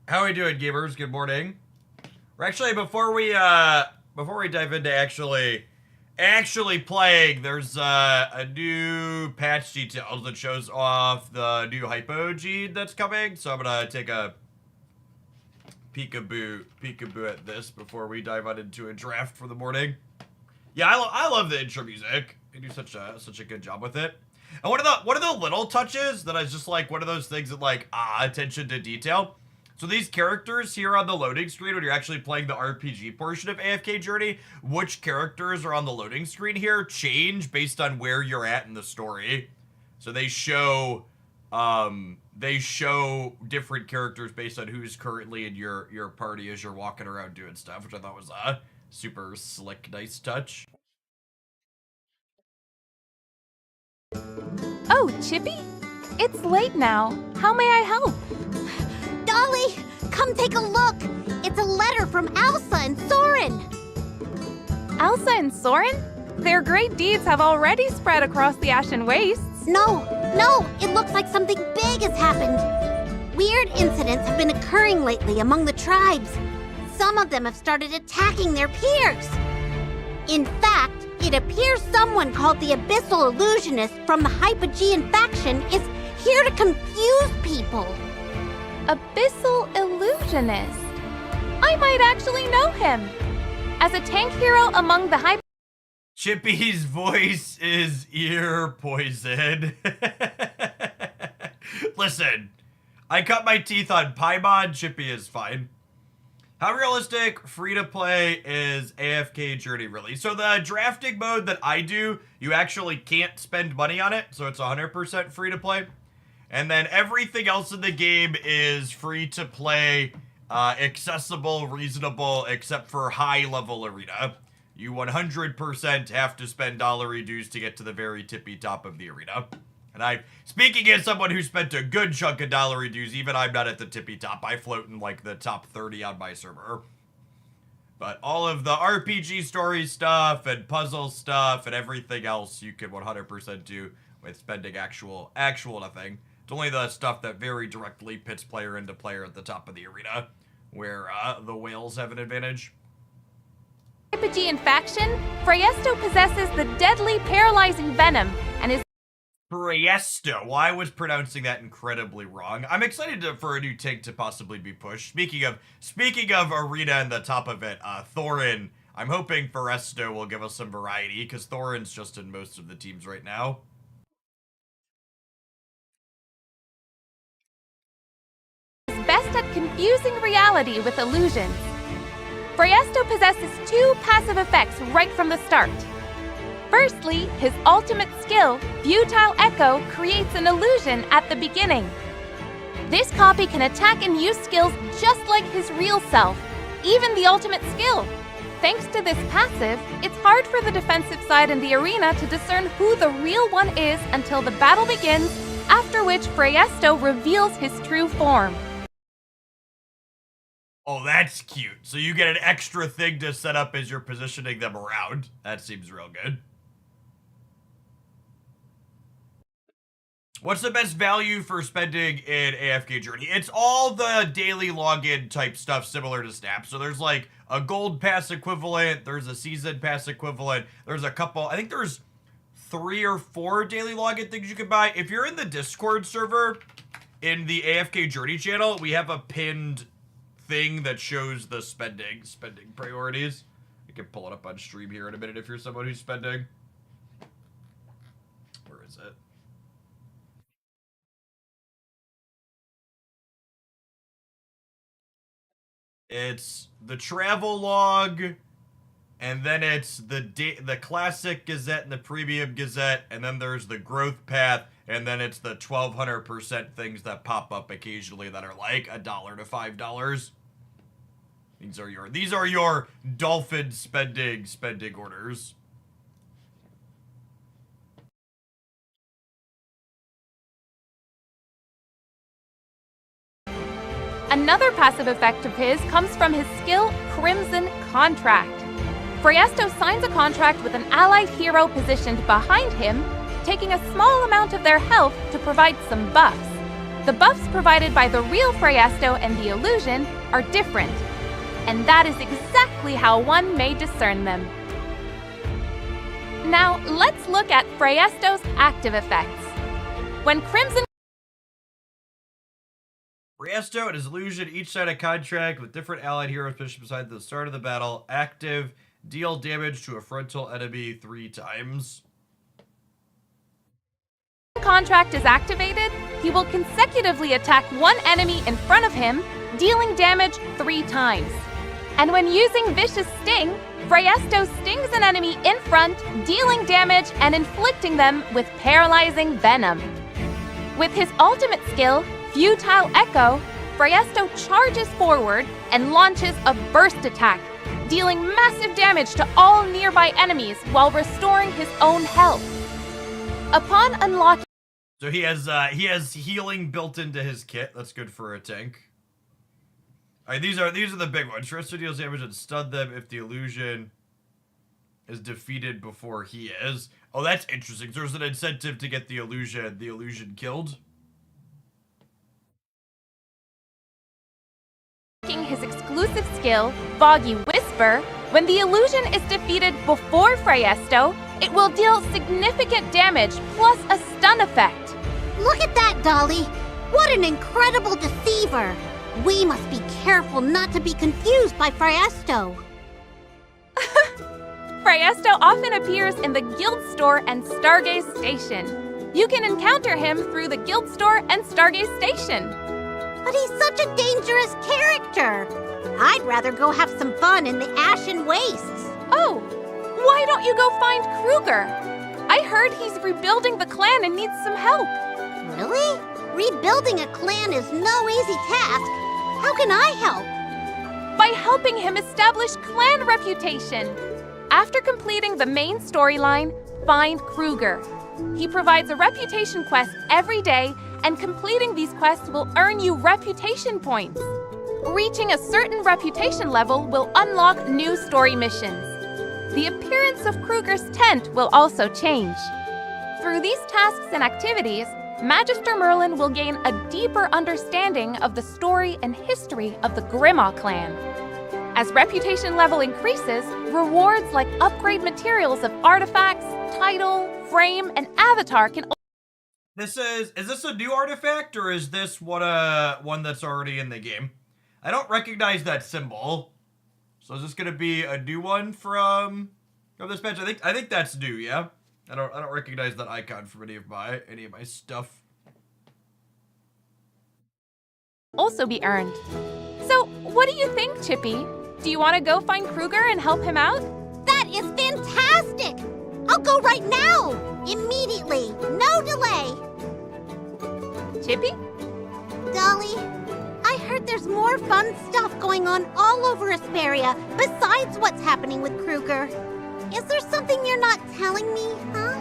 How are we doing, gamers? Good morning. We're actually before we dive into actually playing, there's a new patch details that shows off the new hypo gene that's coming. So I'm gonna take a peekaboo at this before we dive on into a draft for the morning. Yeah, I love the intro music. They do such a good job with it. And one of the little touches that is just like one of those things that like attention to detail. So these characters here on the loading screen, when you're actually playing the RPG portion of AFK Journey, which characters are on the loading screen here change based on where you're at in the story. So they show different characters based on who's currently in your party as you're walking around doing stuff, which I thought was a super slick, nice touch. Oh, Chippy? It's late now. How may I help? Dolly, come take a look. It's a letter from Elsa and Soren. Elsa and Soren? Their great deeds have already spread across the Ashen Wastes. No, it looks like something big has happened. Weird incidents have been occurring lately among the tribes. Some of them have started attacking their peers. In fact, it appears someone called the Abyssal Illusionist from the Hypogean faction is here to confuse people. Abyssal Illusionist. I might actually know him. As a tank hero among the Chippy's voice is ear poison. Listen, I cut my teeth on Paimon. Chippy is fine. How realistic free-to-play is AFK Journey really? So the drafting mode that I do, you actually can't spend money on it, so it's 100% free-to-play. And then everything else in the game is free-to-play, accessible, reasonable, except for high-level arena. You 100% have to spend dollary dues to get to the very tippy top of the arena. And speaking as someone who spent a good chunk of dollary dues, even I'm not at the tippy top. I float in like the top 30 on my server. But all of the RPG story stuff and puzzle stuff and everything else you can 100% do with spending actual nothing. It's only the stuff that very directly pits player into player at the top of the arena, where the whales have an advantage. Hypogean faction, Phraesto possesses the deadly paralyzing venom and is Phraesto. Well, I was pronouncing that incredibly wrong. I'm excited for a new tank to possibly be pushed. Speaking of arena and the top of it, Thorin. I'm hoping Phraesto will give us some variety because Thorin's just in most of the teams right now. best at confusing reality with illusions. Phraesto possesses two passive effects right from the start. Firstly, his ultimate skill, Futile Echo, creates an illusion at the beginning. This copy can attack and use skills just like his real self, even the ultimate skill. Thanks to this passive, it's hard for the defensive side in the arena to discern who the real one is until the battle begins, after which Phraesto reveals his true form. Oh, that's cute. So you get an extra thing to set up as you're positioning them around. That seems real good. What's the best value for spending in AFK Journey? It's all the daily login type stuff similar to Snap. So there's like a gold pass equivalent, there's a season pass equivalent, there's a couple, I think there's 3 or 4 daily login things you can buy. If you're in the Discord server, in the AFK Journey channel, we have a pinned thing that shows the spending priorities. You can pull it up on stream here in a minute if you're someone who's spending. Where is it? It's the travel log, and then it's the classic Gazette and the premium Gazette, and then there's the growth path, and then it's the 1200% things that pop up occasionally that are like $1 to $5. These are your dolphin spending orders. Another passive effect of his comes from his skill, Crimson Contract. Phraesto signs a contract with an allied hero positioned behind him, taking a small amount of their health to provide some buffs. The buffs provided by the real Phraesto and the illusion are different, and that is exactly how one may discern them. Now, let's look at Phraesto's active effects. When Crimson Phraesto and his illusion each sign a contract with different allied heroes positioned beside the start of the battle. Active, deal damage to a frontal enemy 3 times. contract is activated, he will consecutively attack one enemy in front of him, dealing damage 3 times. And when using Vicious Sting, Phraesto stings an enemy in front, dealing damage and inflicting them with paralyzing venom. With his ultimate skill, Futile Echo, Phraesto charges forward and launches a burst attack, dealing massive damage to all nearby enemies while restoring his own health. Upon unlocking... So he has healing built into his kit. That's good for a tank. Alright, these are the big ones. Phraesto deals damage and stun them if the illusion is defeated before he is. Oh, that's interesting. There's an incentive to get the illusion killed. His exclusive skill, Foggy Whisper, when the illusion is defeated before Phraesto, it will deal significant damage plus a stun effect. Look at that, Dolly! What an incredible deceiver! We must be careful not to be confused by Phraesto. Phraesto often appears in the Guild Store and Stargaze Station. You can encounter him through the Guild Store and Stargaze Station. But he's such a dangerous character. I'd rather go have some fun in the Ashen Wastes. Oh, why don't you go find Kruger? I heard he's rebuilding the clan and needs some help. Really? Rebuilding a clan is no easy task. How can I help? By helping him establish clan reputation. After completing the main storyline, find Kruger. He provides a reputation quest every day, and completing these quests will earn you reputation points. Reaching a certain reputation level will unlock new story missions. The appearance of Kruger's tent will also change. Through these tasks and activities, Magister Merlin will gain a deeper understanding of the story and history of the Grimmaw clan. As reputation level increases, rewards like upgrade materials of artifacts, title, frame, and avatar can... Is this a new artifact, or is this one that's already in the game? I don't recognize that symbol. So is this gonna be a new one from this patch? I think that's new, yeah? I don't recognize that icon from any of my stuff. Also be earned. So, what do you think, Chippy? Do you want to go find Kruger and help him out? That is fantastic! I'll go right now! Immediately! No delay! Chippy? Dolly, I heard there's more fun stuff going on all over Asperia besides what's happening with Kruger. Is there something you're not telling me, huh?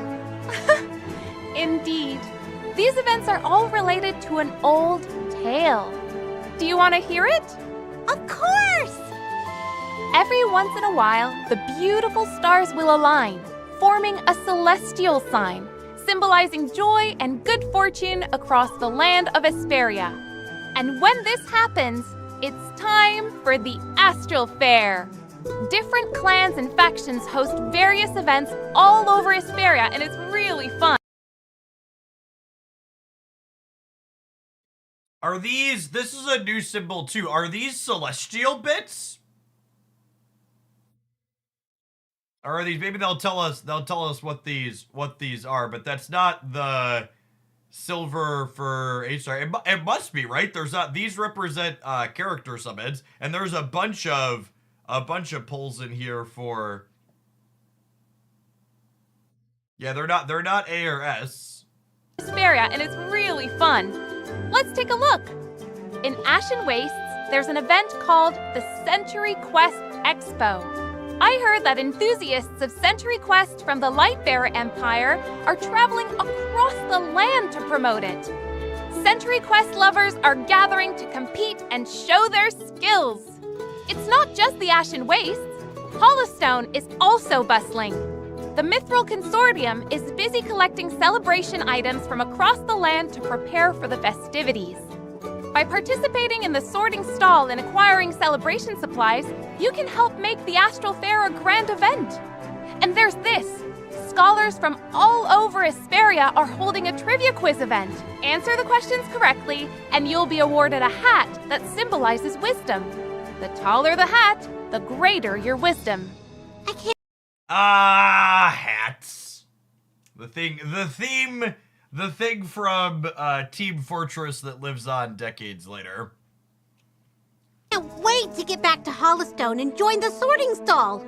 Indeed. These events are all related to an old tale. Do you want to hear it? Of course! Every once in a while, the beautiful stars will align, forming a celestial sign, symbolizing joy and good fortune across the land of Asperia. And when this happens, it's time for the Astral Fair. Different clans and factions host various events all over Asperia, and it's really fun. Are these... This is a new symbol, too. Are these celestial bits? Or are these... Maybe they'll tell us what these are, but that's not the silver for H-Star. It must be, right? There's not... These represent character summons, and there's a bunch of pulls in here for... Yeah, they're not A or S. Asperia, and it's really fun. Let's take a look. In Ashen Wastes, there's an event called the Century Quest Expo. I heard that enthusiasts of Century Quest from the Lightbearer Empire are traveling across the land to promote it. Century Quest lovers are gathering to compete and show their skills. It's not just the Ashen Wastes. Hollowstone is also bustling. The Mithril Consortium is busy collecting celebration items from across the land to prepare for the festivities. By participating in the sorting stall and acquiring celebration supplies, you can help make the Astral Fair a grand event. And there's this. Scholars from all over Asperia are holding a trivia quiz event. Answer the questions correctly, and you'll be awarded a hat that symbolizes wisdom. The taller the hat, the greater your wisdom. I can't. Hats. The thing from Team Fortress that lives on decades later. Can't wait to get back to Hollowstone and join the sorting stall.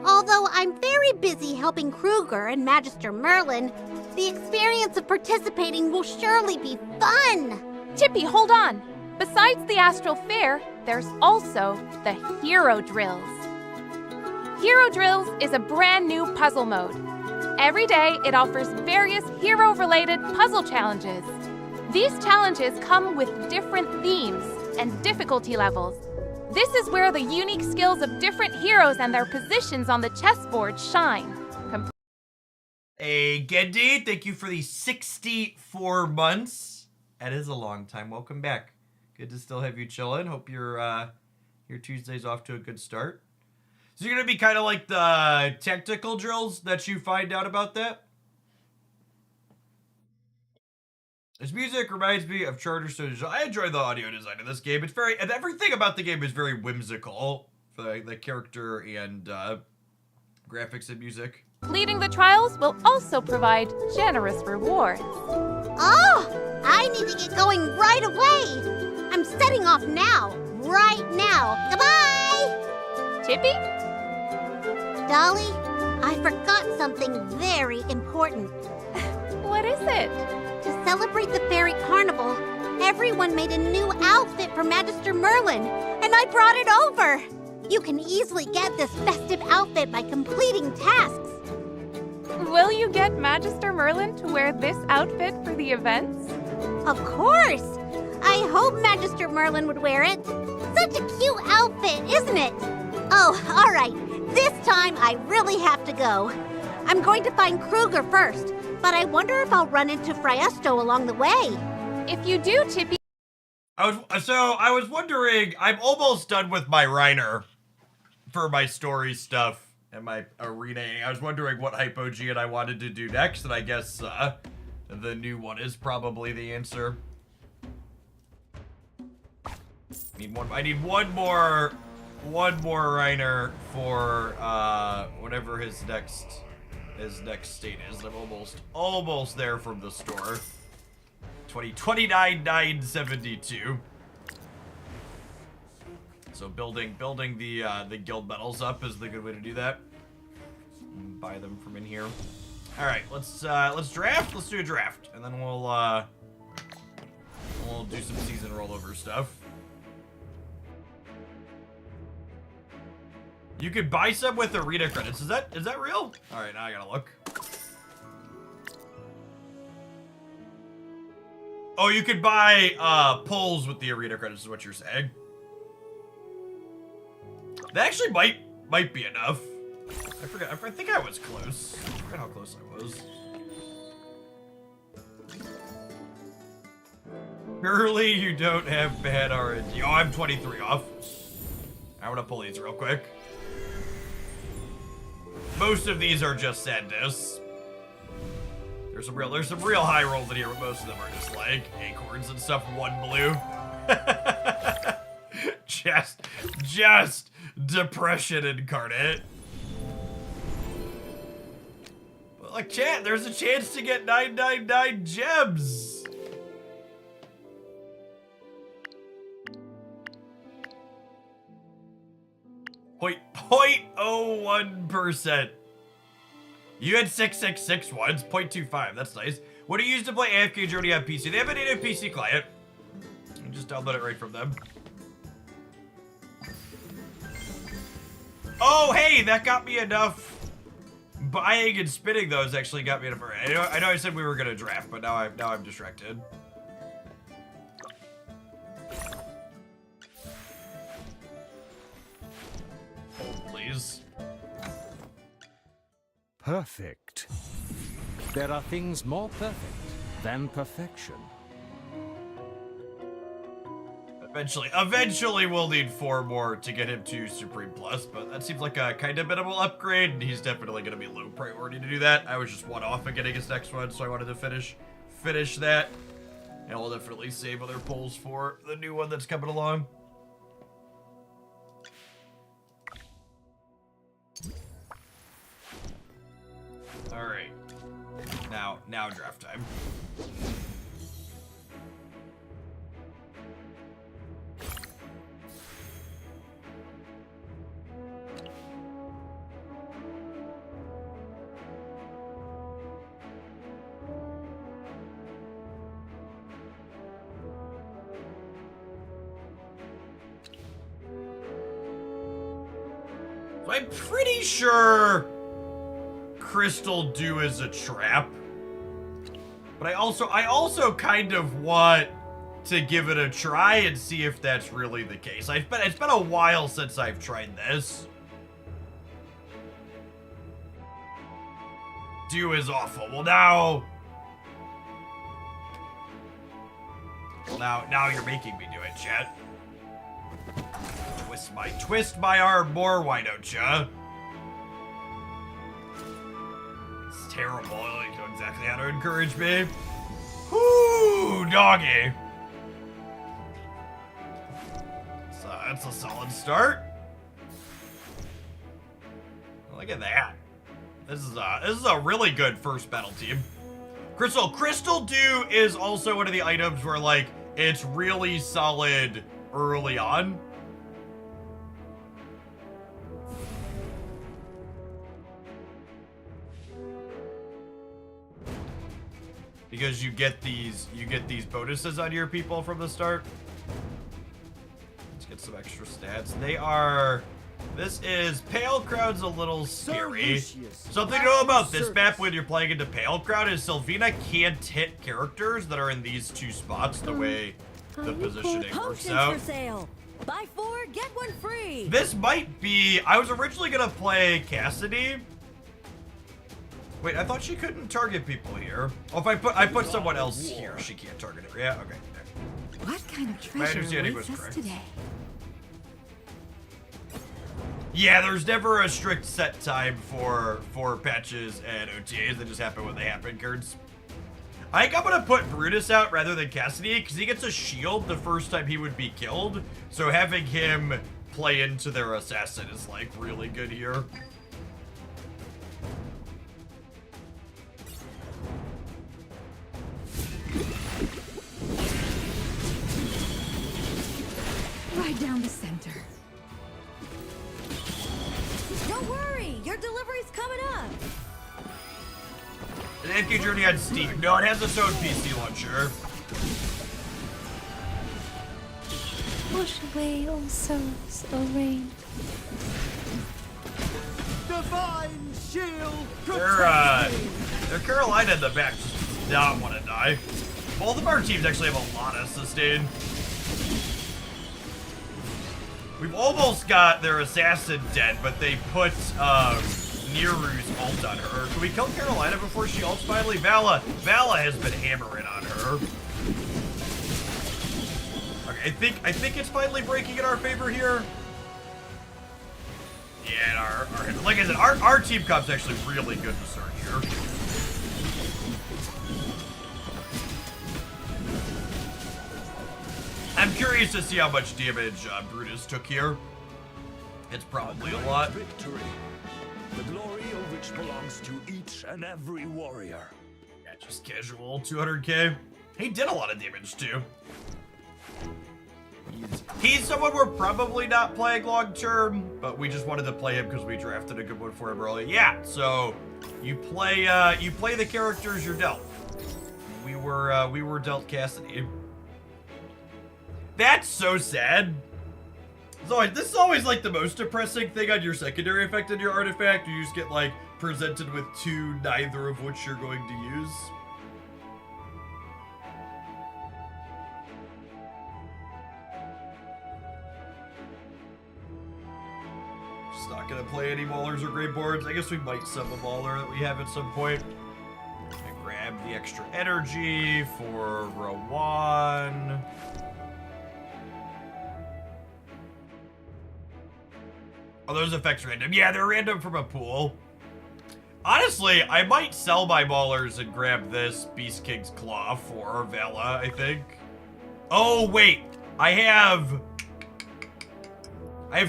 Although I'm very busy helping Kruger and Magister Merlin, the experience of participating will surely be fun. Chippy, hold on. Besides the Astral Fair, there's also the Hero Drills. Hero Drills is a brand new puzzle mode. Every day, it offers various hero-related puzzle challenges. These challenges come with different themes and difficulty levels. This is where the unique skills of different heroes and their positions on the chessboard shine. Hey, Gendy, thank you for the 64 months. That is a long time. Welcome back. Good to still have you chilling. Hope your Tuesday's off to a good start. So you're going to be kind of like the technical drills that you find out about that? This music reminds me of Charterstone. I enjoy the audio design of this game. It's and everything about the game is very whimsical for the character and graphics and music. Completing the trials will also provide generous rewards. Oh, I need to get going right away. I'm setting off now, right now. Goodbye. Chippy? Dolly, I forgot something very important. What is it? To celebrate the Fairy Carnival, everyone made a new outfit for Magister Merlin, and I brought it over. You can easily get this festive outfit by completing tasks. Will you get Magister Merlin to wear this outfit for the events? Of course! I hope Magister Merlin would wear it. Such a cute outfit, isn't it? Oh, all right. This time I really have to go. I'm going to find Kruger first, but I wonder if I'll run into Phraesto along the way. If you do, Chippy... I was wondering, I'm almost done with my Reiner for my story stuff and my arenaing. I was wondering what Hypogean I wanted to do next, and I guess the new one is probably the answer. I need one more Reiner for whatever his next state is. I'm almost there from the store. 29,972. So building the guild medals up is the good way to do that. Buy them from in here. All right, let's draft. Let's do a draft, and then we'll do some season rollover stuff. You could buy some with arena credits. Is that real? All right, now I gotta look. Oh, you could buy pulls with the arena credits is what you're saying. That actually might be enough. I forgot. I think I was close. I forgot how close I was. Surely you don't have bad RNG. Oh, I'm 23 off. I'm gonna pull these real quick. Most of these are just sadness. There's some real high rolls in here, but most of them are just like acorns and stuff. One blue. just depression incarnate. But like chat, there's a chance to get 999 gems. Point 0.01%. You had 666 ones, 0.25. That's nice. What do you use to play AFK Journey on PC? They have a native PC client. You just download it right from them. Oh, hey, that got me enough. Buying and spinning those actually got me enough. I know I said we were gonna draft, but now I'm distracted. Hold, please. perfect. There are things more perfect than perfection. Eventually we'll need 4 more to get him to Supreme Plus, but that seems like a kind of minimal upgrade, and he's definitely going to be low priority to do that. I was just one off of getting his next one, so I wanted to finish that. And we'll definitely save other pulls for the new one that's coming along. Alright. Now draft time. I'm pretty sure Crystal Dew is a trap. But I also kind of want to give it a try and see if that's really the case. It's been a while since I've tried this. Dew is awful. Well now you're making me do it, chat. Twist my arm more, why don't ya? It's terrible. I don't know exactly how to encourage me. Whoo, doggy. So that's a solid start. Look at that. This is a really good first battle team. Crystal Dew is also one of the items where like it's really solid early on. Because you get these bonuses on your people from the start. Let's get some extra stats. This is Pale Crowd's a little scary. Something to know about this map when you're playing into Pale Crowd is Sylvina can't hit characters that are in these 2 spots the way the positioning works out. For sale. Buy 4, get 1 free. This might be, I was originally gonna play Cassidy. Wait, I thought she couldn't target people here. Oh, if I put someone else here, she can't target her. Yeah, okay. What kind of My treasure understanding was awaits us correct. today? Yeah, there's never a strict set time for patches and OTAs. They just happen when they happen, Kurds. I think I'm gonna put Brutus out rather than Cassidy because he gets a shield the first time he would be killed. So having him play into their assassin is like really good here. Right down the center. Don't worry, your delivery's coming up. An AFK Journey on Steam. No, it has its own PC launcher. Wash away all sorrows, O rain. Divine shield. Their Carolina in the back does not want to die. Both of our teams actually have a lot of sustain. We've almost got their assassin dead, but they put Neru's ult on her. Can we kill Carolina before she ults finally? Vala has been hammering on her. Okay, I think it's finally breaking in our favor here. Yeah, and like I said, our team comp's actually really good to start here. I'm curious to see how much damage Brutus took here. It's probably a lot. Victory, the glory of which belongs to each and every warrior. Yeah, just casual 200k. He did a lot of damage too. He's someone we're probably not playing long term, but we just wanted to play him because we drafted a good one for him early. Yeah, so you play the characters you're dealt. We were dealt Cassidy. That's so sad. This is always like the most depressing thing on your secondary effect in your artifact. You just get like presented with 2, neither of which you're going to use. Not gonna play any Maulers or Great Boards. I guess we might sub a Mauler that we have at some point. And grab the extra energy for Rowan. Oh, those effects random. Yeah, they're random from a pool. Honestly, I might sell my Maulers and grab this Beast King's Claw for Vala, I think. Oh, wait. I have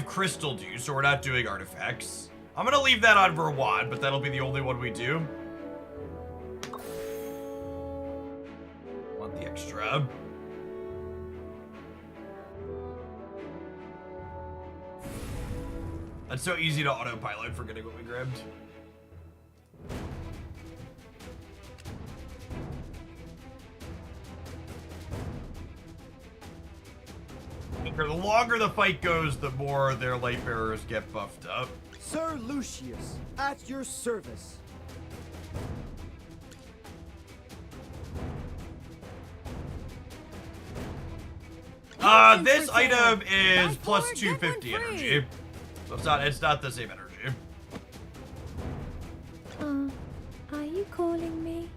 Crystal Dew, so we're not doing artifacts. I'm gonna leave that on Verwan, but that'll be the only one we do. Want the extra. It's so easy to autopilot, forgetting what we grabbed. The longer the fight goes, the more their light bearers get buffed up. Sir Lucius, at your service. This item is plus 250 energy. So it's not the same energy. Are you calling me?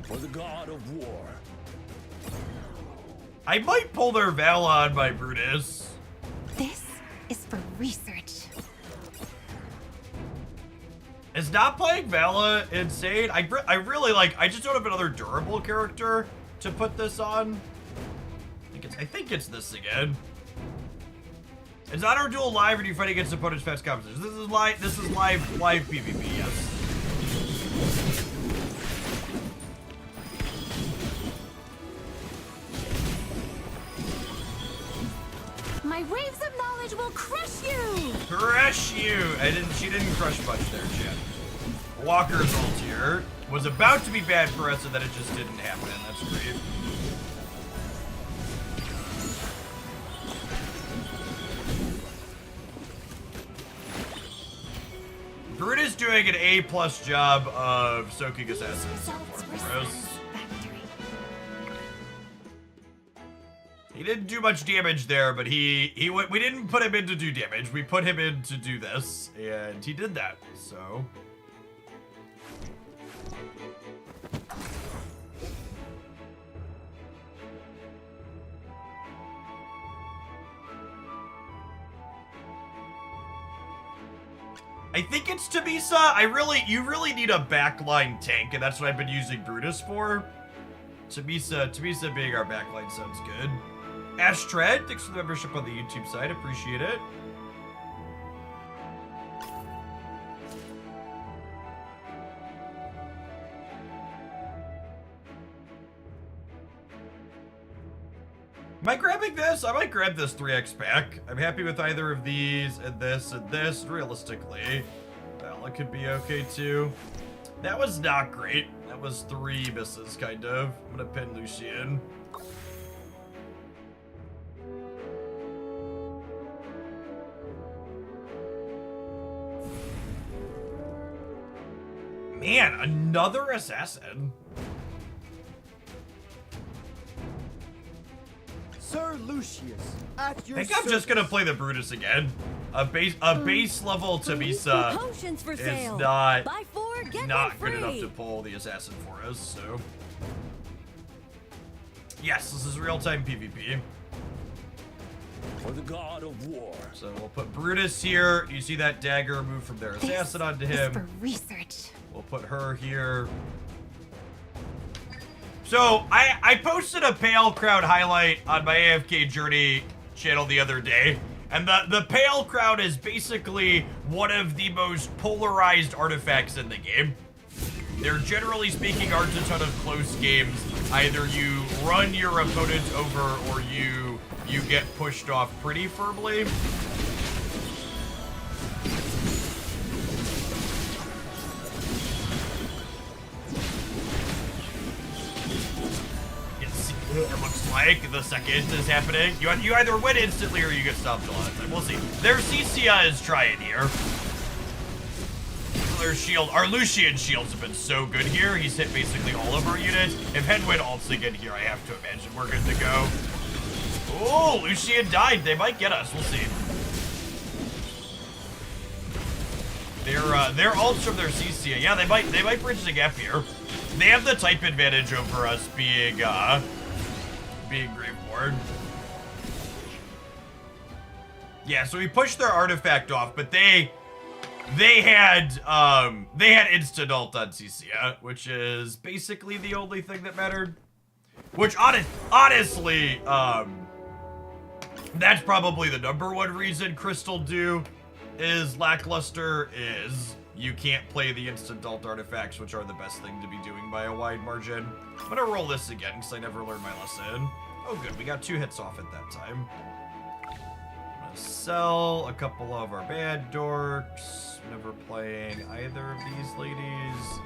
For the god of war. I might pull their Vala on my Brutus. This is for research. Is not playing Vala insane? I really like, I just don't have another durable character to put this on. I think it's this again. It's Honor Duel live and you fight against opponents' fast competitions. This is live PvP, yes. My waves of knowledge will crush you! Crush you! She didn't crush much there, Jen. Walker's ult here was about to be bad for us, and then it just didn't happen. That's great. Brutus doing an A+ job of soaking assassins for us. He didn't do much damage there, but we didn't put him in to do damage. We put him in to do this, and he did that, so. I think it's Tabisa. You really need a backline tank, and that's what I've been using Brutus for. Tabisa being our backline sounds good. Ash Tread, thanks for the membership on the YouTube site. Appreciate it. Am I grabbing this? I might grab this 3x pack. I'm happy with either of these and this and this, realistically. Vala could be okay too. That was not great. That was 3 misses, kind of. I'm gonna pin Lucian. Man, another assassin. Sir Lucius, at your I think I'm just gonna play the Brutus again. A base level Tabisa Potions for is sale. not Buy 4, get not one good enough free. to pull the assassin for us, so. Yes, this is real-time PvP. For the god of war. So we'll put Brutus here. You see that dagger move from their assassin onto him. For research. We'll put her here. So I posted a Pale Crowd highlight on my AFK Journey channel the other day. And the Pale Crowd is basically one of the most polarized artifacts in the game. There, generally speaking, aren't a ton of close games. Either you run your opponent over or you get pushed off pretty firmly. It looks like the second is happening. You either win instantly or you get stopped a lot of time. We'll see. Their Cicia is trying here. Battler's shield, our Lucian shields have been so good here. He's hit basically all of our units. If Headwind ults again here, I have to imagine we're good to go. Oh, Lucian died. They might get us. We'll see. Their ults from their CC. Yeah, they might bridge the gap here. They have the type advantage over us being Graveborn. Yeah, so we pushed their artifact off, but they had instant ult on CC, which is basically the only thing that mattered. Which honestly, that's probably the #1 reason Crystal Do is lackluster, is you can't play the instant ult artifacts, which are the best thing to be doing by a wide margin. I'm gonna roll this again, because I never learned my lesson. Oh good, we got 2 hits off at that time. I'm gonna sell a couple of our bad dorks. Never playing either of these ladies.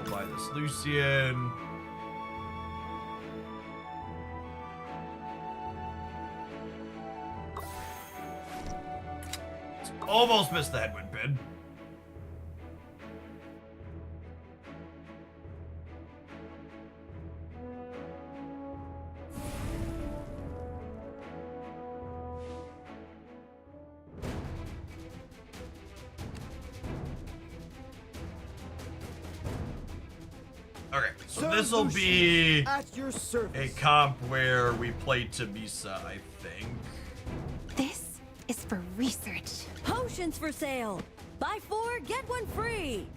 We'll buy this Lucian. Almost missed the Headwind pin. Okay, so this will be At your a service. comp where we play Tabisa, I think. This is for research. Potions for sale. Buy 4, get 1 free.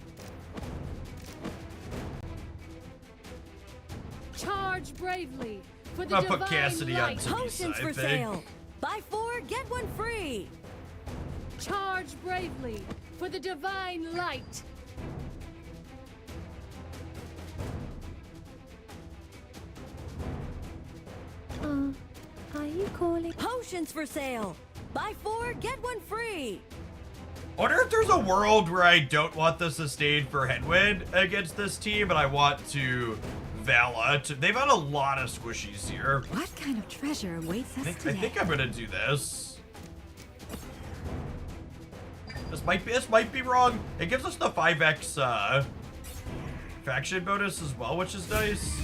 Charge bravely for the I'll put divine Cassidy on light. Tabisa, Potions I for think. sale. Buy 4, get 1 free. Charge bravely for the divine light. Are you calling? Potions for sale. Buy 4, get 1 free. I wonder if there's a world where I don't want the sustain for Headwind against this team, and I want to Vala. They've had a lot of squishies here. What kind of treasure awaits us I think I'm gonna do this. This might be wrong. It gives us the 5x faction bonus as well, which is nice.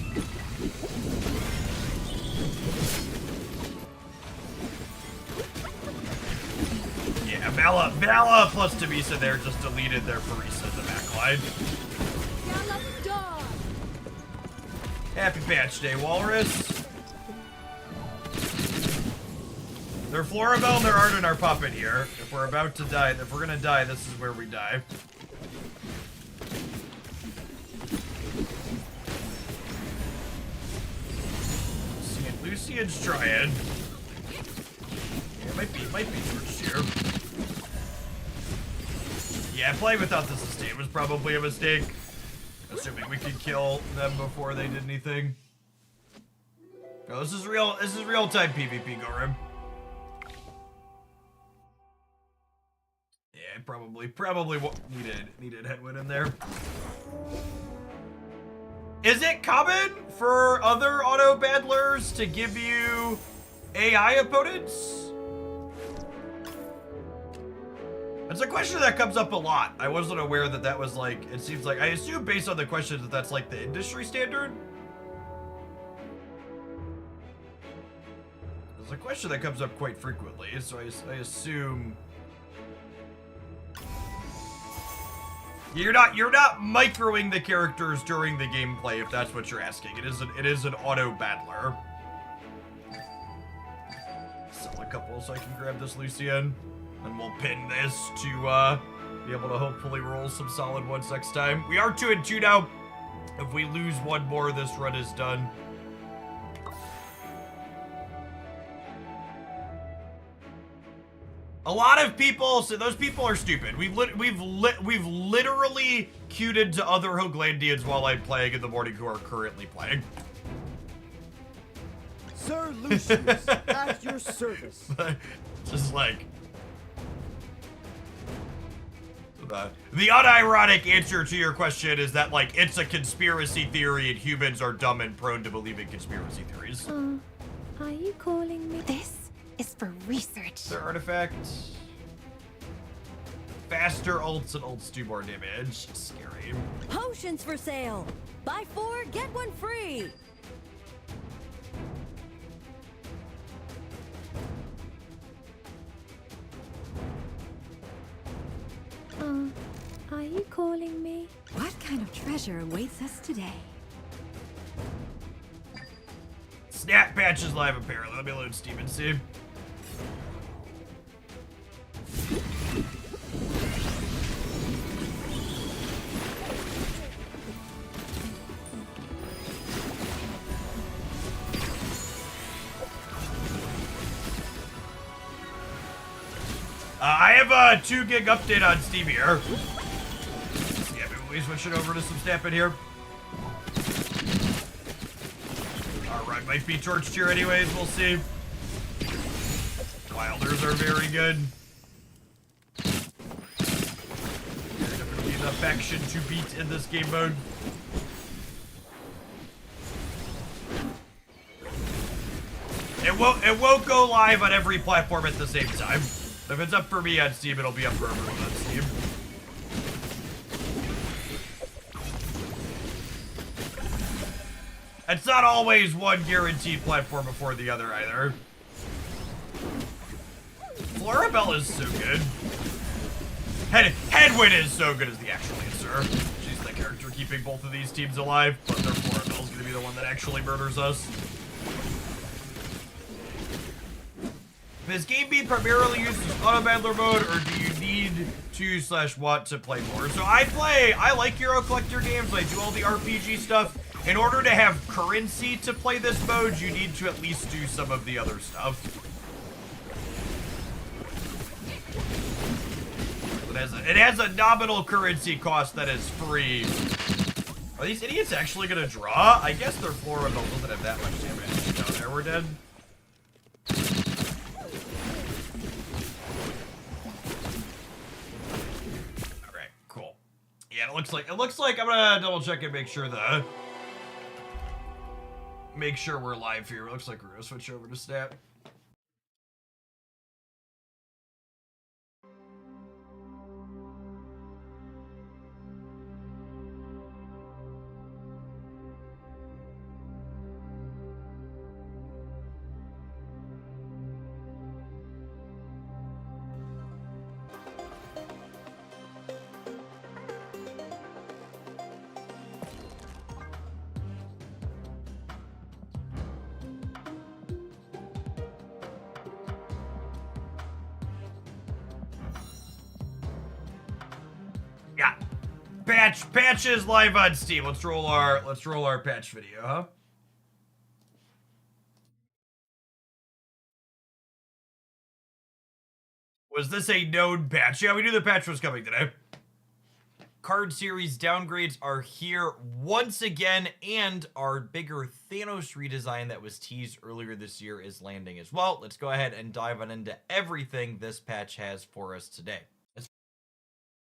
Yeah, Vala plus Tabisa there just deleted their Phraesto in the backline. Gallop dog. Happy patch day, Walrus. Their Florabelle and their Arden are popping here. If we're about to die, if we're gonna die, this is where we die. Lucian's trying. Yeah, it might be switched here. Yeah, playing without the sustain was probably a mistake. Assuming we could kill them before they did anything. No, this is real time PvP, Gorim. Yeah, probably needed Headwind in there. Is it common for other auto battlers to give you AI opponents? That's a question that comes up a lot. I wasn't aware that that was like, it seems like, I assume based on the question that that's like the industry standard. It's a question that comes up quite frequently, so I assume. You're not microing the characters during the gameplay if that's what you're asking. It is an auto battler. Sell a couple so I can grab this Lucian. And we'll pin this to be able to hopefully roll some solid ones next time. We are 2-2 now. If we lose one more, this run is done. A lot of people, so those people are stupid. We've literally queued into other Hoglandians while I'm playing in the morning who are currently playing. Sir Lucius, at your service. Just like... The unironic answer to your question is that, like, it's a conspiracy theory and humans are dumb and prone to believe in conspiracy theories. Are you calling me? This is for research. Their artifacts. Faster ults and ults do more damage. Scary. Potions for sale. Buy 4, get 1 free. Are you calling me? What kind of treasure awaits us today? Snap patch is live apparently. Let me load Steam and see. I have a 2 gig update on Steam here. Yeah, maybe we switch it over to some snap in here. Alright, might be torched here anyways, we'll see. Wilders are very good. They're definitely the faction to beat in this game mode. It won't go live on every platform at the same time. If it's up for me on Steam, it'll be up for everyone on Steam. It's not always one guaranteed platform before the other either. Florabelle is so good. Headwind is so good as the actual answer. She's the character keeping both of these teams alive, but their Florabelle's gonna be the one that actually murders us. Does game B primarily uses auto-battler mode, or do you need to/want to play more? So I like Hero Collector games, I do all the RPG stuff. In order to have currency to play this mode, you need to at least do some of the other stuff. It has a nominal currency cost that is free. Are these idiots actually gonna draw? I guess their Florabelle doesn't have that much damage. Down there, we're dead. Yeah, it looks like I'm gonna double check and make sure we're live here. It looks like we're gonna switch over to Snap. Yeah. Patch is live on Steam. Let's roll our patch video, huh? Was this a known patch? Yeah, we knew the patch was coming today. Card series downgrades are here once again, and our bigger Thanos redesign that was teased earlier this year is landing as well. Let's go ahead and dive on into everything this patch has for us today.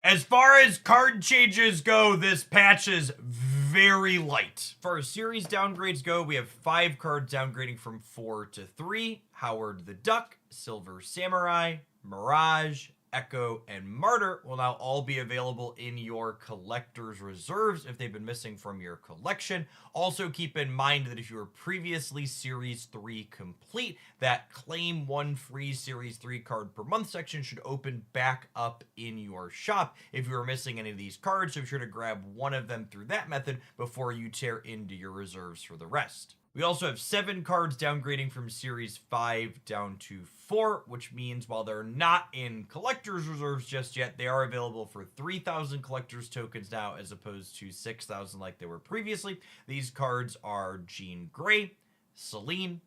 As far as card changes go, this patch is very light. As far as series downgrades go, we have 5 cards downgrading from 4 to 3. Howard the Duck, Silver Samurai, Mirage, Echo, and Martyr will now all be available in your collector's reserves if they've been missing from your collection. Also keep in mind that if you were previously Series 3 complete, that claim 1 free Series 3 card per month section should open back up in your shop if you were missing any of these cards, so be sure to grab one of them through that method before you tear into your reserves for the rest. We also have 7 cards downgrading from Series 5 down to 4, which means while they're not in collector's reserves just yet, they are available for 3,000 collector's tokens now as opposed to 6,000 like they were previously. These cards are Jean Grey, Selene,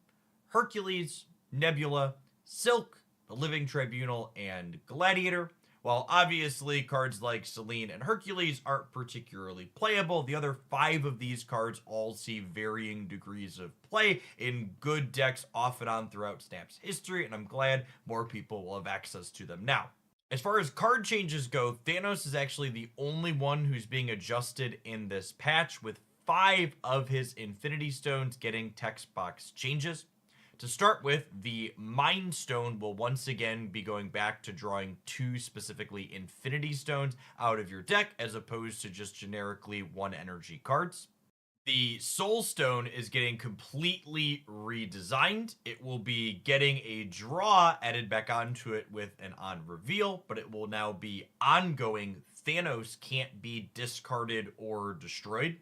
Hercules, Nebula, Silk, the Living Tribunal, and Gladiator. While obviously cards like Selene and Hercules aren't particularly playable, the other 5 of these cards all see varying degrees of play in good decks off and on throughout Snap's history, and I'm glad more people will have access to them now. As far as card changes go, Thanos is actually the only one who's being adjusted in this patch, with 5 of his Infinity Stones getting text box changes. To start with, the Mind Stone will once again be going back to drawing 2 specifically Infinity Stones out of your deck, as opposed to just generically 1 energy cards. The Soul Stone is getting completely redesigned. It will be getting a draw added back onto it with an on reveal, but it will now be ongoing. Thanos can't be discarded or destroyed.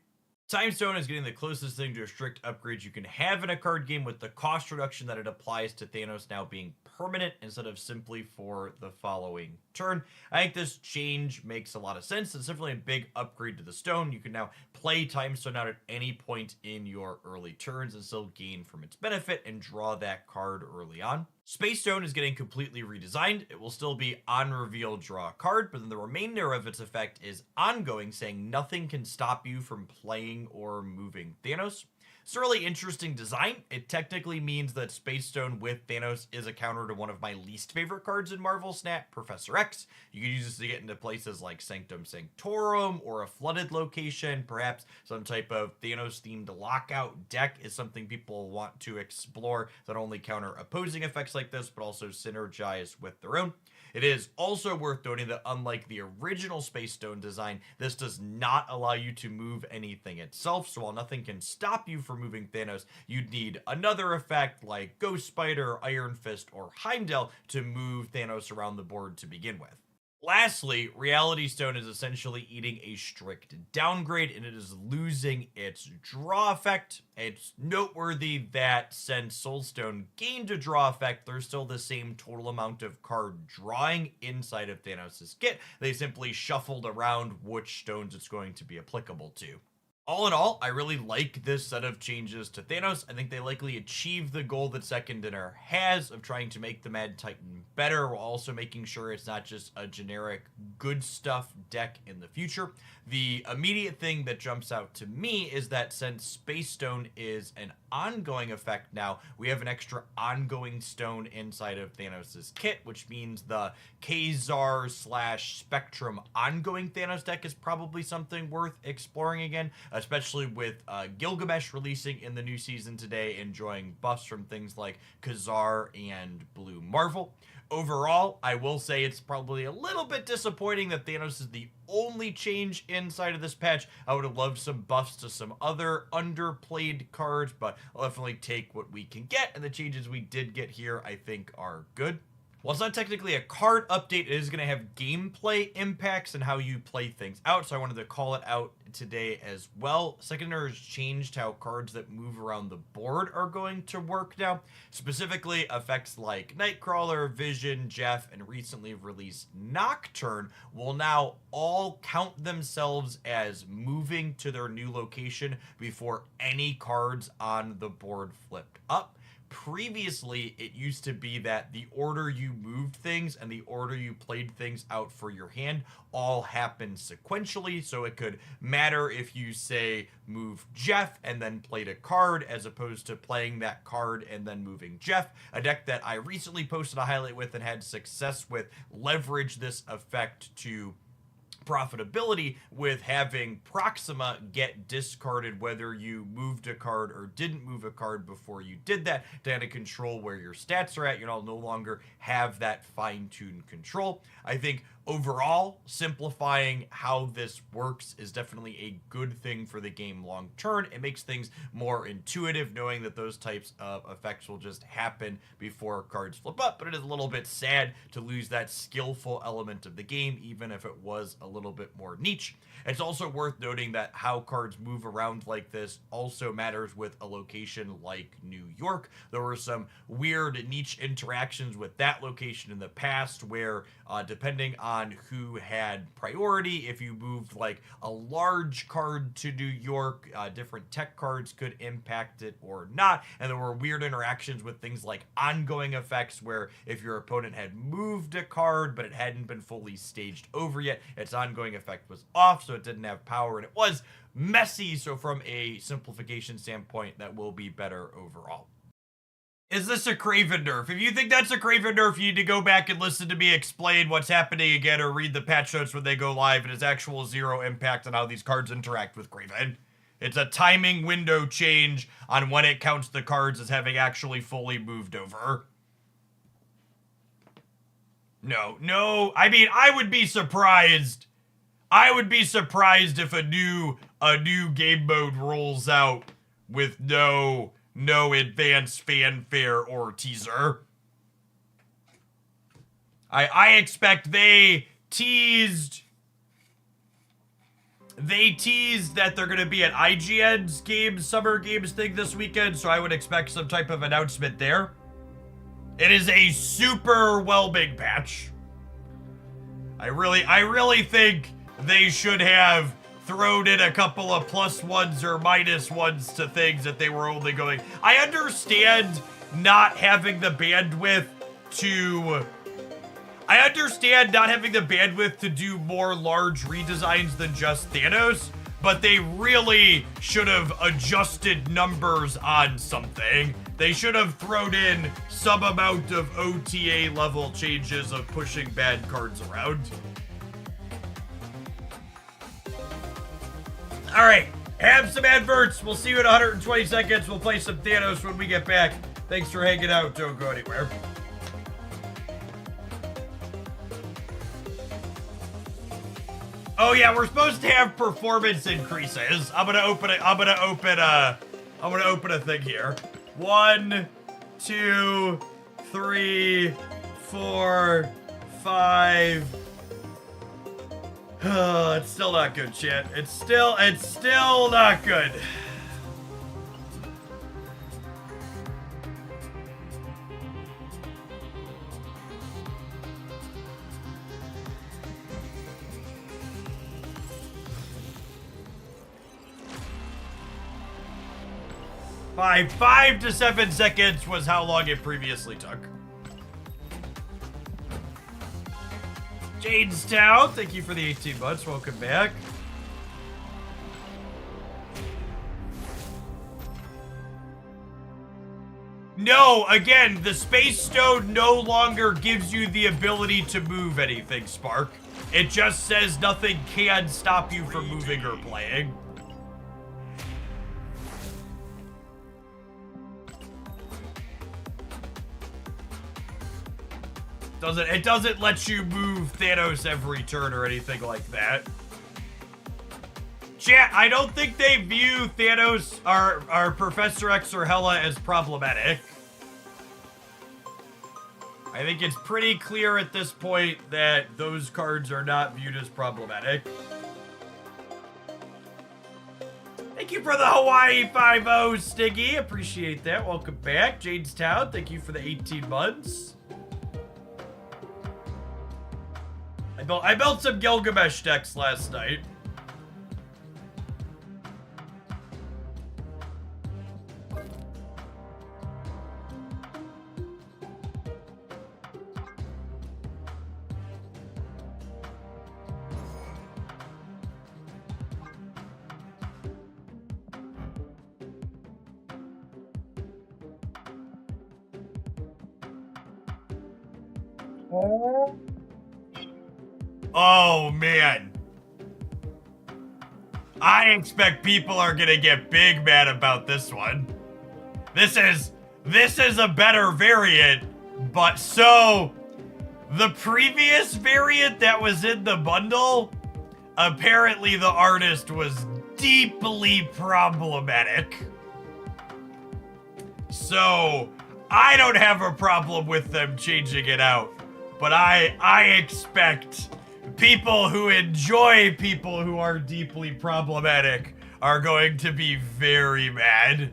Time Stone is getting the closest thing to a strict upgrade you can have in a card game, with the cost reduction that it applies to Thanos now being permanent instead of simply for the following turn. I think this change makes a lot of sense. It's definitely a big upgrade to the stone. You can now play Time Stone out at any point in your early turns and still gain from its benefit and draw that card early on. Space Stone is getting completely redesigned. It will still be on reveal, draw a card, but then the remainder of its effect is ongoing, saying nothing can stop you from playing or moving Thanos. It's a really interesting design. It technically means that Space Stone with Thanos is a counter to one of my least favorite cards in Marvel Snap, Professor X. You can use this to get into places like Sanctum Sanctorum or a flooded location. Perhaps some type of Thanos-themed lockout deck is something people want to explore that only counter opposing effects like this, but also synergize with their own. It is also worth noting that unlike the original Space Stone design, this does not allow you to move anything itself, so while nothing can stop you from moving Thanos, you'd need another effect like Ghost Spider, Iron Fist, or Heimdall to move Thanos around the board to begin with. Lastly, Reality Stone is essentially eating a strict downgrade, and it is losing its draw effect. It's noteworthy that since Soul Stone gained a draw effect, there's still the same total amount of card drawing inside of Thanos' kit. They simply shuffled around which stones it's going to be applicable to. All in all, I really like this set of changes to Thanos. I think they likely achieve the goal that Second Dinner has of trying to make the Mad Titan better, while also making sure it's not just a generic good stuff deck in the future. The immediate thing that jumps out to me is that since Space Stone is an ongoing effect now, we have an extra ongoing stone inside of Thanos' kit, which means the Kazar/Spectrum ongoing Thanos deck is probably something worth exploring again, especially with Gilgamesh releasing in the new season today, enjoying buffs from things like Kazar and Blue Marvel. Overall, I will say it's probably a little bit disappointing that Thanos is the only change inside of this patch. I would have loved some buffs to some other underplayed cards, but I'll definitely take what we can get, and the changes we did get here I think are good. While it's not technically a card update, it is going to have gameplay impacts and how you play things out, so I wanted to call it out today as well. Second Dinner has changed how cards that move around the board are going to work now. Specifically, effects like Nightcrawler, Vision, Jeff, and recently released Nocturne will now all count themselves as moving to their new location before any cards on the board flipped up. Previously, it used to be that the order you moved things and the order you played things out for your hand all happened sequentially, so it could matter if you, say, move Jeff and then played a card, as opposed to playing that card and then moving Jeff. A deck that I recently posted a highlight with and had success with leverage this effect to profitability, with having Proxima get discarded whether you moved a card or didn't move a card before you did that, to kind of control where your stats are at. You'll no longer have that fine-tuned control. I think overall, simplifying how this works is definitely a good thing for the game long term. It makes things more intuitive, knowing that those types of effects will just happen before cards flip up, but it is a little bit sad to lose that skillful element of the game, even if it was a little bit more niche. It's also worth noting that how cards move around like this also matters with a location like New York. There were some weird niche interactions with that location in the past where, depending on who had priority, if you moved like a large card to New York, different tech cards could impact it or not. And there were weird interactions with things like ongoing effects, where if your opponent had moved a card but it hadn't been fully staged over yet, its ongoing effect was off, so it didn't have power, and it was messy. So from a simplification standpoint, that will be better overall. Is this a Craven nerf? If you think that's a Craven nerf, you need to go back and listen to me explain what's happening again, or read the patch notes when they go live. It has actual zero impact on how these cards interact with Craven. It's a timing window change on when it counts the cards as having actually fully moved over. No. I mean, I would be surprised. I would be surprised if a new game mode rolls out with no advanced fanfare or teaser. I expect they teased that they're going to be at IGN's Summer Games thing this weekend, so I would expect some type of announcement there. It is a super whelming patch. I really think they should have thrown in a couple of +1s or -1s to things that they were only going. I understand not having the bandwidth to do more large redesigns than just Thanos, but they really should have adjusted numbers on something. They should have thrown in some amount of OTA level changes of pushing bad cards around. All right, have some adverts. We'll see you in 120 seconds. We'll play some Thanos when we get back. Thanks for hanging out. Don't go anywhere. Oh yeah, we're supposed to have performance increases. I'm gonna open a thing here. 1, 2, 3, 4, 5. It's still not good, chat. It's still not good. Five to 7 seconds was how long it previously took. Jadestown, thank you for the 18 months. Welcome back. No, again, the Space Stone no longer gives you the ability to move anything, Spark. It just says nothing can stop you from moving or playing. It doesn't let you move Thanos every turn or anything like that. Chat, I don't think they view Thanos or Professor X or Hela as problematic. I think it's pretty clear at this point that those cards are not viewed as problematic. Thank you for the Hawaii 5-0, Stiggy. Appreciate that. Welcome back. Jadestown, thank you for the 18 months. I built some Gilgamesh decks last night. Oh, man. I expect people are gonna get big mad about this one. This is a better variant, but so the previous variant that was in the bundle, apparently the artist was deeply problematic. So I don't have a problem with them changing it out, but I expect people who enjoy people who are deeply problematic are going to be very mad.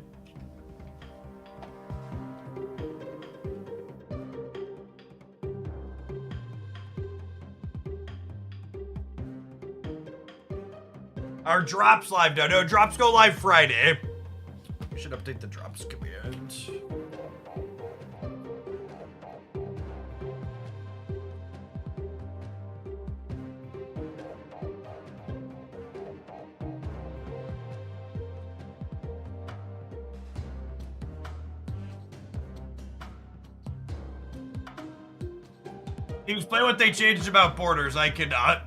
Our drops live now. No, drops go live Friday. We should update the drops command. You can explain what they changed about borders. I cannot.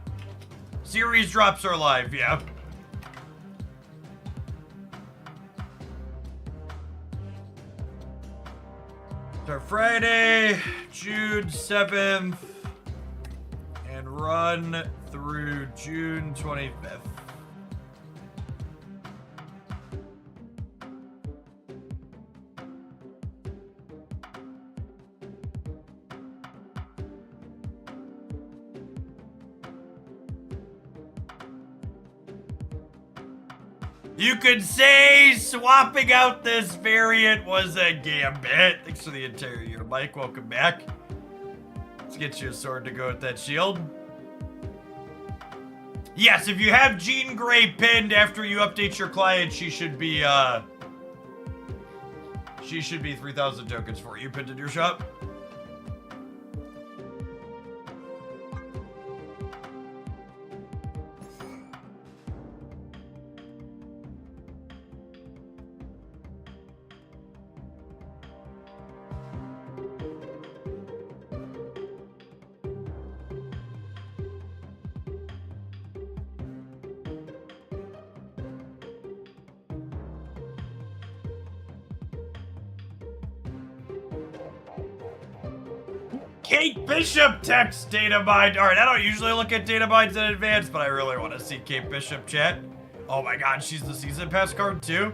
Series drops are live, yeah. Friday, June 7th, and run through June 25th. You could say swapping out this variant was a gambit. Thanks for the entire year, Mike. Welcome back. Let's get you a sword to go with that shield. Yes, if you have Jean Grey pinned after you update your client, she should be 3,000 tokens for you pinned in your shop. Kate Bishop text data bind. All right, I don't usually look at data binds in advance, but I really want to see Kate Bishop chat. Oh my god, she's the season pass card too?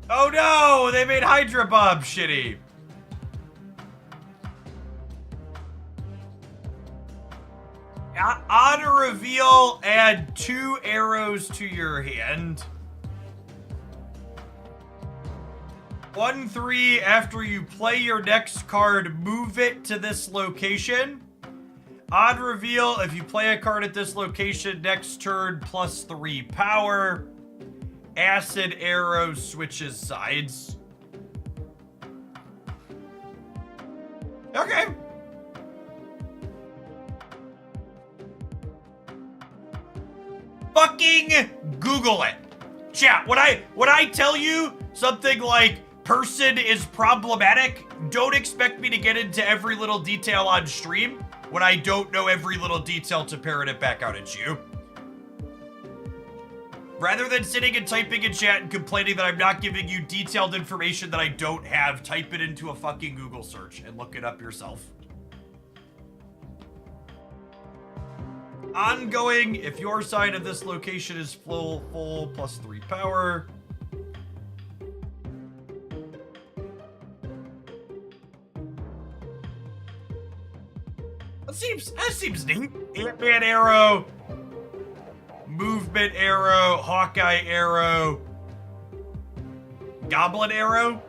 Oh no, they made Hydra Bob shitty. On a reveal, add 2 arrows to your hand. 1-3, after you play your next card, move it to this location. On reveal, if you play a card at this location, next turn, +3 power. Acid arrow switches sides. Okay. Fucking Google it. Chat, when I tell you something like person is problematic, don't expect me to get into every little detail on stream when I don't know every little detail to parrot it back out at you. Rather than sitting and typing in chat and complaining that I'm not giving you detailed information that I don't have, type it into a fucking Google search and look it up yourself. Ongoing, if your side of this location is full +3 power. That seems neat. Ant-Man arrow, movement arrow, Hawkeye arrow, Goblin arrow.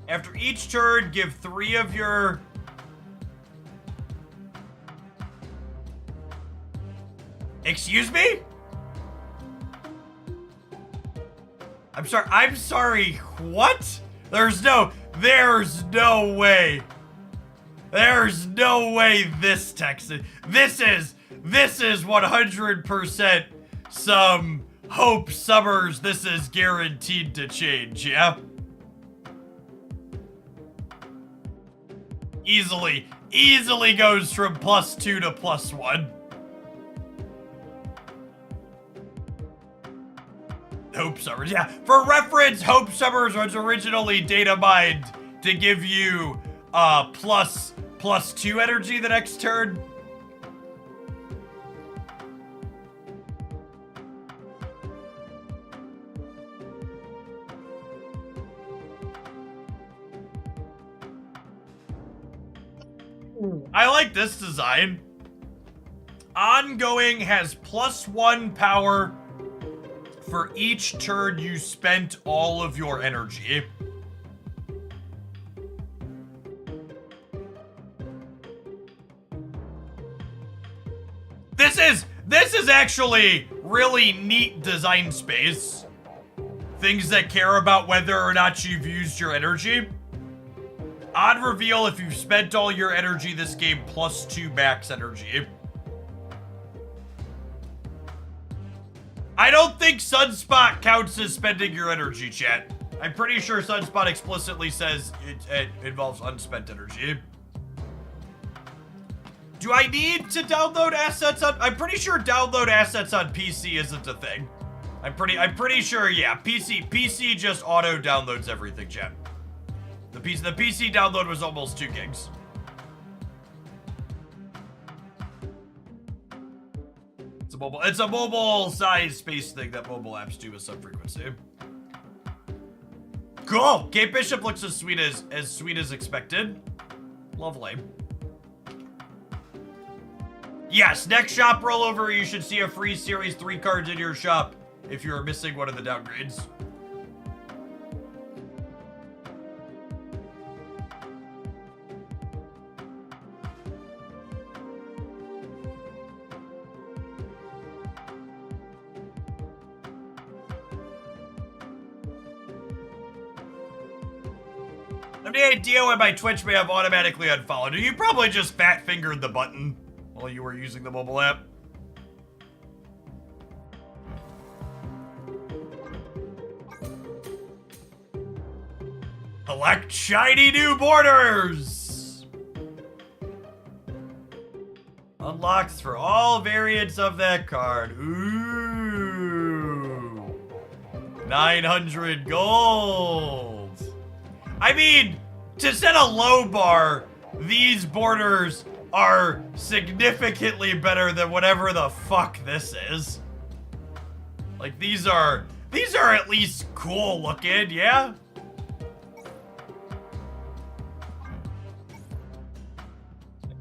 After each turn, give 3 of your... Excuse me? I'm sorry, what? There's no way. There's no way this text is... This is 100% some Hope Summers. This is guaranteed to change, yeah? Easily goes from +2 to +1. Hope Summers, yeah. For reference, Hope Summers was originally data mined to give you +2 energy the next turn. I like this design. Ongoing has +1 power for each turn you spent all of your energy. This is actually really neat design space. Things that care about whether or not you've used your energy. On reveal, if you've spent all your energy this game, +2 max energy. I don't think Sunspot counts as spending your energy, chat. I'm pretty sure Sunspot explicitly says it involves unspent energy. Do I need to download assets on... I'm pretty sure download assets on PC isn't a thing. I'm pretty sure, yeah. PC just auto downloads everything, chat. The PC download was almost 2 gigs. It's a mobile size space thing that mobile apps do with some frequency. Cool. Kate Bishop looks as sweet as expected. Lovely. Yes, next shop rollover, you should see a free Series 3 cards in your shop if you're missing one of the downgrades. Any idea why my Twitch may have automatically unfollowed you? You probably just fat fingered the button while you were using the mobile app. Collect shiny new borders! Unlocked for all variants of that card. Ooh. 900 gold. I mean, to set a low bar, these borders are significantly better than whatever the fuck this is. Like, these are at least cool looking, yeah?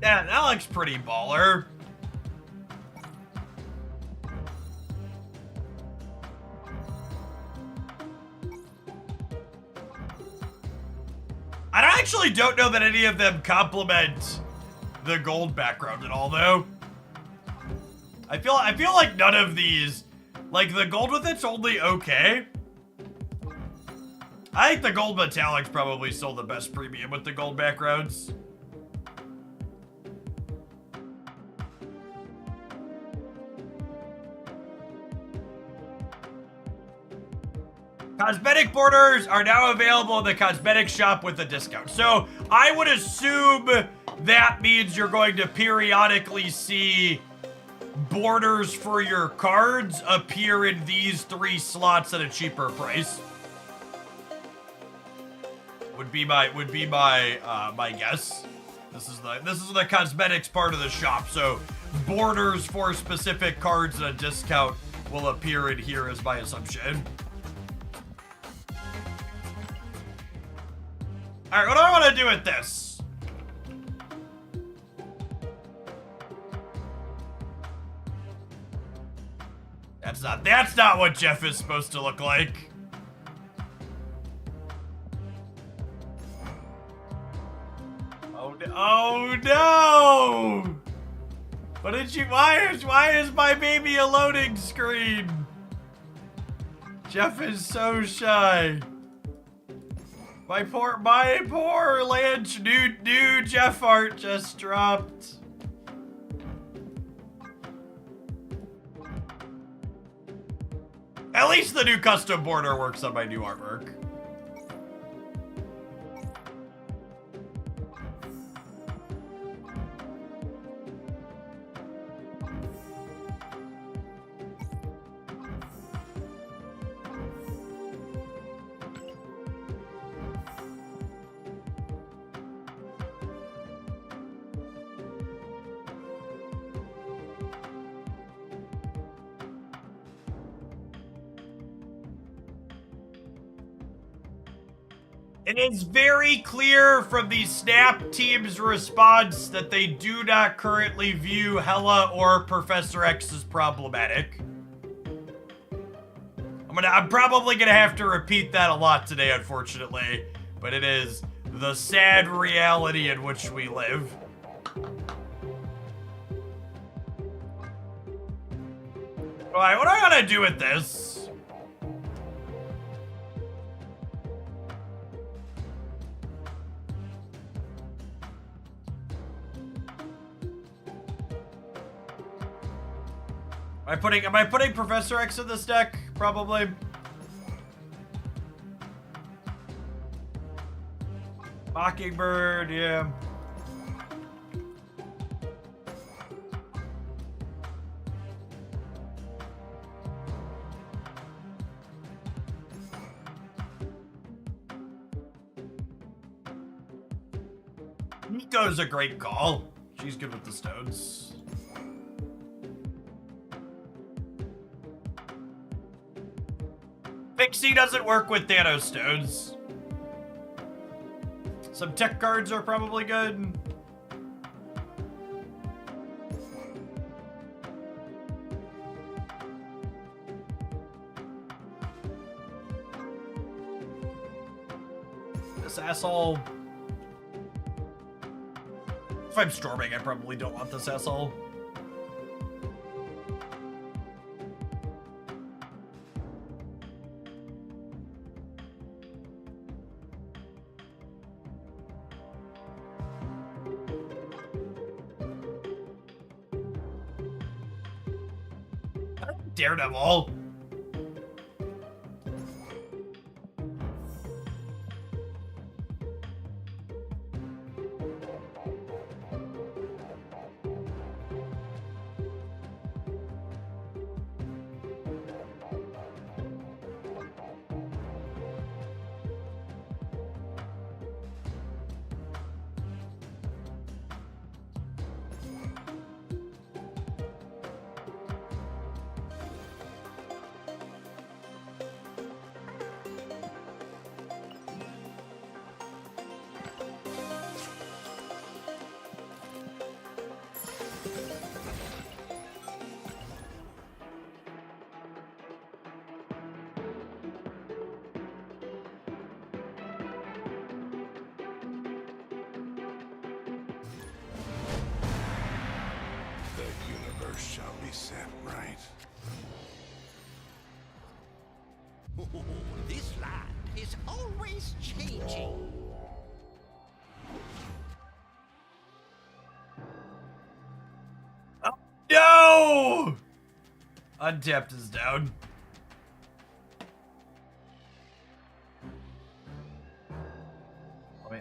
Yeah, that looks pretty baller. I actually don't know that any of them complement the gold background at all, though. I feel like none of these, like the gold with it's only okay. I think the gold metallic's probably still the best premium with the gold backgrounds. Cosmetic borders are now available in the cosmetic shop with a discount. So I would assume that means you're going to periodically see borders for your cards appear in these 3 slots at a cheaper price. Would be my my guess. This is the cosmetics part of the shop. So borders for specific cards at a discount will appear in here is my assumption. Alright, what do I want to do with this? That's not what Jeff is supposed to look like. Oh no! What did you, why is my baby a loading screen? Jeff is so shy. My poor Lanch, new Jeff art just dropped. At least the new custom border works on my new artwork. It is very clear from the Snap team's response that they do not currently view Hela or Professor X as problematic. I'm probably gonna have to repeat that a lot today, unfortunately, but it is the sad reality in which we live. Alright, what do I gotta do with this? Am I putting Professor X in this deck? Probably. Mockingbird, yeah. Nico's a great call. She's good with the stones. Pixie doesn't work with Thanos stones. Some tech cards are probably good. This asshole. If I'm storming, I probably don't want this asshole. Daredevil. Shall be set right. This land is always changing. Oh, no! Untapped is down.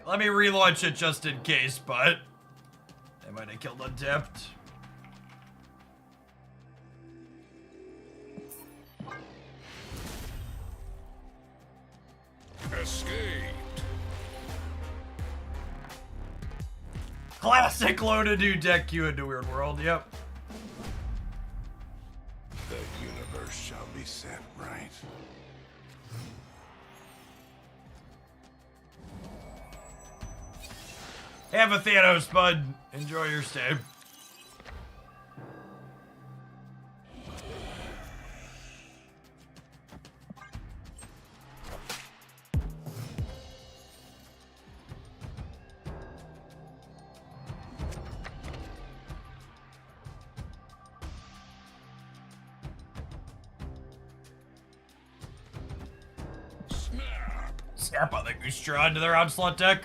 Let me relaunch it just in case, but I might have killed Untapped. Escaped. Classic load a new deck you into Weird World, yep. The universe shall be set right. Have a Thanos, bud. Enjoy your stay. Snap on the Goose Straw into their Onslaught deck.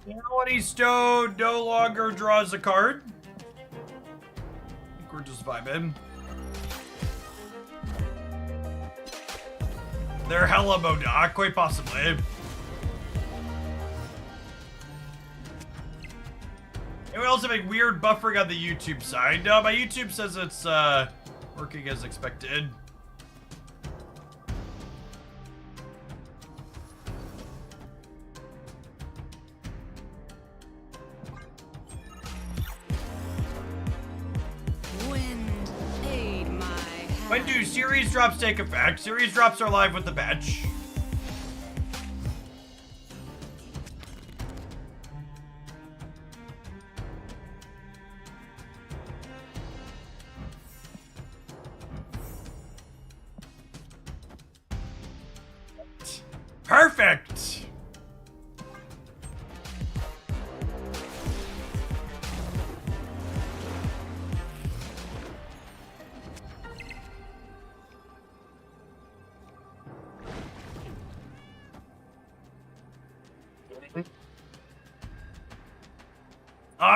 Reality Stone no longer draws a card. I think we're just vibing. They're hella Modoc, quite possibly. Anyone else having weird buffering on the YouTube side? No, my YouTube says it's working as expected. When do series drops take effect? Series drops are live with the batch. Perfect!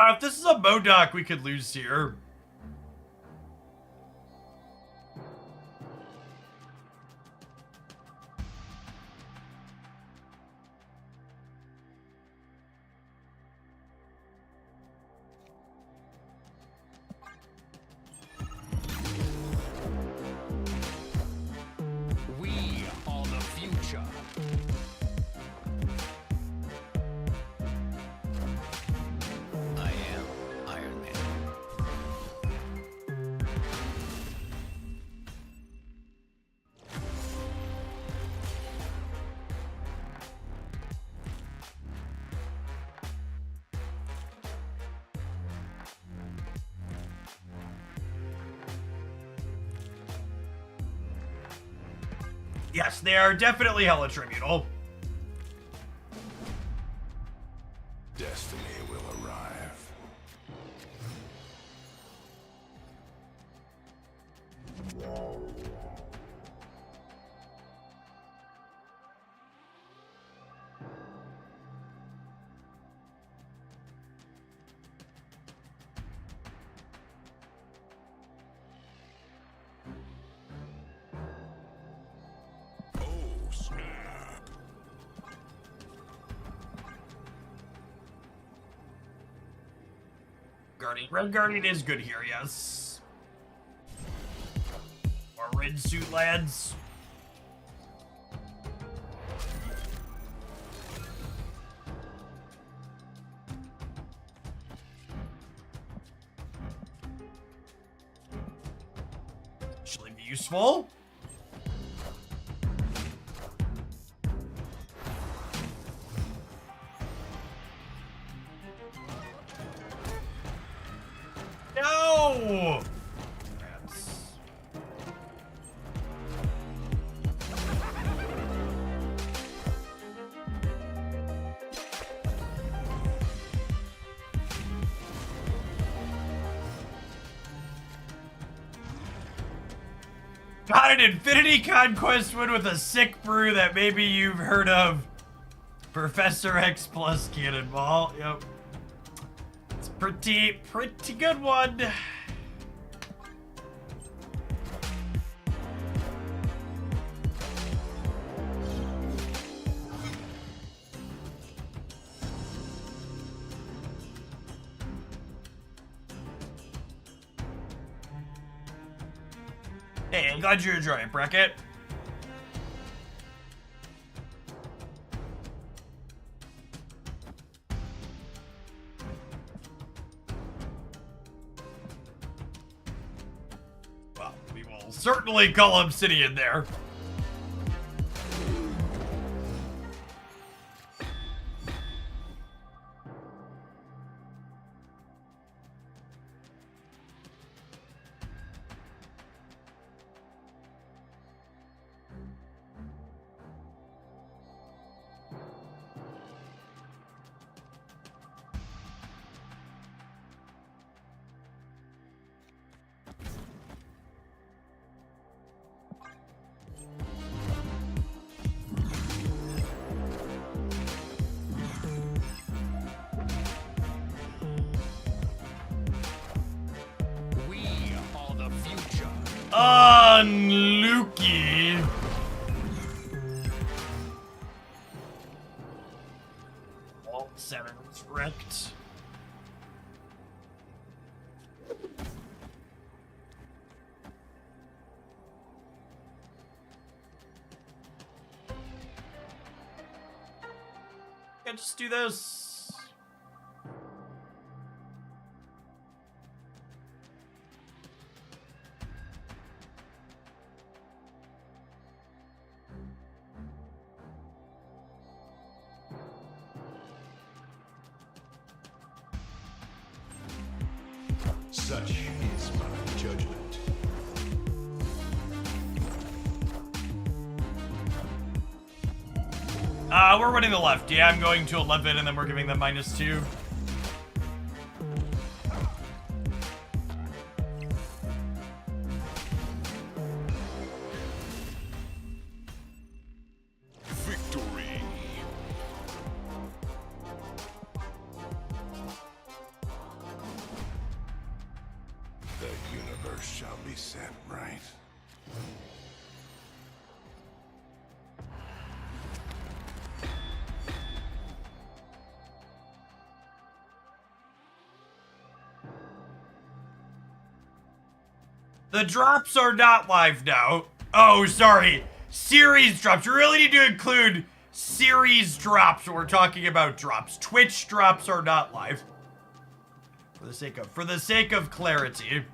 If this is a Modoc, we could lose here. We are the future. I am Iron Man. Yes, they are definitely hella tribunal. Destiny will arrive. Oh, snap. Guardian. Red Guardian is good here, yes. More red suit lads. Actually be useful. No! Rats. Got an Infinity Conquest win with a sick brew that maybe you've heard of. Professor X plus Cannonball. Yep. It's pretty good one. Hey, I'm glad you enjoy it, Bracket. Well, we will certainly call Obsidian there. Lukey. All 7's wrecked. Can't just do this. Such is my judgment. We're winning the left. Yeah, I'm going to 11, and then we're giving them -2. Victory. The universe shall be set right. The drops are not live now. Oh, sorry. Series drops. You really need to include series drops when we're talking about drops. Twitch drops are not live. For the sake of clarity.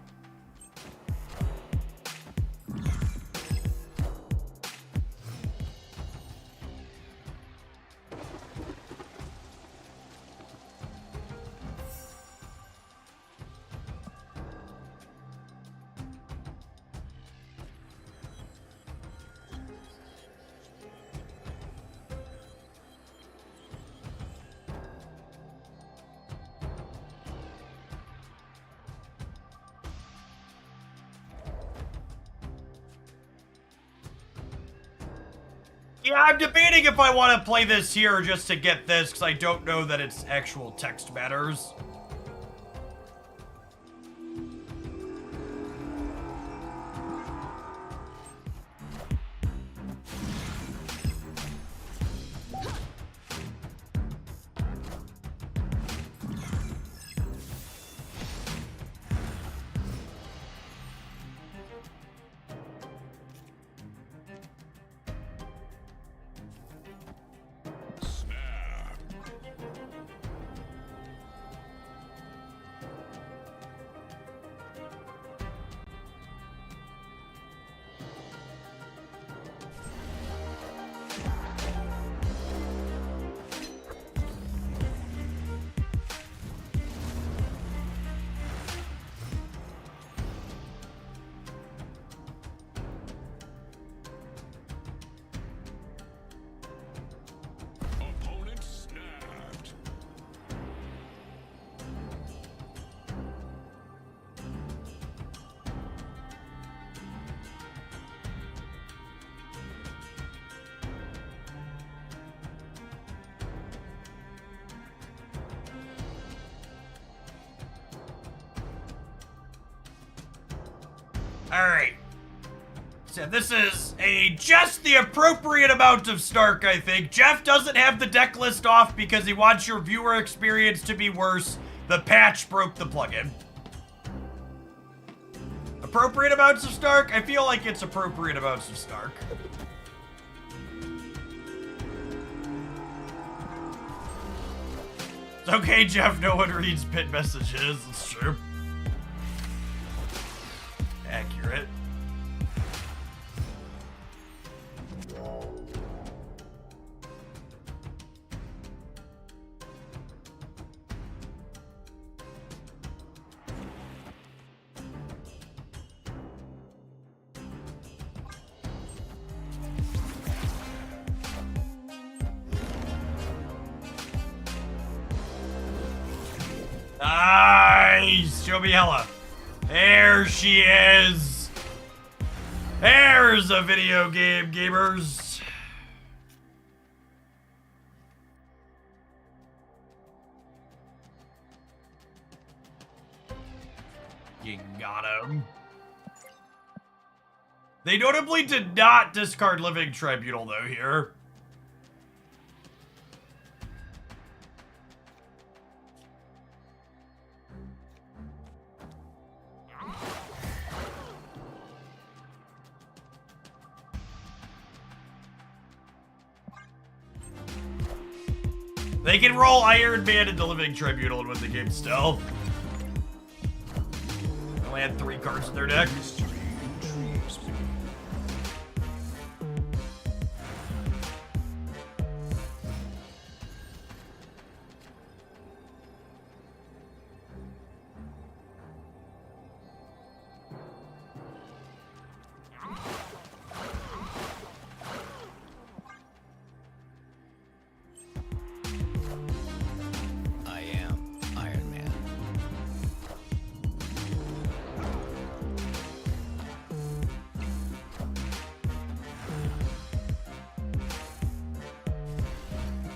Yeah, I'm debating if I want to play this here just to get this, because I don't know that its actual text matters. Opponent snapped. Alright. So this is just the appropriate amount of Stark, I think. Jeff doesn't have the deck list off because he wants your viewer experience to be worse. The patch broke the plugin. Appropriate amounts of Stark? I feel like it's appropriate amounts of Stark. It's okay, Jeff. No one reads pit messages. It's true. Accurate. Nice! Show me Hella. There she is. There's a video game, gamers. You got him. They notably did not discard Living Tribunal, though, here. They can roll Iron Man into Living Tribunal and win the game still. They only had 3 cards in their deck.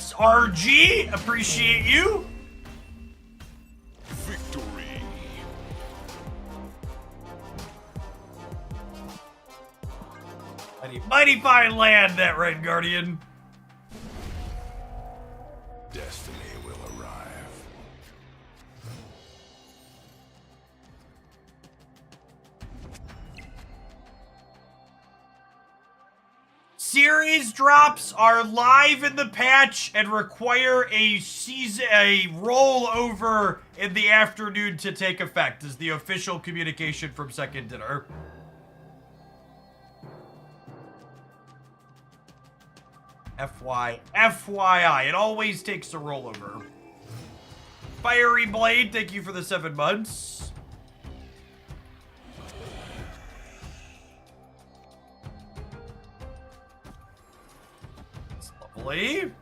bits. RG, appreciate you. Victory. Mighty fine land, that Red Guardian. Destiny will arrive. Series drops are live in the patch and require a rollover in the afternoon to take effect, is the official communication from Second Dinner. FYI, it always takes a rollover. Fiery Blade, thank you for the 7 months. That's lovely.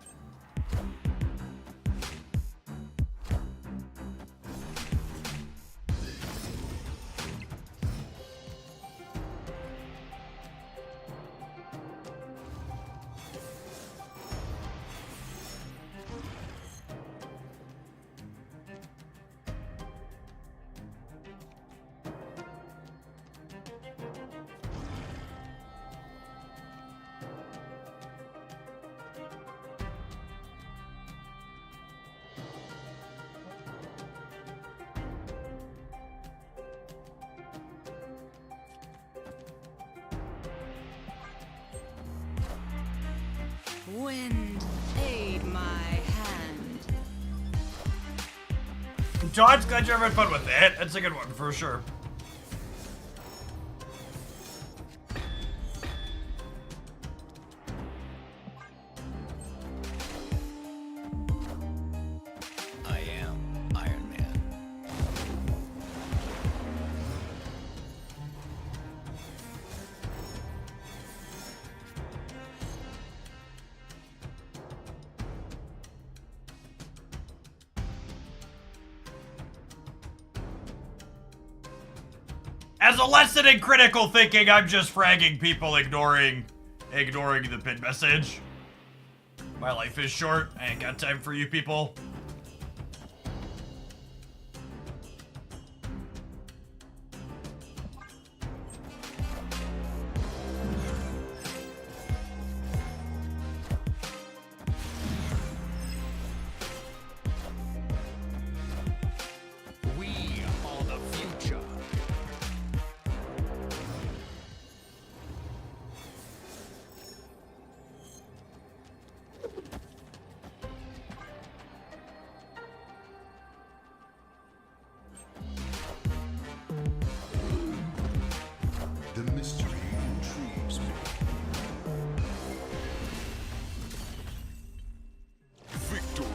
Wind, aid my hand. John's glad you're having fun with that. That's a good one for sure. I am Iron Man. As a lesson in critical thinking, I'm just fragging people ignoring the pin message. My life is short. I ain't got time for you people. We are the future. The mystery intrigues me. Victory.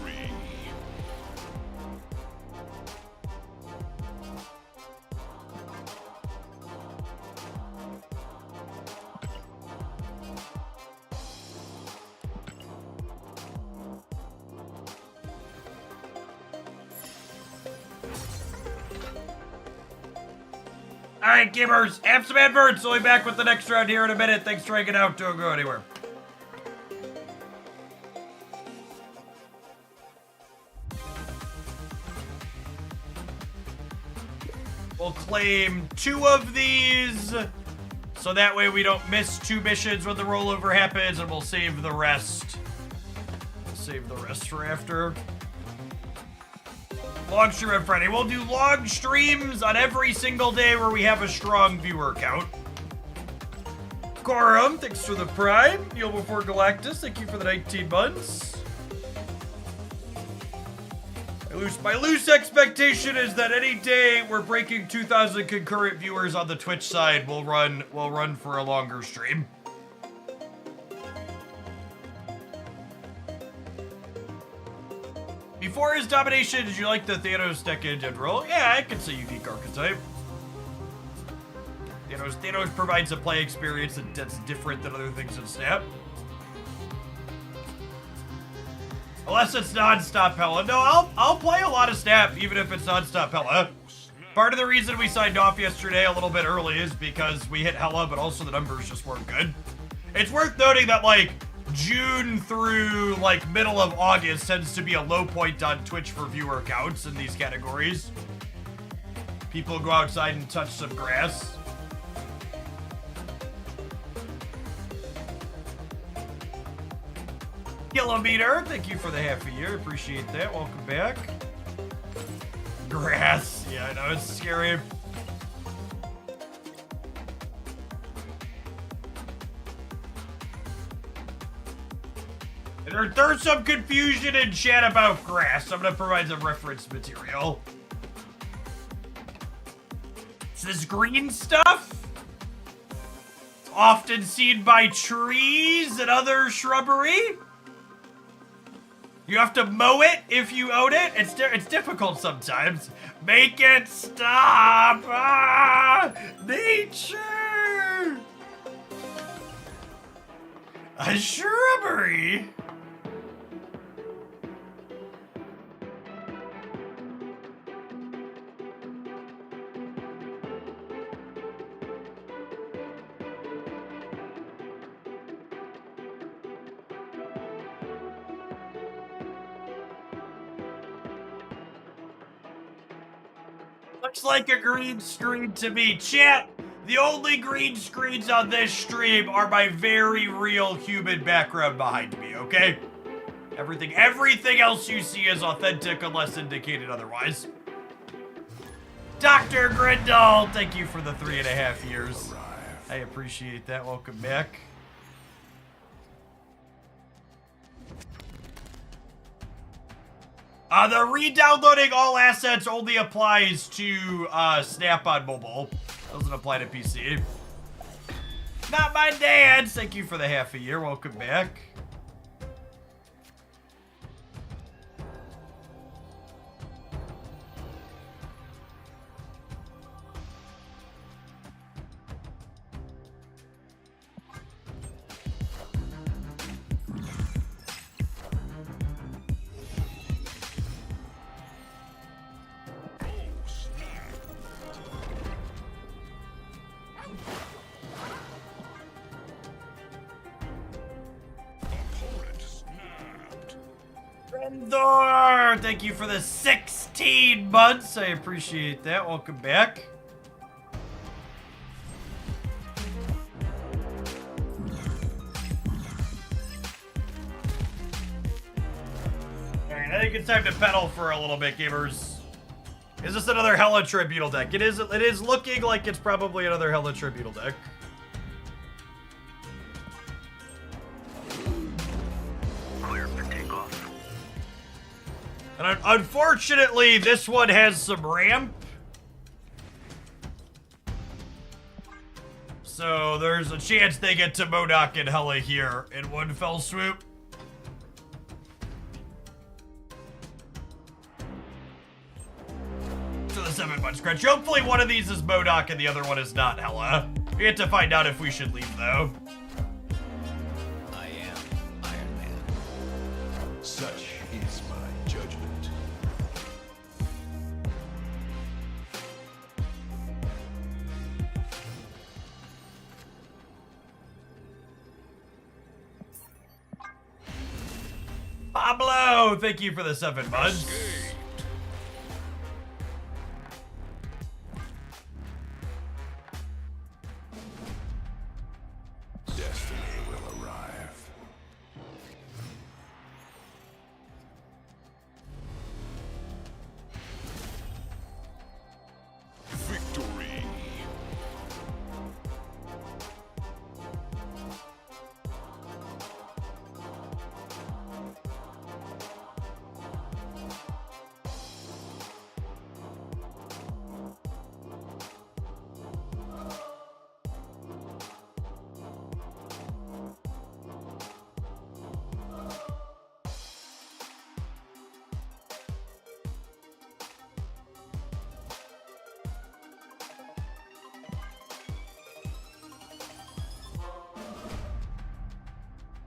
Alright, gamers, have some adverts. I'll be back with the next round here in a minute. Thanks for hanging out. Don't go anywhere. We'll claim 2 of these, so that way we don't miss 2 missions when the rollover happens, and we'll save the rest. We'll save the rest for after. Long stream on Friday. We'll do long streams on every single day where we have a strong viewer count. Corum, thanks for the prime. Kneel before Galactus, thank you for the 19 months. My loose expectation is that any day we're breaking 2,000 concurrent viewers on the Twitch side, we'll run for a longer stream. Before his domination, did you like the Thanos deck in general? Yeah, I can say unique archetype. Thanos provides a play experience that's different than other things in Snap. Unless it's non-stop Hella. No, I'll play a lot of Snap, even if it's non-stop Hella. Part of the reason we signed off yesterday a little bit early is because we hit Hella, but also the numbers just weren't good. It's worth noting that, like, June through like middle of August tends to be a low point on Twitch for viewer counts in these categories. People go outside and touch some grass. Kilometer, thank you for the half a year. Appreciate that. Welcome back. Grass. Yeah, I know, it's scary. There's some confusion in chat about grass. I'm gonna provide some reference material. It's this green stuff. It's often seen by trees and other shrubbery. You have to mow it if you own it. It's difficult sometimes. Make it stop! Ah, nature! A shrubbery? Looks like a green screen to me. Chat, the only green screens on this stream are my very real human background behind me, okay? Everything else you see is authentic unless indicated otherwise. Dr. Grindal, thank you for the 3.5 years. I appreciate that. Welcome back. The re-downloading all assets only applies to Snap on mobile. Doesn't apply to PC. Not my dad. Thank you for the half a year. Welcome back. Thor, thank you for the 16 months. I appreciate that. Welcome back. Alright, I think it's time to pedal for a little bit, gamers. Is this another Hella Tribunal deck? It is looking like it's probably another Hella Tribunal deck. And unfortunately, this one has some ramp. So there's a chance they get to Modok and Hella here in one fell swoop. To the 7 months crunch. Hopefully one of these is Modok and the other one is not Hella. We get to find out if we should leave though. I am Iron Man. Such is my judgment. Pablo, thank you for the 7 months. Destiny will arrive. Victory.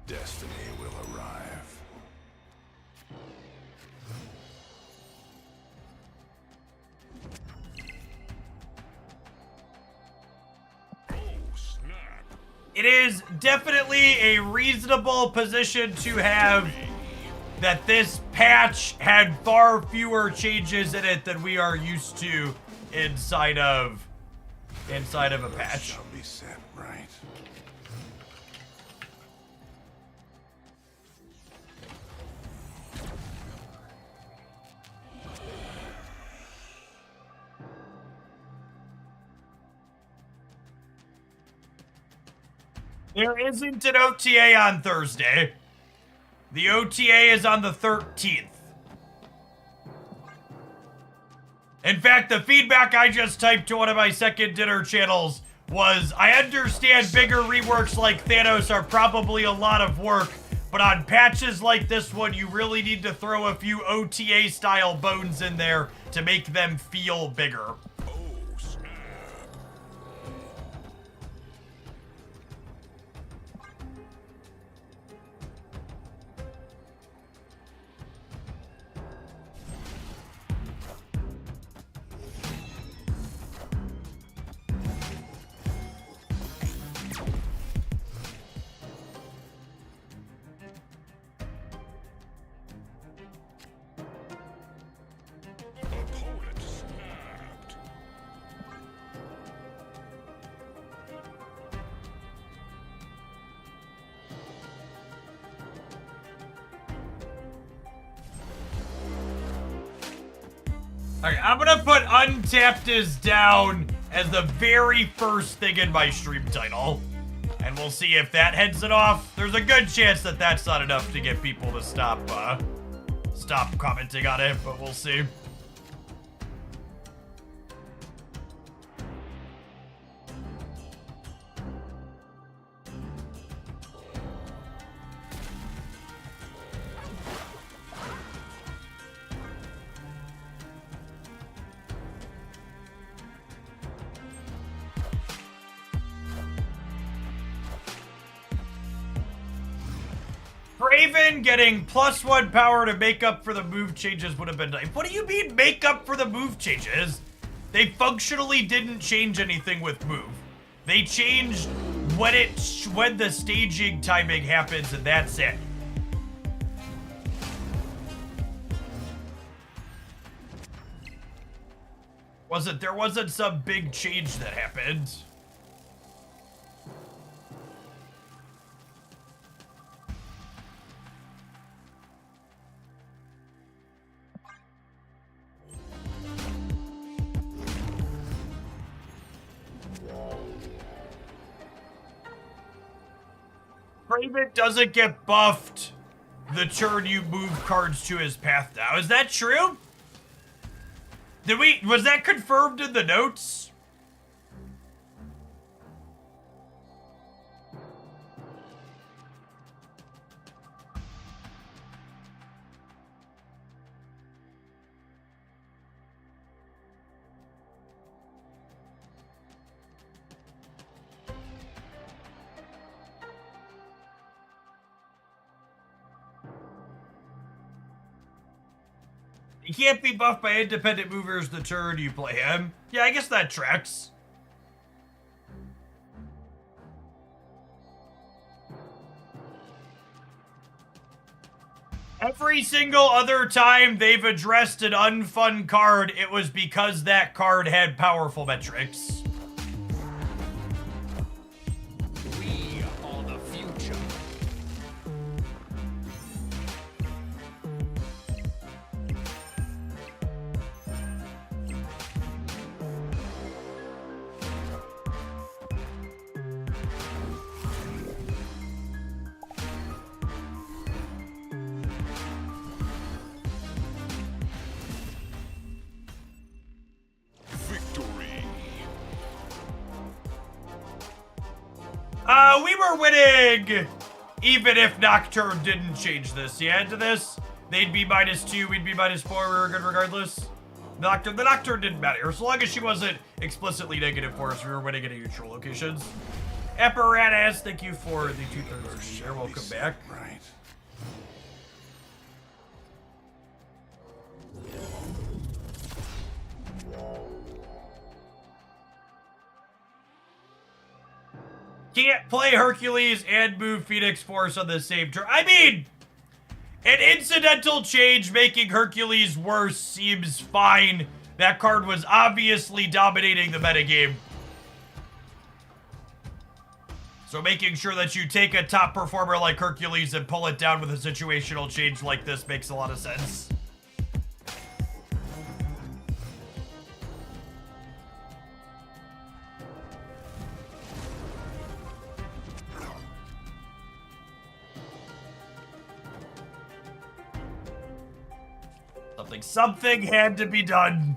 Destiny will arrive. Oh, snap. it is definitely a reasonable position to have that this patch had far fewer changes in it than we are used to inside of a patch. Shall be set right. There isn't an OTA on Thursday. The OTA is on the 13th. In fact, the feedback I just typed to one of my second dinner channels was, I understand bigger reworks like Thanos are probably a lot of work, but on patches like this one, you really need to throw a few OTA-style bones in there to make them feel bigger. Alright, I'm gonna put Untapped is down as the very first thing in my stream title. And we'll see if that heads it off. There's a good chance that that's not enough to get people to stop commenting on it, but we'll see. Raven getting +1 power to make up for the move changes would have been nice. What do you mean make up for the move changes? They functionally didn't change anything with move. They changed when the staging timing happens, and that's it. There wasn't some big change that happened. Raven doesn't get buffed the turn you move cards to his path now. Is that true? Was that confirmed in the notes? He can't be buffed by independent movers the turn you play him. Yeah, I guess that tracks. Every single other time they've addressed an unfun card, it was because that card had powerful metrics. We are the future. We were winning! Even if Nocturne didn't change this. Yeah, into this, they'd be -2, we'd be -4, we were good regardless. The Nocturne didn't matter. So long as she wasn't explicitly negative for us, we were winning at neutral locations. Apparatus, thank you for the 2/3 share. Welcome back. Right. Can't play Hercules and move Phoenix Force on the same turn. I mean, an incidental change making Hercules worse seems fine. That card was obviously dominating the metagame. So making sure that you take a top performer like Hercules and pull it down with a situational change like this makes a lot of sense. Something had to be done.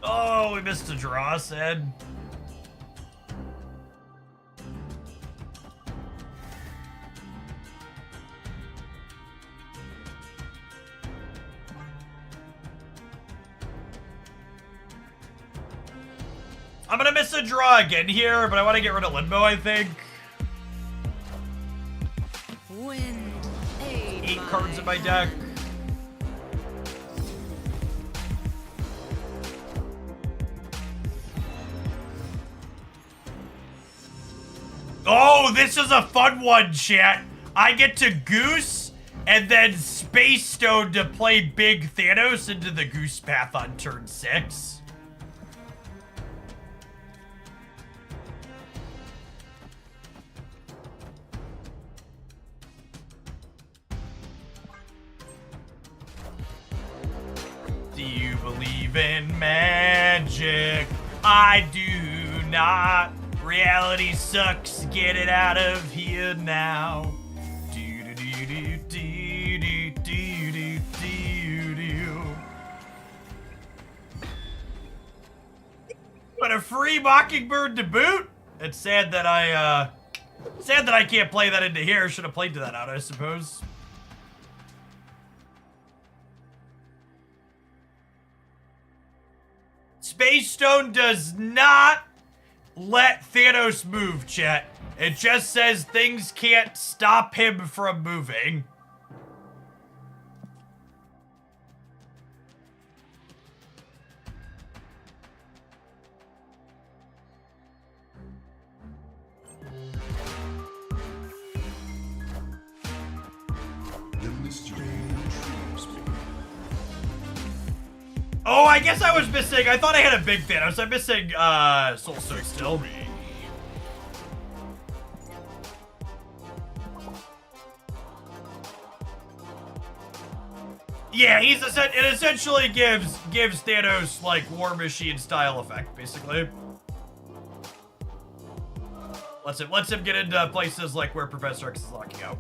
Oh, we missed a draw, Sid. I'm gonna miss a draw again here, but I want to get rid of Limbo, I think. Wind, 8 cards in my deck. Oh, this is a fun one, chat. I get to Goose and then Space Stone to play Big Thanos into the Goose path on turn 6. Do you believe in magic? I do not. Reality sucks. Get it out of here now. Do do do do do do do do do. But a free Mockingbird to boot. It's sad that I can't play that into here. Should have played to that out, I suppose. Space Stone does not let Thanos move, chat. It just says things can't stop him from moving. Oh, I guess I was missing. I thought I had a big Thanos. I'm missing Soul Soak still. Yeah, it essentially gives Thanos like War Machine style effect, basically. Lets him get into places like where Professor X is locking out.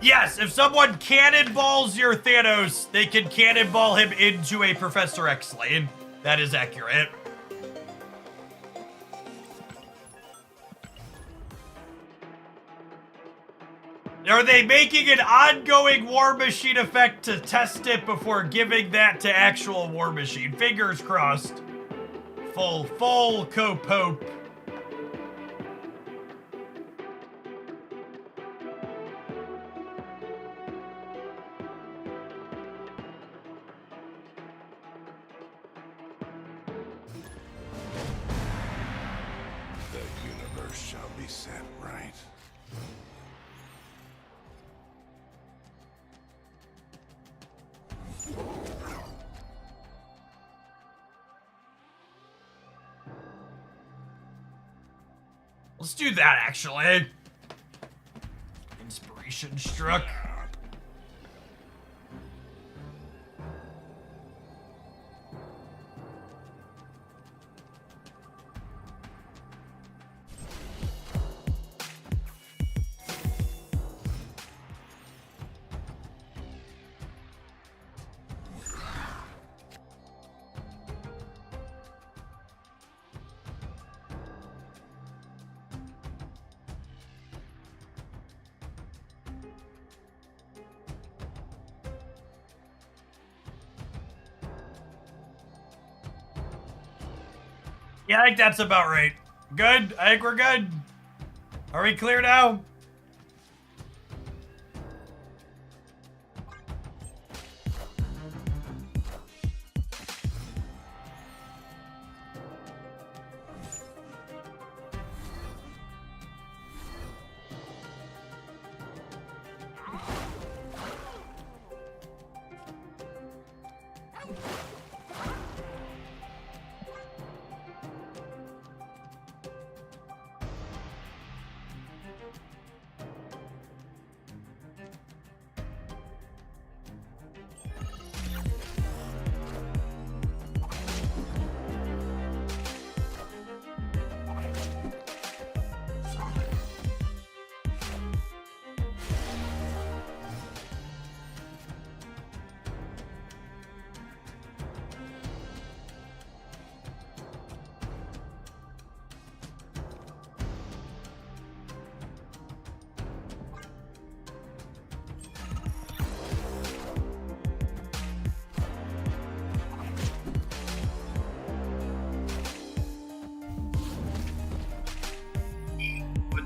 Yes, if someone cannonballs your Thanos, they can cannonball him into a Professor X lane. That is accurate. Are they making an ongoing War Machine effect to test it before giving that to actual War Machine? Fingers crossed. Full co-pope. Set right. Let's do that, actually. Inspiration struck. Yeah, I think that's about right. Good. I think we're good. Are we clear now?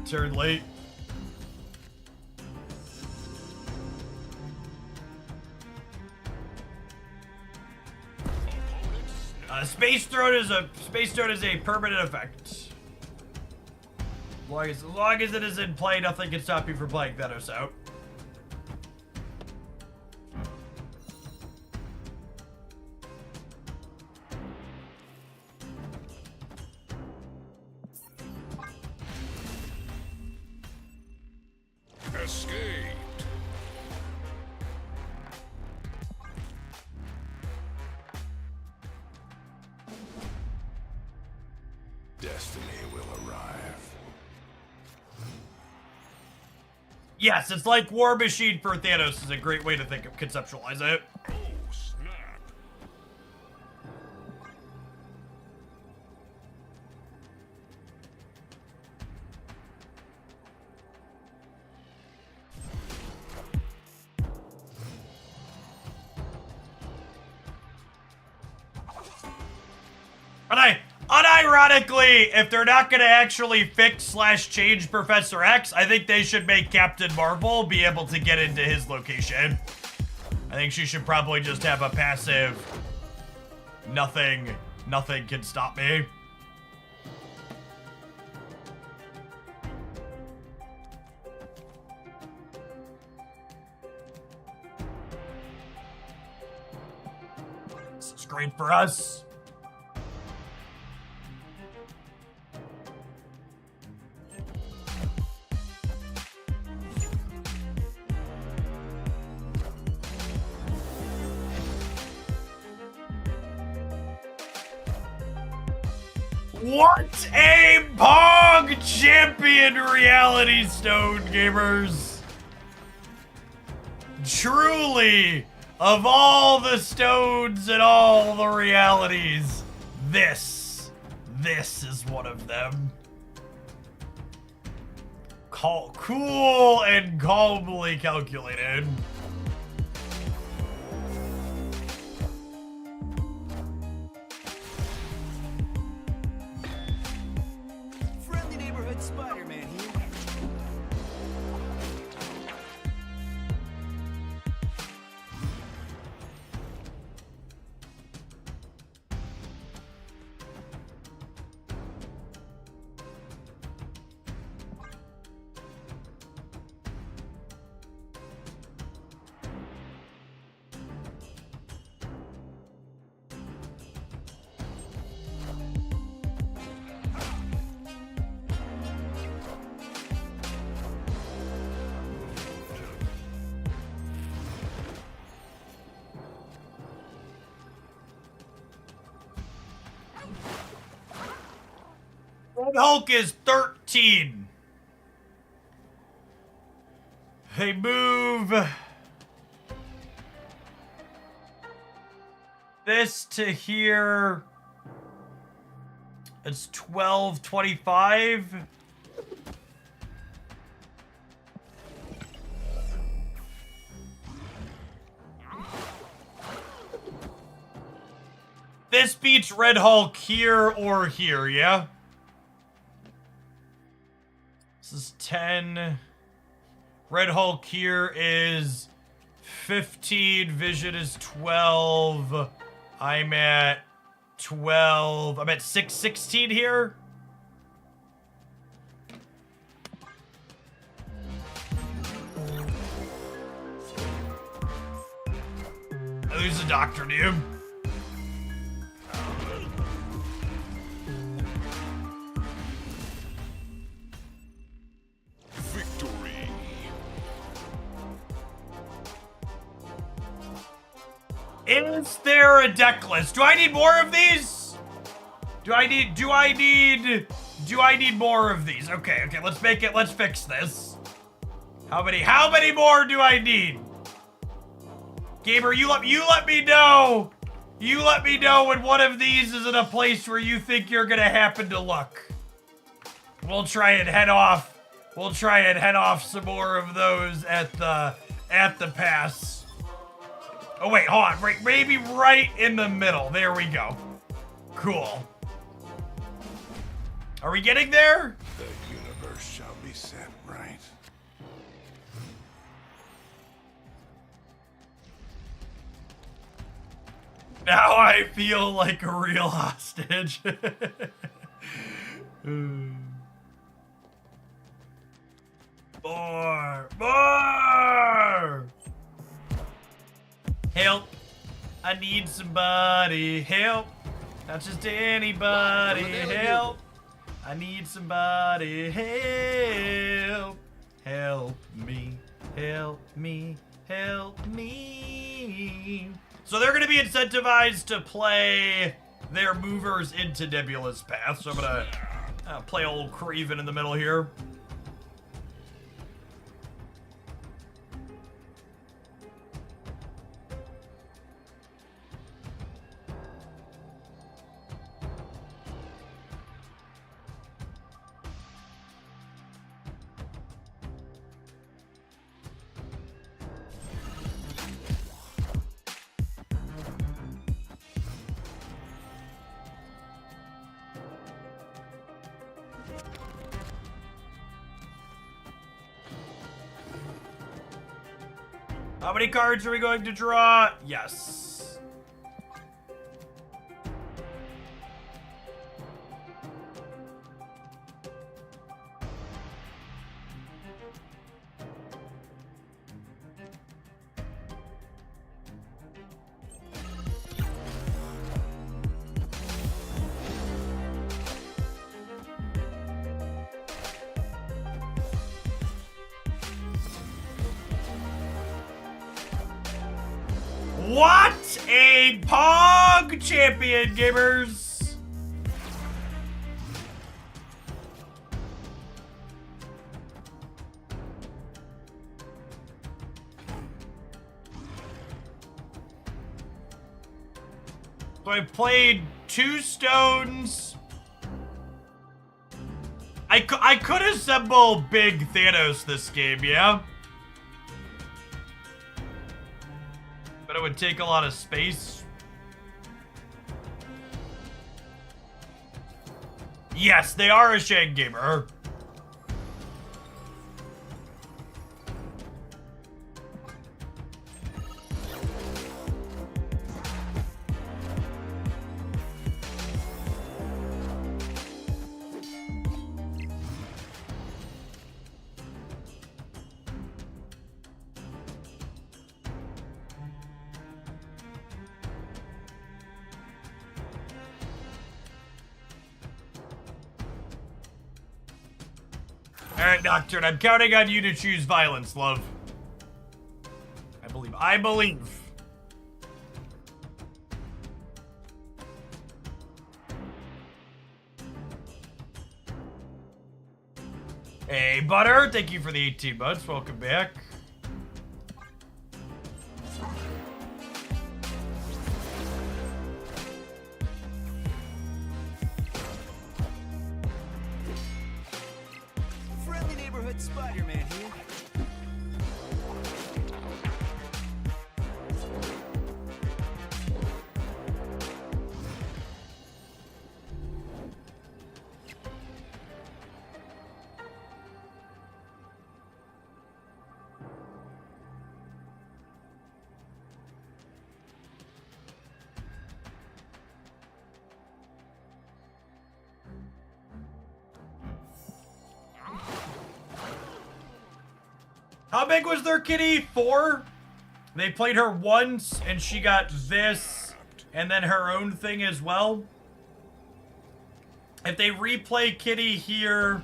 Turn late. Space Throne is a permanent effect. As long as it is in play, nothing can stop you from playing Thanos out. Escaped. Destiny will arrive. Yes, it's like War Machine for Thanos is a great way to conceptualize it. Oh, snap. Unironically, if they're not going to actually fix/change Professor X, I think they should make Captain Marvel be able to get into his location. I think she should probably just have a passive, nothing can stop me. This is great for us. What a Pog champion, Reality Stone gamers! Truly, of all the stones and all the realities, this is one of them. Cool and calmly calculated. Friendly neighborhood Spider-Man here. Red Hulk is 13. They move this to here. It's 1225. This beats Red Hulk here or here, yeah? This is 10. Red Hulk here is 15. Vision is 12. I'm at 12. I'm at 16 here. I lose the doctor, dude. Victory. Is there a deck list? Do I need more of these? Do I need more of these? Okay, let's fix this. How many more do I need? Gamer, you let me know. You let me know when one of these is in a place where you think you're gonna happen to look. We'll try and head off. We'll try and head off some more of those at the pass. Oh wait, hold on. Right, maybe right in the middle. There we go. Cool. Are we getting there? The universe shall be set right. Now I feel like a real hostage. More! Help! I need somebody. Help! Not just anybody. Help! I need somebody. Help! Help me. Help me. Help me. So they're going to be incentivized to play their movers into Nebula's path. So I'm going to play old Kraven in the middle here. How many cards are we going to draw? Yes. What a Pog champion, gamers! So I played 2 stones. I could assemble big Thanos this game, yeah? But it would take a lot of space. Yes, they are a Shag gamer. Alright, Nocturne, I'm counting on you to choose violence, love. I believe. Hey, Butter, thank you for the 18 months. Welcome back. Friendly neighborhood Spider-Man here. How big was their kitty? 4? They played her once, and she got this, and then her own thing as well. If they replay kitty here...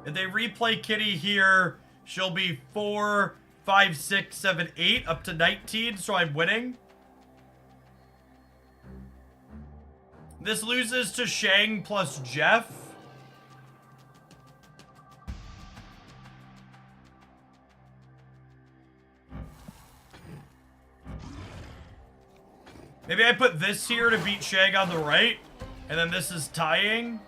If they replay kitty here, she'll be 4, 5, 6, 7, 8, up to 19, so I'm winning. This loses to Shang plus Jeff. Maybe I put this here to beat Shang on the right, and then this is tying.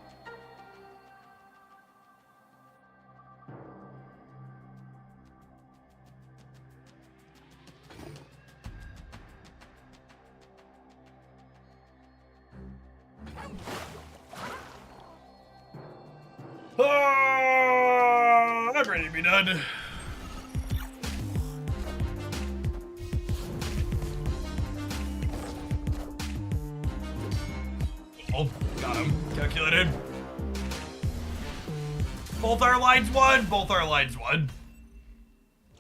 Oh, I'm ready to be done. Oh, got him. Calculated. Both our lines won. Both our lines won.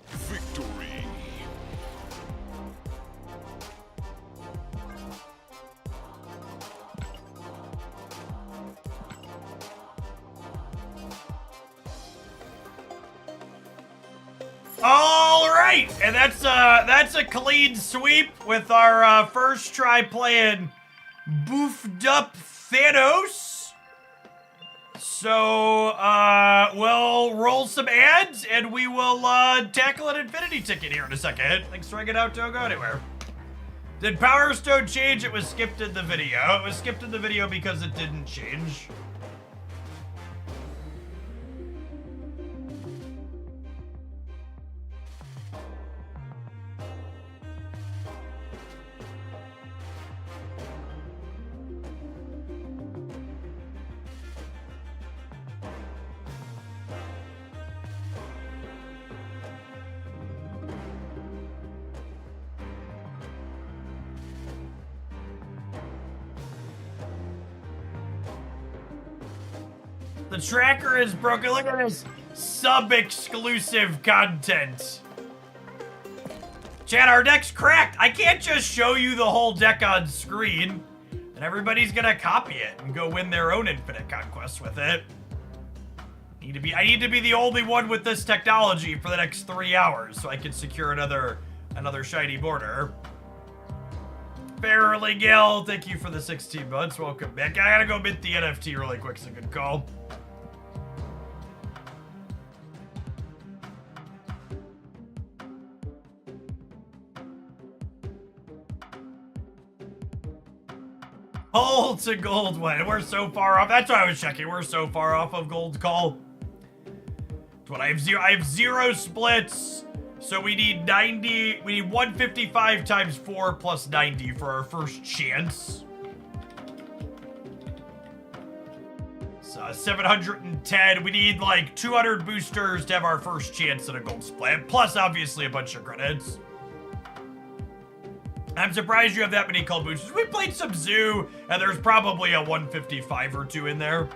Victory. All right, and that's a clean sweep with our first try playing boofed up Thanos. So we'll roll some ads and we will tackle an infinity ticket here in a second. Thanks for hanging out. Don't go anywhere. Did Power Stone change? It was skipped in the video. It was skipped in the video because it didn't change. The tracker is broken. Look at this sub-exclusive content. Chat, our deck's cracked. I can't just show you the whole deck on screen, and everybody's gonna copy it and go win their own infinite conquest with it. I need to be the only one with this technology for the next 3 hours so I can secure another shiny border. Fairly Gil, thank you for the 16 months. Welcome back. I gotta go mint the NFT really quick. It's a good call. Hold to gold one. We're so far off. That's what I was checking. We're so far off of gold call. That's what I have zero. I have 0 splits. So we need 90. We need 155 times 4 plus 90 for our first chance. So 710. We need like 200 boosters to have our first chance at a gold split. Plus, obviously, a bunch of credits. I'm surprised you have that many call boosters. We played some Zoo, and there's probably a 155 or 2 in there.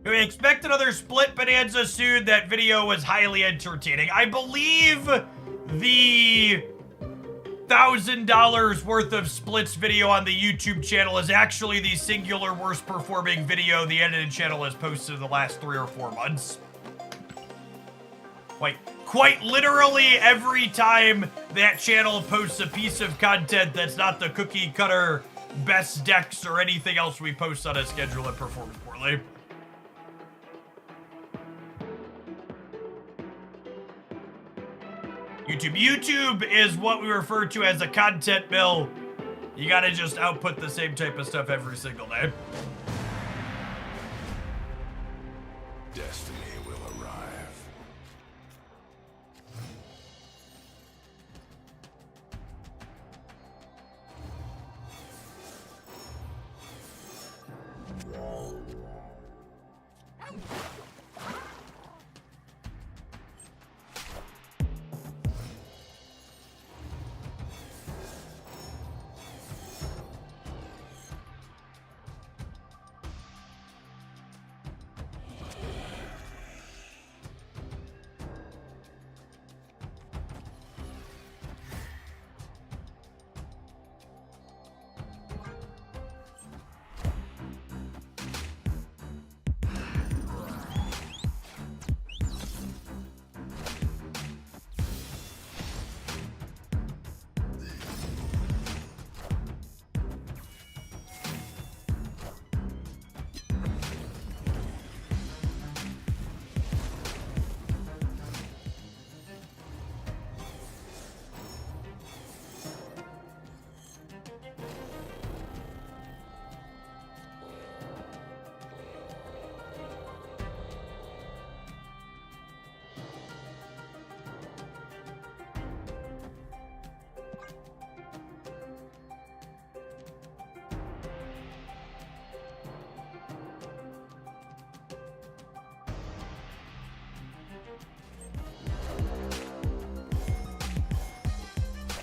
We expect another split bonanza soon. That video was highly entertaining. I believe the $1,000 worth of splits video on the YouTube channel is actually the singular worst performing video the edited channel has posted in the last 3 or 4 months. Quite literally every time that channel posts a piece of content that's not the cookie cutter best decks or anything else we post on a schedule, it performs poorly. YouTube is what we refer to as a content mill. You gotta just output the same type of stuff every single day. Destiny will arrive.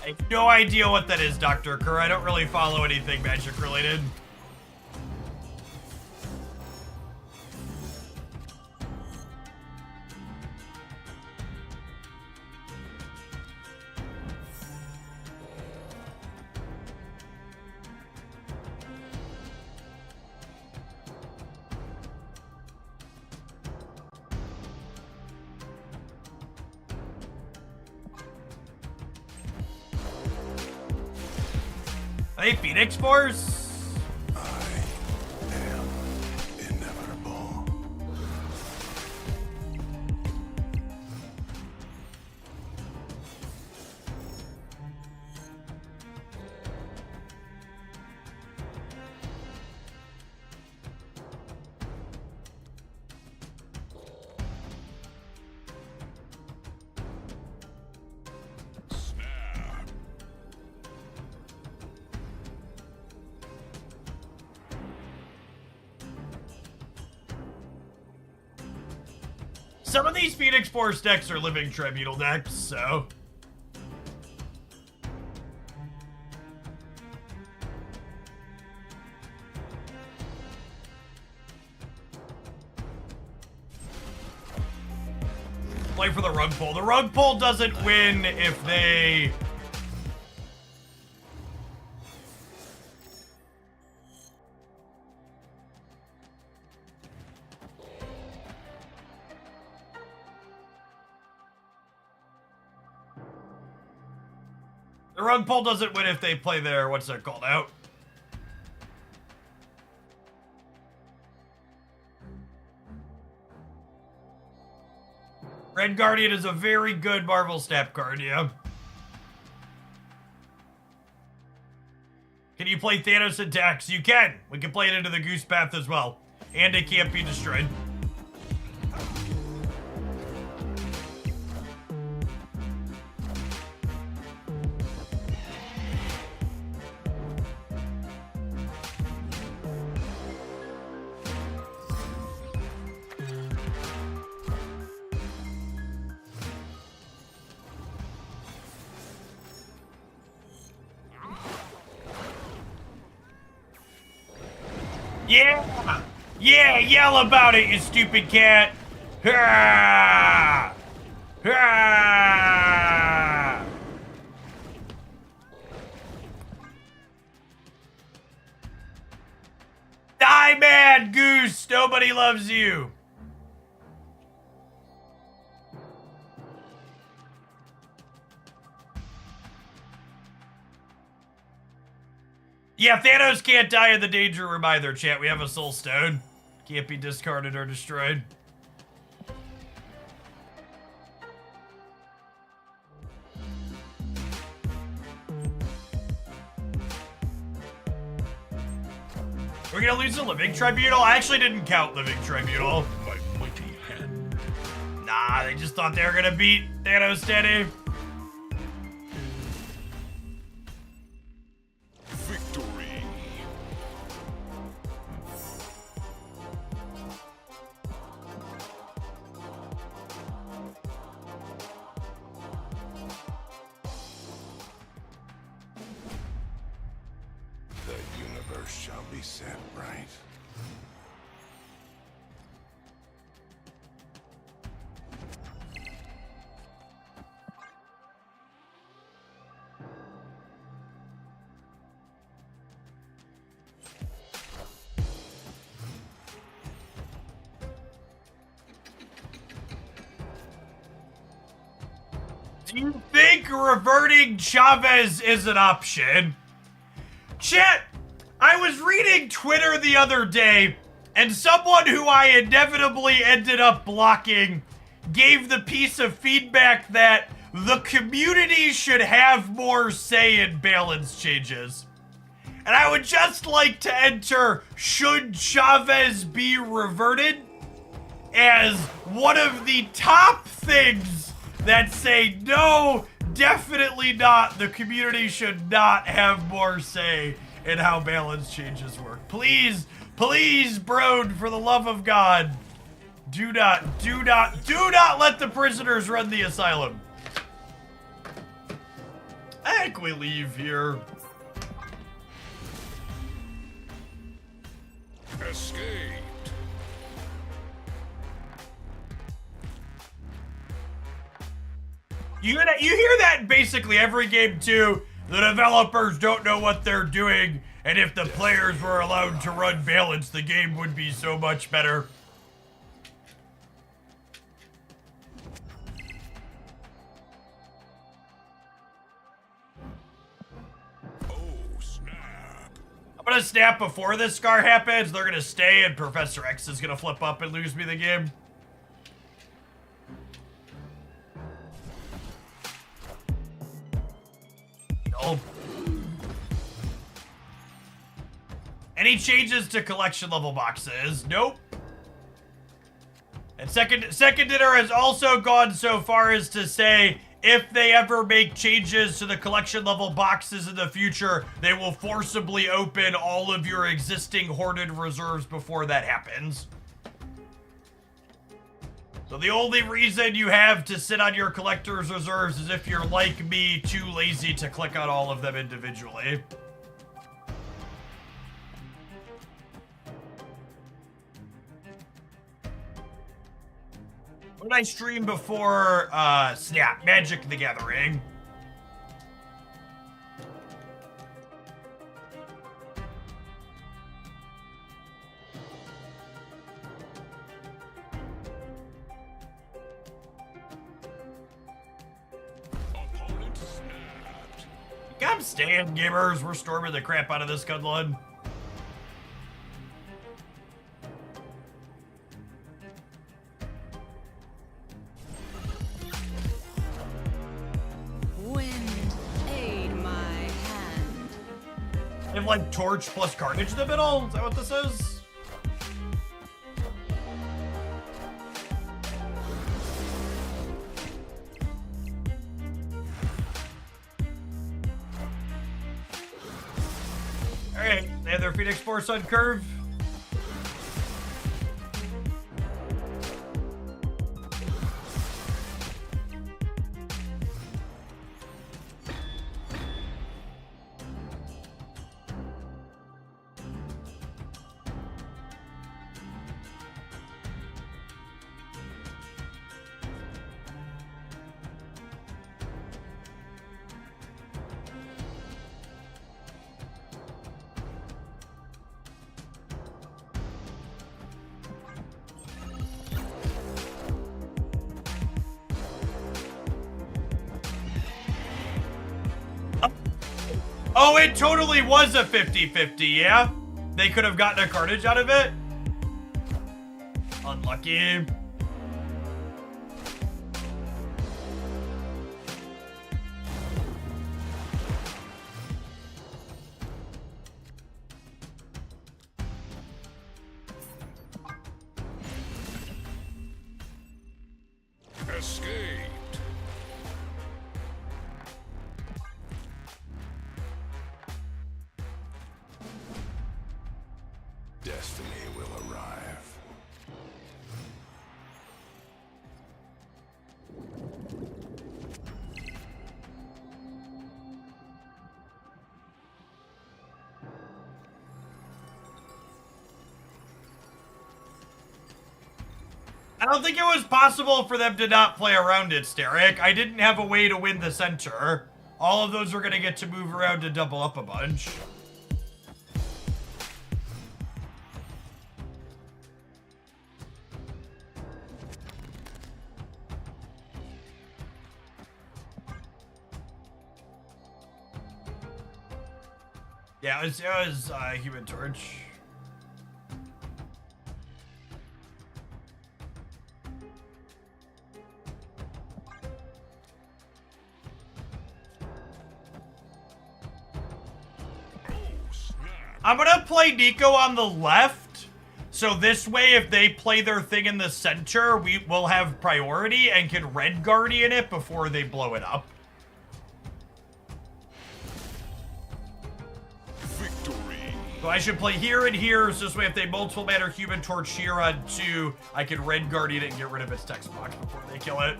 I have no idea what that is, Dr. Kerr. I don't really follow anything magic related. Hey, Phoenix Force? I am inevitable. Some of these Phoenix Force decks are Living Tribunal decks, so... Play for the rug pull. The rug pull doesn't win if they... The rug pull doesn't win if they play their, what's that called, out? Red Guardian is a very good Marvel Snap card, yeah. Can you play Thanos attacks? You can! We can play it into the Goose Path as well. And it can't be destroyed. Yeah! Yeah, yell about it, you stupid cat! Ha! Ha! Die, mad goose! Nobody loves you! Yeah, Thanos can't die in the danger room either, chat. We have a soul stone. Can't be discarded or destroyed. We're gonna lose the Living Tribunal? I actually didn't count Living Tribunal. My mighty hand. Nah, they just thought they were gonna beat Thanos steady. Victory. The universe shall be set right. Do you think reverting Chavez is an option? Chat, I was reading Twitter the other day, and someone who I inevitably ended up blocking gave the piece of feedback that the community should have more say in balance changes. And I would just like to enter, should Chavez be reverted, as one of the top things that say, no, definitely not. The community should not have more say in how balance changes work. Please, please, Brode, for the love of God, do not let the prisoners run the asylum. think we leave here. Escaped. You hear that in basically every game too. The developers don't know what they're doing, and if the players were allowed to run balance, the game would be so much better. I'm gonna snap before this scar happens. They're gonna stay, and Professor X is gonna flip up and lose me the game. Oh. Any changes to collection level boxes? Nope. And second dinner has also gone so far as to say if they ever make changes to the collection level boxes in the future, they will forcibly open all of your existing hoarded reserves before that happens. So the only reason you have to sit on your collector's reserves is if you're like me, too lazy to click on all of them individually. What did I stream before Snap? Magic the Gathering. I'm staying, gamers. We're storming the crap out of this gunlun. Wind, aid my hand. I have like torch plus carnage in the middle. Is that what this is? Alright, they have their Phoenix Force on curve. Oh, it totally was a 50-50, yeah? They could have gotten a carnage out of it? Unlucky. Escaped. Destiny will arrive. I don't think it was possible for them to not play around it, Steric. I didn't have a way to win the center. All of those were going to get to move around to double up a bunch. Yeah, it was Human Torch. I'm gonna play Nico on the left, so this way if they play their thing in the center, we will have priority and can Red Guardian it before they blow it up. So I should play here and here, so this way if they multiple matter Human Torch here on 2, I can Red Guardian it and get rid of its text box before they kill it.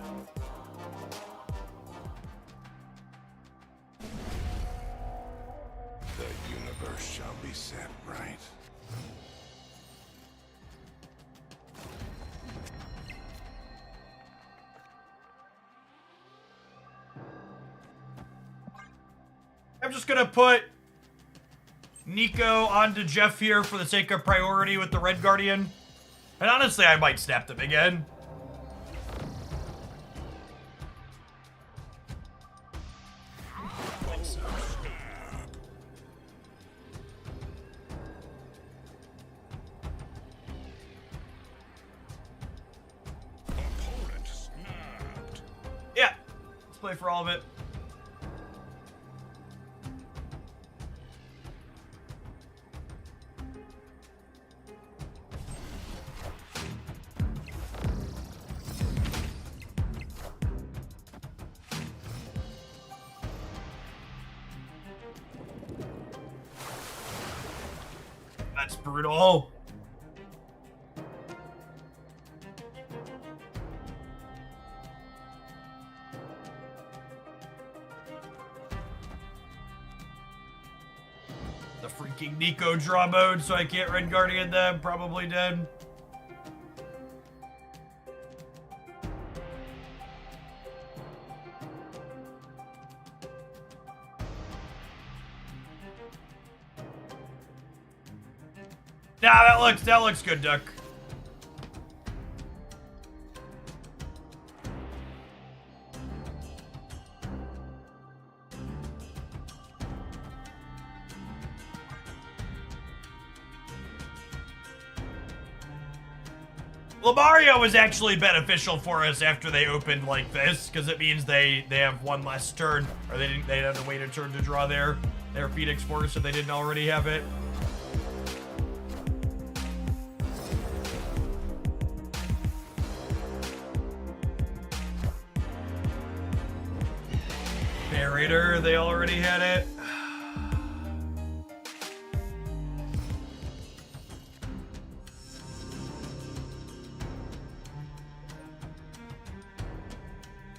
be set right. I'm just gonna put Nico onto Jeff here for the sake of priority with the Red Guardian. And honestly, I might snap them again. Yeah, let's play for all of it. That's brutal. The freaking Nico draw mode, so I can't Red Guardian them. Probably dead. Nah, that looks good, Duck. Lamario was actually beneficial for us after they opened like this, because it means they have one less turn, or they had to wait a turn to draw their Phoenix Force if they didn't already have it. Narrator, they already had it.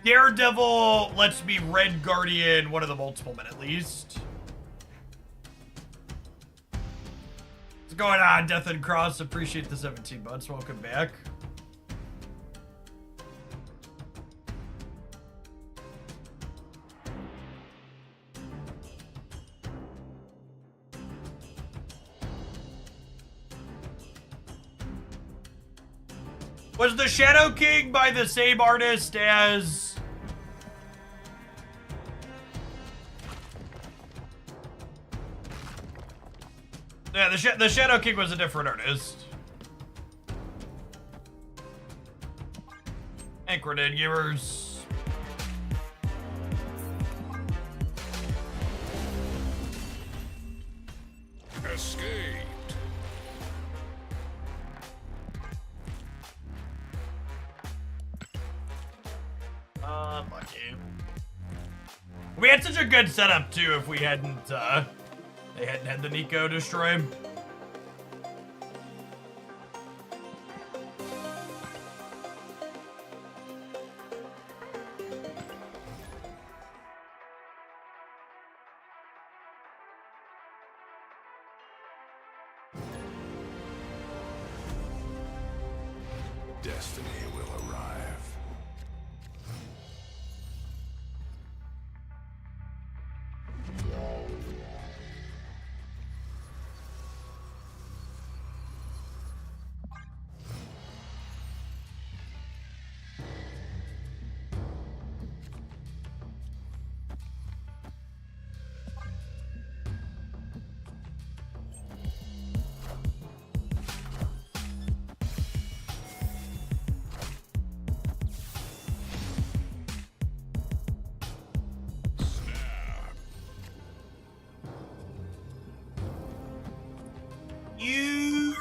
Daredevil lets me Red Guardian one of the multiple men at least. What's going on, Death and Cross? Appreciate the 17 months. Welcome back. Was the Shadow King by the same artist as... Yeah, the Shadow King was a different artist. Anchorage Givers. Escaped. Lucky. We had such a good setup too if we hadn't, they hadn't had the Nico destroy him. Destiny will arrive.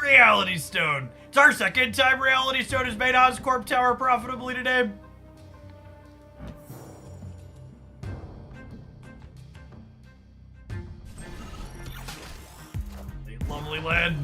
Reality Stone. It's our second time Reality Stone has made Oscorp Tower profitably today. Lovely lad.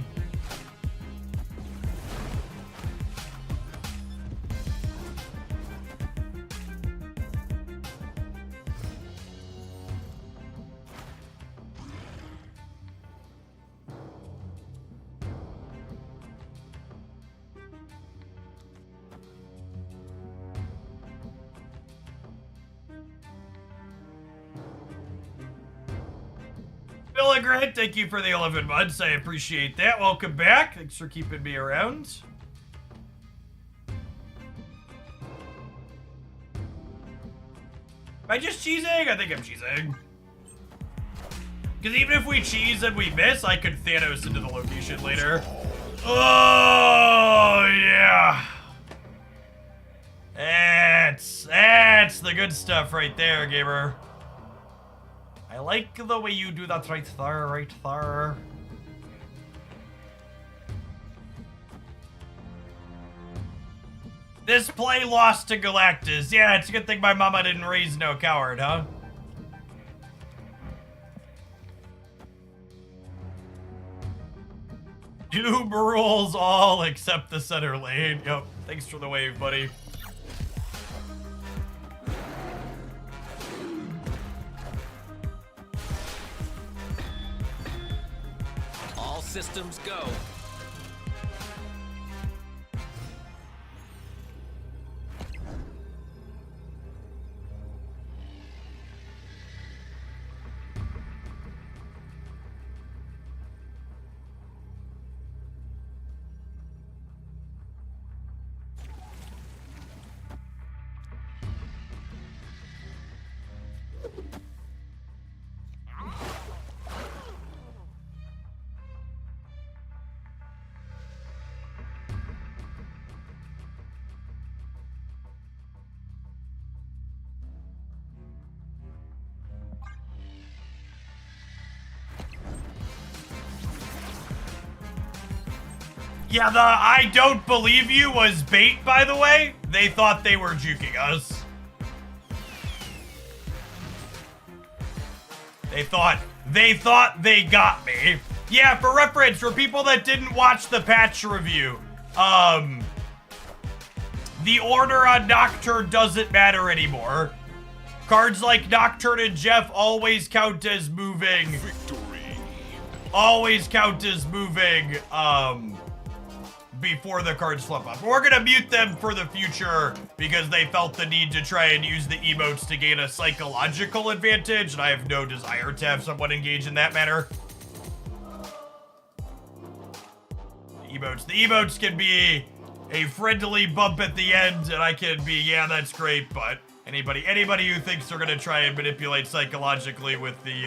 Billigrant, thank you for the 11 months. I appreciate that. Welcome back. Thanks for keeping me around. Am I just cheesing? I think I'm cheesing. Because even if we cheese and we miss, I could Thanos into the location later. Oh, yeah. That's the good stuff right there, gamer. I like the way you do that right there, right there. This play lost to Galactus. Yeah, it's a good thing my mama didn't raise no coward, huh? Doom rules all except the center lane. Yep, thanks for the wave, buddy. All systems go. Yeah, the I don't believe you was bait, by the way. They thought they were juking us. They thought they got me. Yeah, for reference, for people that didn't watch the patch review, the order on Nocturne doesn't matter anymore. Cards like Nocturne and Jeff always count as moving. Victory. Always count as moving, before the cards flip up. We're gonna mute them for the future because they felt the need to try and use the emotes to gain a psychological advantage, and I have no desire to have someone engage in that manner. The emotes can be a friendly bump at the end, and I can be, yeah, that's great, but anybody who thinks they're gonna try and manipulate psychologically with the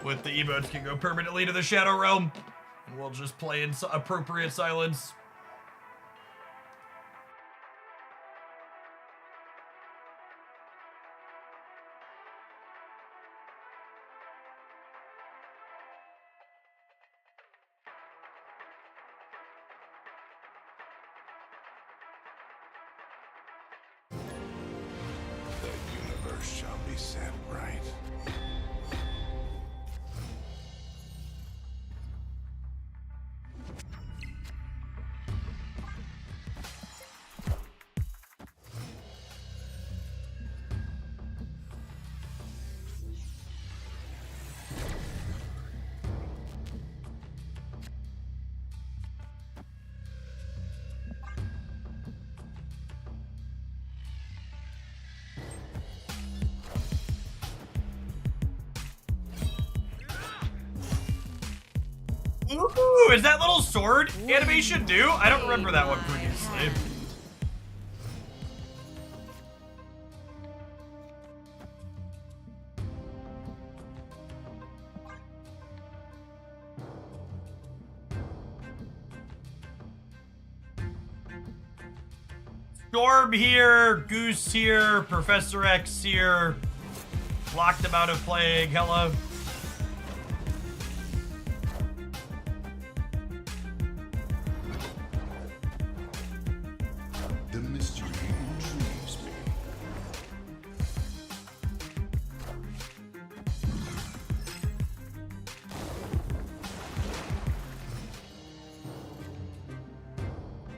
emotes can go permanently to the Shadow Realm, and we'll just play in appropriate silence. Shall be set right. Ooh, is that little sword animation new? I don't remember that one previously. Storm here, Goose here, Professor X here. Locked him out of playing, hello. The mystery intrigues me.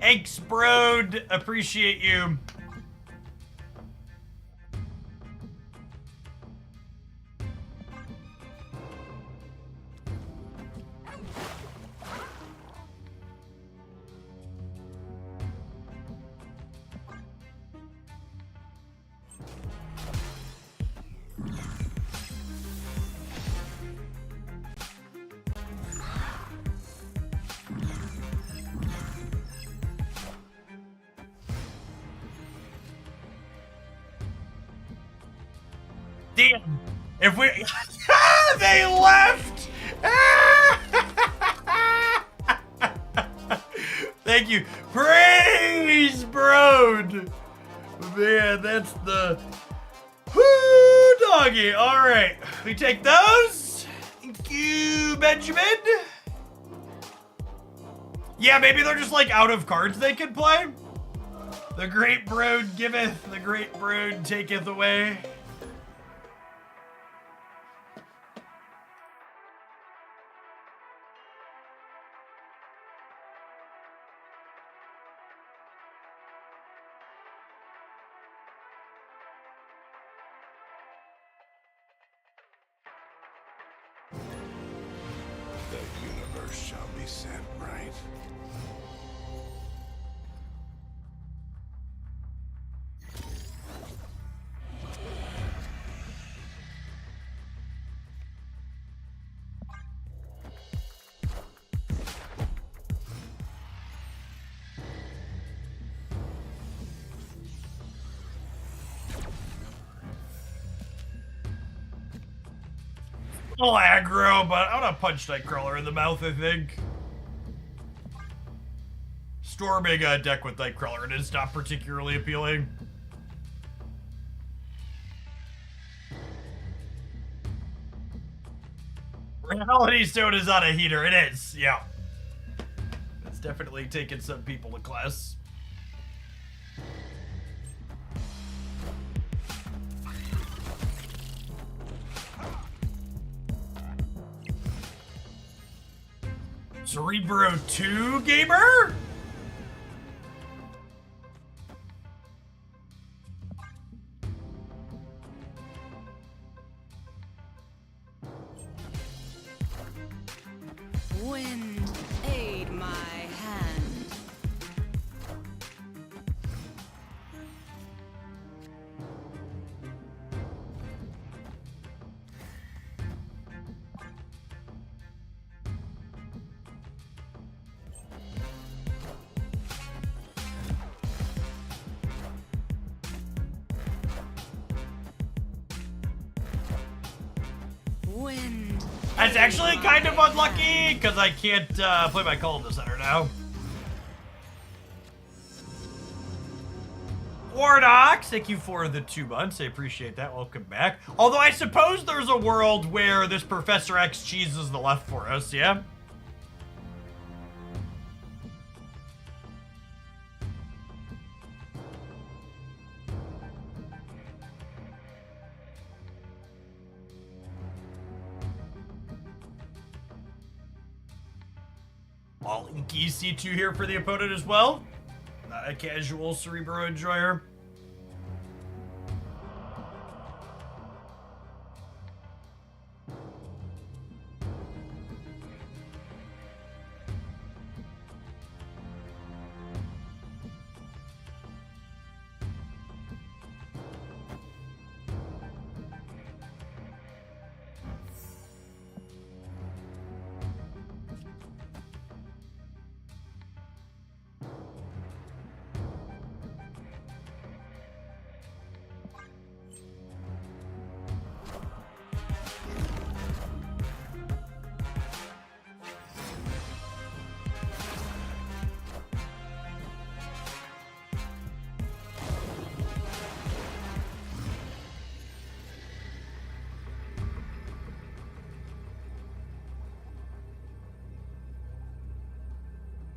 Thanks, Brode. Appreciate you. Damn. If we... they left! Thank you. Praise, Brode. Man, that's the... Whoo, doggy. All right. We take those. Thank you, Benjamin. Yeah, maybe they're just like out of cards they can play. The great Brode giveth, the great Brode taketh away. The universe shall be set right. A little aggro, but I'm gonna punch Nightcrawler in the mouth, I think. Storming a deck with Nightcrawler, it is not particularly appealing. Reality Stone is on a heater, it is, yeah. It's definitely taken some people to class. Cerebro 2 gamer? Wind, aid my hand. Wind. That's actually kind of unlucky, because I can't play my call in the center now. Wardox, thank you for the 2 months. I appreciate that. Welcome back. Although I suppose there's a world where this Professor X cheeses the left for us, yeah? All inky C2 here for the opponent as well. Not a casual Cerebro enjoyer.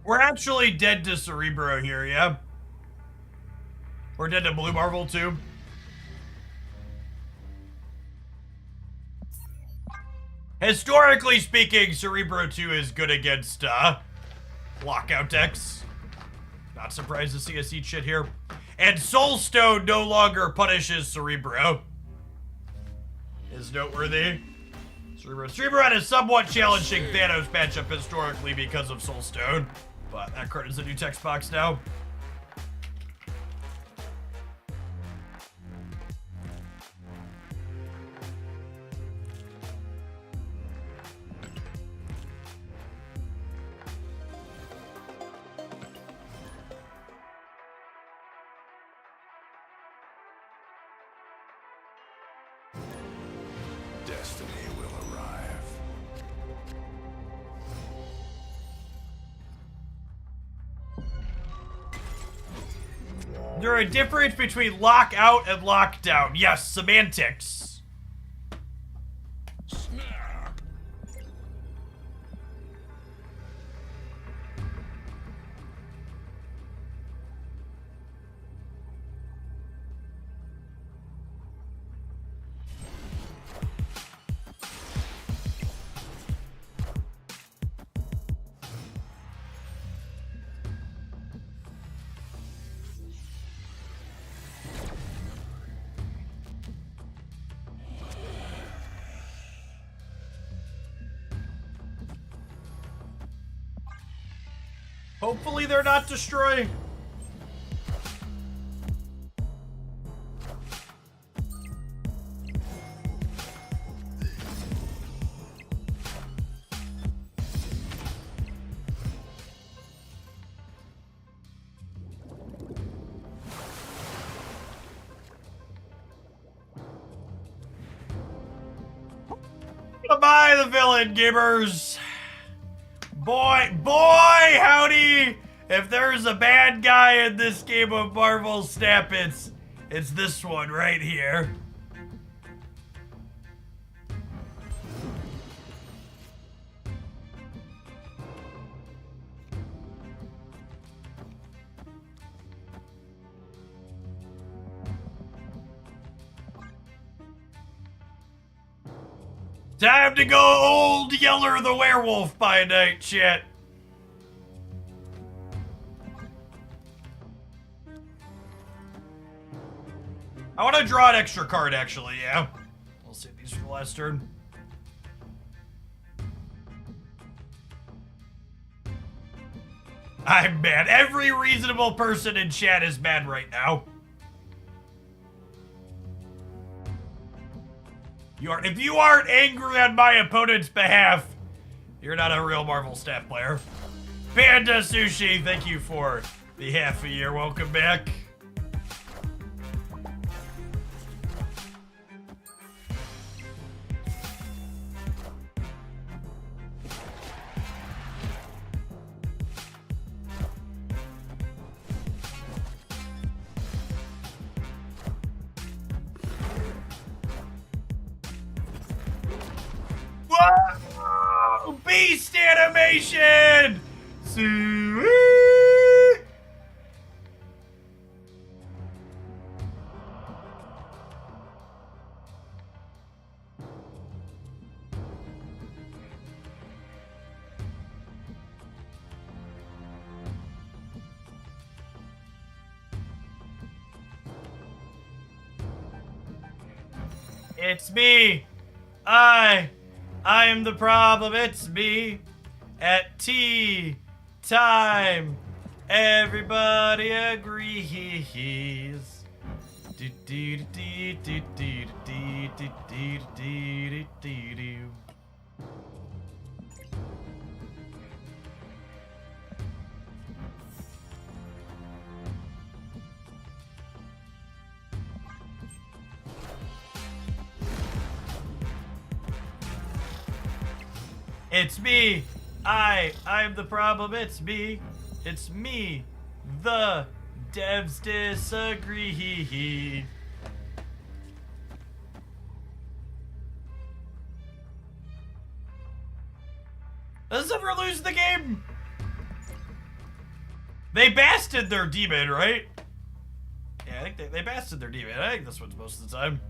We're actually dead to Cerebro here, yeah? We're dead to Blue Marvel too. Historically speaking, Cerebro 2 is good against lockout decks. Not surprised to see us eat shit here. And Soulstone no longer punishes Cerebro. Is noteworthy. Cerebro had a somewhat challenging Thanos matchup historically because of Soulstone. But that card is a new text box now. destiny will arrive. There's a difference between lockout and lockdown. Yes, semantics. Snap! Hopefully they're not destroying. Goodbye, the villain, gamers. Boy, howdy! If there's a bad guy in this game of Marvel Snap, it's this one right here. Time to go old Yeller the Werewolf by night, shit. I want to draw an extra card, actually, yeah. We'll save these for the last turn. I'm mad. Every reasonable person in chat is mad right now. If you aren't angry on my opponent's behalf, you're not a real Marvel Snap player. Panda Sushi, thank you for the half a year. Welcome back. Whoa! Beast animation! Sweet! It's me. I am the problem. It's me. At tea time, everybody agrees. It's me. I'm the problem. It's me. It's me. The devs disagree. Does ever lose the game? They basted their demon, right? Yeah, I think they basted their demon. I think this one's most of the time.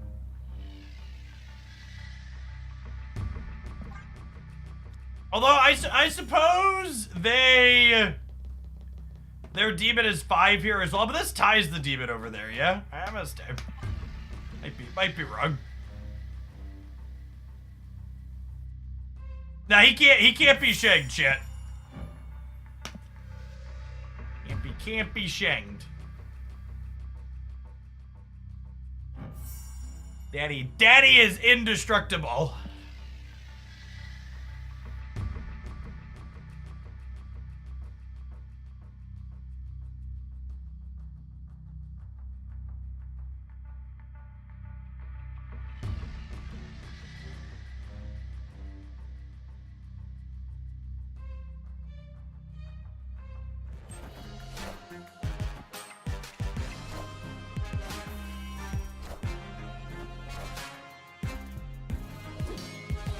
Although I suppose their demon is 5 here as well, but this ties the demon over there, yeah? I must have. Might be wrong. Nah, he can't be shagged, chat. Can't be shagged. Daddy is indestructible.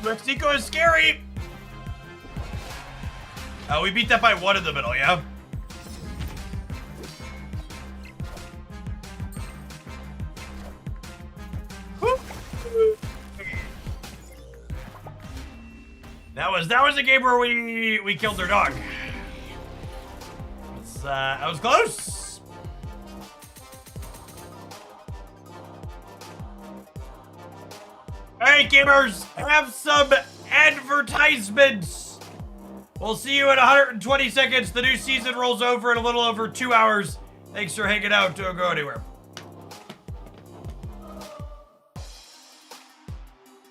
Mexico is scary. Oh, we beat that by 1 in the middle, yeah? That was a game where we killed their dog. That was close. All right, gamers, have some advertisements. We'll see you in 120 seconds. The new season rolls over in a little over 2 hours. Thanks for hanging out. Don't go anywhere.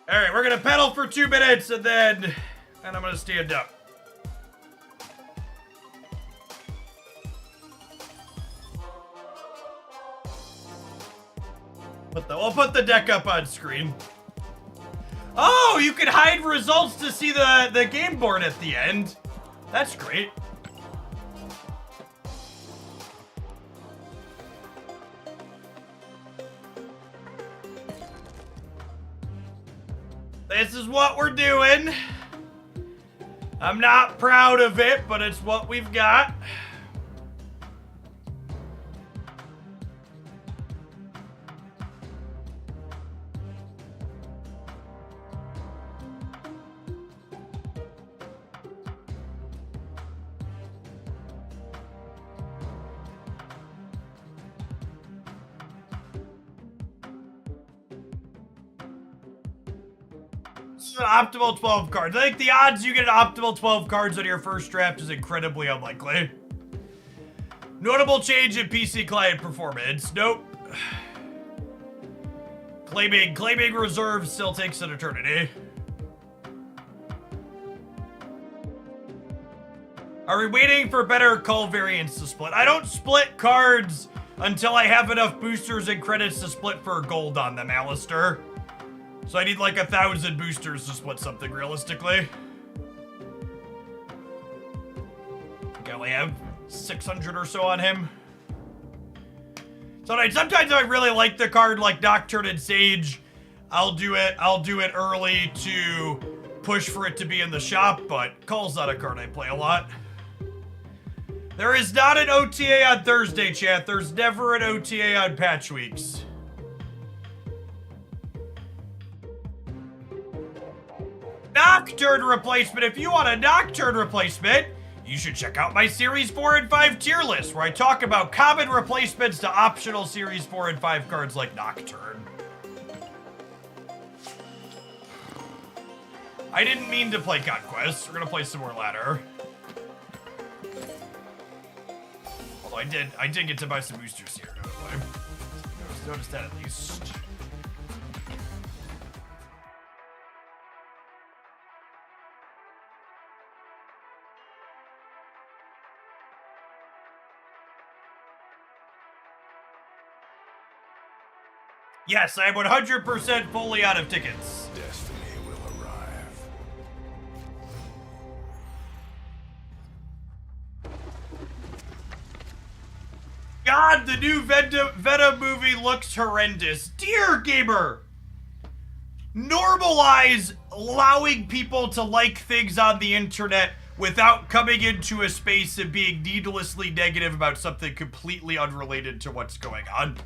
All right, we're gonna pedal for 2 minutes and then I'm gonna stand up. We'll put the deck up on screen. Oh, you can hide results to see the game board at the end. That's great. This is what we're doing. I'm not proud of it, but it's what we've got. Optimal 12 cards. I think the odds you get an optimal 12 cards on your first draft is incredibly unlikely. Notable change in PC client performance. Nope. Claiming reserve still takes an eternity. Are we waiting for better cull variants to split? I don't split cards until I have enough boosters and credits to split for gold on them, Alistair. So I need like 1,000 boosters to split something realistically. I think I only have 600 or so on him. So sometimes I really like the card like Nocturne and Sage. I'll do it early to push for it to be in the shop, but Cull's not a card I play a lot. There is not an OTA on Thursday, chat. There's never an OTA on patch weeks. Nocturne replacement. If you want a Nocturne replacement, you should check out my Series 4 and 5 tier list, where I talk about common replacements to optional Series 4 and 5 cards like Nocturne. I didn't mean to play Conquest. We're gonna play some more Ladder. Although I did get to buy some boosters here, notably. Notice that at least. Yes, I am 100% fully out of tickets. Destiny will arrive. God, the new Venom movie looks horrendous. Dear gamer, normalize allowing people to like things on the internet without coming into a space and being needlessly negative about something completely unrelated to what's going on.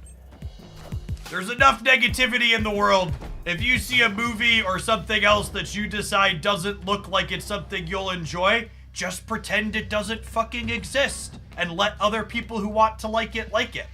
There's enough negativity in the world. If you see a movie or something else that you decide doesn't look like it's something you'll enjoy, just pretend it doesn't fucking exist and let other people who want to like it like it.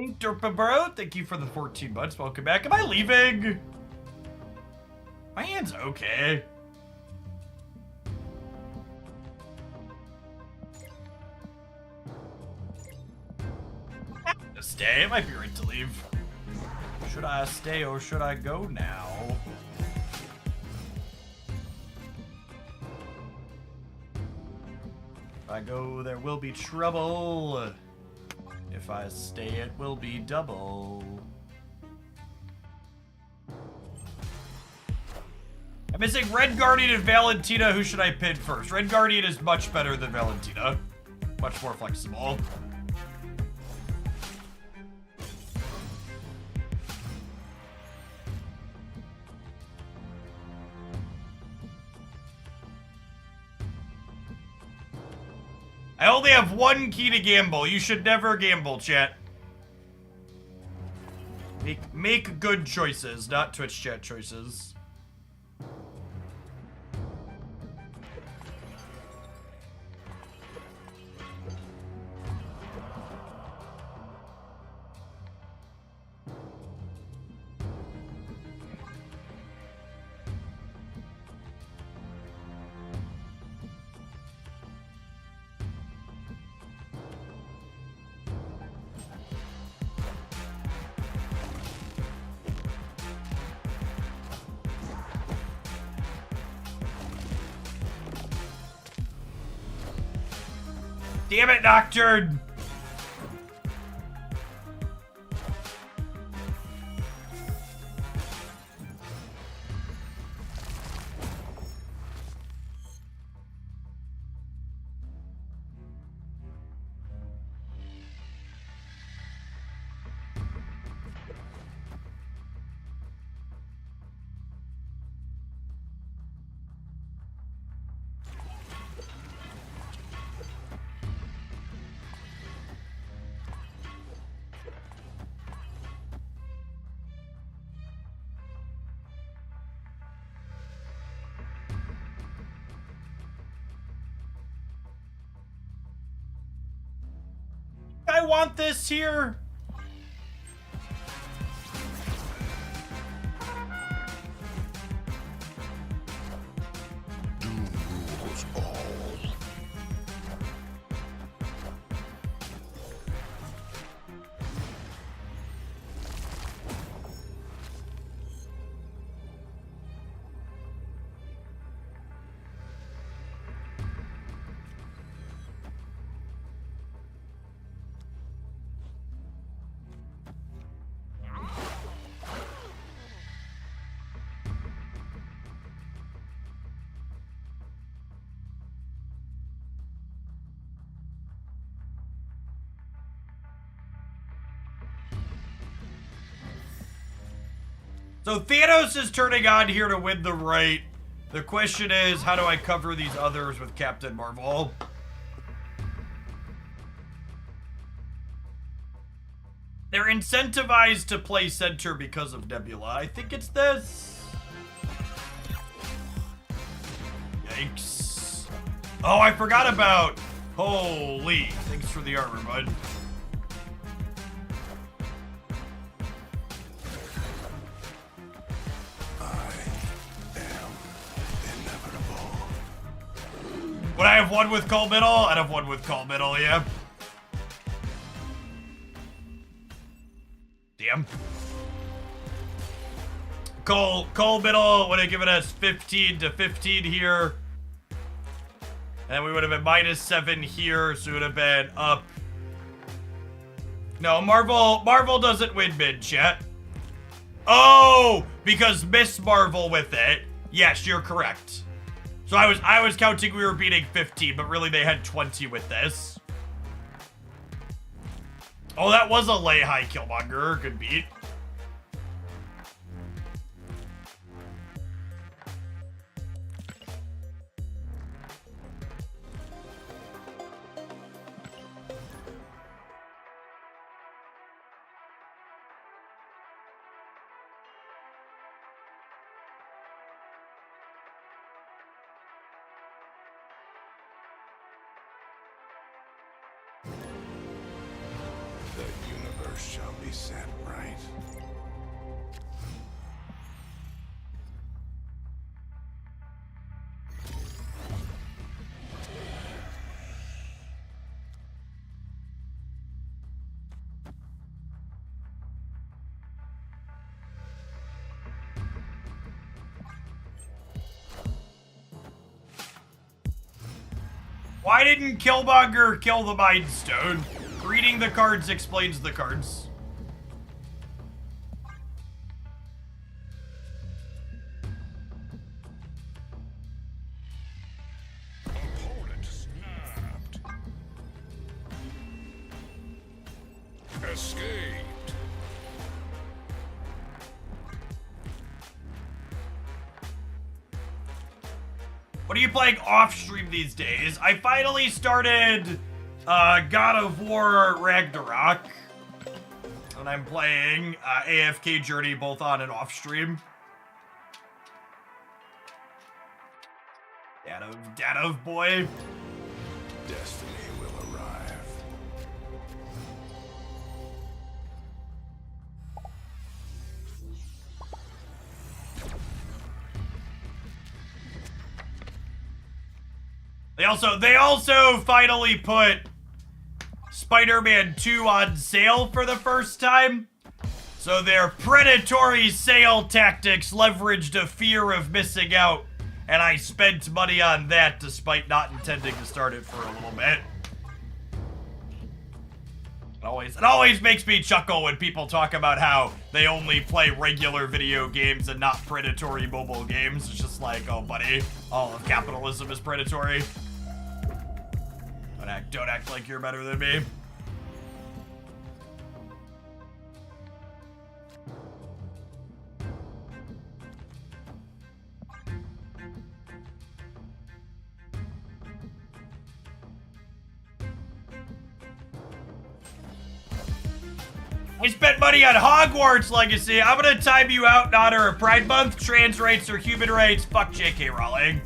Hey, Derpa Bro, thank you for the 14 months. Welcome back. Am I leaving? My hand's okay. To stay, it might be right to leave. Should I stay or should I go now? If I go, there will be trouble. If I stay, it will be double. I'm missing Red Guardian and Valentina. Who should I pin first? Red Guardian is much better than Valentina. Much more flexible. I only have one key to gamble. You should never gamble, chat. Make good choices, not Twitch chat choices. Damn it, Nocturne! I want this here. So Thanos is turning on here to win the right. The question is, how do I cover these others with Captain Marvel? They're incentivized to play center because of Nebula. I think it's this. Yikes. Oh, I forgot about... Holy. Thanks for the armor, bud. Would I have one with Call Middle? I'd have one with Call Middle, yeah. Damn. Call Middle would have given us 15 to 15 here. And we would have been -7 here, so it would have been up. No, Marvel doesn't win mid, chat. Oh, because Miss Marvel with it. Yes, you're correct. So I was counting we were beating 15, but really they had 20 with this. Oh, that was a lay high Killmonger. Good beat. shall be set right. Why didn't Killmonger kill the Mind Stone? Reading the cards explains the cards. Opponent snapped. Escaped. What are you playing off stream these days? I finally started God of War Ragnarok. And I'm playing AFK Journey both on and off stream. Dad of boy. Destiny will arrive. They also finally put Spider-Man 2 on sale for the first time. So their predatory sale tactics leveraged a fear of missing out, and I spent money on that despite not intending to start it for a little bit. It always makes me chuckle when people talk about how they only play regular video games and not predatory mobile games. It's just like, oh buddy, all of capitalism is predatory. Don't act like you're better than me. I spent money on Hogwarts Legacy. I'm gonna time you out in honor of Pride Month, trans rights, or human rights. Fuck J.K. Rowling.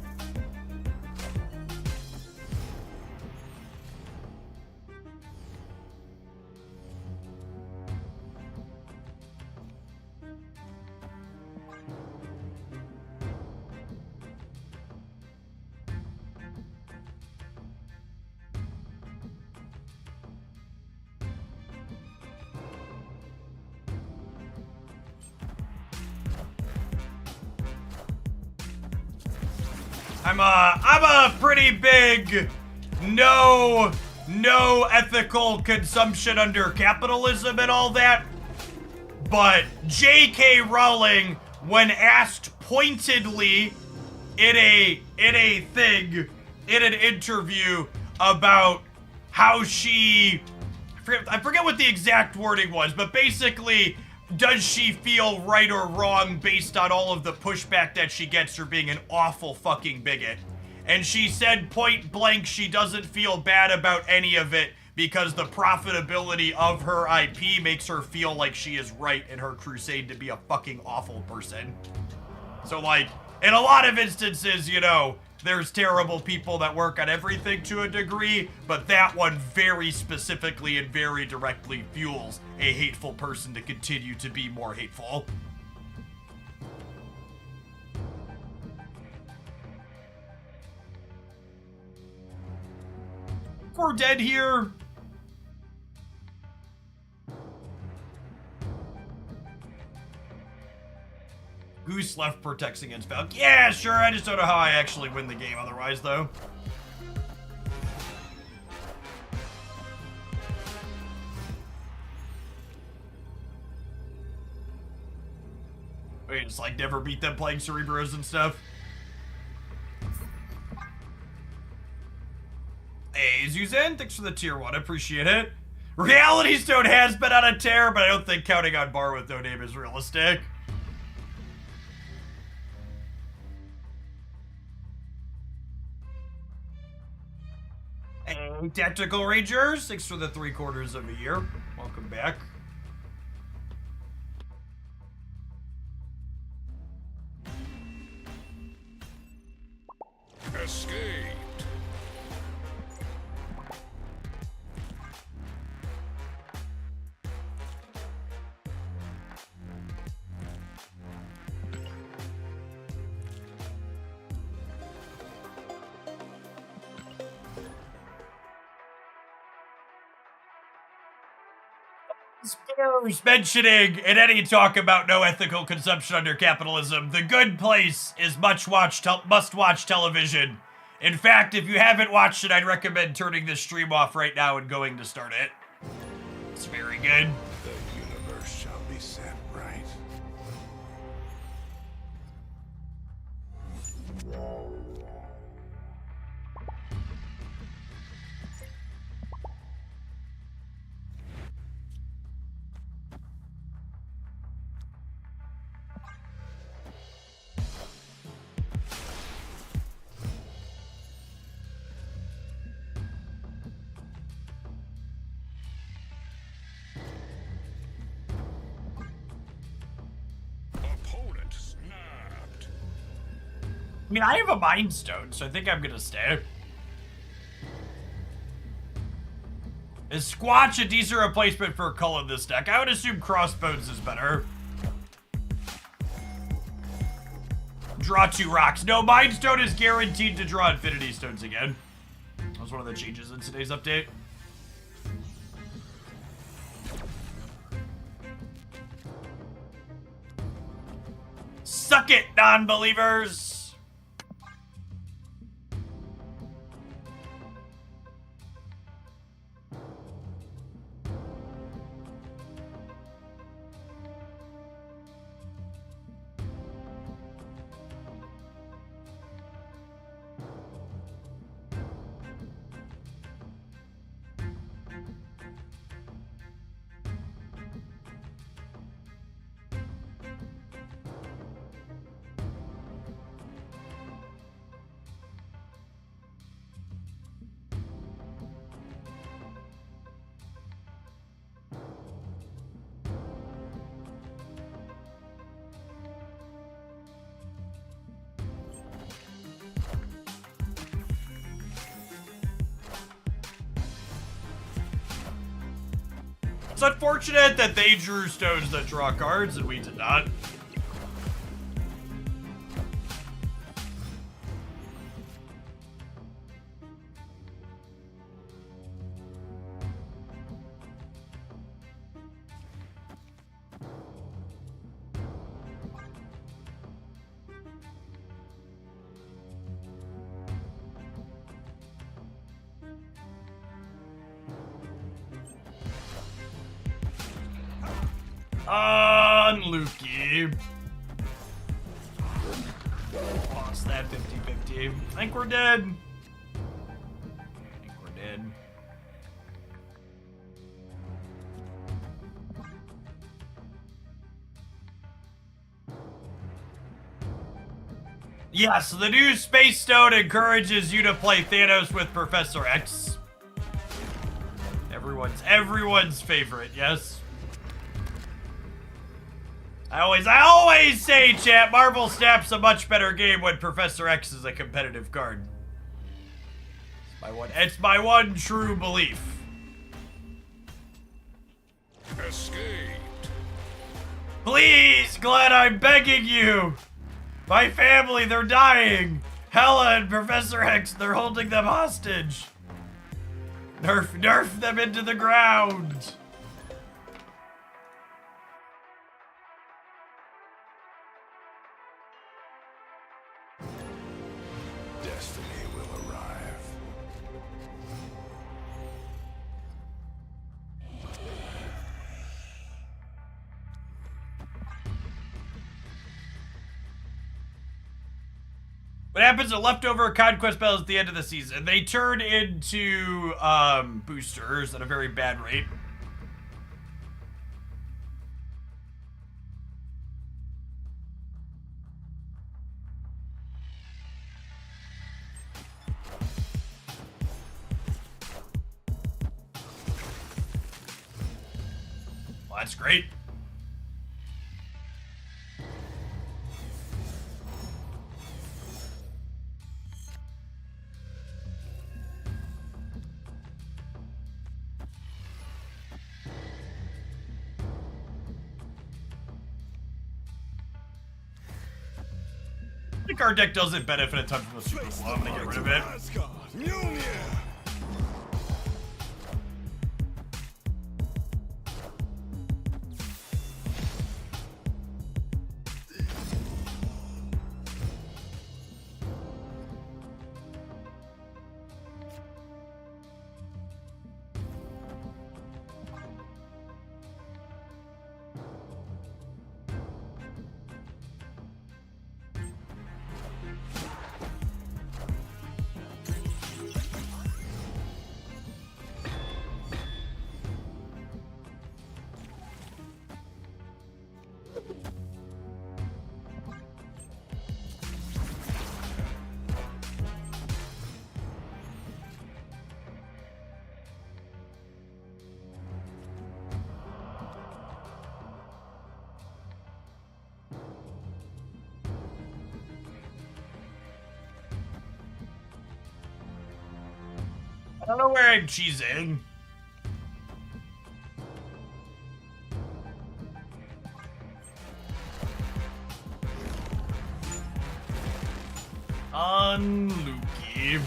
I'm a pretty big no ethical consumption under capitalism and all that. But J.K. Rowling, when asked pointedly in an interview about how she, I forget what the exact wording was, but basically, does she feel right or wrong based on all of the pushback that she gets for being an awful fucking bigot? And she said point blank she doesn't feel bad about any of it because the profitability of her IP makes her feel like she is right in her crusade to be a fucking awful person. So like, in a lot of instances, you know, there's terrible people that work on everything to a degree, but that one very specifically and very directly fuels a hateful person to continue to be more hateful. We're dead here. Goose left protects against Valk. Yeah, sure, I just don't know how I actually win the game otherwise, though. Wait, just like never beat them playing Cerebros and stuff. Hey, Zuzan, thanks for the tier 1, appreciate it. Reality Stone has been on a tear, but I don't think counting on Bar with no name is realistic. Hey, Tactical Rangers, thanks for the 3/4 of a year. Welcome back. Escaped. Spears mentioning in any talk about no ethical consumption under capitalism, the good place is must-watch television. In fact, if you haven't watched it, I'd recommend turning this stream off right now and going to start it. It's very good. The universe shall be set right. Opponent snapped. I mean, I have a Mind Stone, so I think I'm gonna stay. Is Squatch a decent replacement for Cull in this deck? I would assume Crossbones is better. Draw 2 rocks. No, Mind Stone is guaranteed to draw Infinity Stones again. That was one of the changes in today's update. Suck it, non-believers! It's unfortunate that they drew stones that draw cards and we did not. Unlucky. Lost that 50-50. I think we're dead. Yes, the new Space Stone encourages you to play Thanos with Professor X. Everyone's favorite, yes. I always say, chat, Marvel Snap's a much better game when Professor X is a competitive card. It's my one true belief. Escaped. Please, Glenn, I'm begging you. My family, they're dying. Hela and Professor X, they're holding them hostage. Nerf them into the ground. Destiny will arrive. What happens to leftover conquest spells at the end of the season? They turn into boosters at a very bad rate. Well, that's great. I think our deck doesn't benefit a ton from the super flow. I'm gonna get rid of it. I don't know where I'm cheesing. On Lukey.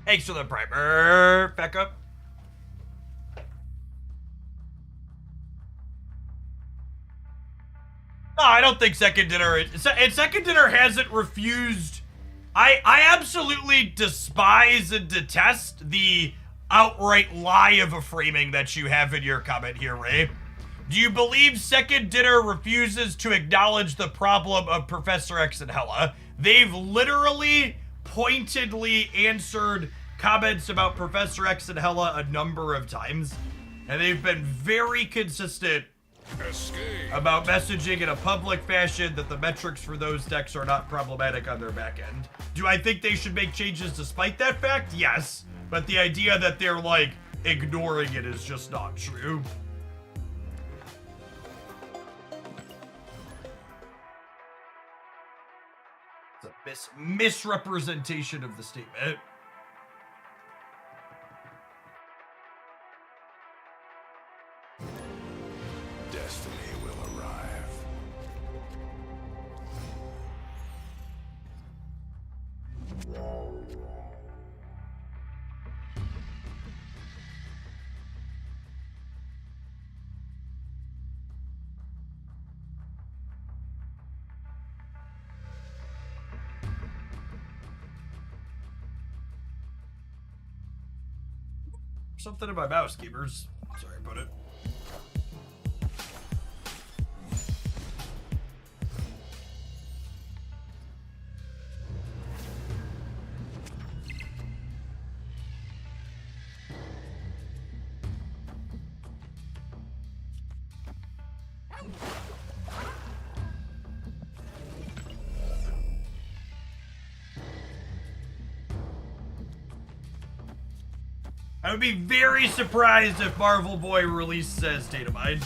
Thanks for the primer. Back up. No, I don't think Second Dinner... And Second Dinner hasn't refused... I absolutely despise and detest the outright lie of a framing that you have in your comment here, Ray. Do you believe Second Dinner refuses to acknowledge the problem of Professor X and Hela? They've literally pointedly answered comments about Professor X and Hela a number of times, and they've been very consistent about messaging in a public fashion that the metrics for those decks are not problematic on their back end. Do I think they should make changes despite that fact? Yes. But the idea that they're, like, ignoring it is just not true. It's a misrepresentation of the statement. Destiny will arrive. Something in my mouse, gamers. Sorry about it. I would be very surprised if Marvel Boy released as Datamind.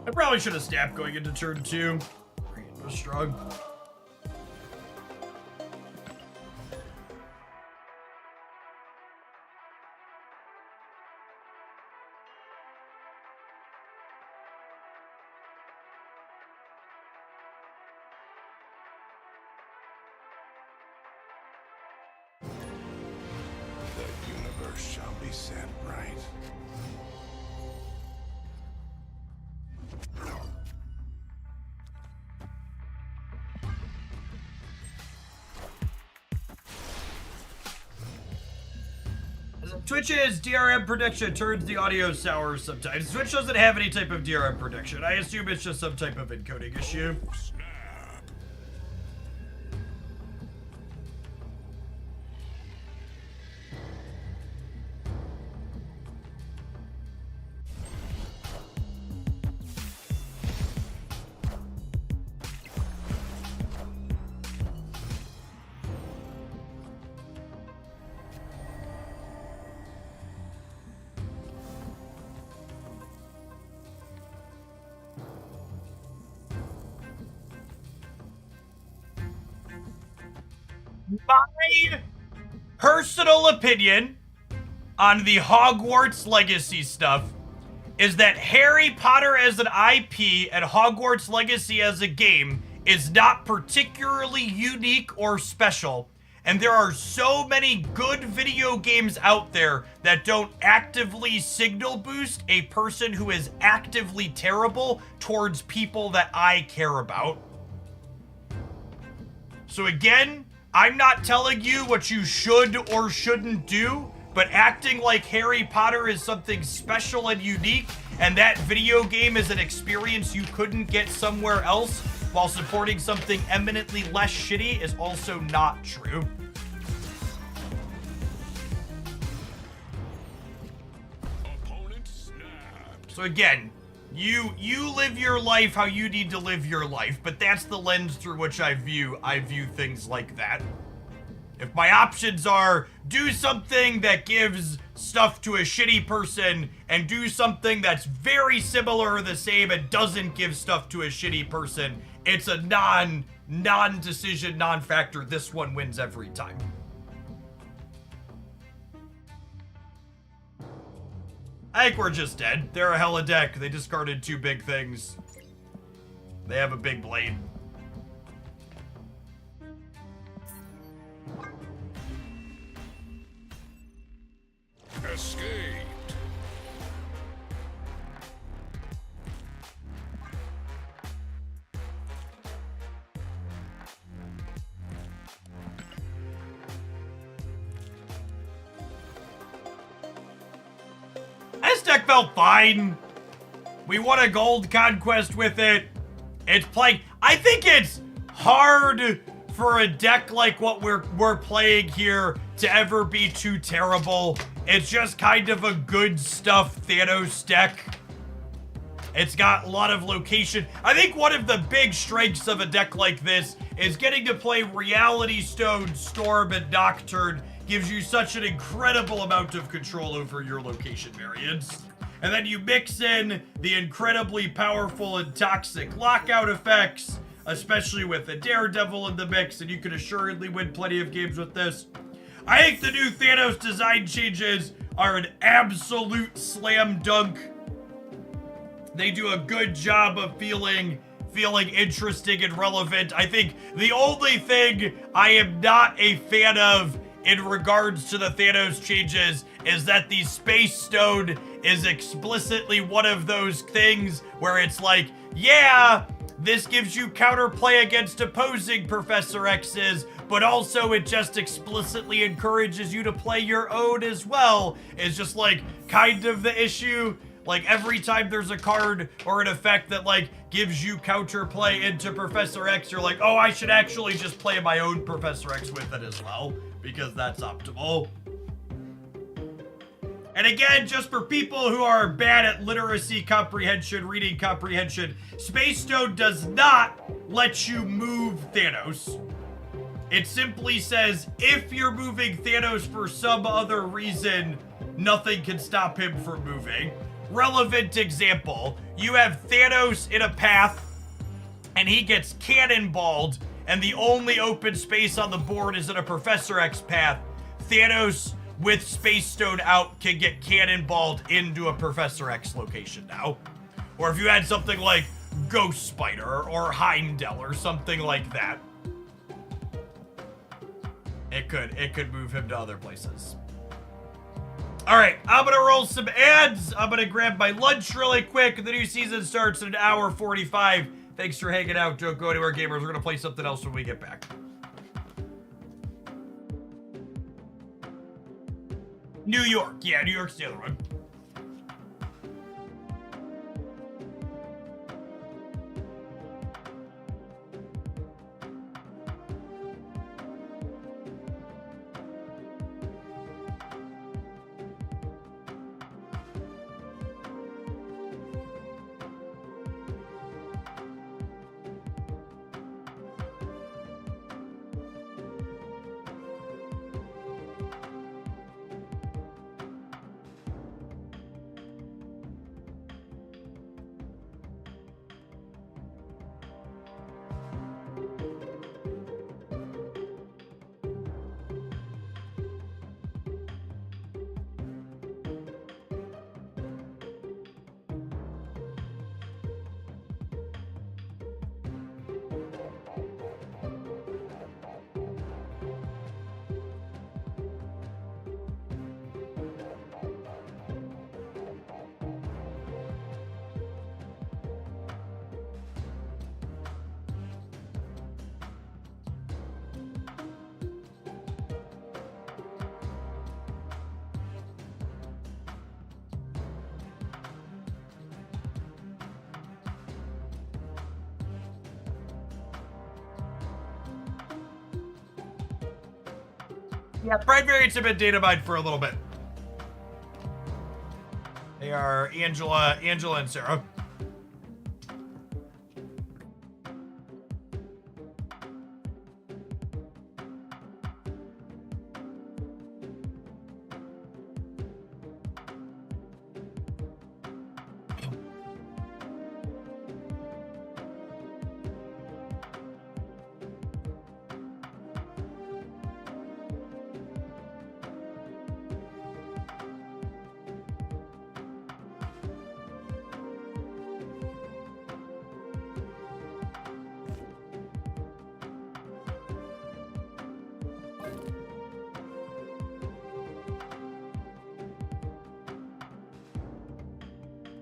I probably should have snapped going into turn 2. Brain was strong. The universe shall be set right. Twitch's DRM prediction turns the audio sour sometimes. Twitch doesn't have any type of DRM prediction. I assume it's just some type of encoding issue. My personal opinion on the Hogwarts Legacy stuff is that Harry Potter as an IP and Hogwarts Legacy as a game is not particularly unique or special, And there are so many good video games out there that don't actively signal boost a person who is actively terrible towards people that I care about. So again, I'm not telling you what you should or shouldn't do, but acting like Harry Potter is something special and unique, and that video game is an experience you couldn't get somewhere else while supporting something eminently less shitty is also not true. Opponent snapped. So again, you live your life how you need to live your life, but that's the lens through which I view things like that. If my options are do something that gives stuff to a shitty person and do something that's very similar or the same and doesn't give stuff to a shitty person, it's a non-decision, non-factor. This one wins every time. I think we're just dead. They're a hella deck. They discarded 2 big things. They have a big blade. Escaped. This deck felt fine. We won a gold conquest with it. It's playing. I think it's hard for a deck like what we're playing here to ever be too terrible. It's just kind of a good stuff Thanos deck. It's got a lot of location. I think one of the big strengths of a deck like this is getting to play Reality Stone, Storm, and Nocturne gives you such an incredible amount of control over your location variants. And then you mix in the incredibly powerful and toxic lockout effects, especially with the Daredevil in the mix, and you can assuredly win plenty of games with this. I think the new Thanos design changes are an absolute slam dunk. They do a good job of feeling interesting and relevant. I think the only thing I am not a fan of in regards to the Thanos changes is that the Space Stone is explicitly one of those things where it's like, yeah, this gives you counterplay against opposing Professor X's, but also it just explicitly encourages you to play your own as well. It's just like kind of the issue. Like every time there's a card or an effect that like gives you counterplay into Professor X, you're like, oh, I should actually just play my own Professor X with it as well, because that's optimal. And again, just for people who are bad at literacy comprehension, reading comprehension, Space Stone does not let you move Thanos. It simply says, if you're moving Thanos for some other reason, nothing can stop him from moving. Relevant example, you have Thanos in a path, and he gets cannonballed, and the only open space on the board is in a Professor X path. Thanos with Space Stone out can get cannonballed into a Professor X location now. Or if you had something like Ghost Spider or Heimdall or something like that, it could move him to other places. All right, I'm gonna roll some ads. I'm gonna grab my lunch really quick. The new season starts in 1:45. Thanks for hanging out. Don't go anywhere, gamers. We're gonna play something else when we get back. New York. Yeah, New York's the other one. Yeah, Pride variants have been data mined for a little bit. They are Angela and Sarah.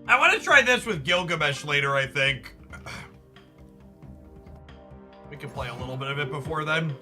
I want to try this with Gilgamesh later, I think. We can play a little bit of it before then.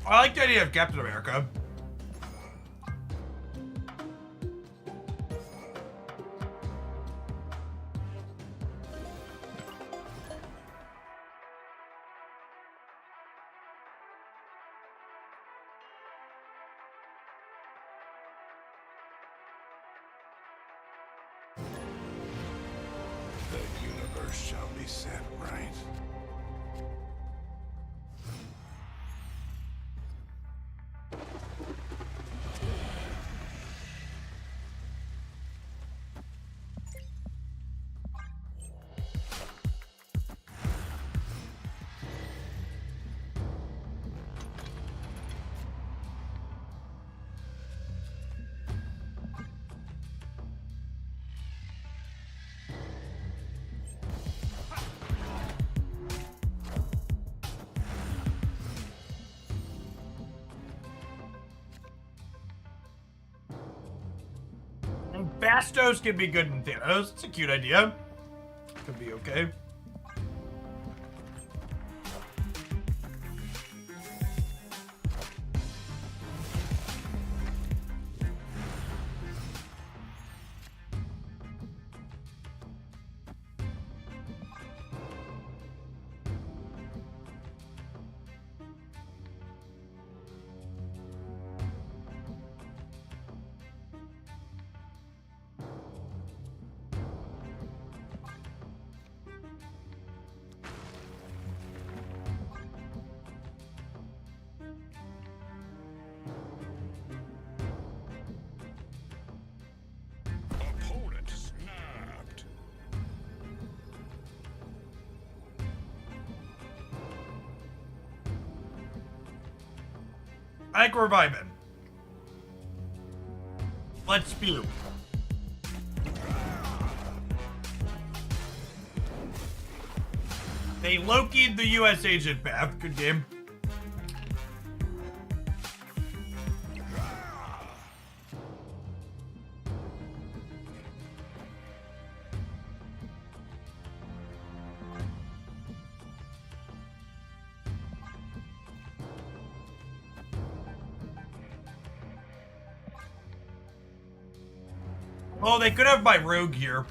I like the idea of Captain America. The universe shall be set right. And Phraestos can be good in Thanos. It's a cute idea. Could be okay. Opponent snapped. I think we're vibing. Let's spew. They Loki'd the US agent path. Good game. Oh, they could have my rogue here.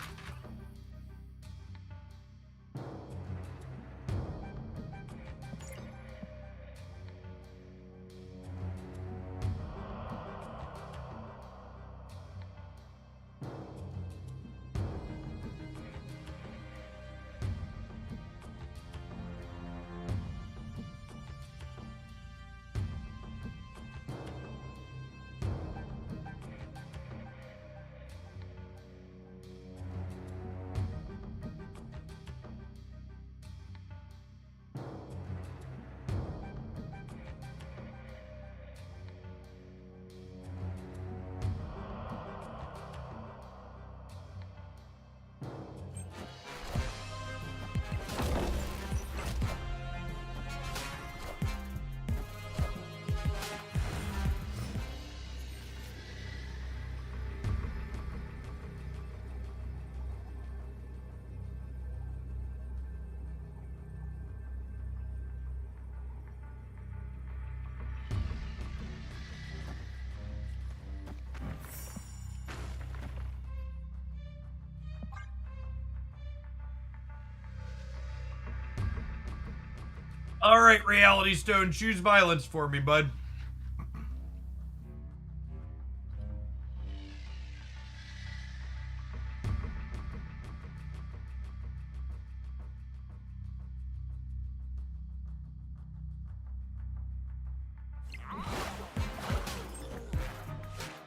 All right, Reality Stone, choose violence for me, bud.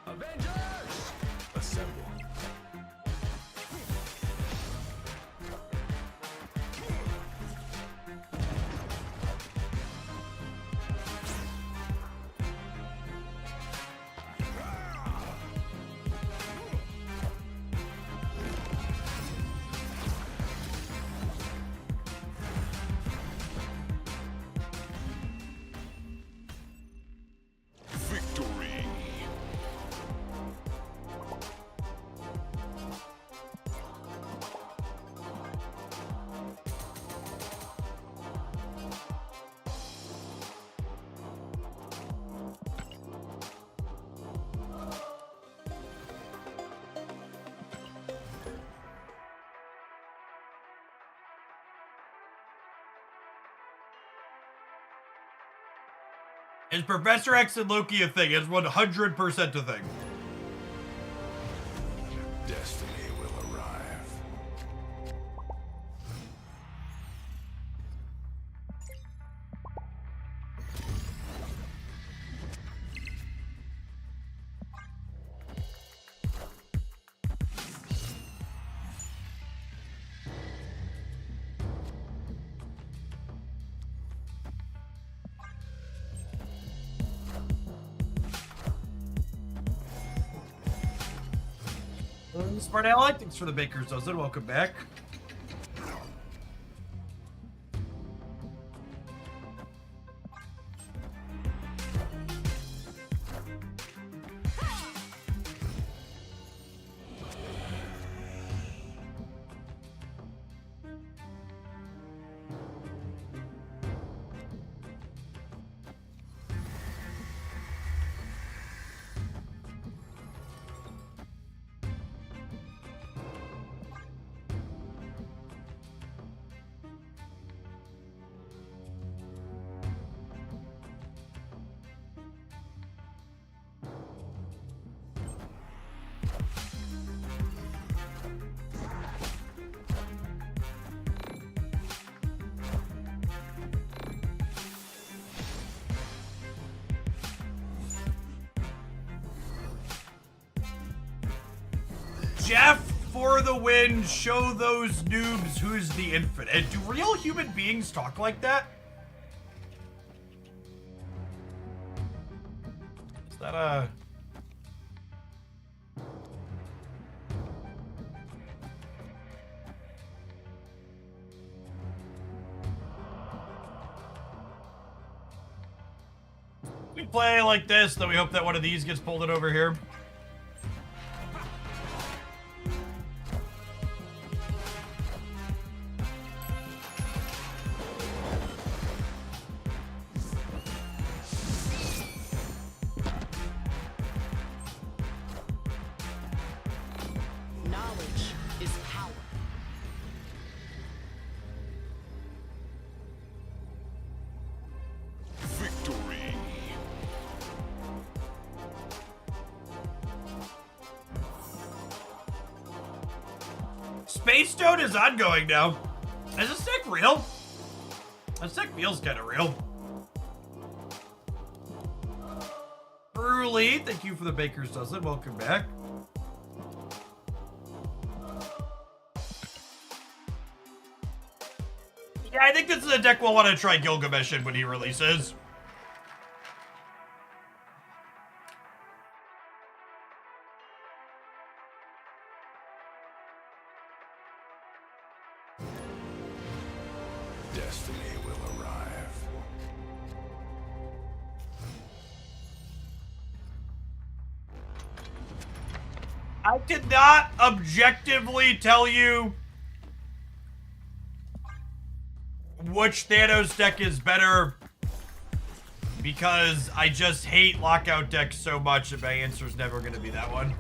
Avengers! Assemble. Victory! Is Professor X and Loki a thing? It's 100% a thing. Destiny will arrive. Smart Ally, thanks for the Baker's Dozen. Welcome back. Jeff for the win. Show those noobs who's the infinite. Do real human beings talk like that? Is that a... We play like this, then we hope that one of these gets pulled in over here. Knowledge is power. Victory! Space Stone is ongoing now. Is this deck real? This deck feels kind of real. Bruley, thank you for the Baker's Dozen. Welcome back. Yeah, I think this is a deck we'll want to try Gilgamesh in when he releases. Destiny will arrive. I did not objectively tell you which Thanos deck is better because I just hate lockout decks so much that my answer is never going to be that one.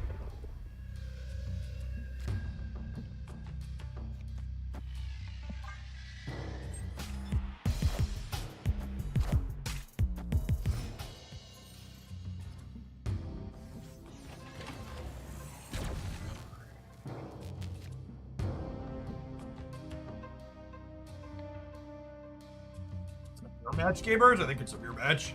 Your match, gamers? I think it's a mirror match.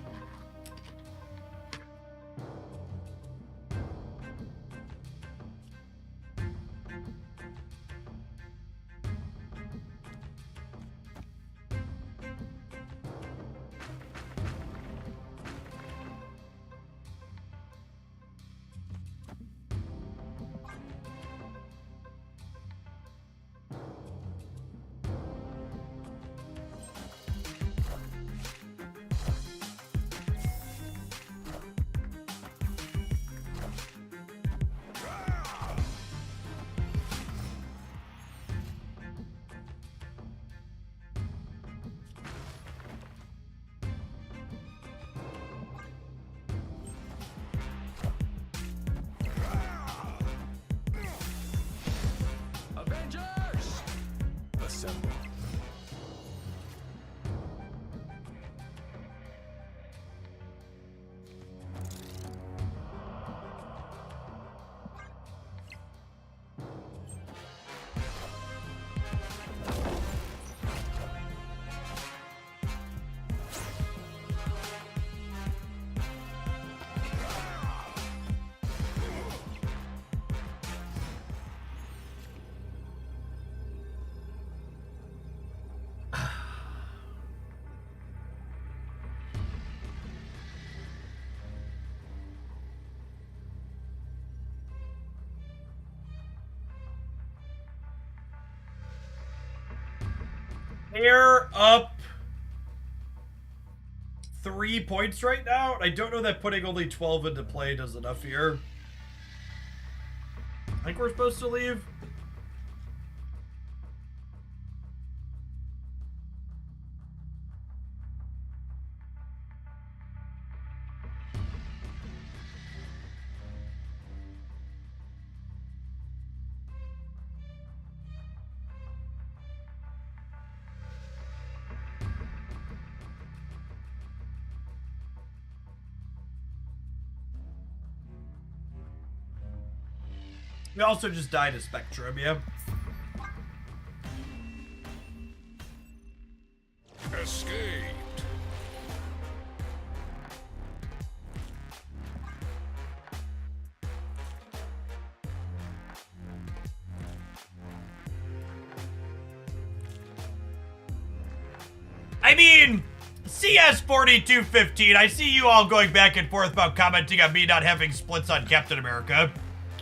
Avengers! Assemble. They're up 3 points right now. I don't know that putting only 12 into play does enough here. I think we're supposed to leave. We also just died a Spectrum, yeah. Escaped. I mean, CS 4215, I see you all going back and forth about commenting on me not having splits on Captain America.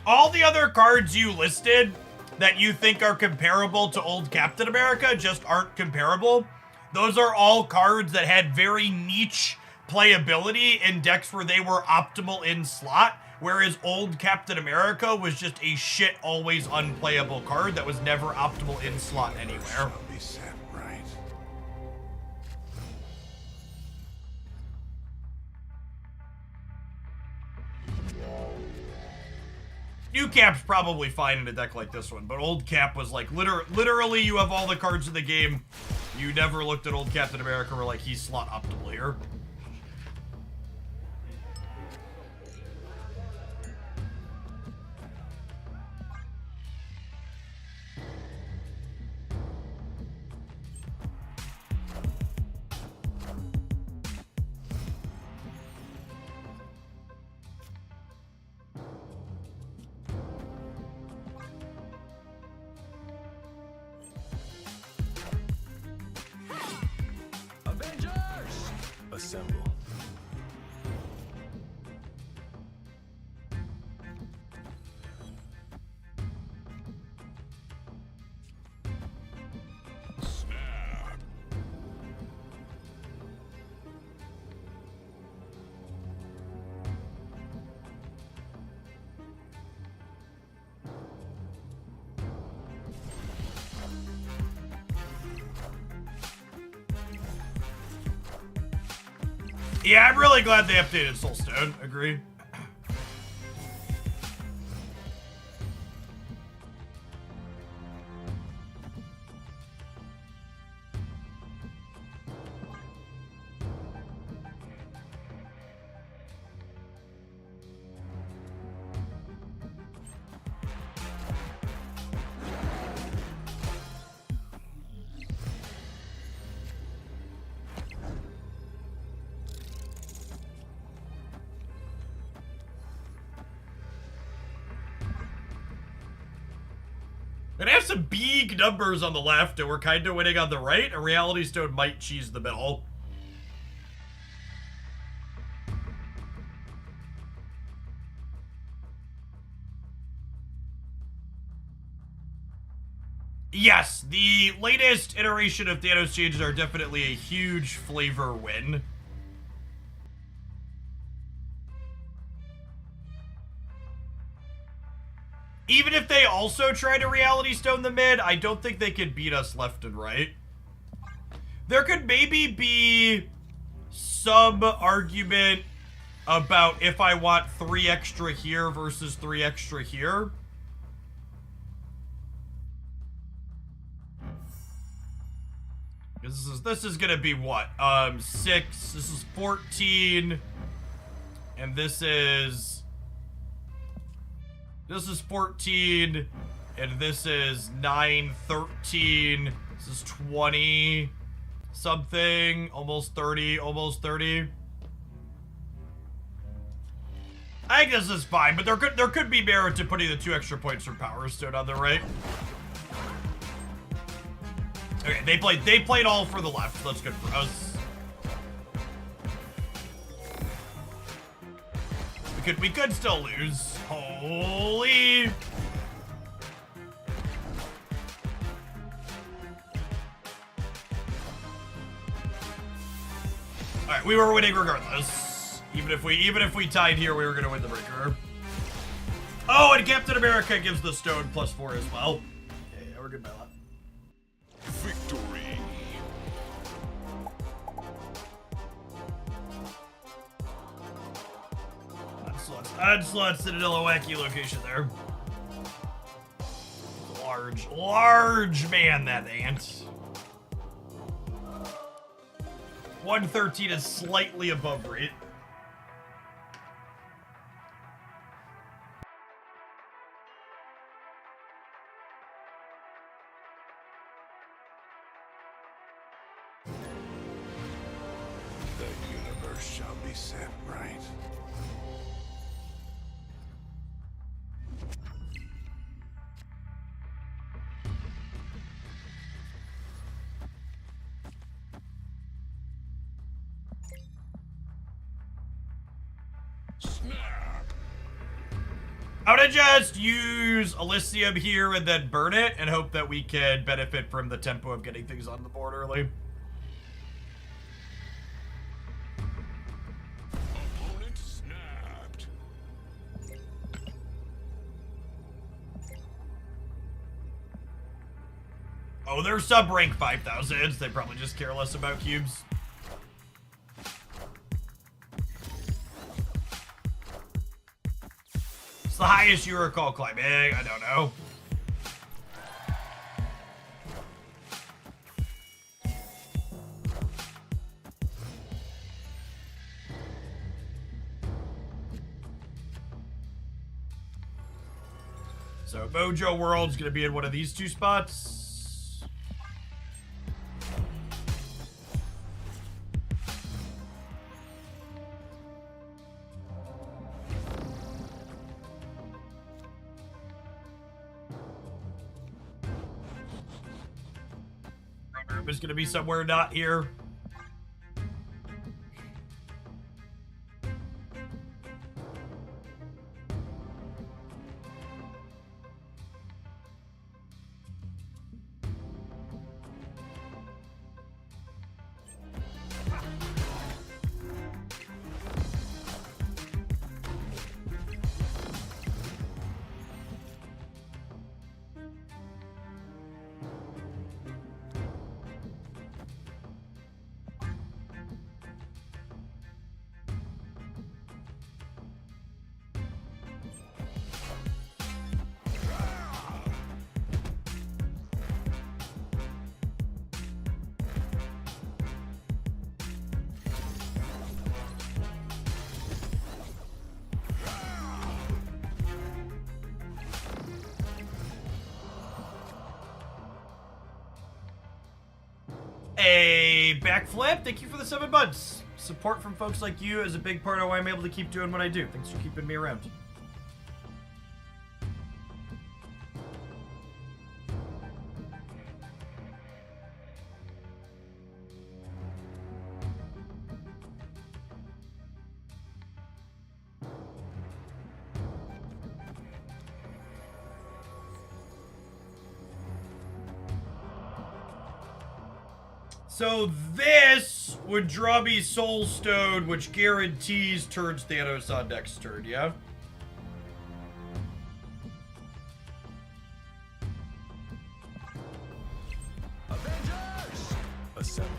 All the other cards you listed that you think are comparable to old Captain America just aren't comparable. Those are all cards that had very niche playability in decks where they were optimal in slot, whereas old Captain America was just a shit, always unplayable card that was never optimal in slot anywhere. Be set right. New Cap's probably fine in a deck like this one, but old Cap was like, literally you have all the cards in the game. You never looked at old Captain America and were like, he's slot optimal here. Avengers! Assemble. Snap. Yeah, I'm really glad they updated Soulstone. Agree. It has some big numbers on the left, and we're kind of winning on the right. A Reality Stone might cheese the middle. Yes, the latest iteration of Thanos changes are definitely a huge flavor win. Even if they also try to Reality Stone the mid, I don't think they could beat us left and right. There could maybe be some argument about if I want 3 extra here versus 3 extra here. This is gonna be what? 6, this is 14, and this is 14, and this is 9, 13, this is 20 something, almost 30, almost 30. I think this is fine, but there could be merit to putting the 2 extra points from Power Stone on the right. Okay, they played all for the left. That's good for us. We could still lose. Holy. Alright, we were winning regardless. Even if we tied here, we were gonna win the breaker. Oh, and Captain America gives the stone +4 as well. Yeah, we're good by a lot. Victory. Onslaught Citadel, a wacky location there. Large man, that ant. 113 is slightly above rate. The universe shall be set right. I'm gonna just use Elysium here and then burn it and hope that we can benefit from the tempo of getting things on the board early. Opponent snapped. Oh, they're sub-rank 5,000s. They probably just care less about cubes. It's the highest you recall climbing. I don't know. So Mojo World's gonna be in one of these 2 spots. Is gonna be somewhere not here. A backflip. Thank you for the 7 months. Support from folks like you is a big part of why I'm able to keep doing what I do. Thanks for keeping me around. So this would draw me Soul Stone, which guarantees turns Thanos on next turn, yeah? Avengers! Assemble.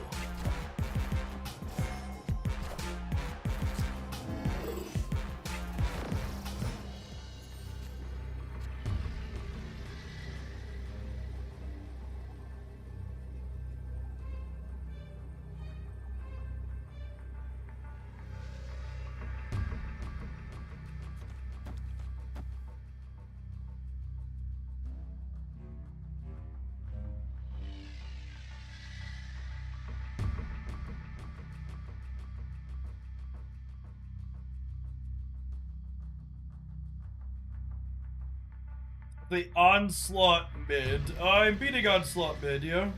The Onslaught mid. I'm beating Onslaught mid, yeah?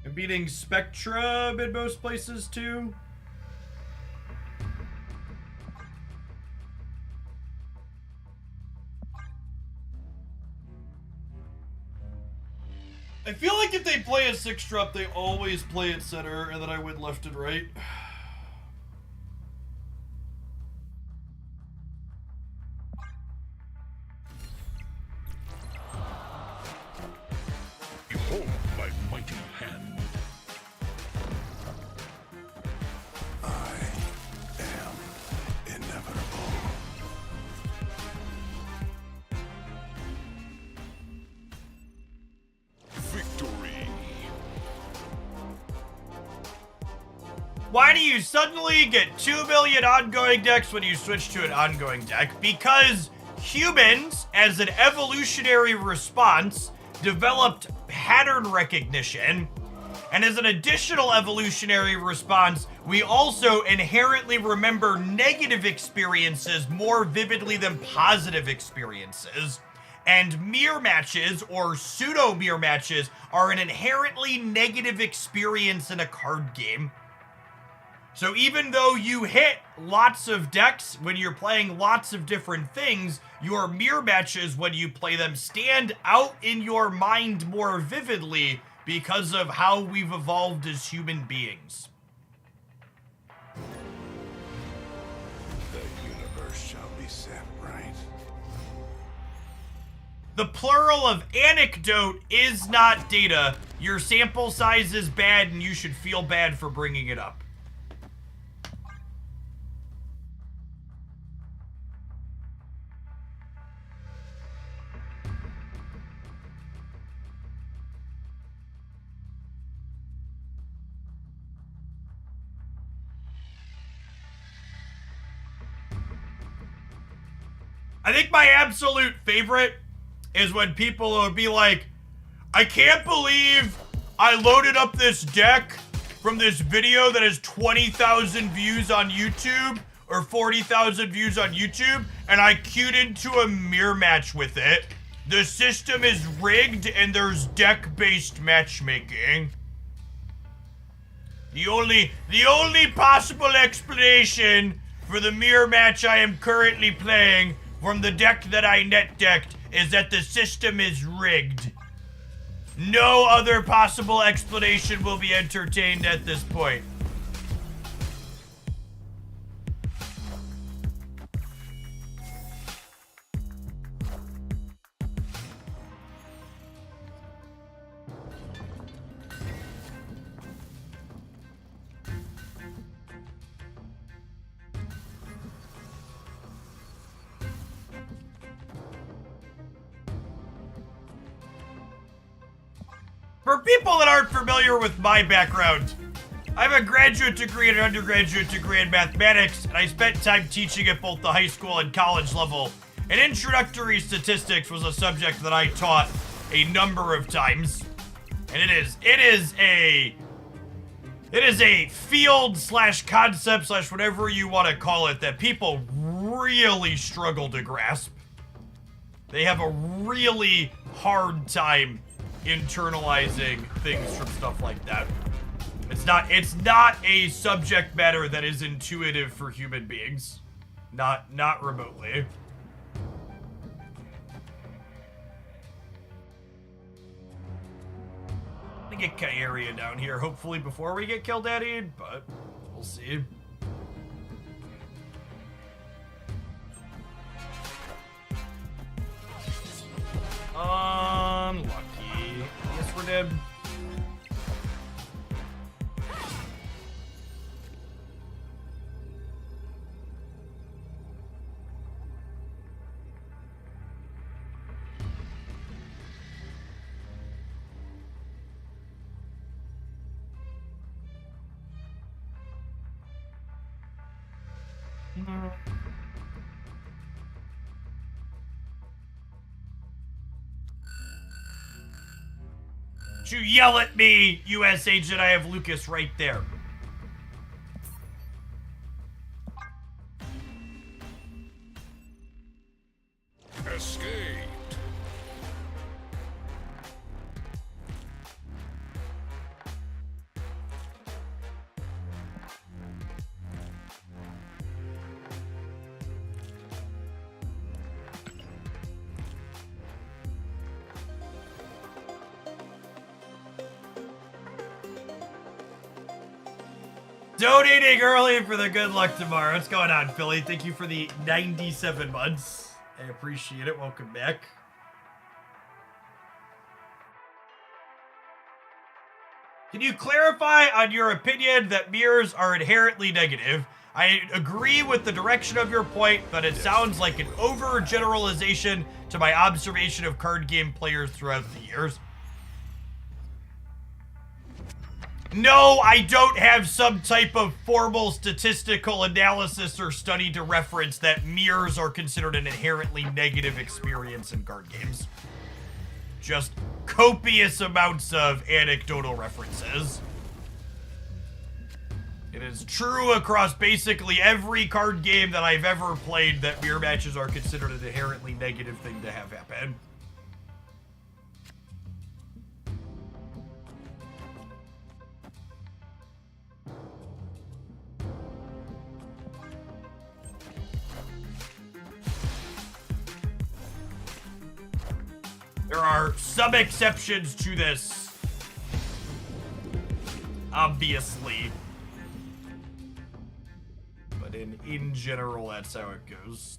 I'm beating Spectra mid most places, too. I feel like if they play a 6-drop, they always play it center, and then I win left and right. Behold my mighty hand. I am inevitable. Victory. Why do you suddenly get 2 million ongoing decks when you switch to an ongoing deck? Because humans, as an evolutionary response, developed pattern recognition, and as an additional evolutionary response, we also inherently remember negative experiences more vividly than positive experiences. And mirror matches, or pseudo-mirror matches, are an inherently negative experience in a card game. So even though you hit lots of decks when you're playing lots of different things, your mirror matches, when you play them, stand out in your mind more vividly because of how we've evolved as human beings. The universe shall be set right. The plural of anecdote is not data. Your sample size is bad and you should feel bad for bringing it up. I think my absolute favorite is when people will be like, I can't believe I loaded up this deck from this video that has 20,000 views on YouTube or 40,000 views on YouTube, and I queued into a mirror match with it. The system is rigged and there's deck-based matchmaking. The only possible explanation for the mirror match I am currently playing from the deck that I net decked is that the system is rigged. No other possible explanation will be entertained at this point. For people that aren't familiar with my background, I have a graduate degree and an undergraduate degree in mathematics, and I spent time teaching at both the high school and college level. And introductory statistics was a subject that I taught a number of times. And it is a field slash concept slash whatever you want to call it that people really struggle to grasp. They have a really hard time internalizing things from stuff like that. It's not a subject matter that is intuitive for human beings. Not remotely. Panic area down here, hopefully before we get Kill Daddy, but we'll see. Unlucky. Yes, we're dead. You yell at me, U.S. agent. I have Lucas right there. Escape. Donating early for the good luck tomorrow. What's going on, Philly? Thank you for the 97 months. I appreciate it. Welcome back. Can you clarify on your opinion that mirrors are inherently negative? I agree with the direction of your point, but it sounds like an overgeneralization to my observation of card game players throughout the years. No, I don't have some type of formal statistical analysis or study to reference that mirrors are considered an inherently negative experience in card games. Just copious amounts of anecdotal references. It is true across basically every card game that I've ever played that mirror matches are considered an inherently negative thing to have happen. There are some exceptions to this, obviously, but in general, that's how it goes.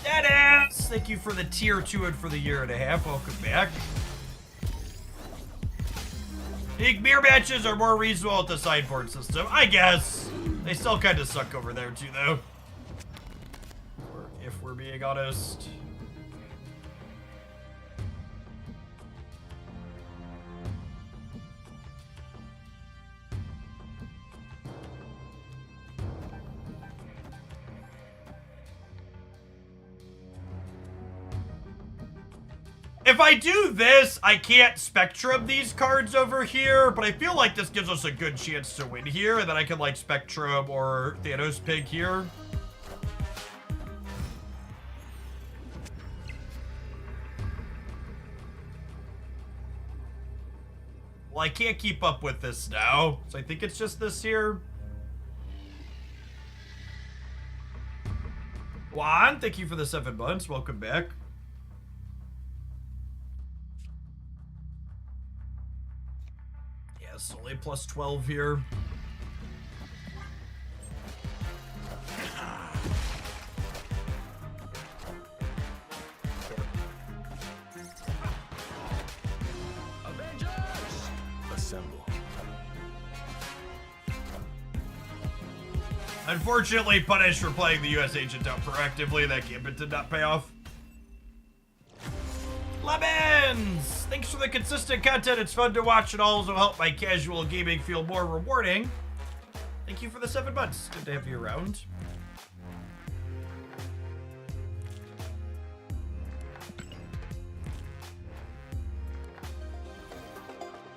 That is! Thank you for the tier 2 and for the year and a half. Welcome back. I think mirror matches are more reasonable with the sideboard system. I guess. They still kind of suck over there too, though. Or if we're being honest. If I do this, I can't Spectrum these cards over here, but I feel like this gives us a good chance to win here, and then I can, like, Spectrum or Thanos Pig here. Well, I can't keep up with this now, so I think it's just this here. Juan, thank you for the 7 months. Welcome back. Yes, only plus 12 here. Assemble. Unfortunately, punished for playing the US agent out proactively. That gambit did not pay off. Lemons! Thanks for the consistent content. It's fun to watch and also help my casual gaming feel more rewarding. Thank you for the 7 months. Good to have you around.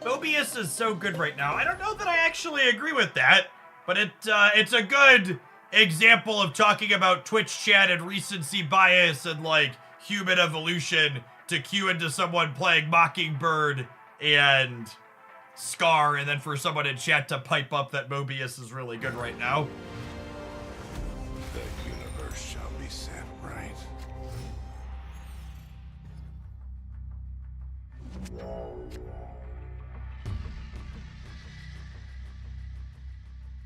Mobius is so good right now. I don't know that I actually agree with that, but it's a good example of talking about Twitch chat and recency bias and, like, human evolution to cue into someone playing Mockingbird and Scar, and then for someone in chat to pipe up that Mobius is really good right now. The universe shall be set right.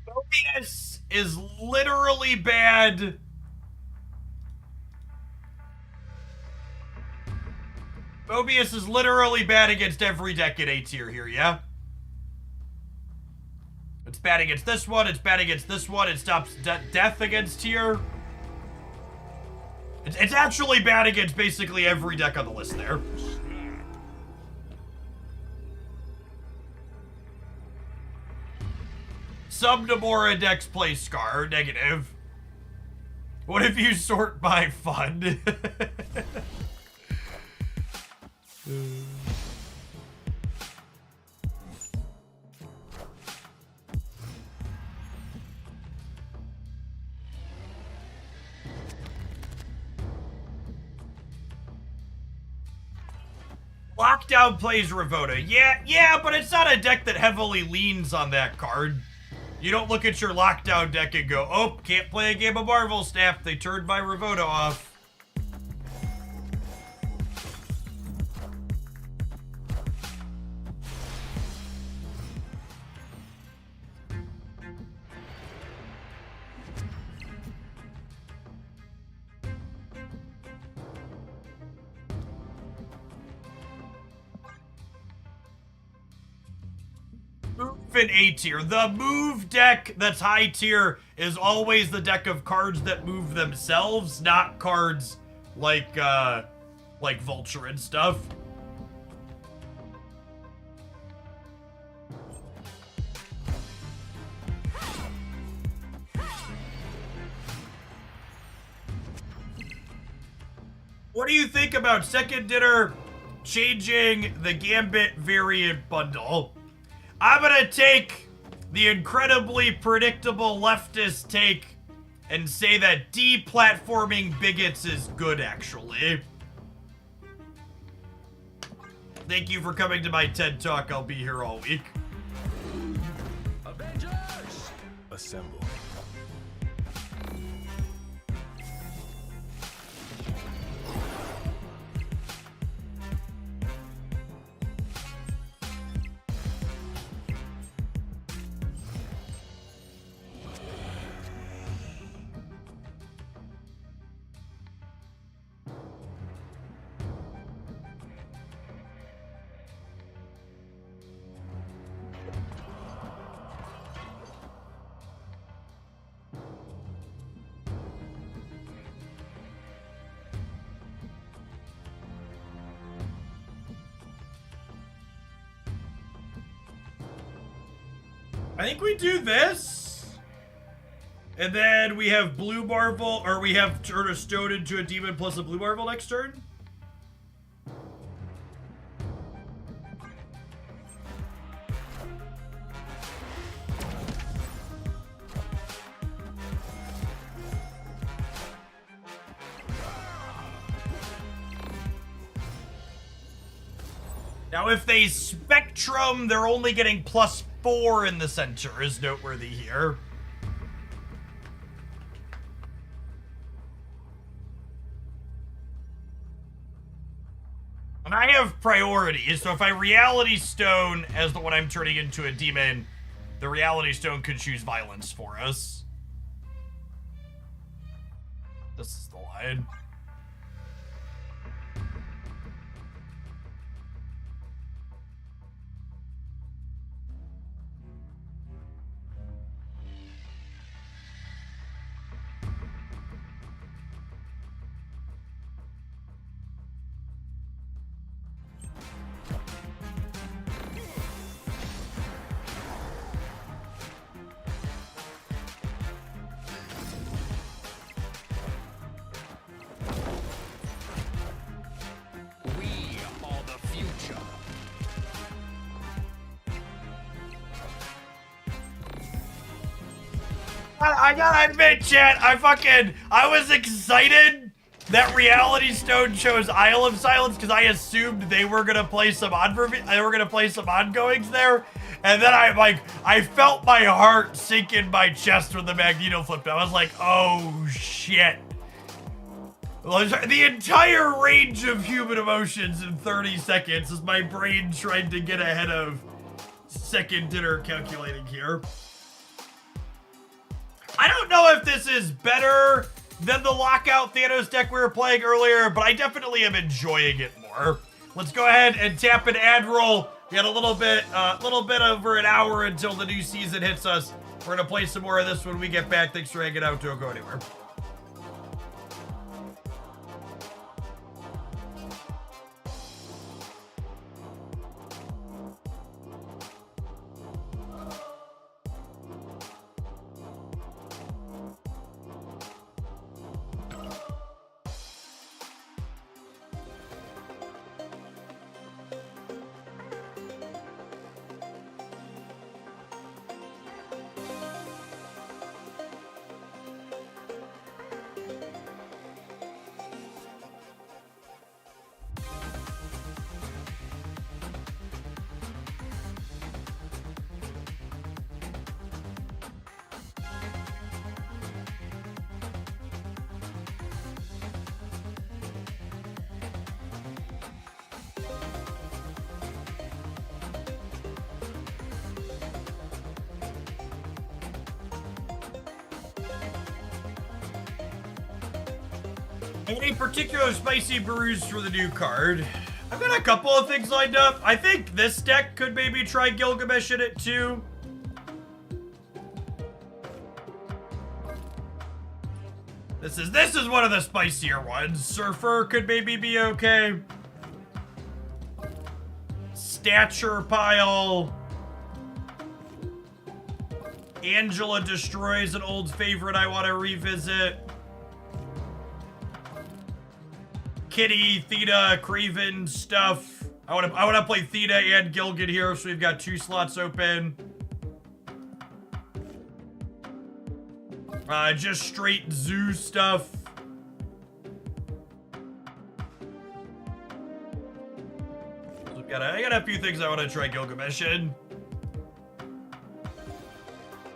Mobius is literally bad. Mobius is literally bad against every deck in A tier here, yeah? It's bad against this one, it's bad against this one, it stops death against tier. It's actually bad against basically every deck on the list there. Some Nomura decks play Scar, negative. What if you sort by fun? Lockdown plays Ravoda. Yeah, but it's not a deck that heavily leans on that card. You don't look at your Lockdown deck and go, oh, can't play a game of Marvel Snap. They turned my Ravoda off. Move in A tier. The move deck that's high tier is always the deck of cards that move themselves, not cards like Vulture and stuff. What do you think about Second Dinner changing the Gambit variant bundle? I'm gonna take the incredibly predictable leftist take and say that deplatforming bigots is good, actually. Thank you for coming to my TED Talk. I'll be here all week. Avengers! Assemble. I think we do this. And then we have Blue Marvel, or we have turn a stone into a demon plus a Blue Marvel next turn. Now, if they Spectrum, they're only getting +4 in the center, is noteworthy here. And I have priority, so if I Reality Stone as the one I'm turning into a demon, the Reality Stone could choose violence for us. This is the line. I gotta admit, chat, I was excited that Reality Stone chose Isle of Silence because I assumed they were gonna play some ongoings there, and then I felt my heart sink in my chest when the Magneto flipped. I was like, oh shit, The entire range of human emotions in 30 seconds is my brain trying to get ahead of second dinner calculating here. I don't know if this is better than the Lockout Thanos deck we were playing earlier, but I definitely am enjoying it more. Let's go ahead and tap an ad roll. We got a little bit over an hour until the new season hits us. We're gonna play some more of this when we get back. Thanks for hanging out. Don't go anywhere. Any particular spicy brews for the new card? I've got a couple of things lined up. I think this deck could maybe try Gilgamesh in it too. This is one of the spicier ones. Surfer could maybe be okay. Stature pile. Angela Destroys an old favorite I want to revisit. Kitty, Theta, Craven stuff. I want to play Theta and Gilgan here, so we've got 2 slots open. Just straight zoo stuff. So I got a few things I want to try Gilgamesh in.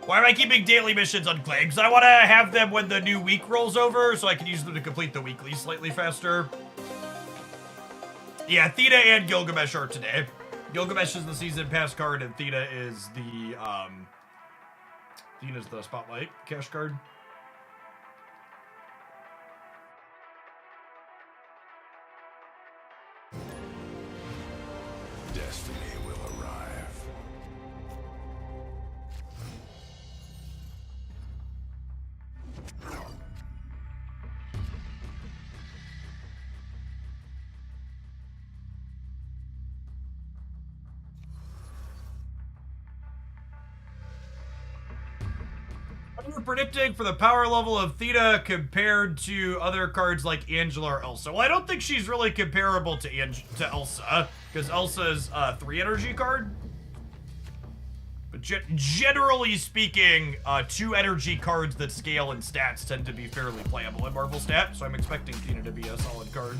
Why am I keeping daily missions unclaimed? Because I want to have them when the new week rolls over, so I can use them to complete the weekly slightly faster. Yeah, Theta and Gilgamesh are today. Gilgamesh is the season pass card, and Theta is the Theta's the spotlight cash card. Destiny will arrive. What are you predicting for the power level of Theta compared to other cards like Angela or Elsa? Well, I don't think she's really comparable to Elsa, because Elsa's a 3 energy card. But generally speaking, 2 energy cards that scale in stats tend to be fairly playable in Marvel Stat, so I'm expecting Theta to be a solid card.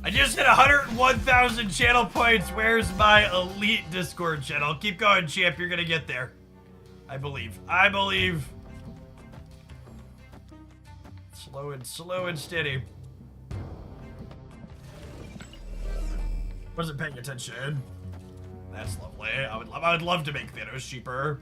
I just hit 101,000 channel points. Where's my elite Discord channel? Keep going, champ. You're gonna get there. I believe. I believe. Slow and steady. Wasn't paying attention. That's lovely. I would love to make Thanos cheaper.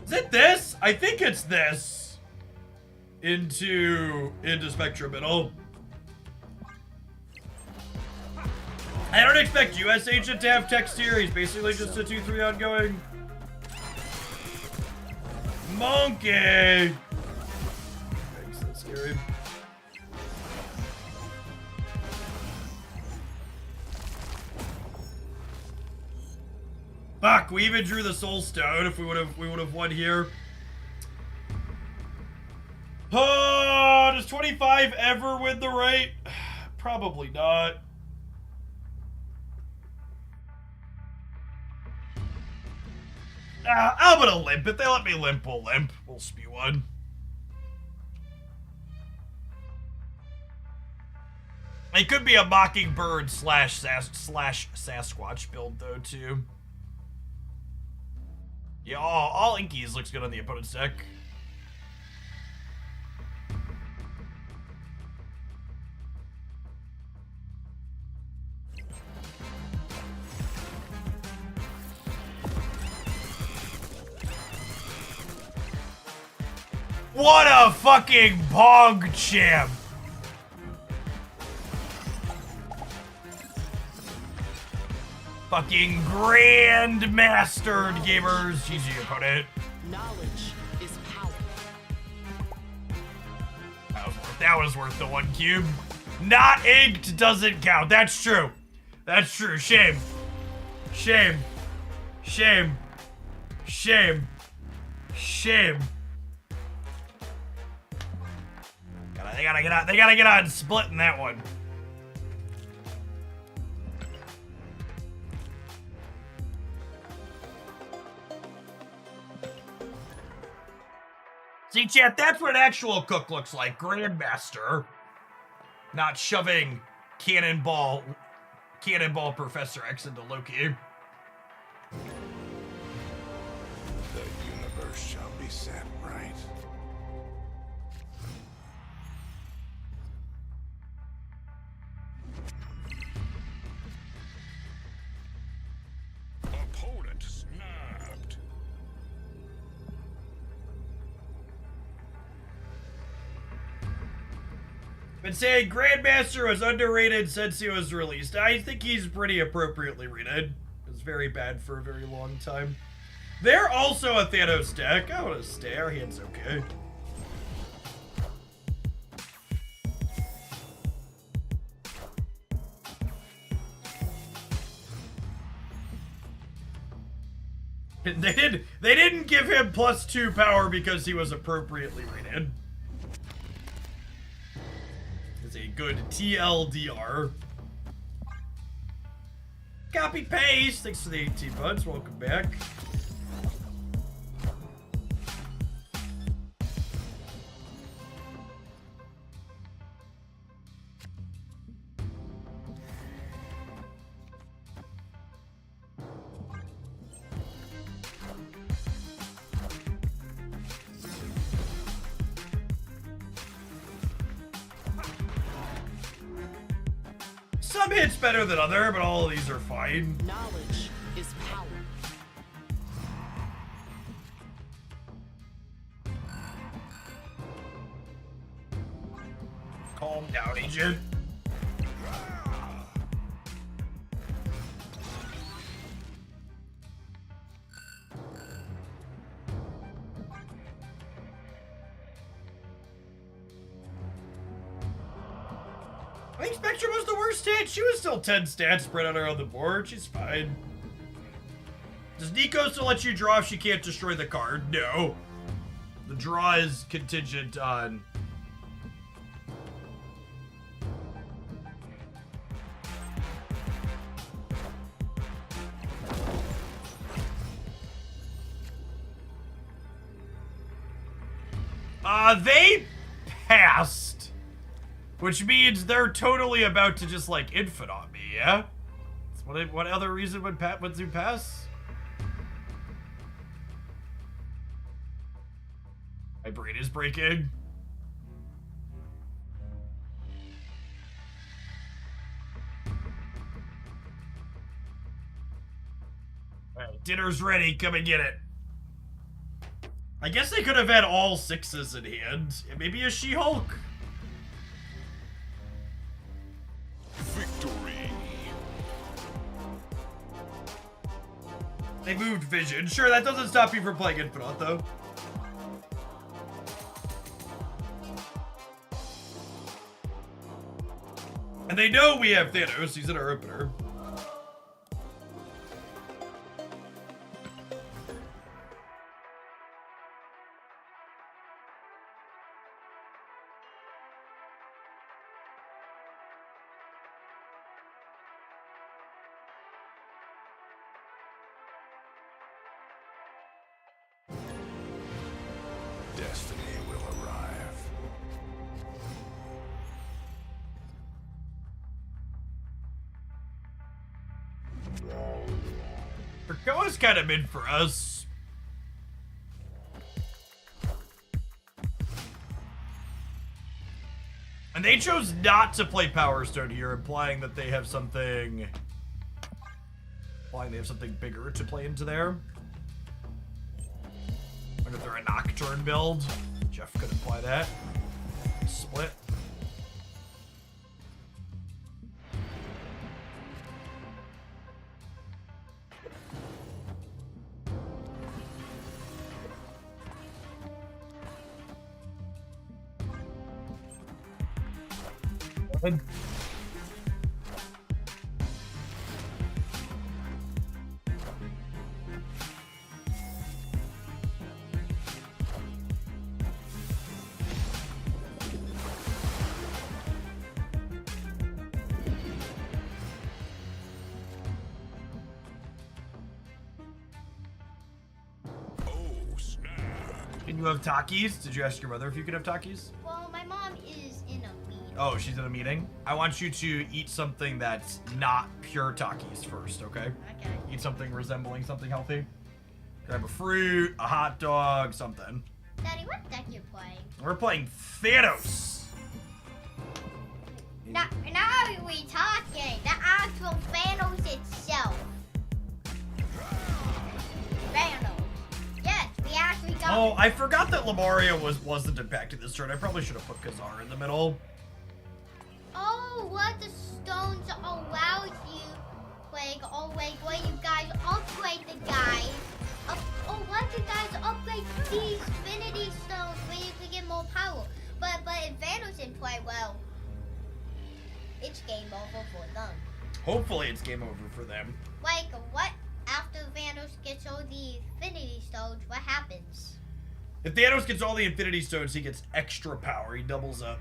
Is it this? I think it's this. into Spectrum Middle. I don't expect US Agent to have text here. He's basically just a 2-3 ongoing. Monkey! That's so scary. Fuck, we even drew the Soul Stone if we would have won here. Does 25 ever win the right? Probably not. I'm gonna limp. If they let me limp, we'll limp. We'll spew one. It could be a Mockingbird slash Sasquatch build though too. Yeah, all Inkies looks good on the opponent's deck. What a fucking Pog champ! Fucking Grandmastered gamers. GG opponent. Knowledge is power. That was worth the 1 cube. Not inked doesn't count. That's true. That's true. Shame. Shame. Shame. Shame. Shame. They gotta get out. They gotta get out and split in that one. See, chat, that's what an actual cook looks like. Grandmaster. Not shoving Cannonball Professor X into Loki. The universe shall be set right. Opponent snapped. Been saying Grandmaster was underrated since he was released. I think he's pretty appropriately rated. It's very bad for a very long time. They're also a Thanos deck. I want to stay. Our hand's okay. They didn't give him +2 power because he was appropriately rated. It's a good TLDR. Copy paste. Thanks for the 18 buds. Welcome back. Some hits better than other, but all of these are fine. Knowledge is power. Calm down, agent. I think Spectrum was the worst hit. She was still 10 stats spread out around the board. She's fine. Does Nico still let you draw if she can't destroy the card? No. The draw is contingent on... They passed. Which means they're totally about to just, like, infant on me, yeah? What other reason would Zoo pass? My brain is breaking. Alright, dinner's ready. Come and get it. I guess they could have had all 6s in hand. Maybe a She-Hulk. Victory. They moved Vision. Sure, that doesn't stop you from playing Infinite, though. And they know we have Thanos. He's in our opener. Destiny will arrive. Krakoa's kind of mid for us. And they chose not to play Power Stone here, implying that they have something... Implying they have something bigger to play into there. Wonder if they're a Nocturne build. Jeff could imply that. Split. Good. Can you have Takis? Did you ask your mother if you could have Takis? Well, my mom is in a meeting. Oh, she's in a meeting? I want you to eat something that's not pure Takis first, okay? Okay. Eat something resembling something healthy. Grab a fruit, a hot dog, something. Daddy, what deck you playing? We're playing Thanos. Now are we talking? The actual Thanos itself. Thanos. Yes, we actually got Oh, I forgot that Lamaria wasn't impacted this turn. I probably should have put Khazar in the middle. Oh, what the stones allows you, like, oh wait, where you guys upgrade the guys. What you guys upgrade these Infinity Stones where you can get more power. But if Thanos didn't play well, it's game over for them. Hopefully it's game over for them. Like, what after Thanos gets all the Infinity Stones, what happens? If Thanos gets all the Infinity Stones, he gets extra power. He doubles up.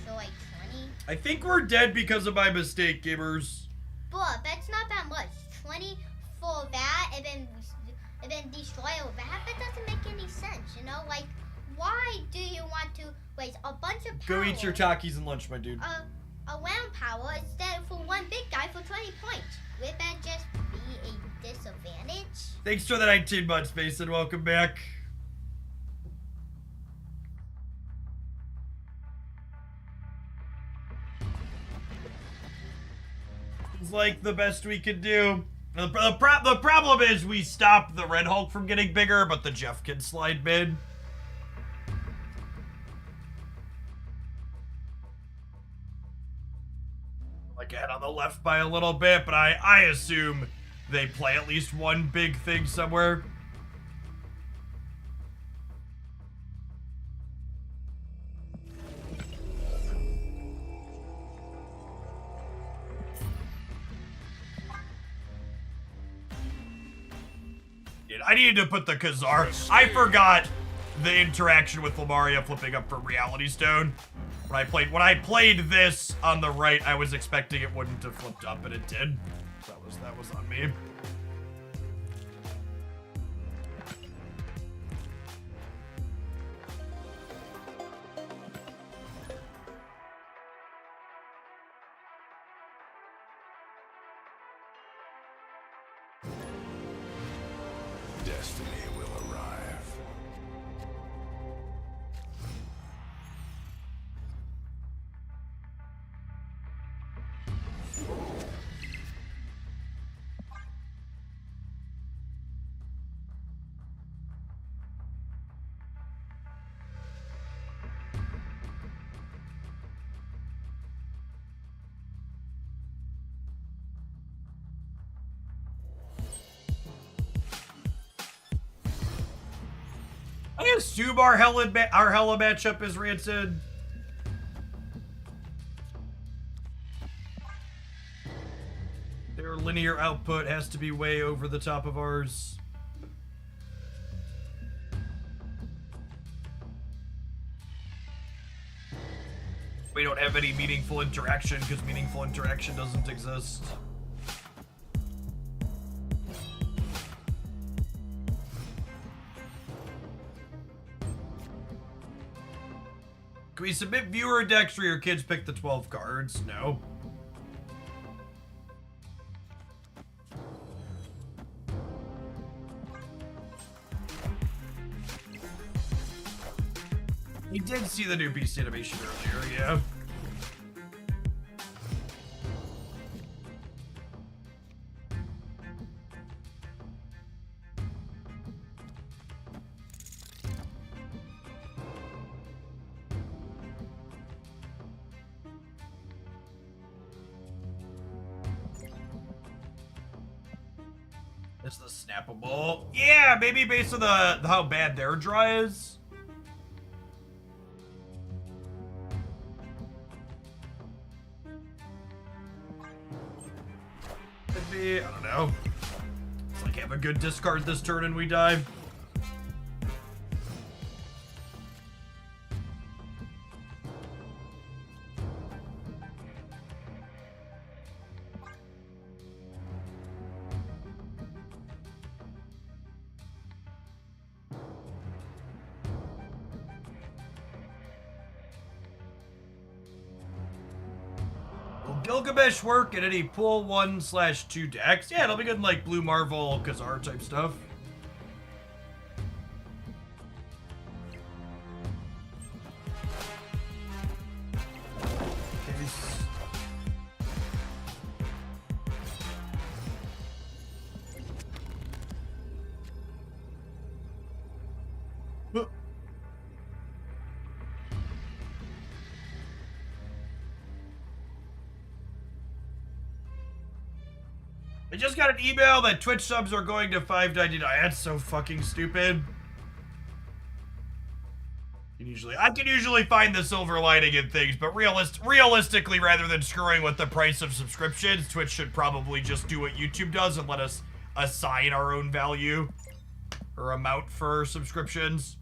So like 20? I think we're dead because of my mistake, gamers. But that's not that much. 20 for that, and then destroy all that. That doesn't make any sense, you know? Like, why do you want to waste a bunch of power? Go eat your Takis and lunch, my dude. Around power instead for one big guy for 20 points. Would that just be a disadvantage? Thanks for the 19 months, Mason. Welcome back. It's like the best we could do. The problem is we stopped the Red Hulk from getting bigger, but the Jeff can slide mid. Like ahead on the left by a little bit, but I assume they play at least one big thing somewhere. I needed to put the Khazar. I forgot the interaction with Lamaria flipping up from Reality Stone. When I played this on the right, I was expecting it wouldn't have flipped up, and it did. That was on me. Destiny will arrive. assume our Hella matchup is rancid. Their linear output has to be way over the top of ours. We don't have any meaningful interaction because meaningful interaction doesn't exist. Can we submit viewer decks where your kids pick the 12 cards? No. We did see the new Beast animation earlier, yeah. It's the snappable. Yeah, maybe based on the how bad their draw is. Could be, I don't know. It's like have a good discard this turn and we die. Gilgamesh work in any pool 1/2 decks. Yeah, it'll be good in like Blue Marvel, Kazar type stuff. I just got an email that Twitch subs are going to $5.99. That's so fucking stupid. I can usually find the silver lining in things, but realistically, rather than screwing with the price of subscriptions, Twitch should probably just do what YouTube does and let us assign our own value or amount for subscriptions.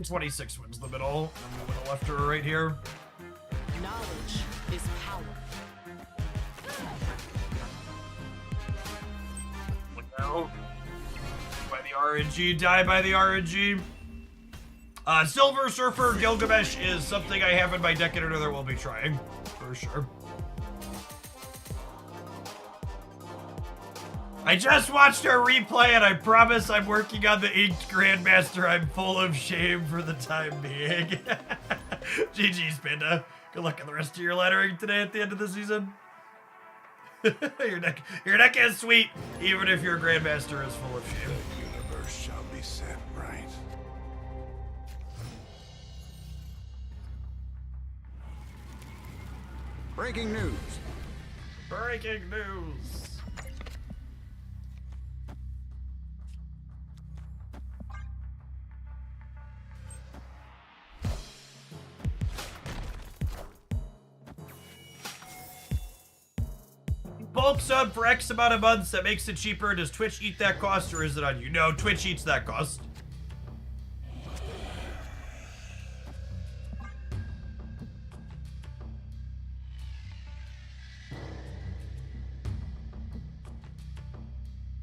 26 wins the middle. I'm moving the left or right here. Knowledge is power. Look now. By the RNG, die by the RNG. Silver Surfer Gilgamesh is something I have in my deck editor that we'll be trying, for sure. I just watched our replay and I promise I'm working on the Inked Grandmaster. I'm full of shame for the time being. GG's, Panda. Good luck on the rest of your lettering today at the end of the season. Your deck is sweet, even if your Grandmaster is full of shame. The universe shall be set right. Breaking news. Breaking news. Bulk sub for X amount of months, that makes it cheaper. Does Twitch eat that cost or is it on you? No, Twitch eats that cost.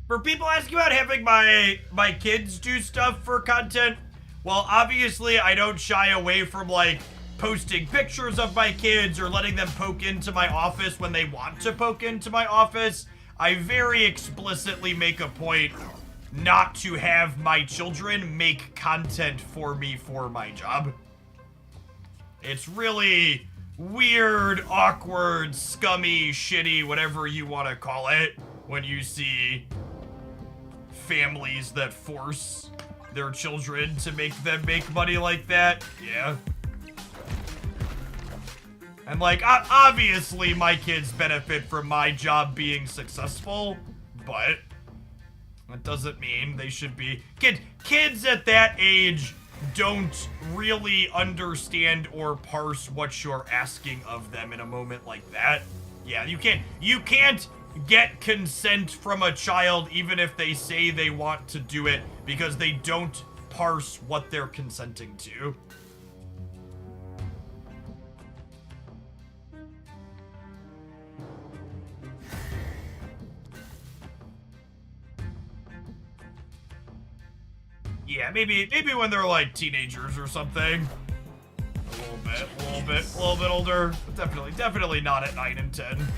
For people asking about having my kids do stuff for content, well, obviously I don't shy away from like posting pictures of my kids or letting them poke into my office when they want to poke into my office. I very explicitly make a point not to have my children make content for me for my job. It's really weird, awkward, scummy, shitty, whatever you want to call it, when you see families that force their children to make them make money like that. Yeah. And like, obviously my kids benefit from my job being successful, but that doesn't mean they should be. Kids at that age don't really understand or parse what you're asking of them in a moment like that. Yeah, you can't get consent from a child even if they say they want to do it because they don't parse what they're consenting to. Yeah, maybe when they're like teenagers or something. A little bit older. But definitely not at 9 and 10.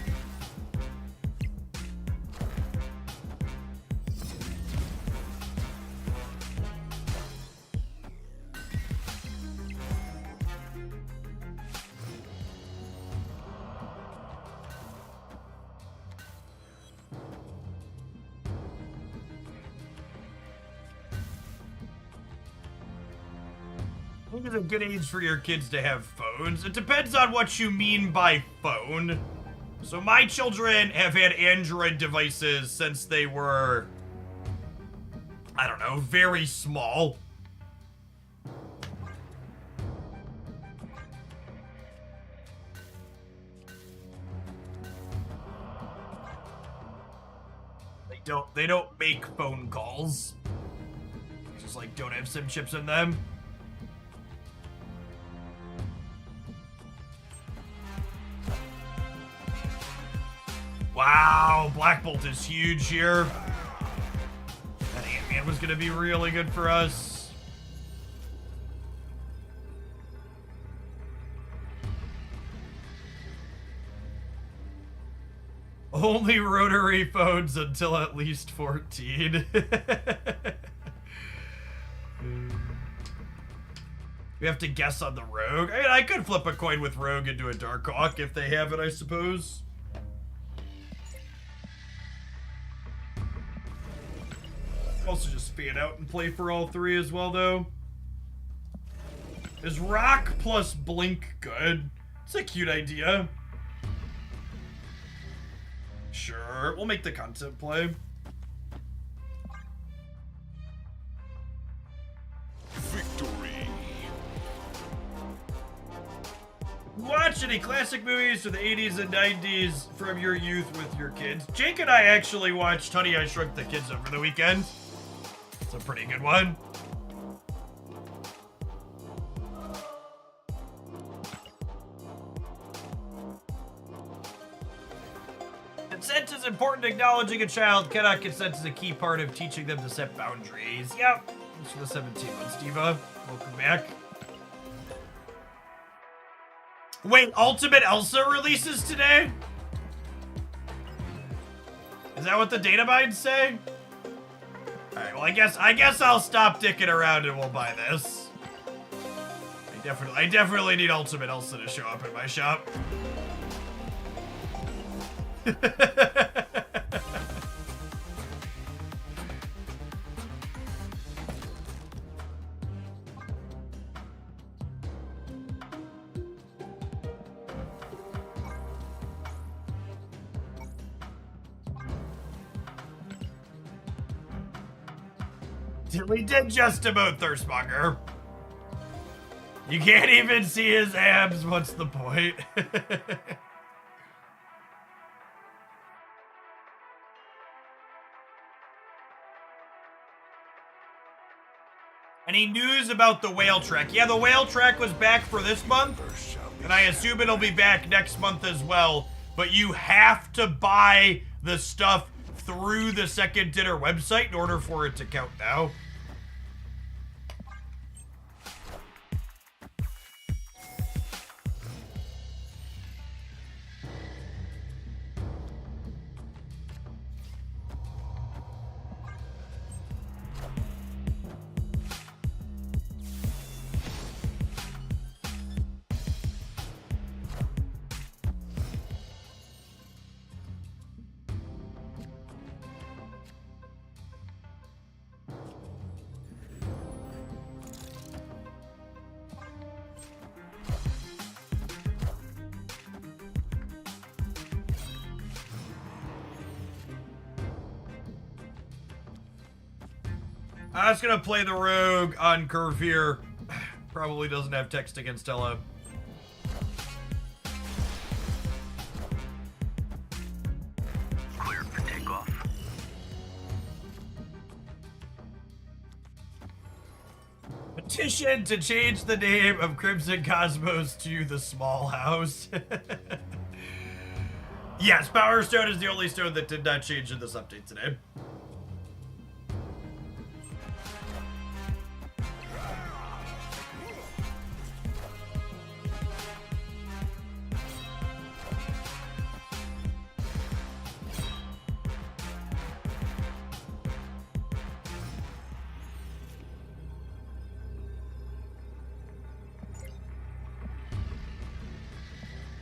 I think it's a good age for your kids to have phones. It depends on what you mean by phone. So my children have had Android devices since they were, I don't know, very small. They don't make phone calls. Just like don't have SIM chips in them. Wow, Black Bolt is huge here. That Ant-Man was gonna be really good for us. Only rotary phones until at least 14. We have to guess on the Rogue. I mean, I could flip a coin with Rogue into a Darkhawk if they have it, I suppose. Also just fan out and play for all three as well, though. Is Rock plus Blink good? It's a cute idea. Sure, we'll make the concept play. Victory. Watch any classic movies from the 80s and 90s from your youth with your kids. Jake and I actually watched Honey, I Shrunk the Kids over the weekend. It's a pretty good one. Consent is important. Acknowledging a child cannot consent is a key part of teaching them to set boundaries. Yep. Thanks for the 17 months, Diva. Welcome back. Wait, Ultimate Elsa releases today? Is that what the data mines say? Alright, well I guess I'll stop dicking around and we'll buy this. I definitely need Ultimate Elsa to show up in my shop. We did just about Thirstmonger. You can't even see his abs. What's the point? Any news about the whale trek? Yeah, the whale trek was back for this month, and I assume it'll be back next month as well. But you have to buy the stuff through the Second Dinner website in order for it to count now. I was gonna play the rogue on curve here. Probably doesn't have text against Ella. Cleared for takeoff. Petition to change the name of Crimson Cosmos to the Small House. Yes, Power Stone is the only stone that did not change in this update today.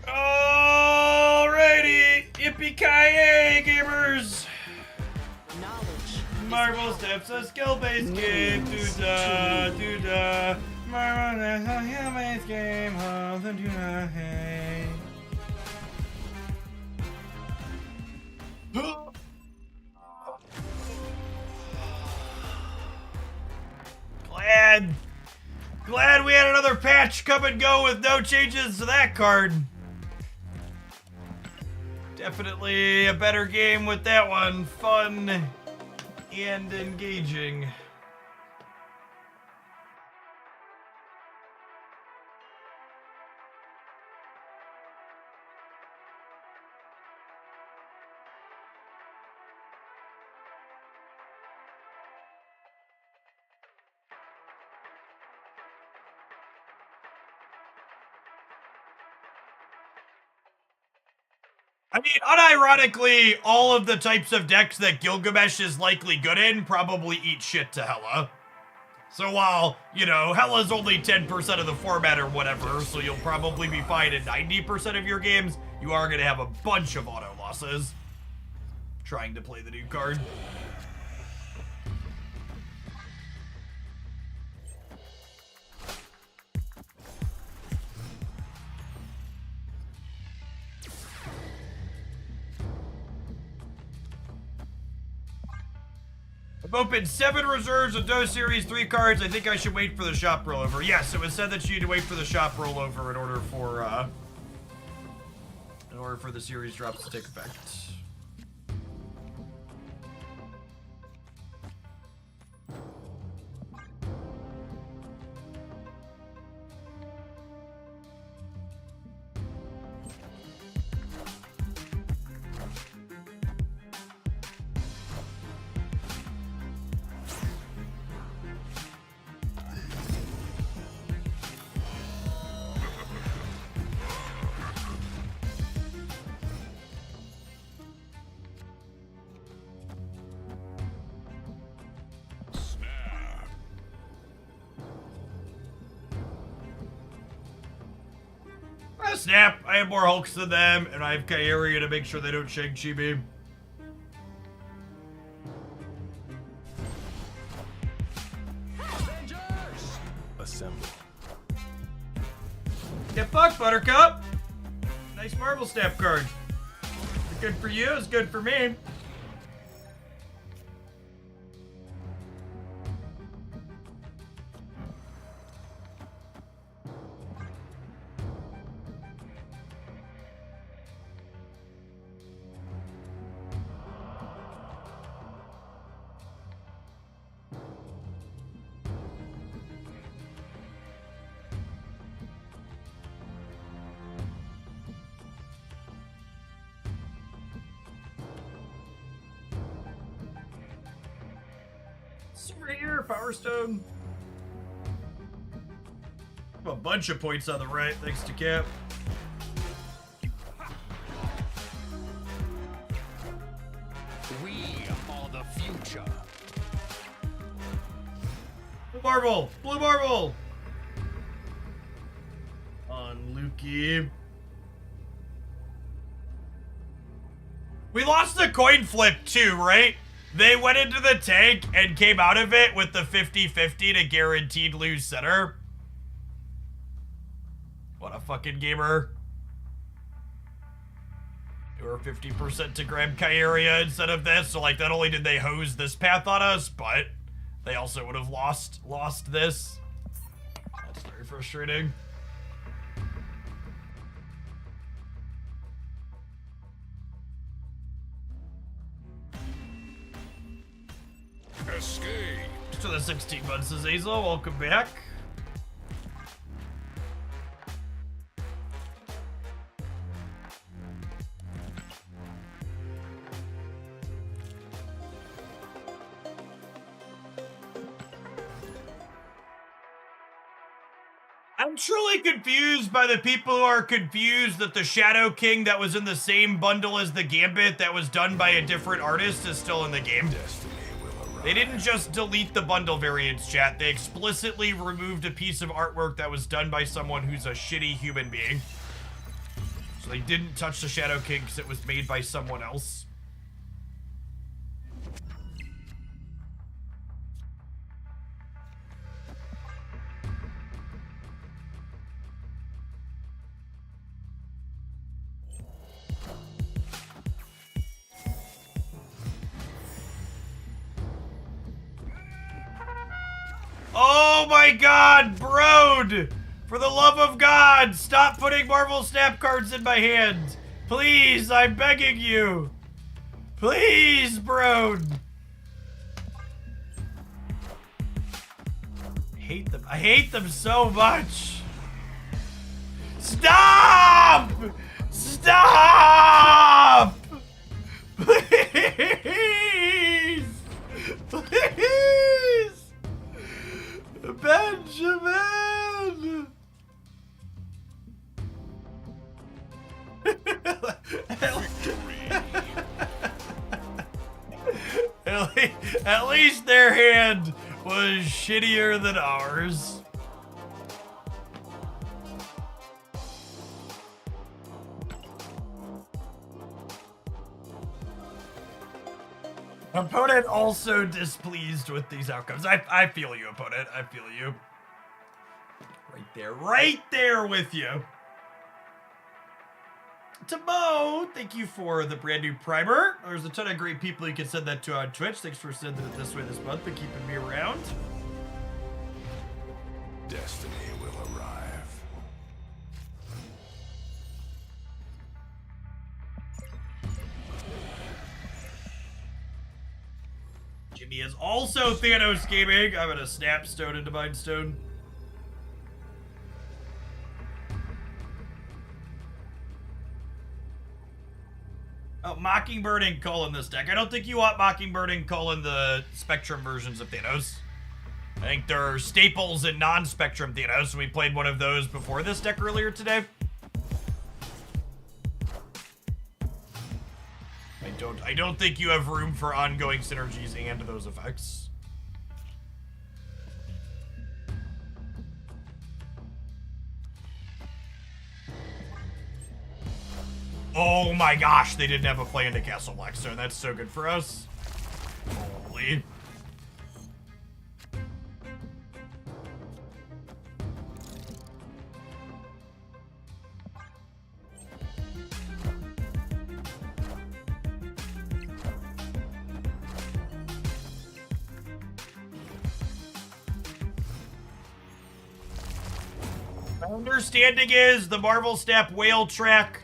Alrighty, yippee-ki-yay, gamers! Knowledge Marvel Steps, a skill-based game, doo-da, doo-da. Marvel Steps, a skill-based game, doo-da, hey. Glad we had another patch come and go with no changes to that card. Definitely a better game with that one. Fun and engaging. I mean, unironically, all of the types of decks that Gilgamesh is likely good in probably eat shit to Hela. So while, you know, Hela's only 10% of the format or whatever, so you'll probably be fine in 90% of your games, you are going to have a bunch of auto losses trying to play the new card. I've opened 7 reserves with those Series 3 cards. I think I should wait for the shop rollover. Yes, it was said that you need to wait for the shop rollover in order for the series drops to take effect. Snap, I have more Hulks than them, and I have Kyria to make sure they don't Shang-Chi me. Avengers! Assemble. Get fucked, Buttercup! Nice Marvel Snap card. It's good for you, it's good for me. Right here, Power Stone. A bunch of points on the right, thanks to Cap. We are the future. Blue Marvel! Blue Marvel! On Lukey. We lost the coin flip too, right? They went into the tank and came out of it with the 50-50 to guaranteed lose center. What a fucking gamer. They were 50% to grab Kyria instead of this, so like not only did they hose this path on us, but they also would have lost this. That's very frustrating. Escape. To the 16 months, Azazel. Welcome back. I'm truly confused by the people who are confused that the Shadow King that was in the same bundle as the Gambit that was done by a different artist is still in the game. They didn't just delete the bundle variants, chat. They explicitly removed a piece of artwork that was done by someone who's a shitty human being. So they didn't touch the Shadow King because it was made by someone else. Oh my god, Brode! For the love of God, stop putting Marvel Snap cards in my hand! Please, I'm begging you! Please, Brode! I hate them so much! Stop! Stop! Please! Please! Benjamin! At least their hand was shittier than ours. Opponent also displeased with these outcomes. I feel you, opponent. I feel you. Right there with you. Tamo, thank you for the brand new primer. There's a ton of great people you can send that to on Twitch. Thanks for sending it this way this month and keeping me around. Destiny will arrive. Jimmy is also Thanos gaming. I'm gonna snap stone into Mind Stone. Oh, Mockingbird and Cullen this deck. I don't think you want Mockingbird and Cullen the Spectrum versions of Thanos. I think they're staples in non-Spectrum Thanos, and we played one of those before this deck earlier today. I don't think you have room for ongoing synergies and those effects. Oh my gosh, they didn't have a play into Castle Blackstone. That's so good for us. Holy. My understanding is the Marvel Snap Whale track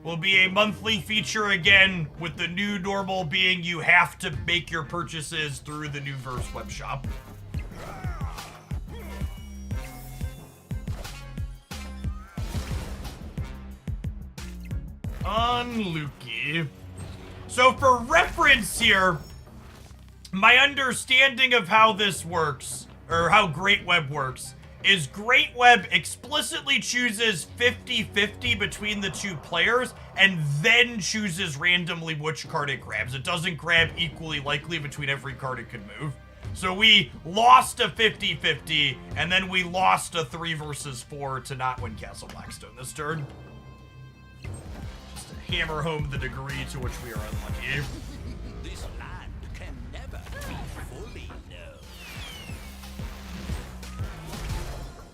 will be a monthly feature again, with the new normal being you have to make your purchases through the new Verse web shop. On Lukey. So for reference here, my understanding of how this works, or how Great Web works, is Great Web explicitly chooses 50-50 between the two players and then chooses randomly which card it grabs. It doesn't grab equally likely between every card it could move. So we lost a 50-50 and then we lost a 3 versus 4 to not win Castle Blackstone this turn. Just to hammer home the degree to which we are unlucky. This land can never be fully known.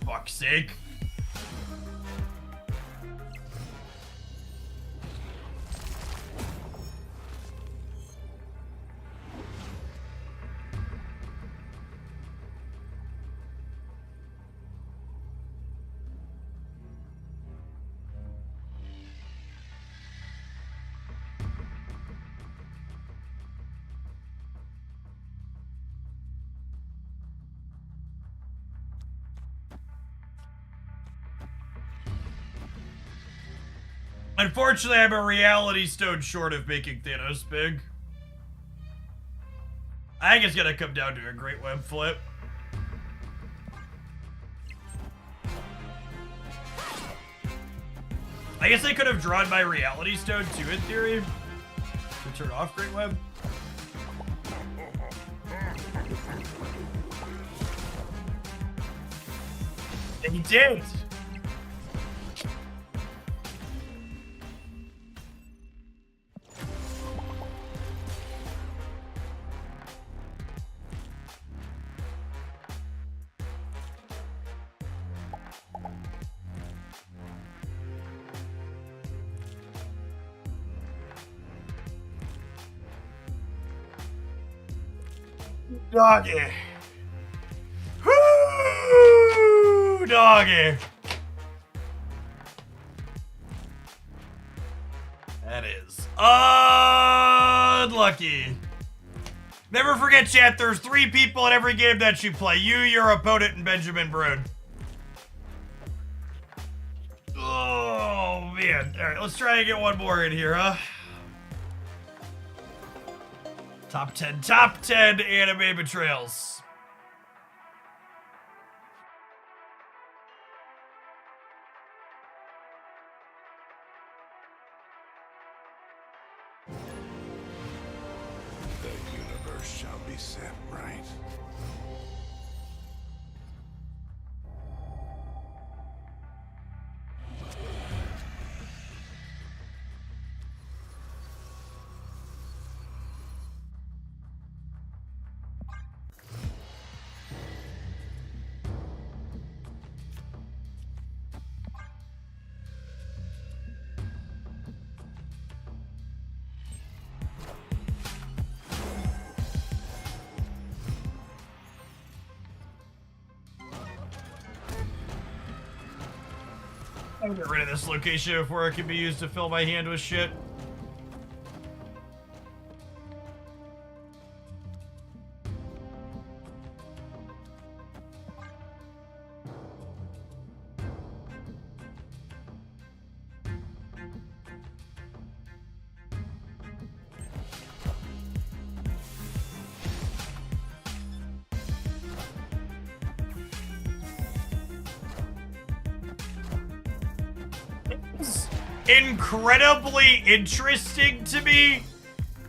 Fuck's sake. Unfortunately, I'm a reality stone short of making Thanos big. I think it's gonna come down to a Great Web flip. I guess I could have drawn my reality stone too, in theory, to turn off Great Web. And he did! Doggy. Whoo, doggy. That is unlucky. Never forget, chat, there's 3 people in every game that you play. You, your opponent, and Benjamin Brood. Oh, man. All right, let's try and get one more in here, huh? Top 10 anime betrayals. The universe shall be set right. I'll get rid of this location before it can be used to fill my hand with shit. Incredibly interesting to me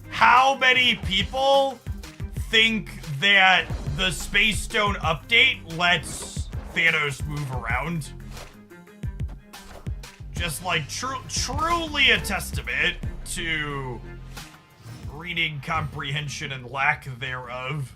how many people think that the Space Stone update lets Thanos move around. Just like truly a testament to reading comprehension and lack thereof.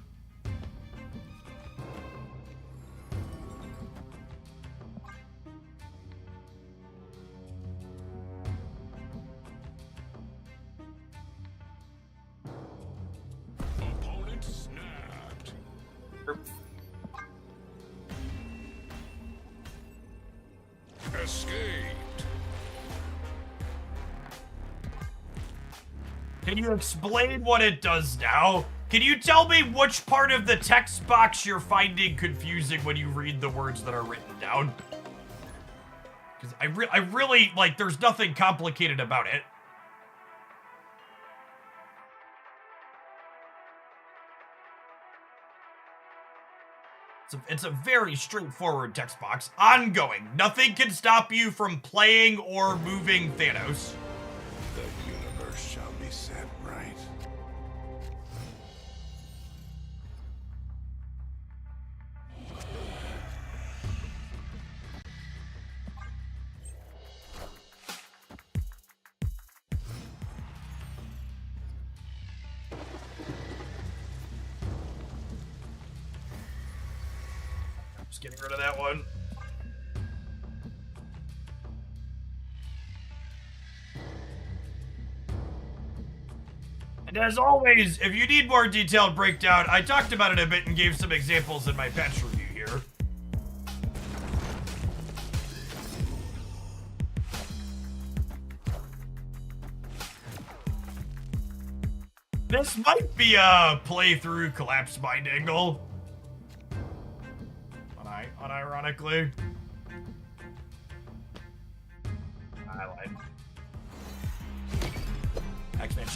Escaped. Can you explain what it does now? Can you tell me which part of the text box you're finding confusing when you read the words that are written down? Because I really, like, there's nothing complicated about it. It's a very straightforward text box. Ongoing. Nothing can stop you from playing or moving Thanos. The universe shall be set right. Just getting rid of that one. And as always, if you need more detailed breakdown, I talked about it a bit and gave some examples in my patch review here. This might be a playthrough collapse mind angle. Unironically. I lied.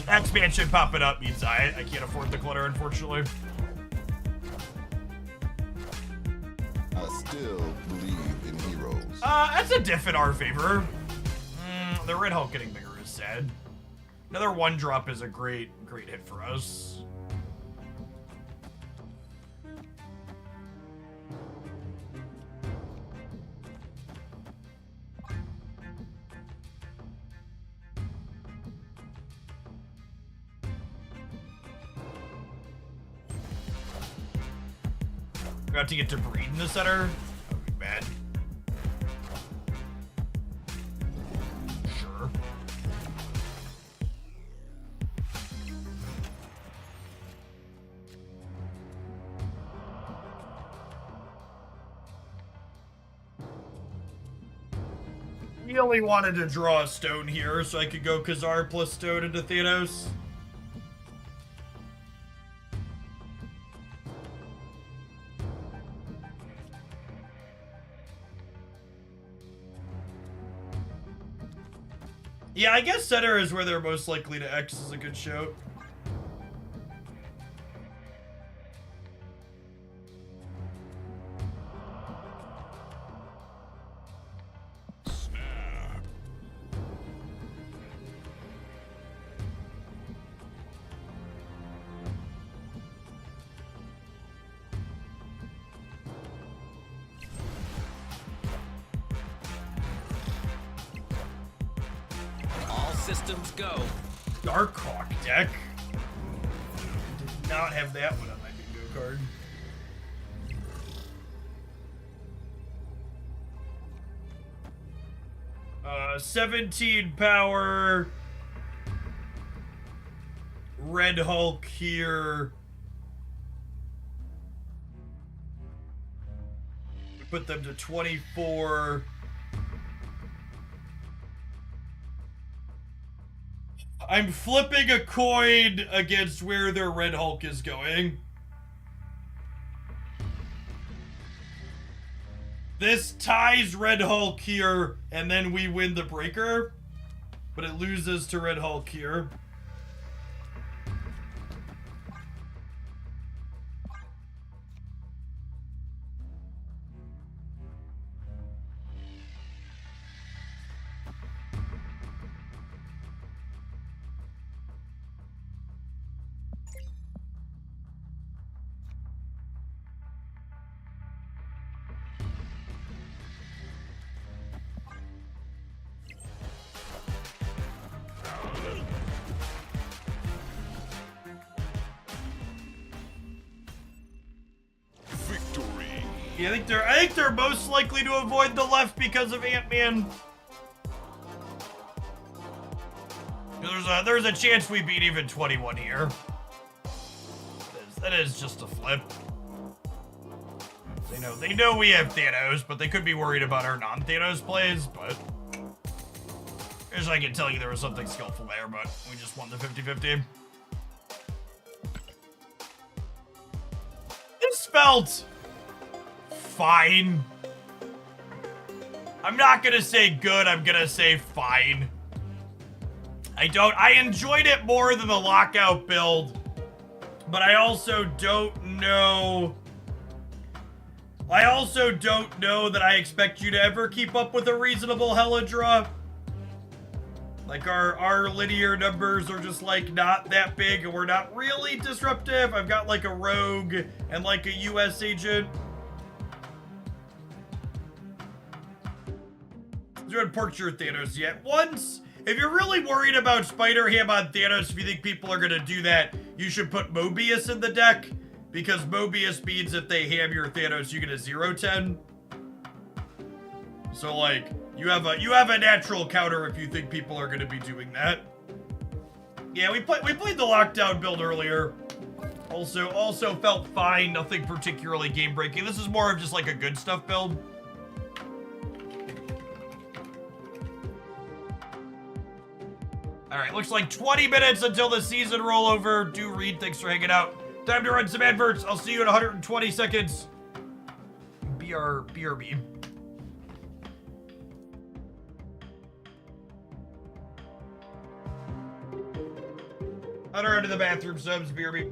expansion popping up means I can't afford the clutter, unfortunately. I still believe in heroes. That's a diff in our favor. The Red Hulk getting bigger is sad. Another 1-drop is a great hit for us. We have to get to breed in the center. That would be bad. Sure. He only wanted to draw a stone here so I could go Khazar plus stone into Thanos. Yeah, I guess center is where they're most likely to X is a good shout. Systems go. Darkhawk deck. Did not have that one on my bingo card. 17 power. Red Hulk here. We put them to 24. I'm flipping a coin against where their Red Hulk is going. This ties Red Hulk here, and then we win the breaker. But it loses to Red Hulk here. Yeah, I think they're most likely to avoid the left because of Ant-Man. There's a chance we beat even 21 here. That is just a flip. They know we have Thanos, but they could be worried about our non-Thanos plays, but as I can tell you, there was something skillful there, but we just won the 50-50. This felt fine. I'm not gonna say good, I'm gonna say fine. I enjoyed it more than the lockout build, but I also don't know that I expect you to ever keep up with a reasonable Helidra. Like, our linear numbers are just, like, not that big, and we're not really disruptive. I've got, like, a rogue and, like, a US agent. Doing Portrait Thanos yet. Once, if you're really worried about Spider-Ham on Thanos, if you think people are going to do that, you should put Mobius in the deck, because Mobius means if they ham your Thanos, you get a 0-10. So, like, you have a natural counter if you think people are going to be doing that. Yeah, we played the lockdown build earlier. Also felt fine, nothing particularly game-breaking. This is more of just like a good stuff build. Alright, looks like 20 minutes until the season rollover. Do read, thanks for hanging out. Time to run some adverts. I'll see you in 120 seconds. BRB. Utter into the bathroom subs, BRB.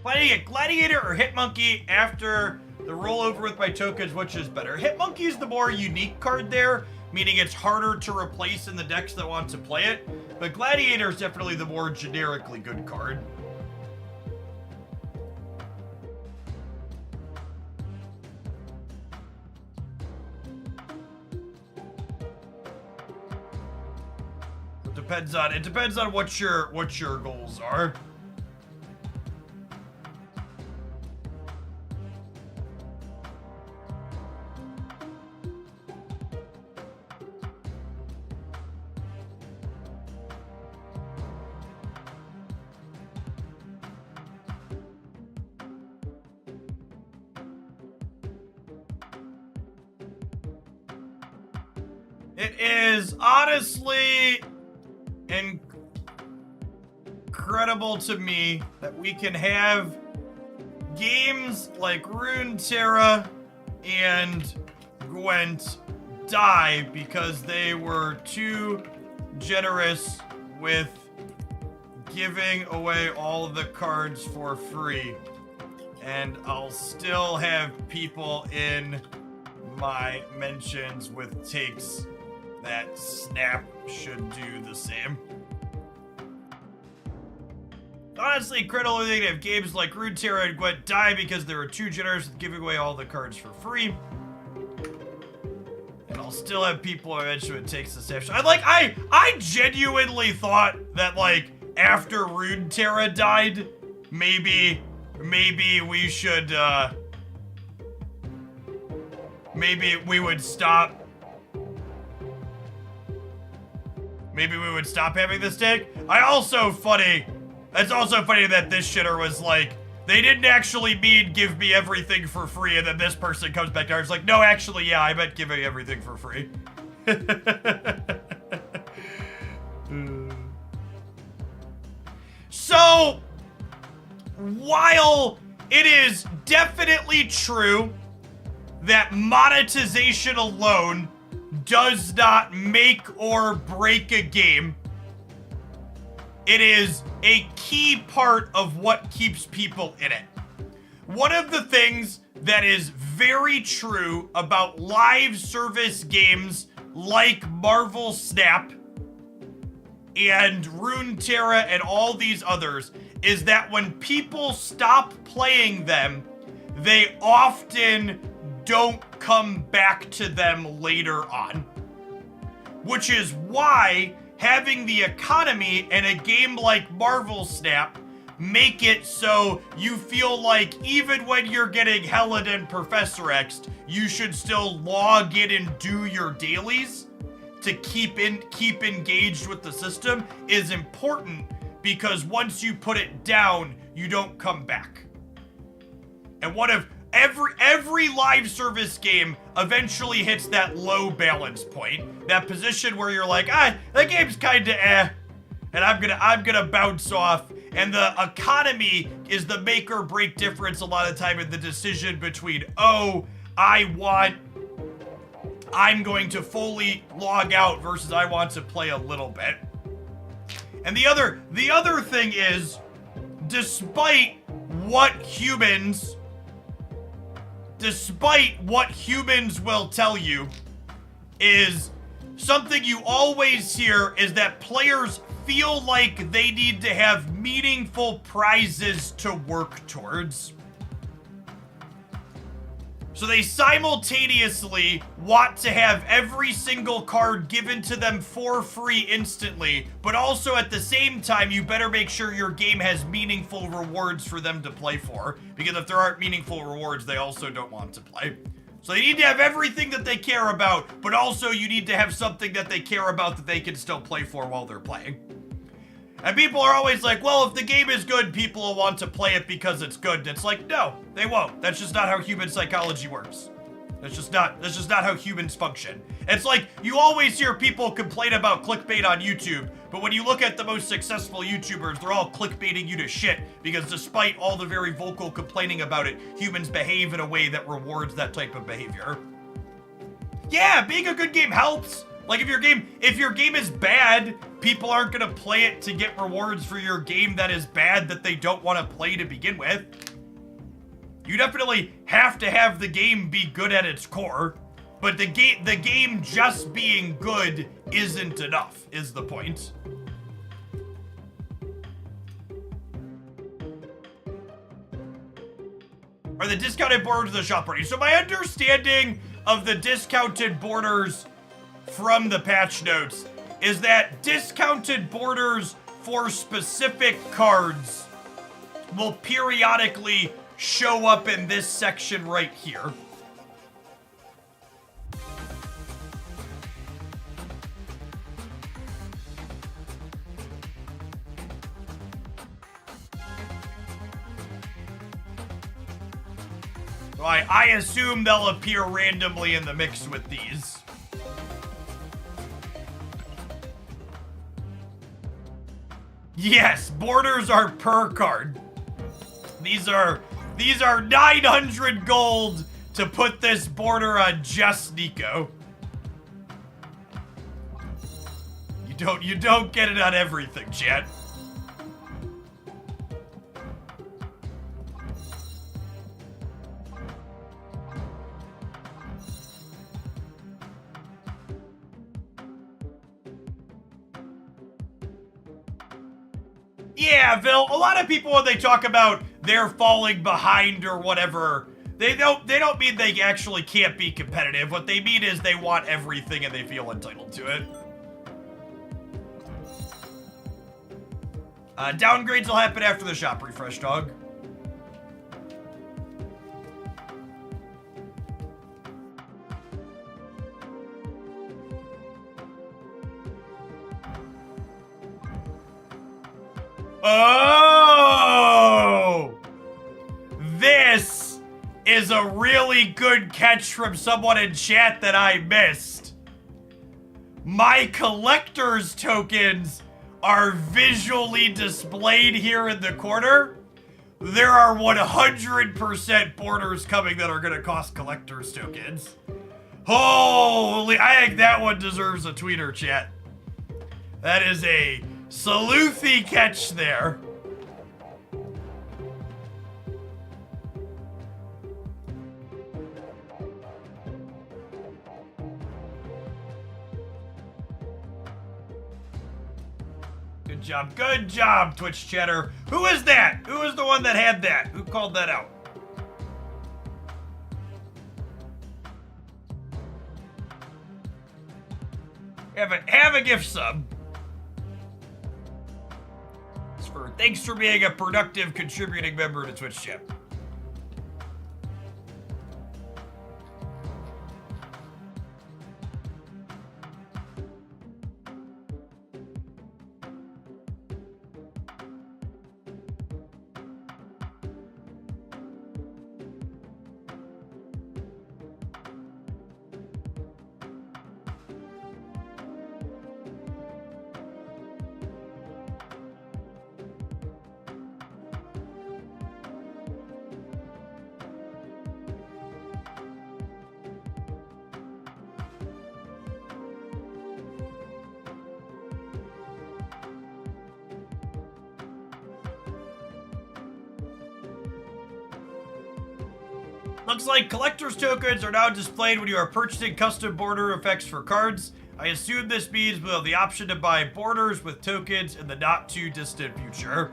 Playing a Gladiator or Hitmonkey after the rollover with my tokens, which is better? Hitmonkey is the more unique card there, meaning it's harder to replace in the decks that want to play it. But Gladiator is definitely the more generically good card. It depends on what your goals are. It is honestly incredible to me that we can have games like Runeterra and Gwent die because they were too generous with giving away all the cards for free. And I'll still have people in my mentions with takes that Snap should do the same. Honestly, critical thing to have games like Runeterra and Gwent die because they were too generous with giving away all the cards for free. And I'll still have people eventually it takes the Snap. I genuinely thought that like after Runeterra died, maybe we should maybe we would stop having this take. It's also funny that this shitter was like, they didn't actually mean give me everything for free, and then this person comes back and is like, no, actually, yeah, I meant giving everything for free. So, while it is definitely true that monetization alone does not make or break a game, it is a key part of what keeps people in it. One of the things that is very true about live service games like Marvel Snap and Runeterra and all these others is that when people stop playing them, they often don't come back to them later on. Which is why having the economy in a game like Marvel Snap make it so you feel like even when you're getting Helen and Professor X'd, you should still log in and do your dailies to keep engaged with the system is important, because once you put it down, you don't come back. And what if every live service game eventually hits that low balance point, that position where you're like, that game's kinda and I'm gonna bounce off. And the economy is the make or break difference a lot of time in the decision between, I'm going to fully log out versus I want to play a little bit. And the other thing is, despite what humans will tell you, is something you always hear is that players feel like they need to have meaningful prizes to work towards. So they simultaneously want to have every single card given to them for free instantly, but also at the same time, you better make sure your game has meaningful rewards for them to play for, because if there aren't meaningful rewards, they also don't want to play. So they need to have everything that they care about, but also you need to have something that they care about that they can still play for while they're playing. And people are always like, well, if the game is good, people will want to play it because it's good. And it's like, no, they won't. That's just not how human psychology works. That's just not how humans function. It's like, you always hear people complain about clickbait on YouTube, but when you look at the most successful YouTubers, they're all clickbaiting you to shit, because despite all the very vocal complaining about it, humans behave in a way that rewards that type of behavior. Yeah, being a good game helps. Like, if your game is bad, people aren't gonna play it to get rewards for your game that is bad that they don't want to play to begin with. You definitely have to have the game be good at its core, but the game just being good isn't enough, is the point. Are the discounted borders of the shop ready? So my understanding of the discounted borders from the patch notes is that discounted borders for specific cards will periodically show up in this section right here. I assume they'll appear randomly in the mix with these. Yes, borders are per card. These are 900 gold to put this border on just Nico. You don't get it on everything, chat. Yeah, Phil, a lot of people, when they talk about they're falling behind or whatever, they don't mean they actually can't be competitive. What they mean is they want everything and they feel entitled to it. Downgrades will happen after the shop refresh, dog. Oh! This is a really good catch from someone in chat that I missed. My collector's tokens are visually displayed here in the corner. There are 100% borders coming that are going to cost collector's tokens. Holy, I think that one deserves a tweeter, chat. That is a sleuthy catch there. Good job, Twitch chatter. Who is that? Who is the one that had that? Who called that out? Have a gift sub. Thanks for being a productive, contributing member to Twitch chat. Looks like collector's tokens are now displayed when you are purchasing custom border effects for cards. I assume this means we'll have the option to buy borders with tokens in the not too distant future.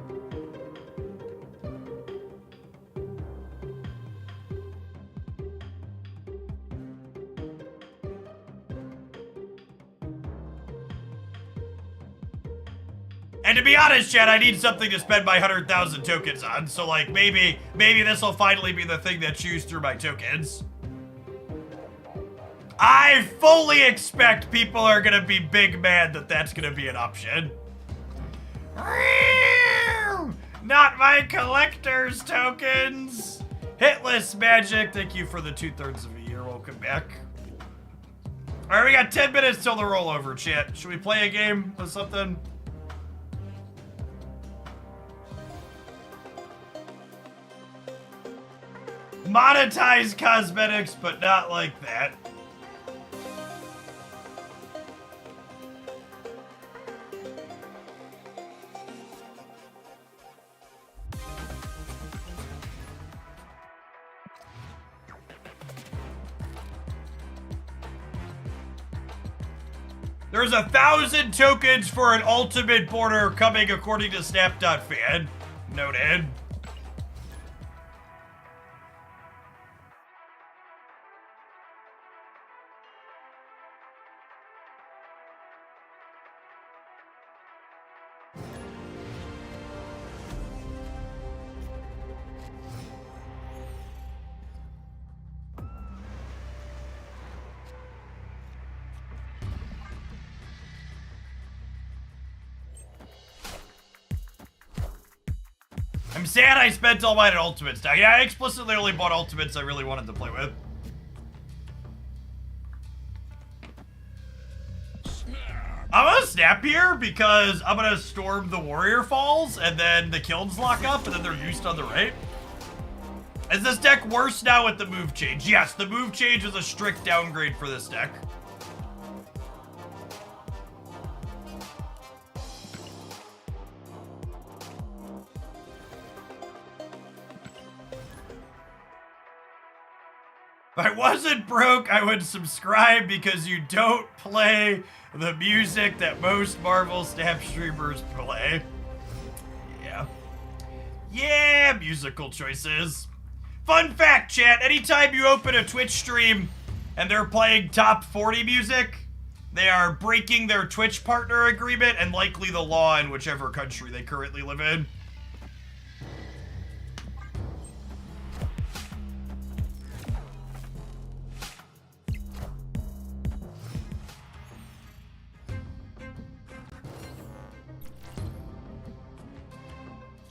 And to be honest, Chad, I need something to spend my 100,000 tokens on, so like maybe this will finally be the thing that chews through my tokens. I fully expect people are gonna be big mad that that's gonna be an option. Not my collector's tokens. Hitless Magic, thank you for the 2/3 of a year. Welcome back. All right, we got 10 minutes till the rollover, chat. Should we play a game or something? Monetize cosmetics, but not like that. There's 1,000 tokens for an ultimate border coming according to Snap.fan. Noted. I'm sad I spent all mine on Ultimates now. Yeah, I explicitly only bought Ultimates I really wanted to play with. I'm gonna snap here because I'm gonna storm the Warrior Falls and then the kilns lock up and then they're used on the right. Is this deck worse now with the move change? Yes, the move change is a strict downgrade for this deck. If I wasn't broke, I would subscribe because you don't play the music that most Marvel Snap streamers play. Yeah. Yeah, musical choices. Fun fact, chat, anytime you open a Twitch stream and they're playing top 40 music, they are breaking their Twitch partner agreement and likely the law in whichever country they currently live in.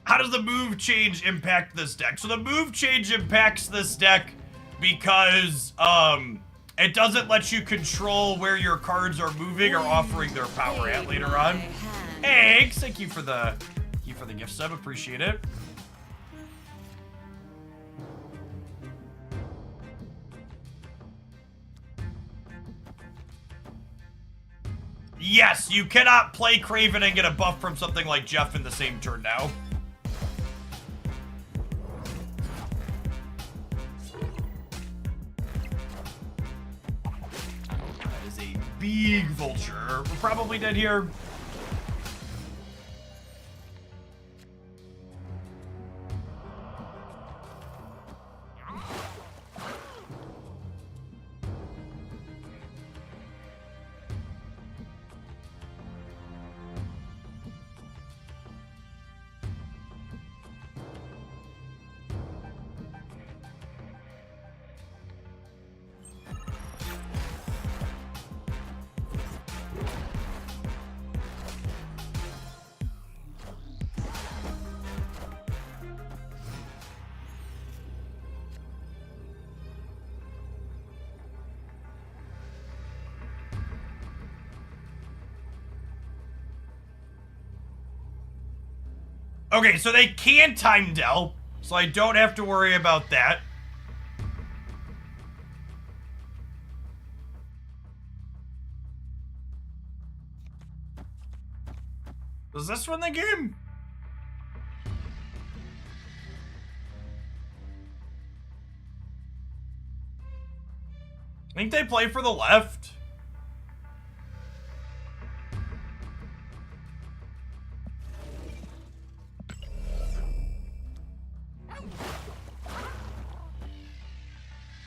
How does the move change impact this deck? So the move change impacts this deck because it doesn't let you control where your cards are moving or offering their power at later on. Eggs, thank you for the gift sub, appreciate it. Yes, you cannot play Kraven and get a buff from something like Jeff in the same turn now. That is a big vulture. We're probably dead here. Okay, so they can time Del, so I don't have to worry about that. Does this win the game? I think they play for the left.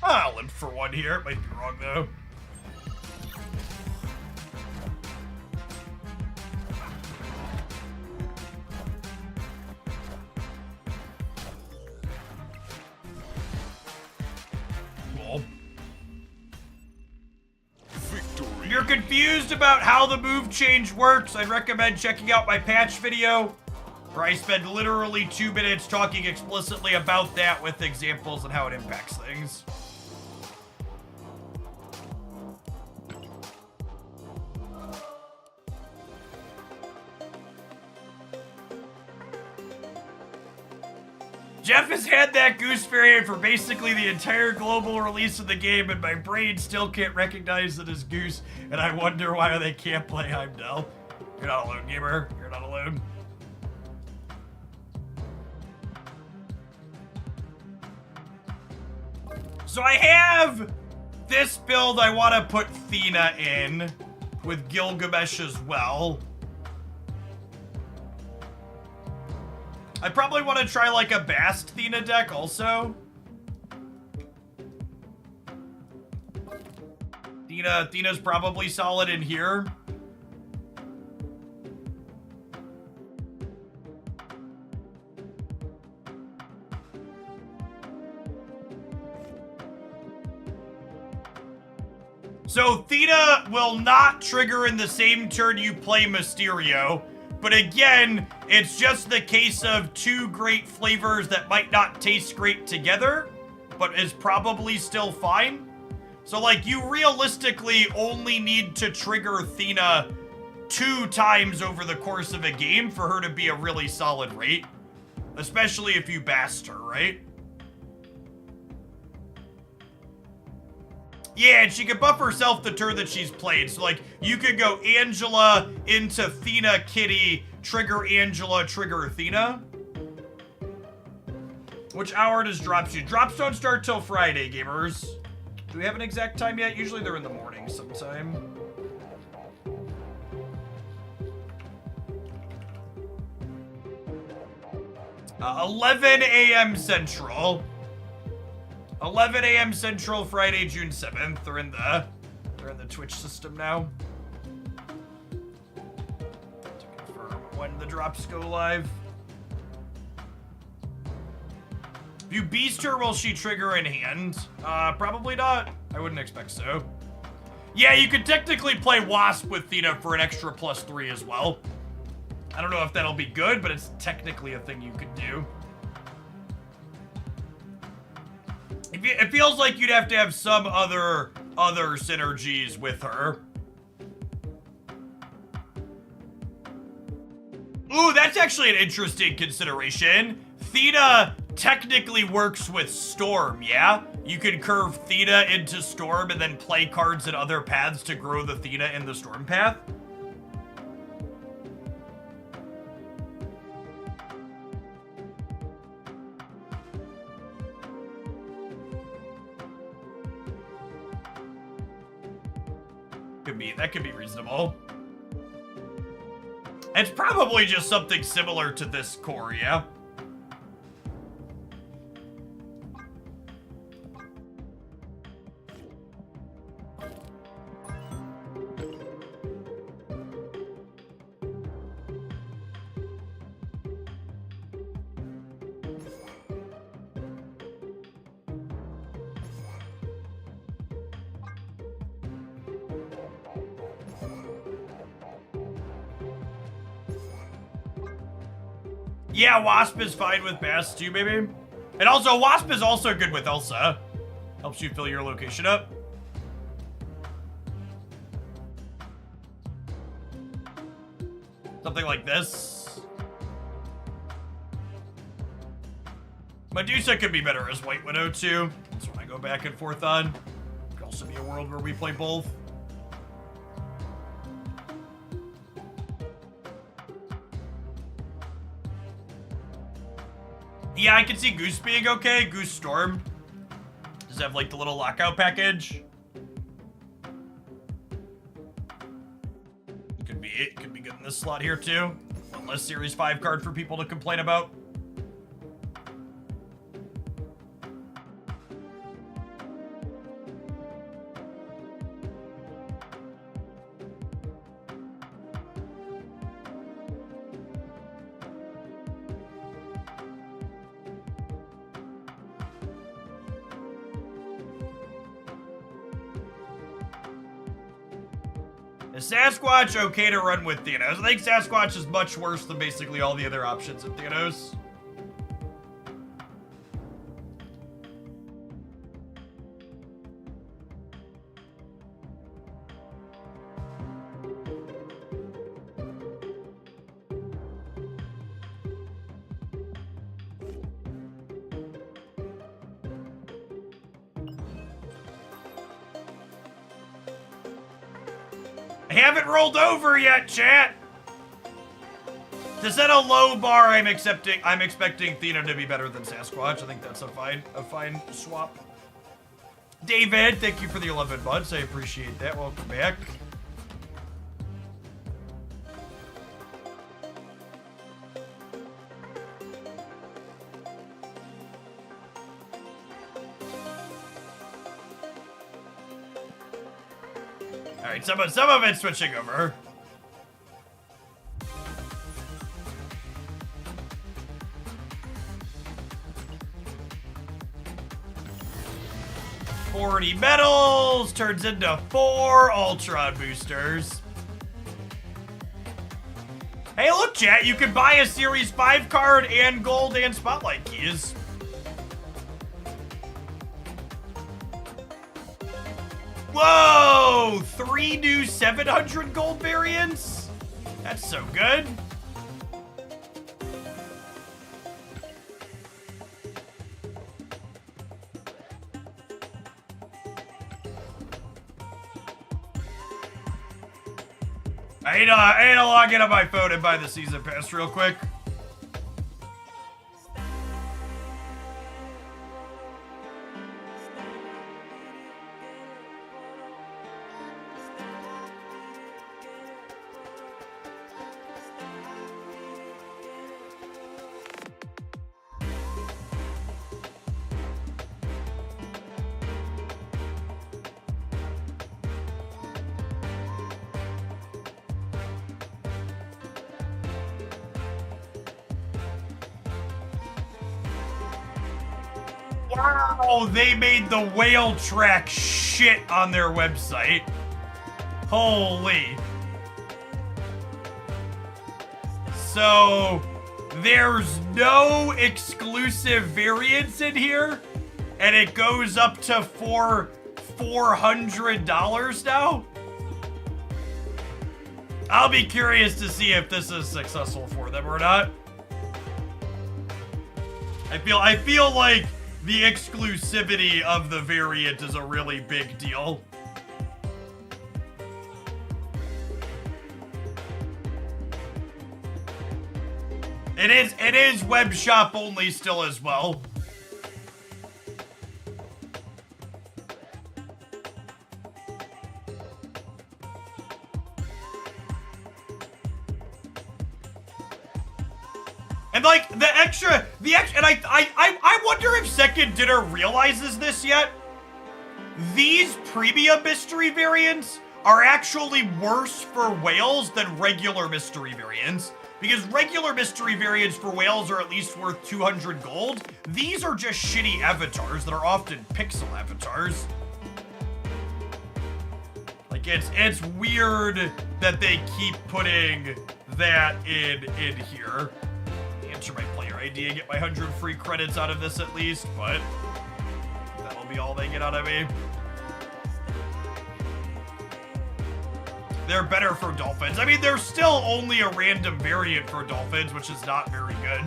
I'll limp for one here. It might be wrong, though. Cool. Victory. If you're confused about how the move change works, I'd recommend checking out my patch video, where I spend literally 2 minutes talking explicitly about that with examples and how it impacts things. Jeff has had that goose variant for basically the entire global release of the game, and my brain still can't recognize it as goose, and I wonder why they can't play Heimdall. You're not alone, gamer. You're not alone. So I have this build I want to put Thena in with Gilgamesh as well. I probably want to try like a Bast Thena deck also. Thena's probably solid in here. So Thena will not trigger in the same turn you play Mysterio. But again, it's just the case of 2 great flavors that might not taste great together, but is probably still fine. So like, you realistically only need to trigger Thena 2 times over the course of a game for her to be a really solid rate. Especially if you Bast her, right? Yeah, and she could buff herself the turn that she's played. So, like, you could go Angela into Thena Kitty, trigger Angela, trigger Thena. Which hour does drops you? Drops don't start till Friday, gamers. Do we have an exact time yet? Usually they're in the morning sometime. Uh, 11 a.m. Central. 11 a.m. Central, Friday, June 7th. They're in the Twitch system now. To confirm when the drops go live. If you beast her, will she trigger in hand? Probably not. I wouldn't expect so. Yeah, you could technically play Wasp with Thena for an extra +3 as well. I don't know if that'll be good, but it's technically a thing you could do. It feels like you'd have to have some other synergies with her. Ooh, that's actually an interesting consideration. Thena technically works with Storm, yeah? You can curve Thena into Storm and then play cards in other paths to grow the Thena in the Storm path. That could be reasonable. It's probably just something similar to this core, yeah? Yeah, Wasp is fine with Bast too, maybe. And also, Wasp is also good with Elsa. Helps you fill your location up. Something like this. Medusa could be better as White Widow too. That's what I go back and forth on. Could also be a world where we play both. Yeah, I can see Goose being okay. Goose Storm. Does have like the little lockout package. Could be it. Could be good in this slot here too. One less Series 5 card for people to complain about. Is Sasquatch okay to run with Thanos? I think Sasquatch is much worse than basically all the other options in Thanos. I haven't rolled over yet, chat. To set a low bar, I'm expecting Thena to be better than Sasquatch. I think that's a fine swap. David, thank you for the 11 months. I appreciate that. Welcome back. Alright, some of it's switching over. $40 medals turns into 4 Ultron boosters. Hey, look, chat, you can buy a Series 5 card and gold and spotlight keys. Whoa! 3 new 700 gold variants? That's so good. I need to log in on my phone and buy the season pass real quick. Wow, they made the whale track shit on their website. Holy. So, there's no exclusive variants in here, and it goes up to $400 now? I'll be curious to see if this is successful for them or not. I feel like the exclusivity of the variant is a really big deal. It is web shop only still as well. And like the extra, and I wonder if Second Dinner realizes this yet. These premium mystery variants are actually worse for whales than regular mystery variants. Because regular mystery variants for whales are at least worth 200 gold. These are just shitty avatars that are often pixel avatars. Like it's weird that they keep putting that in here. Enter my player ID and get my 100 free credits out of this at least, but that'll be all they get out of me. They're better for dolphins. I mean, they're still only a random variant for dolphins, which is not very good.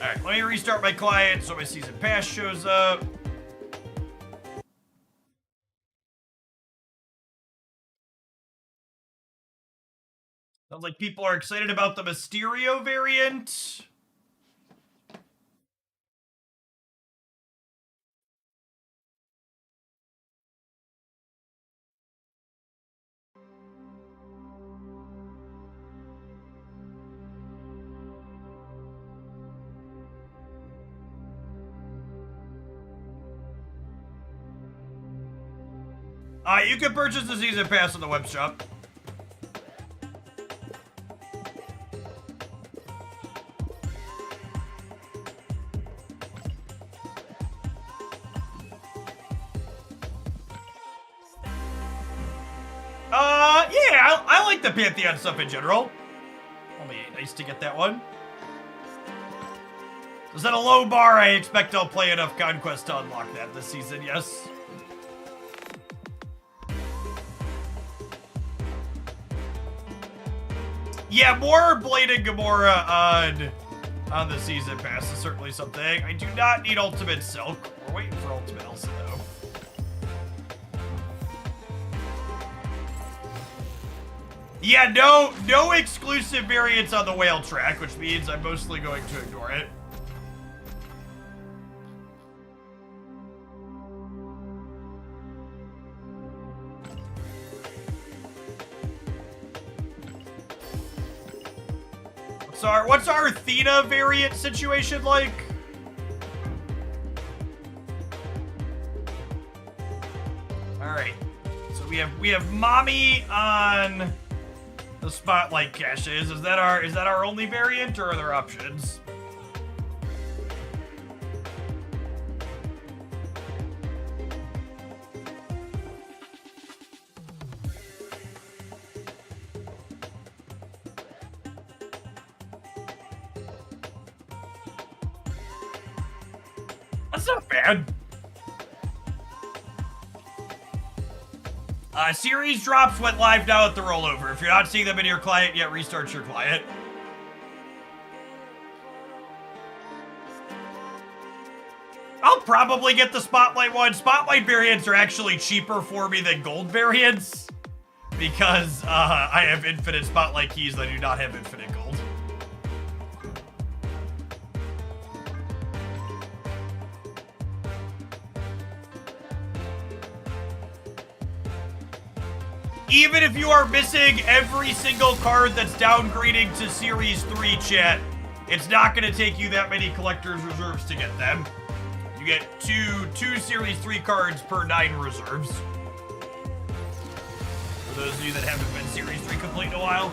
Alright, let me restart my client so my season pass shows up. Sounds like people are excited about the Mysterio variant. You can purchase the season pass on the web shop. Yeah, I like the Pantheon stuff in general. Only nice to get that one. Is that a low bar? I expect I'll play enough Conquest to unlock that this season, yes. Yeah, more Blade and Gamora on the season pass is certainly something. I do not need Ultimate Silk. We're waiting for Ultimate Elsa, though. Yeah, no exclusive variants on the whale track, which means I'm mostly going to ignore it. What's our Athena variant situation like? Alright. So we have Mommy on the Spotlight caches. Is that our only variant, or are there options? That's not bad. Series drops went live now at the rollover. If you're not seeing them in your client yet, restart your client. I'll probably get the Spotlight one. Spotlight variants are actually cheaper for me than gold variants because I have infinite Spotlight keys and I do not have infinite gold. Even if you are missing every single card that's downgrading to Series 3, chat, it's not going to take you that many collector's reserves to get them. You get two Series 3 cards per 9 reserves. For those of you that haven't been Series 3 complete in a while.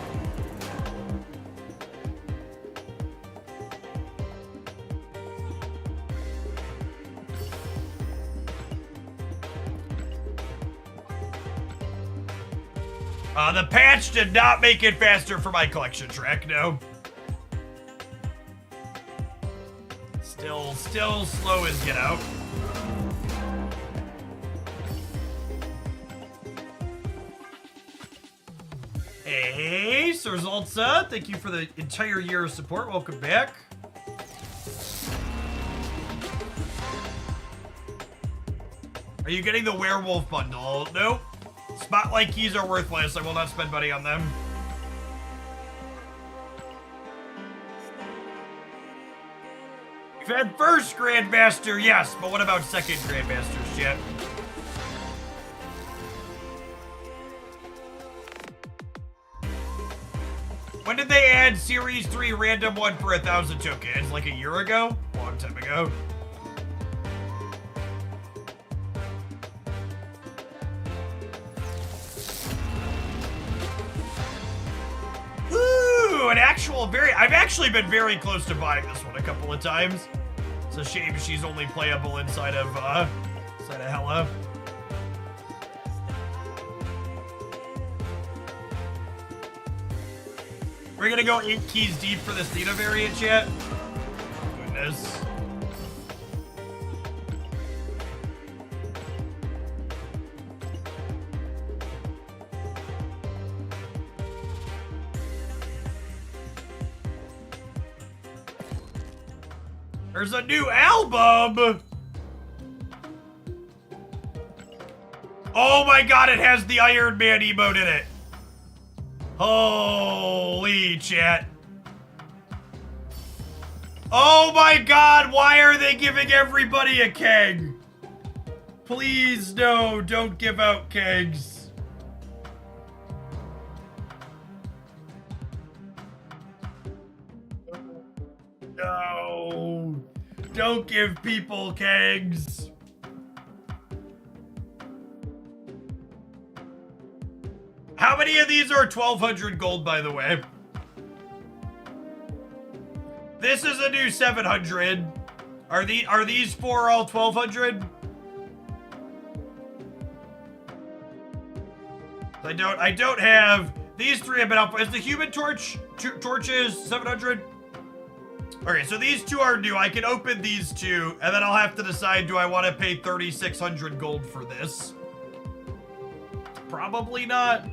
The patch did not make it faster for my collection track, no. Still slow as get out. Hey, Sir Zaltza, thank you for the entire year of support. Welcome back. Are you getting the werewolf bundle? Nope. Spotlight keys are worthless. I will not spend money on them. We've had first Grandmaster, yes, but what about second Grandmasters yet? When did they add Series 3 random one for 1,000 tokens? Like a year ago? A long time ago. An actual I've actually been very close to buying this one a couple of times. It's a shame she's only playable inside of Hella. We're gonna go 8 keys deep for this Nina variant yet? Oh, goodness. There's a new album! Oh my god, it has the Iron Man emote in it. Holy chat. Oh my god, why are they giving everybody a keg? Please, no, don't give out kegs. No, don't give people kegs. How many of these are 1,200 gold, by the way? This is a new 700. Are these four all 1,200? I don't have these three have been up. Is the human torches 700? Okay, so these two are new. I can open these two, and then I'll have to decide, do I want to pay 3,600 gold for this? Probably not.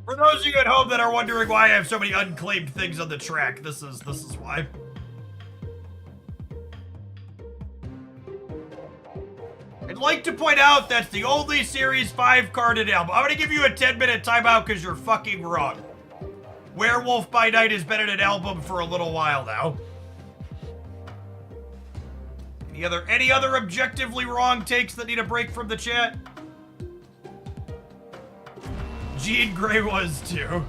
For those of you at home that are wondering why I have so many unclaimed things on the track, this is why. I'd like to point out that's the only Series 5 carded album. I'm gonna give you a 10-minute timeout because you're fucking wrong. Werewolf by Night has been in an album for a little while now. Any other objectively wrong takes that need a break from the chat? Jean Grey was too.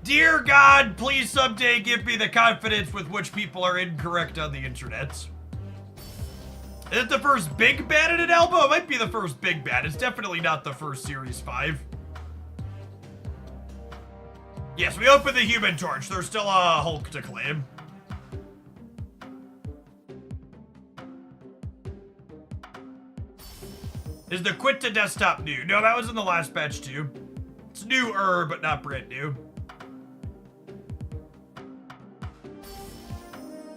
Dear God, please someday give me the confidence with which people are incorrect on the internet. Is it the first big bad in an album? It might be the first big bad. It's definitely not the first Series 5. Yes, we opened the Human Torch. There's still a Hulk to claim. Is the quit to desktop new? No, that was in the last patch too. It's newer, but not brand new.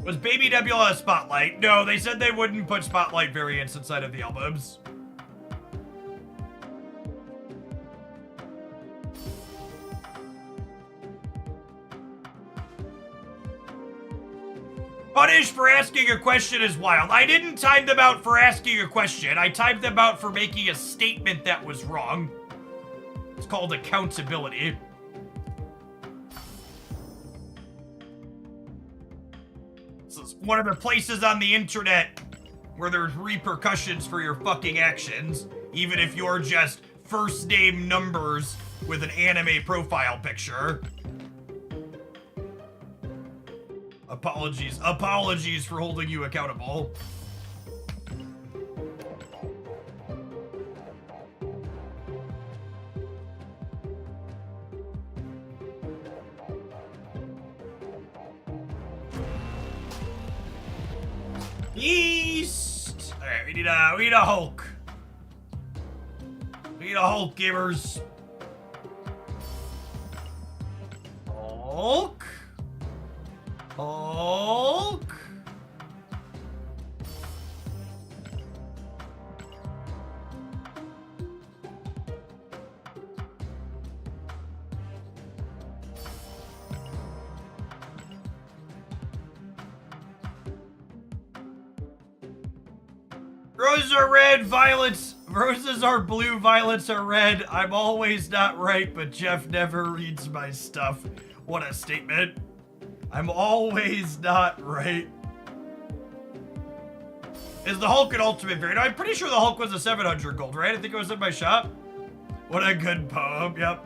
Was Baby Nebula a Spotlight? No, they said they wouldn't put Spotlight variants inside of the albums. Punish for asking a question is wild. I didn't time them out for asking a question. I timed them out for making a statement that was wrong. It's called accountability. This is one of the places on the internet where there's repercussions for your fucking actions, even if you're just first name numbers with an anime profile picture. Apologies for holding you accountable. Beast! Alright, we need a Hulk. We need a Hulk, gamers. Hulk? Hulk? Roses are red, violets. Roses are blue, violets are red. I'm always not right, but Jeff never reads my stuff. What a statement. I'm always not right. Is the Hulk an ultimate variant? I'm pretty sure the Hulk was a 700 gold, right? I think it was in my shop. What a good poem, yep.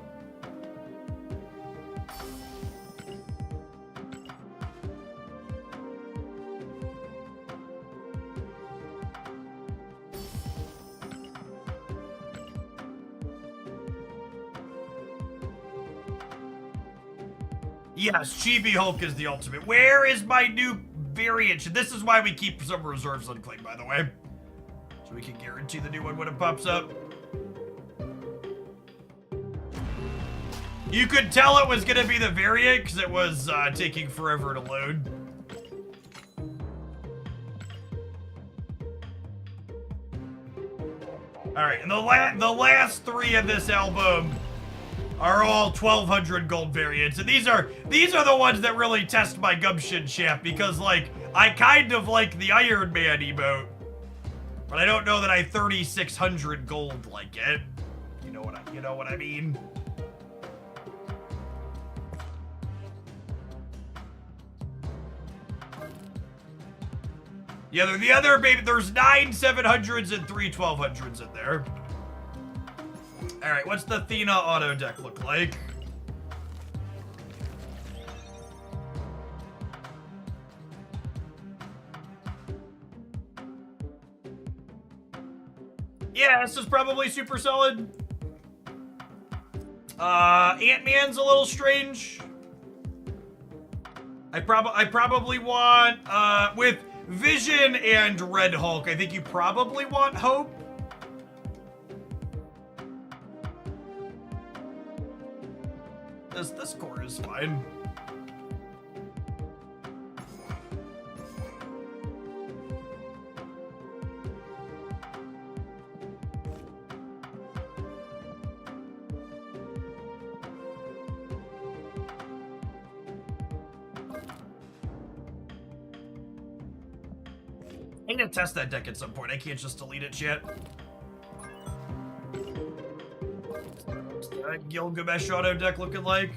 Yes, Chibi Hulk is the ultimate. Where is my new variant? This is why we keep some reserves unclaimed, by the way. So we can guarantee the new one when it pops up. You could tell it was going to be the variant because it was taking forever to load. All right, and the last 3 of this album are all 1,200 gold variants, and these are the ones that really test my gumption, champ, because like I kind of like the Iron Man emote, but I don't know that I 3,600 gold like it. You know what I mean? Yeah, the other baby. There's 9 700s and 3 1200s in there. All right, what's the Athena auto deck look like? Yeah, this is probably super solid. Ant-Man's a little strange. I probably want with Vision and Red Hulk, I think you probably want Hope. This core is fine. I'm gonna test that deck at some point. I can't just delete it yet. What's that Gilgamesh auto deck looking like?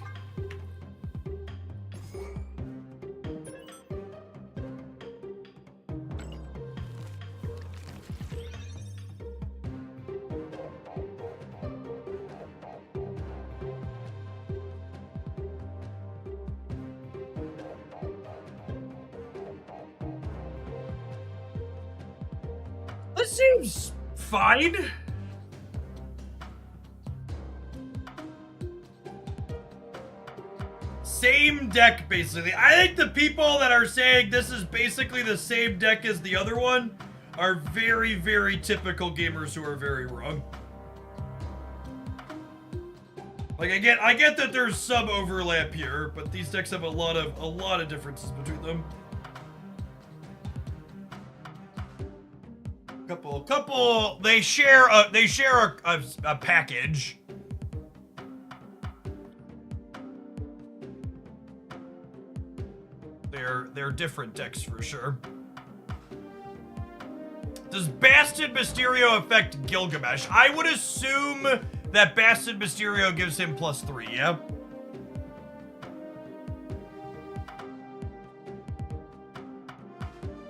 This seems fine. Same deck, basically. I think the people that are saying this is basically the same deck as the other one are very, very typical gamers who are very wrong. Like, I get that there's some overlap here, but these decks have a lot of differences between them. Couple. They share a package. They're different decks for sure. Does Bastard Mysterio affect Gilgamesh? I would assume that Bastard Mysterio gives him +3, yeah?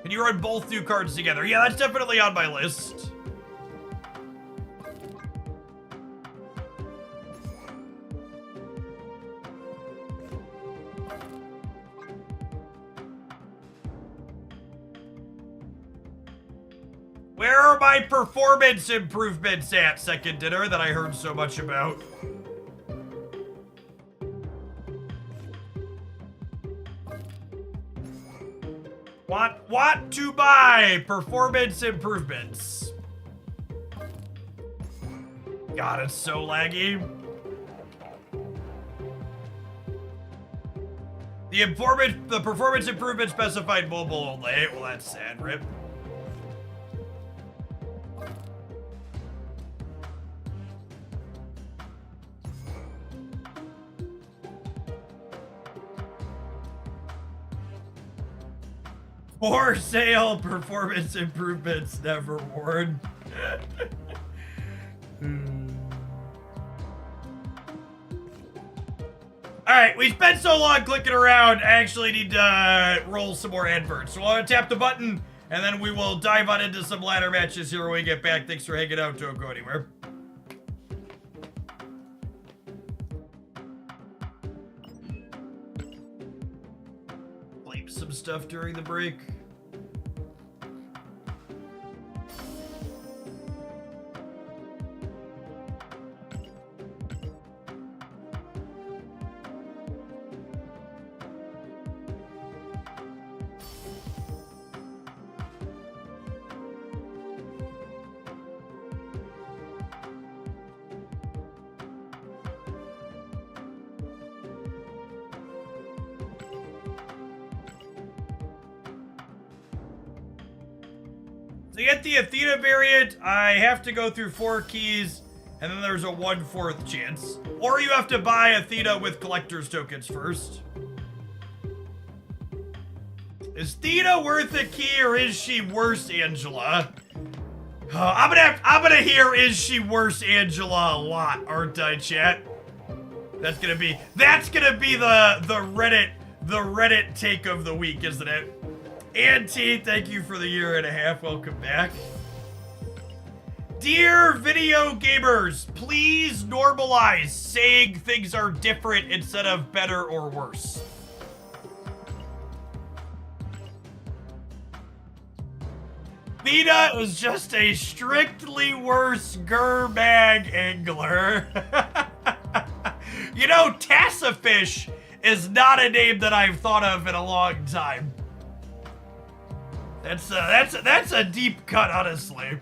Can you run both new cards together? Yeah, that's definitely on my list. Where are my performance improvements at, Second Dinner, that I heard so much about? Want to buy performance improvements. God, it's so laggy. The performance improvement specified mobile only. Well, that's sad, rip. For sale, performance improvements never worn. Alright, we spent so long clicking around, I actually need to roll some more adverts. So I'll tap the button, and then we will dive on into some ladder matches here when we get back. Thanks for hanging out. Don't go anywhere. Bleep some stuff during the break. To get the Athena variant, I have to go through 4 keys, and then there's a 1/4 chance. Or you have to buy Athena with collector's tokens first. Is Athena worth a key, or is she worse, Angela? I'm gonna hear "is she worse, Angela" a lot, aren't I, chat? That's gonna be the Reddit take of the week, isn't it? Auntie, thank you for the 1.5 years. Welcome back. Dear video gamers, please normalize saying things are different instead of better or worse. Theta is just a strictly worse Gerbag angler. You know, Tassafish is not a name that I've thought of in a long time. That's a deep cut, honestly.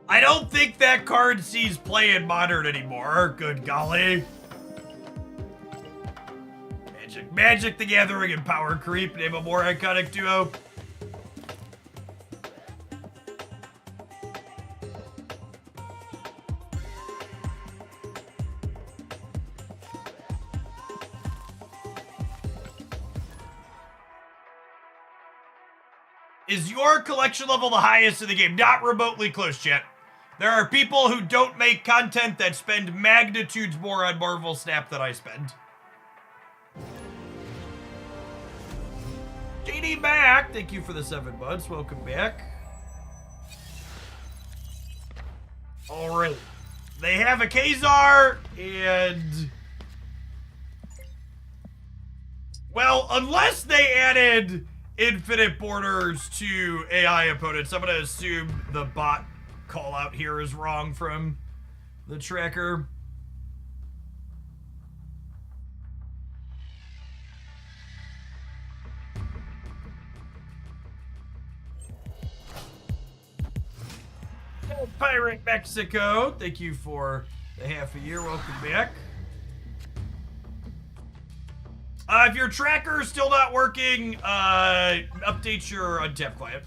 I don't think that card sees play in Modern anymore, good golly. Magic the Gathering and Power Creep, name a more iconic duo. Is your collection level the highest in the game? Not remotely close, chat. There are people who don't make content that spend magnitudes more on Marvel Snap than I spend. JD back, thank you for the 7 months. Welcome back. All right, they have a Kazar and, well, unless they added infinite borders to AI opponents, I'm gonna assume the bot call out here is wrong from the tracker. Pirate Mexico, thank you for the half a year. Welcome back. If your tracker is still not working, update your untap client.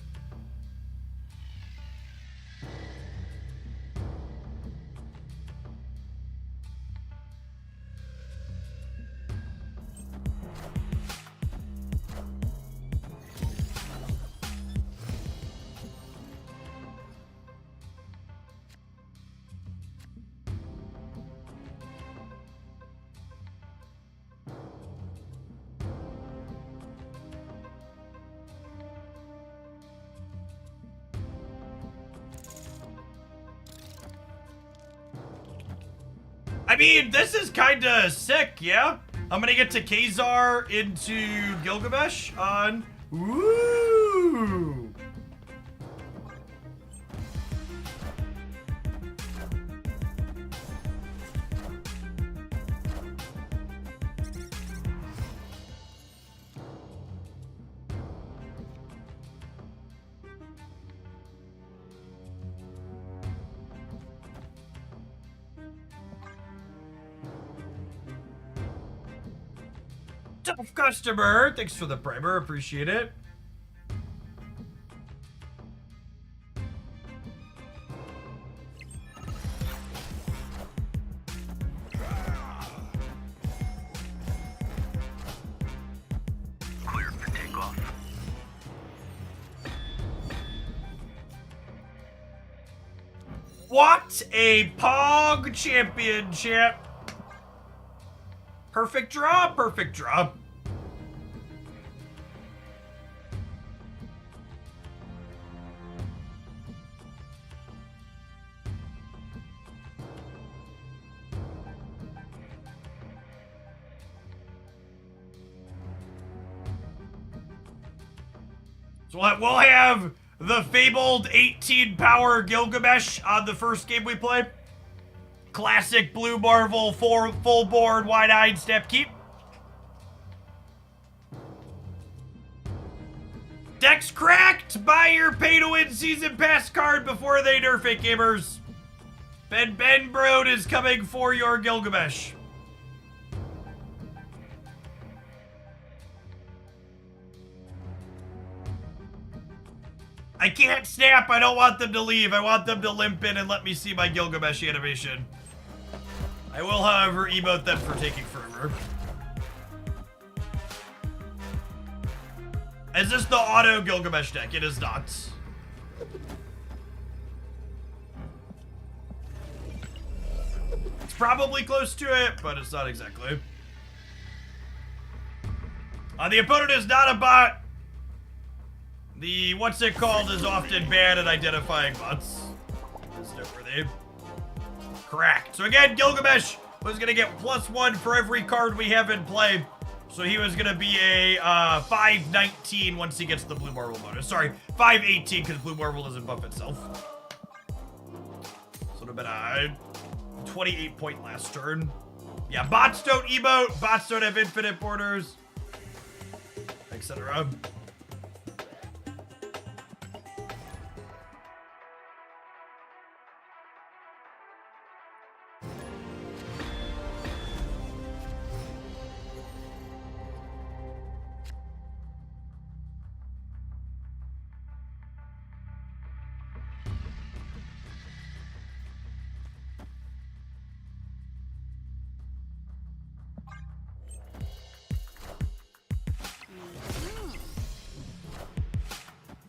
I mean, this is kinda sick, yeah? I'm gonna get to Kazar into Gilgamesh on... Ooh! Tough customer, thanks for the primer, appreciate it. Clear for takeoff. What a Pog championship! Perfect draw, perfect draw. So we'll have the fabled 18 power Gilgamesh on the first game we play. Classic Blue Marvel full board wide-eyed step keep. Deck's cracked! Buy your pay-to-win season pass card before they nerf it, gamers. Ben Brode is coming for your Gilgamesh. I can't snap. I don't want them to leave. I want them to limp in and let me see my Gilgamesh animation. I will, however, emote them for taking forever. Is this the auto Gilgamesh deck? It is not. It's probably close to it, but it's not exactly. The opponent is not a bot. The what's it called is often bad at identifying bots. It's noteworthy. Correct. So again, Gilgamesh was gonna get +1 for every card we have in play. So he was gonna be a 519 once he gets the Blue Marble bonus. Sorry, 518 because Blue Marble doesn't buff itself. So it would have been a 28 point last turn. Yeah, bots don't emote, bots don't have infinite borders, etc.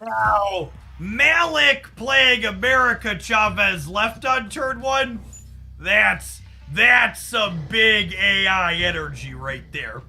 Wow, Malik playing America Chavez left on turn 1. That's some big AI energy right there.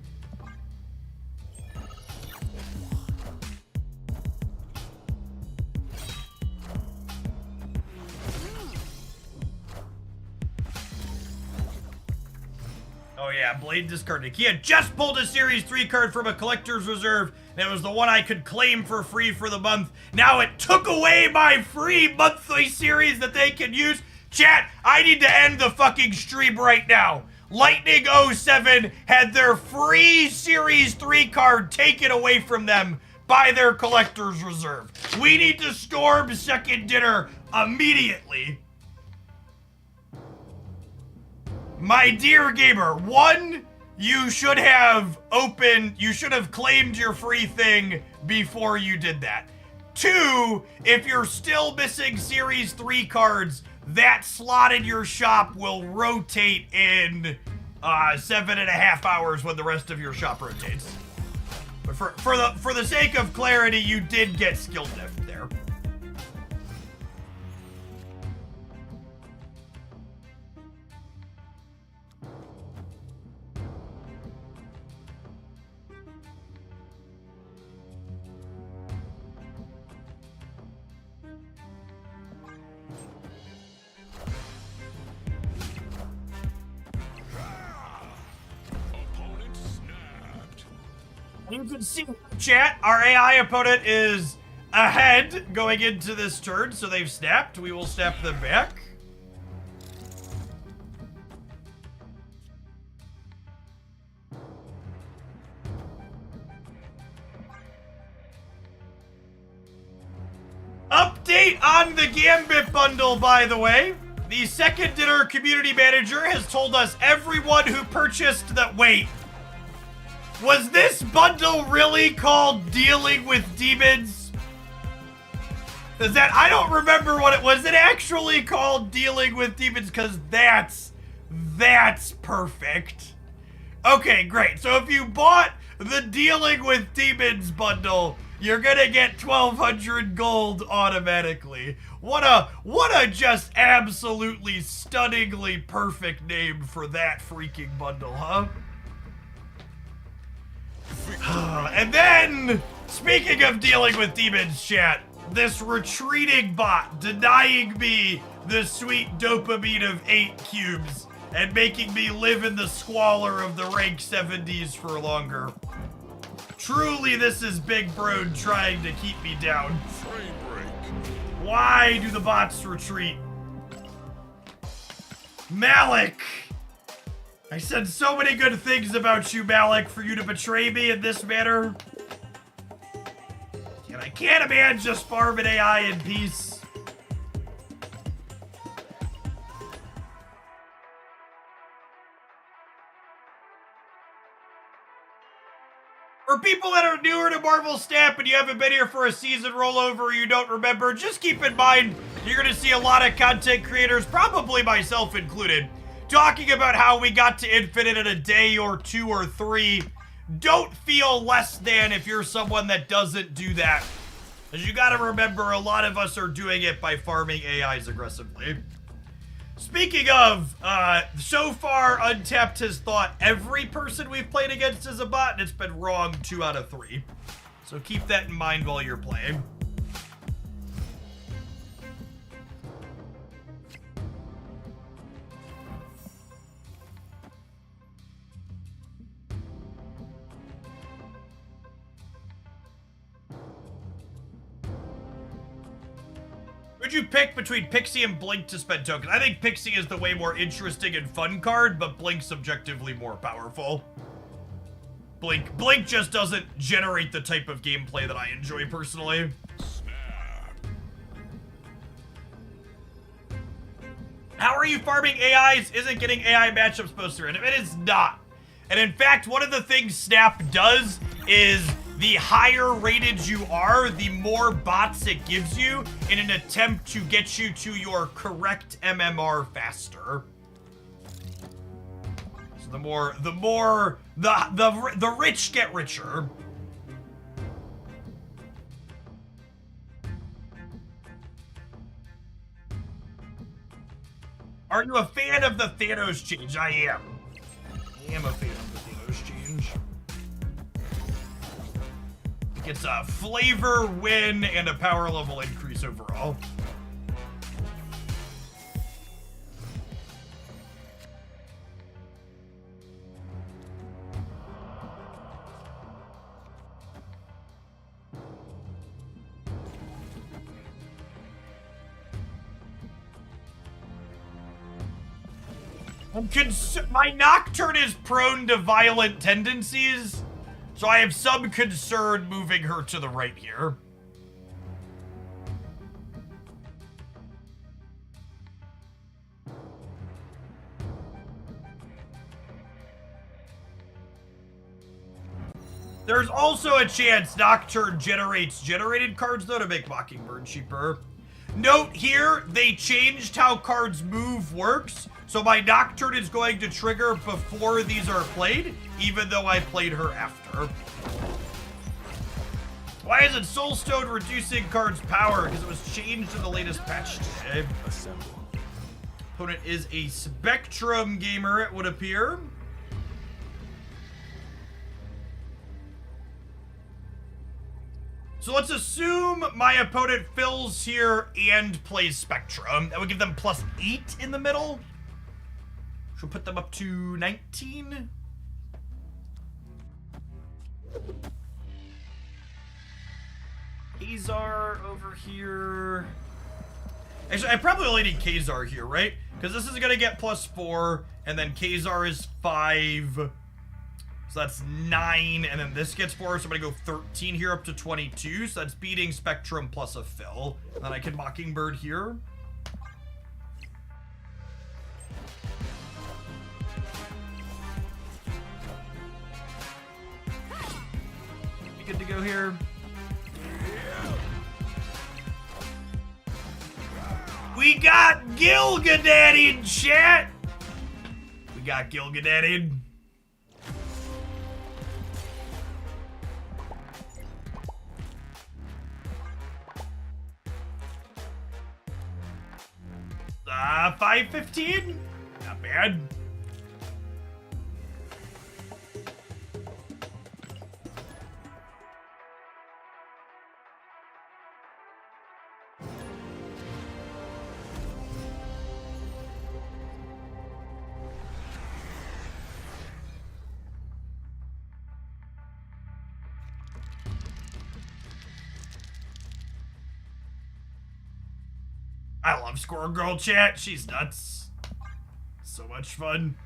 Oh yeah, Blade discarded. He had just pulled a Series 3 card from a collector's reserve, and it was the one I could claim for free for the month. Now it took away my free monthly series that they can use. Chat, I need to end the fucking stream right now. Lightning 07 had their free Series 3 card taken away from them by their collector's reserve. We need to storm second dinner immediately. My dear gamer, 1, you should have claimed your free thing before you did that. 2, if you're still missing Series 3 cards, that slot in your shop will rotate in 7.5 hours when the rest of your shop rotates. But for the sake of clarity, you did get skill diff there. You can see, chat, our AI opponent is ahead going into this turn, so they've snapped. We will snap them back. Update on the Gambit bundle, by the way. The second dinner community manager has told us everyone who purchased that. Wait. Was this bundle really called Dealing with Demons? Is that, I don't remember what it was. It actually called Dealing with Demons because that's perfect. Okay, great. So if you bought the Dealing with Demons bundle, you're gonna get 1,200 gold automatically. What a just absolutely stunningly perfect name for that freaking bundle, huh? And then, speaking of dealing with demons, chat, this retreating bot denying me the sweet dopamine of 8 cubes and making me live in the squalor of the rank 70s for longer. Truly, this is Big Brode trying to keep me down. Why do the bots retreat? Malik! I said so many good things about you, Malik, for you to betray me in this manner. And I can't imagine just farming AI in peace. For people that are newer to Marvel Snap and you haven't been here for a season rollover or you don't remember, just keep in mind you're going to see a lot of content creators, probably myself included, talking about how we got to Infinite in a day or 2 or 3. Don't feel less than if you're someone that doesn't do that. As you got to remember, a lot of us are doing it by farming AIs aggressively. Speaking of, so far, Untapped has thought every person we've played against is a bot, and it's been wrong 2 out of 3. So keep that in mind while you're playing. Would you pick between Pixie and Blink to spend tokens? I think Pixie is the way more interesting and fun card, but Blink's objectively more powerful. Blink just doesn't generate the type of gameplay that I enjoy personally. How are you farming AIs? Isn't getting AI matchups supposed to random? It is not. And in fact, one of the things Snap does is the higher rated you are, the more bots it gives you in an attempt to get you to your correct MMR faster. So the rich get richer. Are you a fan of the Thanos change? I am. I am a fan of the Thanos change. It's a flavor win and a power level increase overall. My Nocturne is prone to violent tendencies, so I have some concern moving her to the right here. There's also a chance Nocturne generates generated cards, though, to make Mockingbird cheaper. Note here, they changed how cards move works, so my Nocturne is going to trigger before these are played, even though I played her after. Why isn't Soulstone reducing cards' power? Because it was changed in the latest patch today. Opponent is a Spectrum gamer, it would appear. So let's assume my opponent fills here and plays Spectrum. That would give them +8 in the middle. She'll put them up to 19. Kazar over here. Actually, I probably only need Kazar here, right? Because this is going to get +4, and then Kazar is 5. So that's 9, and then this gets 4, so I'm going to go 13 here up to 22. So that's beating Spectrum plus a fill. And then I can Mockingbird here. Be good to go here. We got Gilgamesh, chat! We got Gilgamesh. $5.15? Not bad. I love Squirrel Girl chat. She's nuts. So much fun.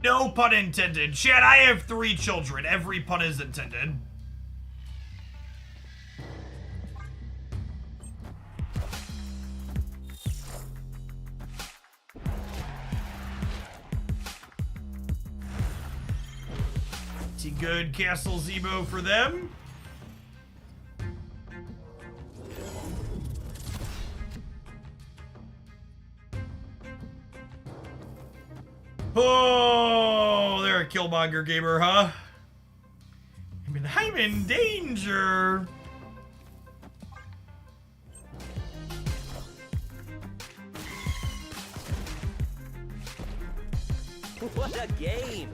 No pun intended. Chat, I have 3 children. Every pun is intended. Pretty good Castle Zemo for them. Oh, they're a Killmonger gamer, huh? I'm in danger. What a game!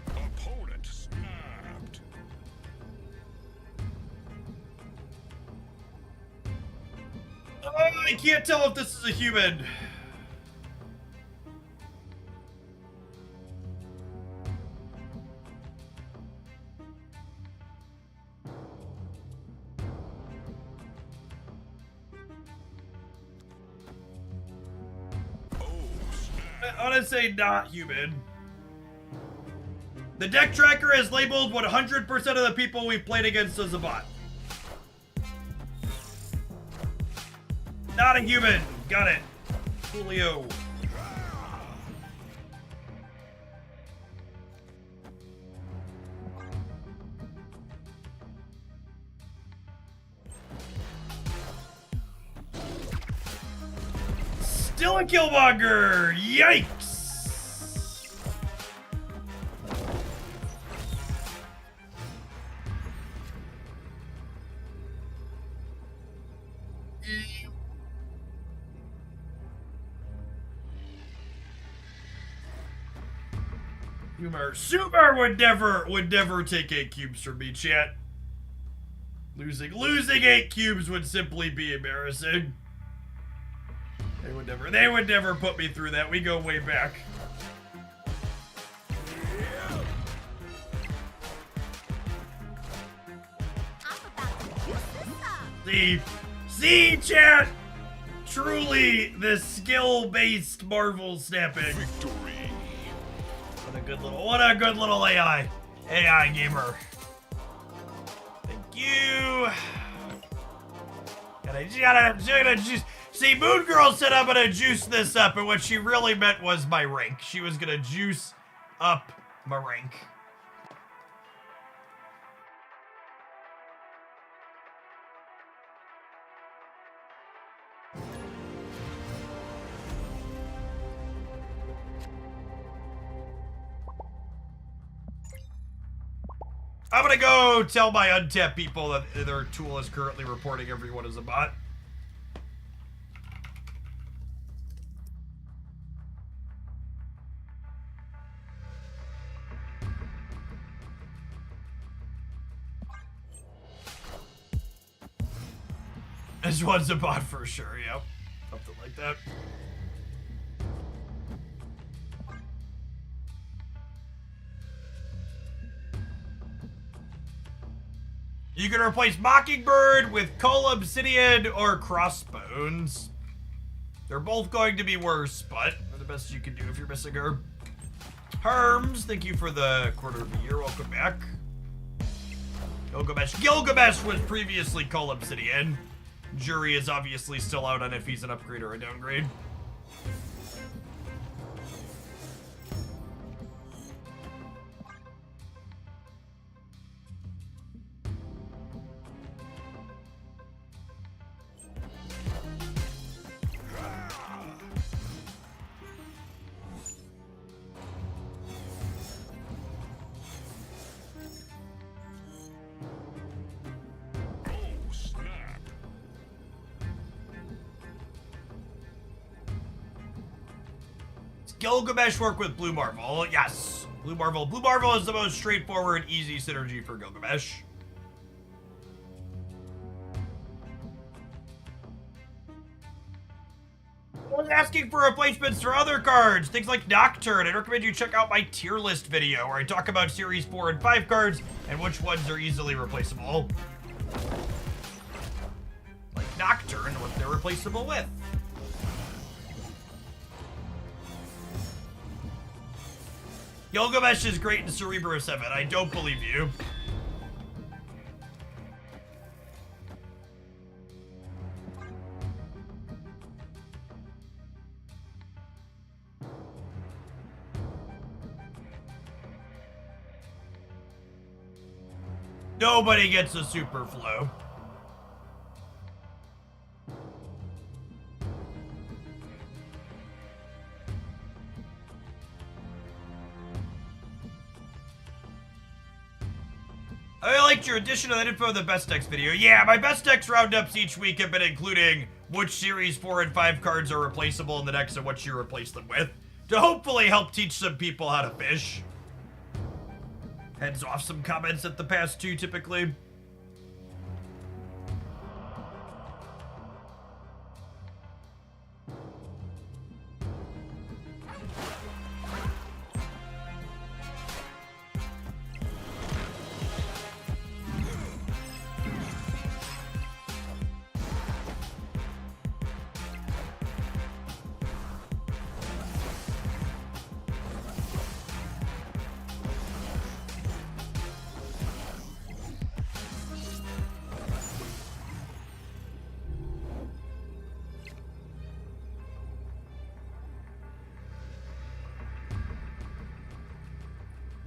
Opponent snapped. I can't tell if this is a human. I want to say not human. The deck tracker has labeled 100% of the people we've played against as a bot. Not a human. Got it. Julio. Still a Killmonger! Yikes! Sumer would never take 8 cubes from me, chat. Losing 8 cubes would simply be embarrassing. They would never put me through that. We go way back. See, chat. Truly, the skill-based Marvel snapping. Victory. What a good little AI gamer. Thank you. Gotta juice. See, Moon Girl said I'm gonna juice this up, and what she really meant was my rank. She was gonna juice up my rank. I'm gonna go tell my untapped people that their tool is currently reporting everyone as a bot. This one's a bot for sure, yep. Something like that. You can replace Mockingbird with Coal Obsidian or Crossbones. They're both going to be worse, but they're the best you can do if you're missing her. Herms, thank you for the quarter of the year. Welcome back. Gilgamesh was previously Coal Obsidian. Jury is obviously still out on if he's an upgrade or a downgrade. Gilgamesh work with Blue Marvel. Yes. Blue Marvel. Blue Marvel is the most straightforward, easy synergy for Gilgamesh. I was asking for replacements for other cards, things like Nocturne. I'd recommend you check out my tier list video where I talk about Series 4 and 5 cards and which ones are easily replaceable. Like Nocturne, what they're replaceable with. Gilgamesh is great in Cerebro 7. I don't believe you. Nobody gets a super flow. I liked your addition of that info in the best decks video. Yeah, my best decks roundups each week have been including which series 4 and 5 cards are replaceable in the decks and what you replace them with, to hopefully help teach some people how to fish. Heads off some comments at the past 2 typically.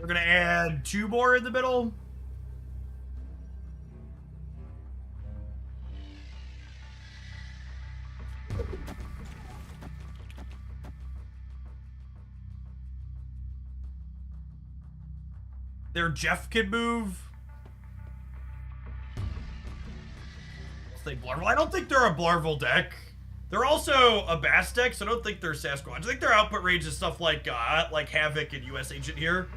We're gonna add 2 more in the middle. Their Jeff can move. They Blarvel. I don't think they're a Blarvel deck. They're also a Bass deck, so I don't think they're Sasquatch. I think their output range is stuff like Havoc and US Agent here.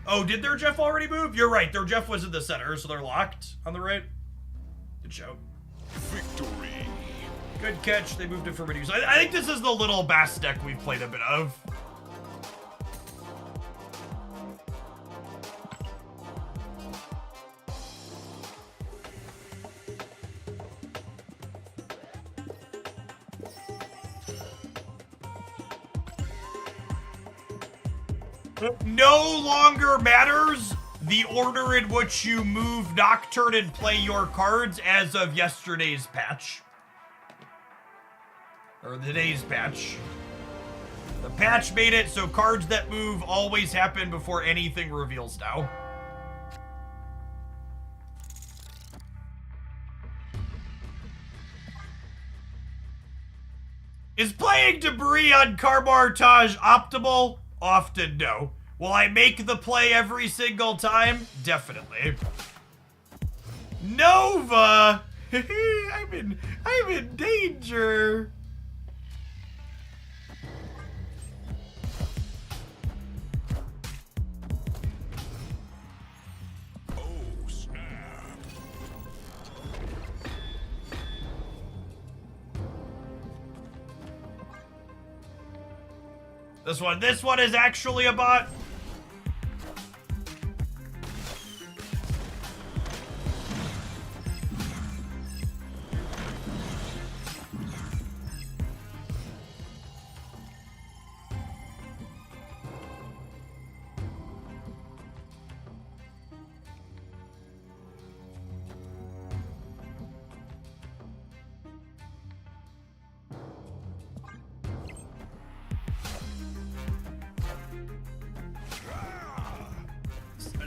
Oh, did their Jeff already move? You're right, their Jeff was in the center, so they're locked on the right. Good show. Victory. Good catch, they moved it for Medusa. I think this is the little Bass deck we've played a bit of. No longer matters the order in which you move Nocturne and play your cards as of yesterday's patch. Or today's patch. The patch made it so cards that move always happen before anything reveals now. Is playing Debris on Karmartage optimal? Often no. Will I make the play every single time? Definitely. Nova! I'm in danger. Oh, snap. This one is actually a bot.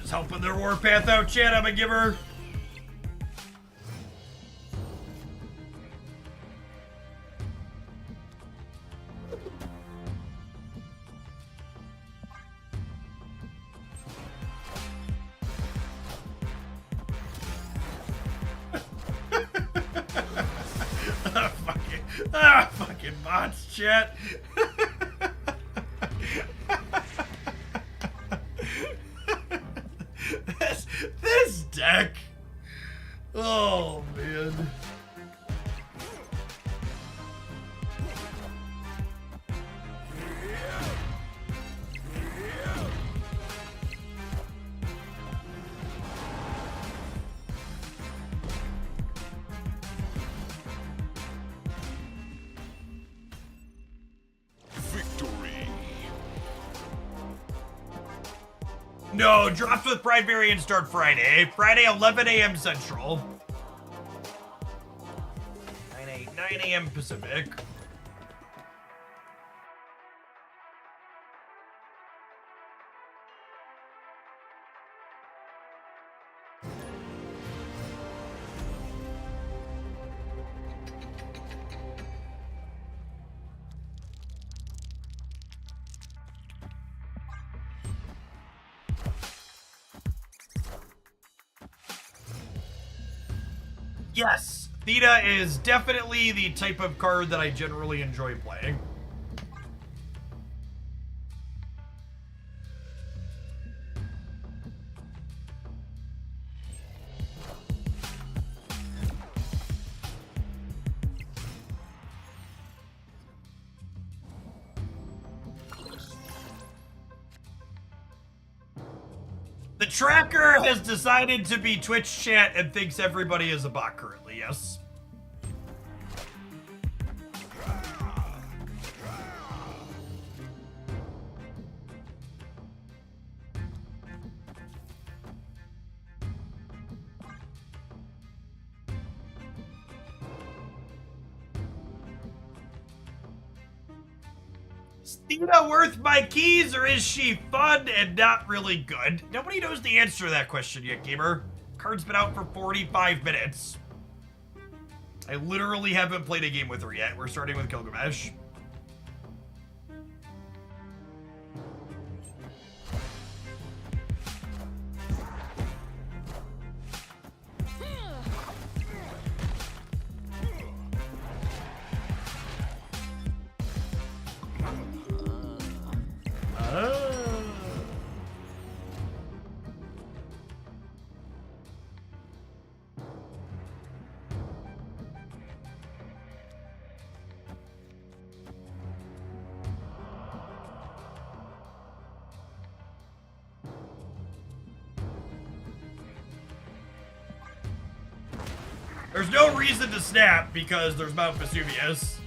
Just helping their Warpath out, chat. I'm a giver. Fucking bots, chat. This deck. Oh man. No, drops with Pride variants start Friday. Friday, 11 a.m. Central. 9 a.m. Pacific. Yes, Theta is definitely the type of card that I generally enjoy playing. The tracker has decided to be Twitch chat and thinks everybody is a bot currently, yes. Is Theta worth my keys, or is she fun and not really good? Nobody knows the answer to that question yet, gamer. Card's been out for 45 minutes. I literally haven't played a game with her yet. We're starting with Gilgamesh. There's no reason to snap because there's Mount Vesuvius.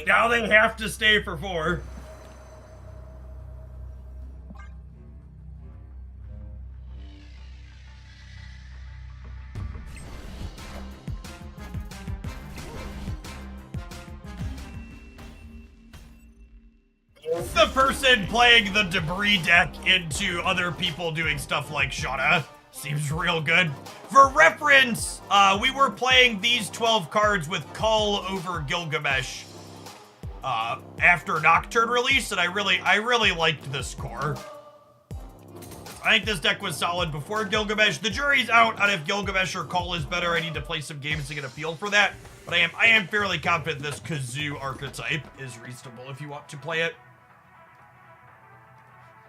Now they have to stay for 4. The person playing the debris deck into other people doing stuff like Shauna seems real good. For reference, we were playing these 12 cards with Cull over Gilgamesh after Nocturne release, and I really liked this core. I think this deck was solid before Gilgamesh. The jury's out on if Gilgamesh or Cull is better. I need to play some games to get a feel for that, but I am fairly confident this Kazoo archetype is reasonable if you want to play it.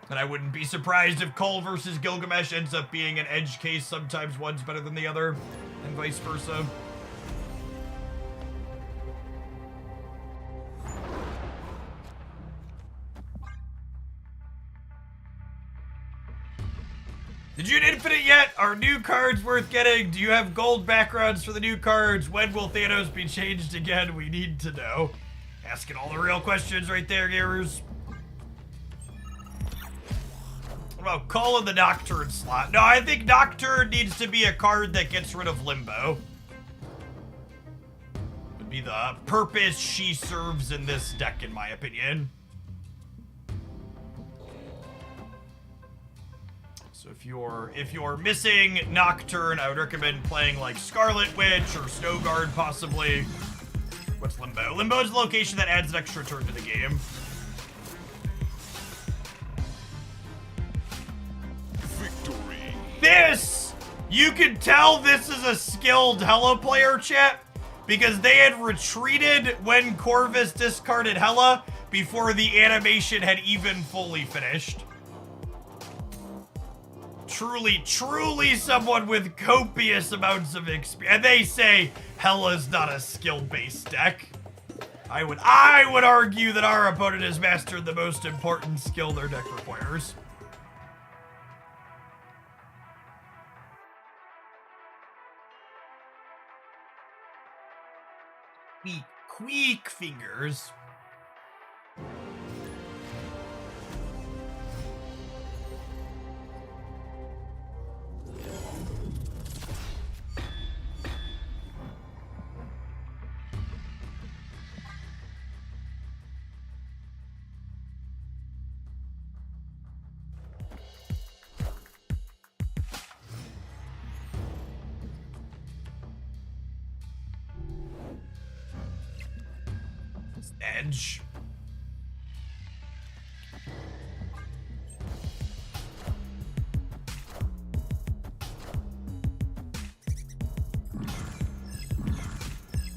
And I wouldn't be surprised if Cull versus Gilgamesh ends up being an edge case. Sometimes one's better than the other, and vice versa. Did you get Infinite yet? Are new cards worth getting? Do you have gold backgrounds for the new cards? When will Thanos be changed again? We need to know. Asking all the real questions right there, gamers. What about Cull in the Nocturne slot? No, I think Nocturne needs to be a card that gets rid of Limbo. Would be the purpose she serves in this deck, in my opinion. So if you're missing Nocturne, I would recommend playing like Scarlet Witch or Snowguard possibly. What's Limbo? Limbo is the location that adds an extra turn to the game. Victory. This! You can tell this is a skilled Hela player, chat, because they had retreated when Corvus discarded Hela before the animation had even fully finished. Truly someone with copious amounts of experience. And they say Hela's not a skill-based deck. I would argue that our opponent has mastered the most important skill their deck requires. Queek fingers. Edge.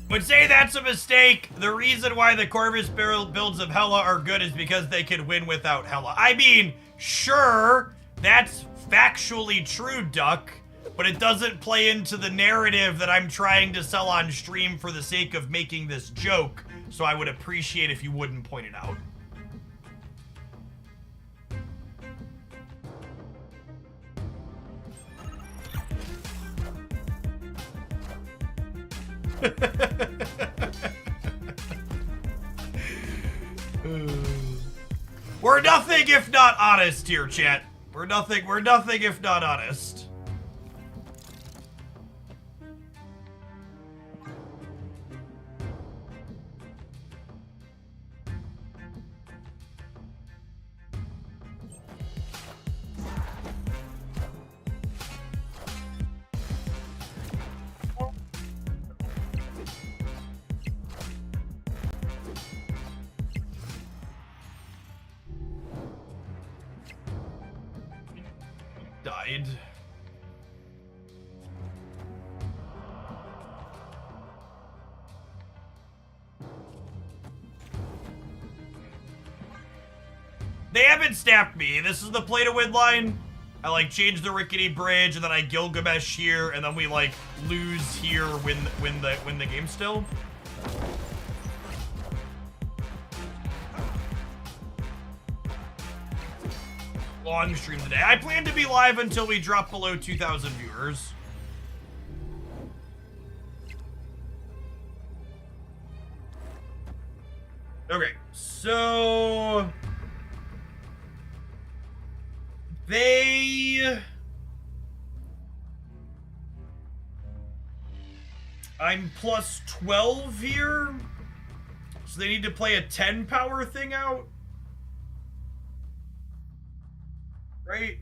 Would say that's a mistake. The reason why the Corvus builds of Hela are good is because they can win without Hela. I mean, sure, that's factually true, Duck, but it doesn't play into the narrative that I'm trying to sell on stream for the sake of making this joke. So I would appreciate if you wouldn't point it out. We're nothing if not honest here, chat. We're nothing if not honest. Died. They haven't snapped me. This is the play to win line. I like change the rickety bridge and then I Gilgamesh here and then we like lose here win the game still. Long stream today. I plan to be live until we drop below 2,000 viewers. Okay, so I'm plus 12 here, so they need to play a 10 power thing out. Right?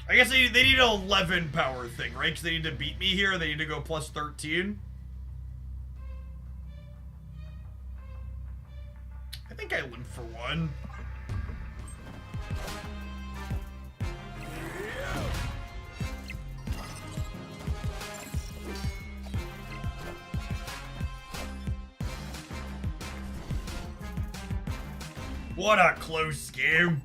I guess they need an 11 power thing, right? Because they need to beat me here. They need to go plus 13. I think I live for one. What a close game.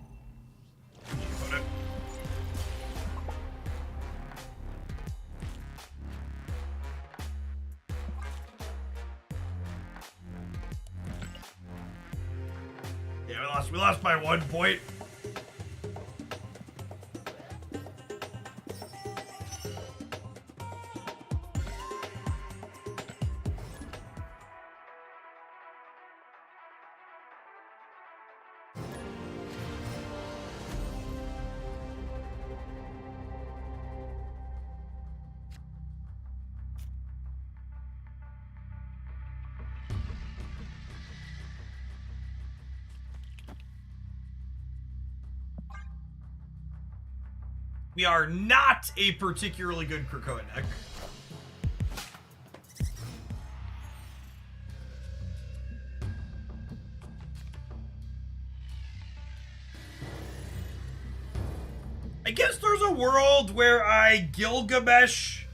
Yeah, we lost by 1 point. We are not a particularly good Krakoa deck. I guess there's a world where I Gilgamesh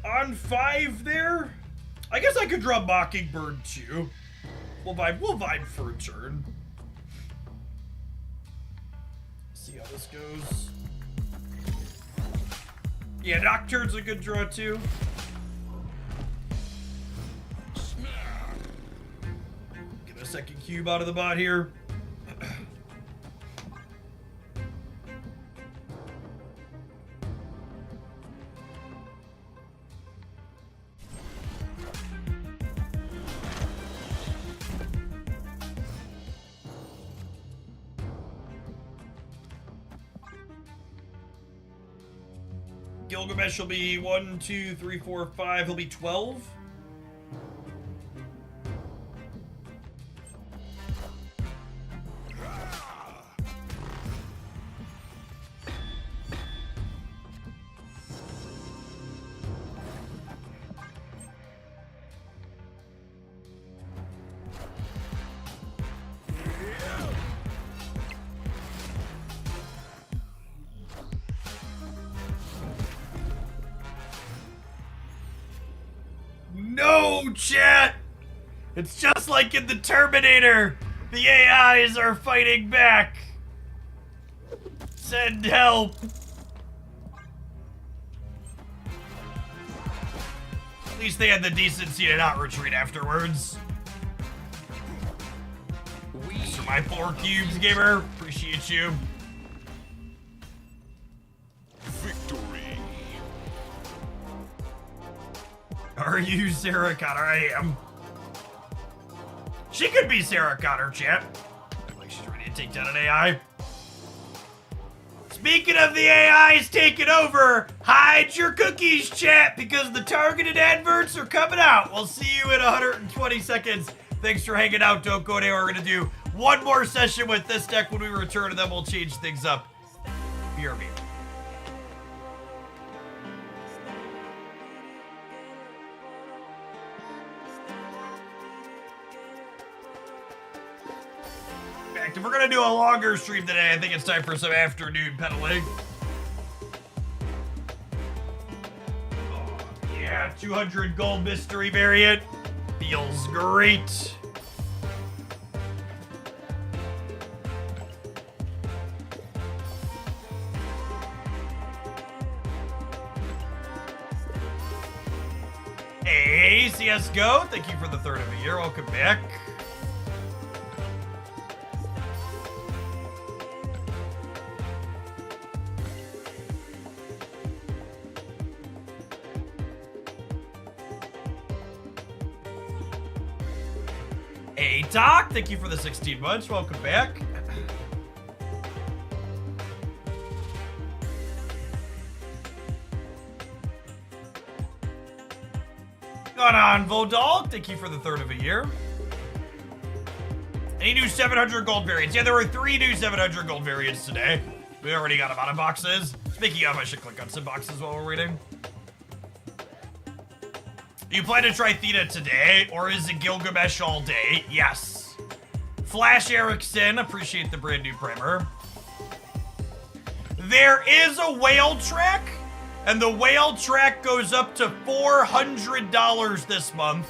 on 5 there. I guess I could draw Mockingbird too. We'll vibe for a turn. See how this goes. Yeah, Nocturne's a good draw too. Get a second cube out of the bot here. Gilgamesh will be 1, 2, 3, 4, 5. He'll be 12. No, chat! It's just like in the Terminator! The AIs are fighting back! Send help! At least they had the decency to not retreat afterwards. Thanks for my 4 cubes, gamer. Appreciate you. Victory. Are you Sarah Connor? I am. She could be Sarah Connor, chat. Like she's ready to take down an AI. Speaking of the AIs taking over, hide your cookies, chat, because the targeted adverts are coming out. We'll see you in 120 seconds. Thanks for hanging out. Don't go anywhere. We're going to do one more session with this deck when we return, and then we'll change things up. BRB. If we're gonna do a longer stream today, I think it's time for some afternoon pedaling. Oh, yeah, 200 gold mystery variant. Feels great. Hey, CSGO, thank you for the 3rd of the year. Welcome back. Hey, Doc, thank you for the 16 months. Welcome back. Going on, Vodal, thank you for the 3rd of a year. Any new 700 gold variants? Yeah, there were 3 new 700 gold variants today. We already got them out of boxes. Speaking of, I should click on some boxes while we're waiting. You plan to try Theta today, or is it Gilgamesh all day? Yes. Flash Erickson, appreciate the brand new primer. There is a whale track, and the whale track goes up to $400 this month,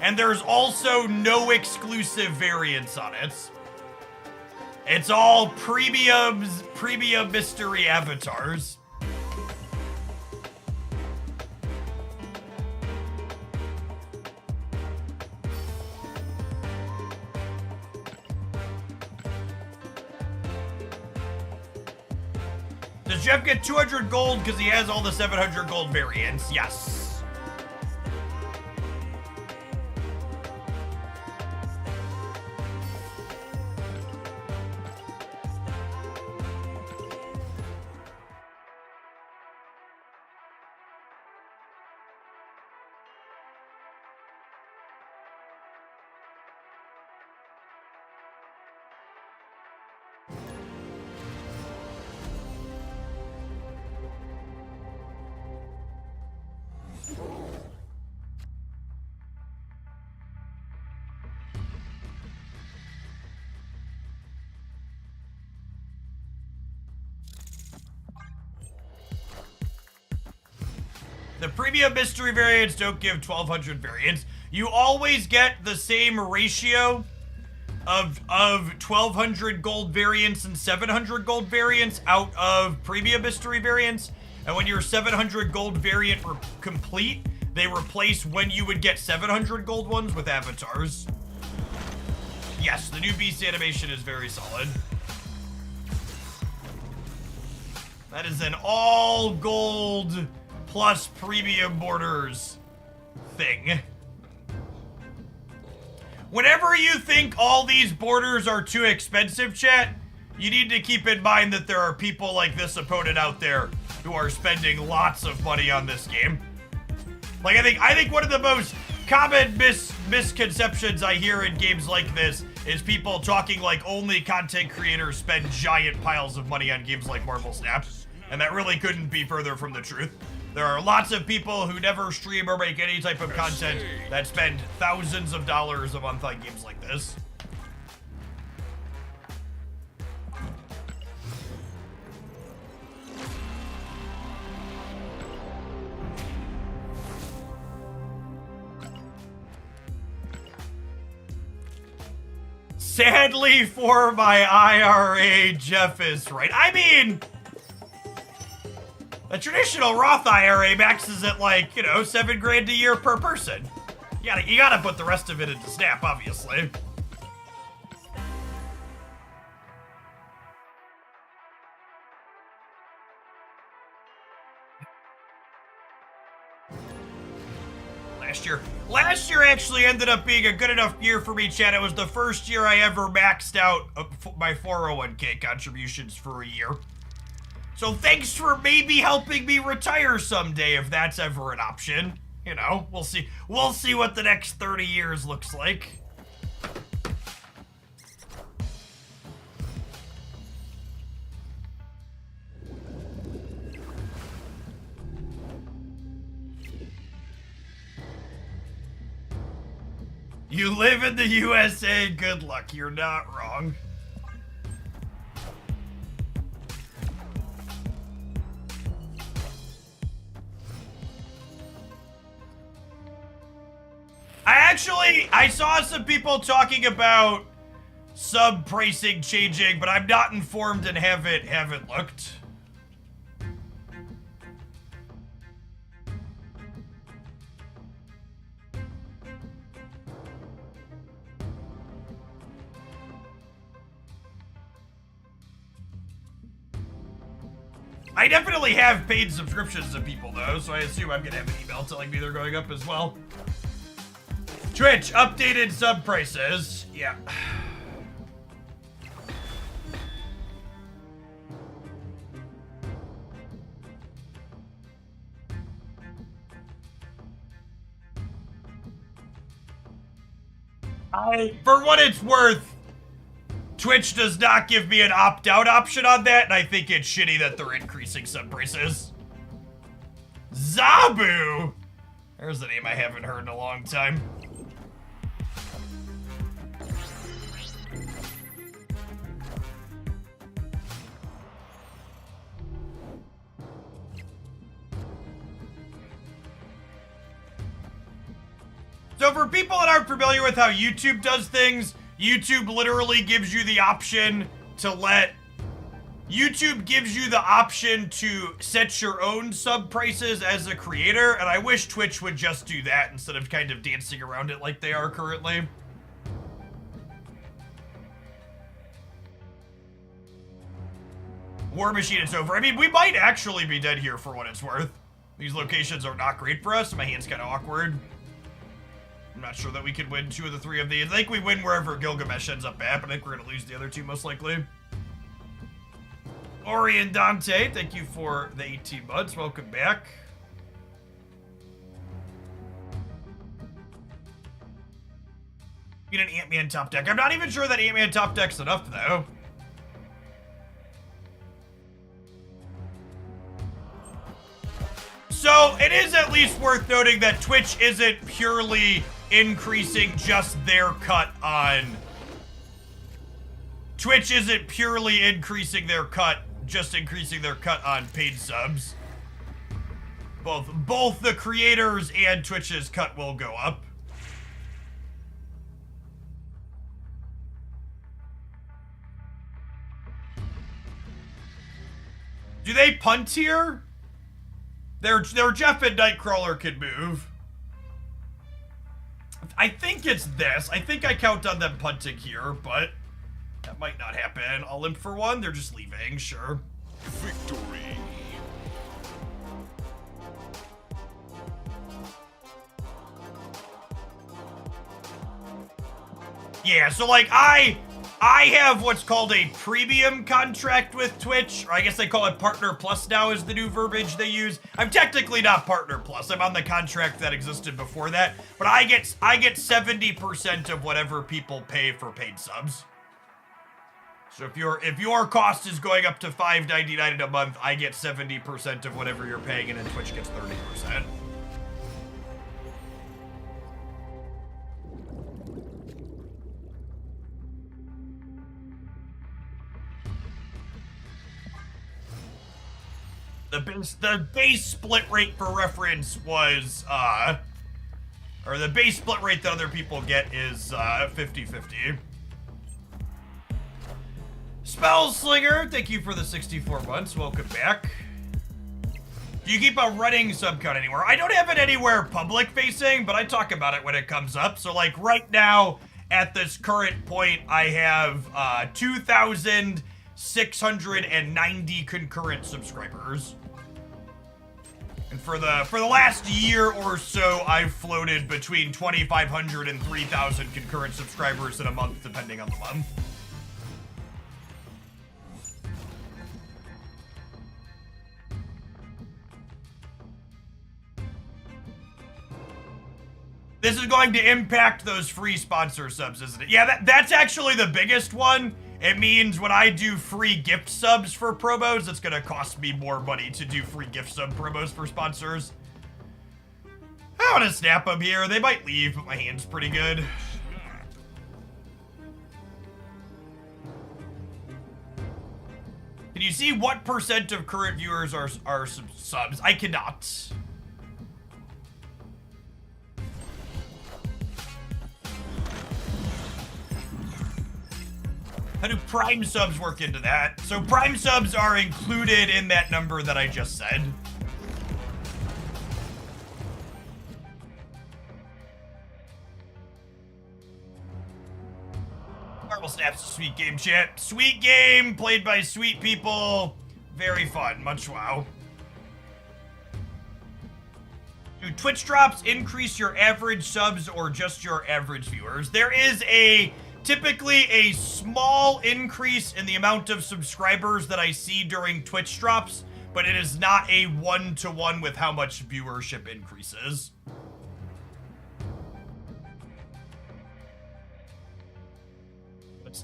and there's also no exclusive variants on it. It's all premium mystery avatars. Does Jeff get 200 gold because he has all the 700 gold variants? Yes. The premium mystery variants don't give 1200 variants. You always get the same ratio of 1,200 gold variants and 700 gold variants out of premium mystery variants. And when your 700 gold variant complete, they replace when you would get 700 gold ones with avatars. Yes, the new beast animation is very solid. That is an all gold plus premium borders thing. Whenever you think all these borders are too expensive, chat, you need to keep in mind that there are people like this opponent out there who are spending lots of money on this game. Like, I think one of the most common misconceptions I hear in games like this is people talking like only content creators spend giant piles of money on games like Marvel Snap, and that really couldn't be further from the truth. There are lots of people who never stream or make any type of content that spend thousands of dollars a month on games like this. Sadly for my IRA, Jeff is right. I mean, a traditional Roth IRA maxes at like, you know, $7 grand a year per person. You gotta put the rest of it into Snap, obviously. Last year actually ended up being a good enough year for me, chat. It was the first year I ever maxed out my 401k contributions for a year. So thanks for maybe helping me retire someday if that's ever an option. You know, we'll see. We'll see what the next 30 years looks like. You live in the USA, good luck. You're not wrong. I saw some people talking about sub pricing changing, but I'm not informed and haven't looked. I definitely have paid subscriptions to people though, so I assume I'm gonna have an email telling me they're going up as well. Twitch, updated sub prices. Yeah. For what it's worth, Twitch does not give me an opt-out option on that, and I think it's shitty that they're increasing sub prices. Zabu! There's a name I haven't heard in a long time. So for people that aren't familiar with how YouTube does things, YouTube literally gives you the option to YouTube gives you the option to set your own sub prices as a creator, and I wish Twitch would just do that instead of kind of dancing around it like they are currently. War Machine, it's over. I mean, we might actually be dead here for what it's worth. These locations are not great for us. My hand's kind of awkward. I'm not sure that we could win 2 of the 3 of these. I think we win wherever Gilgamesh ends up at, but I think we're going to lose the other 2 most likely. Ori and Dante, thank you for the 18 months. Welcome back. Get an Ant-Man top deck. I'm not even sure that Ant-Man top deck's enough, though. So, it is at least worth noting that Twitch isn't purely increasing just their cut on... Twitch isn't purely increasing their cut, just increasing their cut on paid subs. Both the creators and Twitch's cut will go up. Do they punt here? Their Jeff and Nightcrawler can move. I think it's this. I think I count on them punting here, but that might not happen. I'll limp for one. They're just leaving, sure. Victory. Yeah, so like I have what's called a premium contract with Twitch, or I guess they call it Partner Plus now is the new verbiage they use. I'm technically not Partner Plus. I'm on the contract that existed before that, but I get 70% of whatever people pay for paid subs. So if your cost is going up to $5.99 a month, I get 70% of whatever you're paying, and then Twitch gets 30%. The base split rate for reference was, or the base split rate that other people get is 50-50. Spellslinger, thank you for the 64 months. Welcome back. Do you keep a running sub count anywhere? I don't have it anywhere public facing, but I talk about it when it comes up. So like right now, at this current point, I have 2,690 concurrent subscribers. And for the last year or so, I've floated between 2,500 and 3,000 concurrent subscribers in a month, depending on the month. This is going to impact those free sponsor subs, isn't it? Yeah, that's actually the biggest one. It means when I do free gift subs for promos, it's gonna cost me more money to do free gift sub promos for sponsors. I wanna snap them here. They might leave, but my hand's pretty good. Can you see what % of current viewers are subs? I cannot. How do Prime subs work into that? So Prime subs are included in that number that I just said. Marble Snaps, sweet game chat. Sweet game, played by sweet people. Very fun, much wow. Do Twitch drops increase your average subs or just your average viewers? There is typically a small increase in the amount of subscribers that I see during Twitch drops, but it is not a one-to-one with how much viewership increases. It's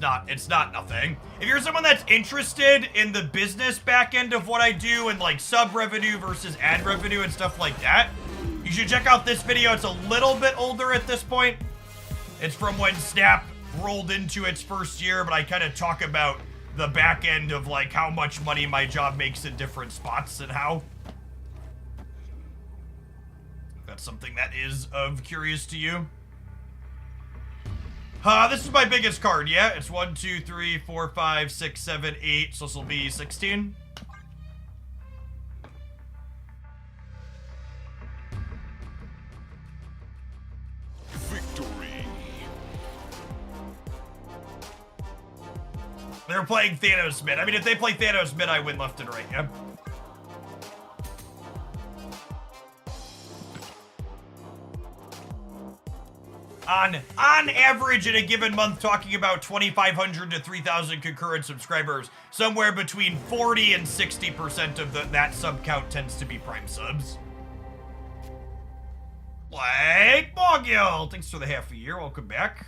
not nothing. If you're someone that's interested in the business back end of what I do and like sub revenue versus ad revenue and stuff like that, you should check out this video. It's a little bit older at this point. It's from when Snap rolled into its first year, but I kind of talk about the back end of like how much money my job makes in different spots and how. That's something that is of curious to you. This is my biggest card, yeah? It's 1, 2, 3, 4, 5, 6, 7, 8, so this will be 16. Victory. They're playing Thanos mid. I mean, if they play Thanos mid, I win left and right, yeah? On average in a given month, talking about 2,500 to 3,000 concurrent subscribers, somewhere between 40 and 60% of that sub count tends to be Prime subs. Like Boggill, thanks for the half a year. Welcome back.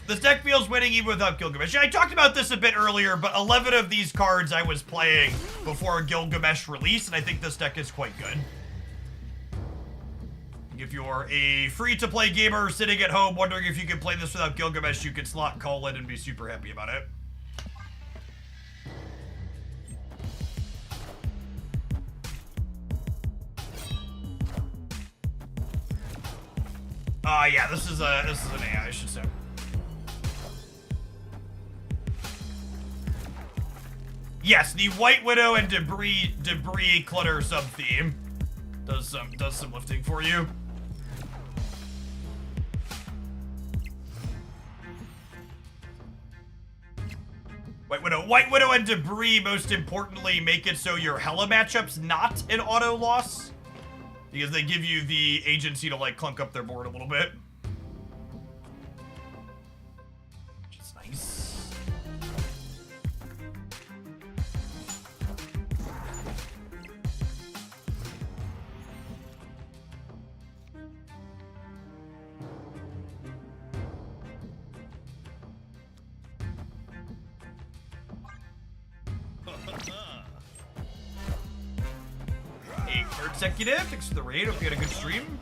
This deck feels winning even without Gilgamesh. Yeah, I talked about this a bit earlier, but 11 of these cards I was playing before Gilgamesh release, and I think this deck is quite good. If you're a free-to-play gamer sitting at home wondering if you can play this without Gilgamesh, you can slot call in and be super happy about it. Yeah, this is an AI, I should say. yes, the White Widow and debris clutter sub theme does some lifting for you. White Widow and debris, most importantly, make it so your Hela matchup's not an auto loss, because they give you the agency to like clunk up their board a little bit. It's nice. Hey, third consecutive. Thanks for the raid. Hope you had a good stream.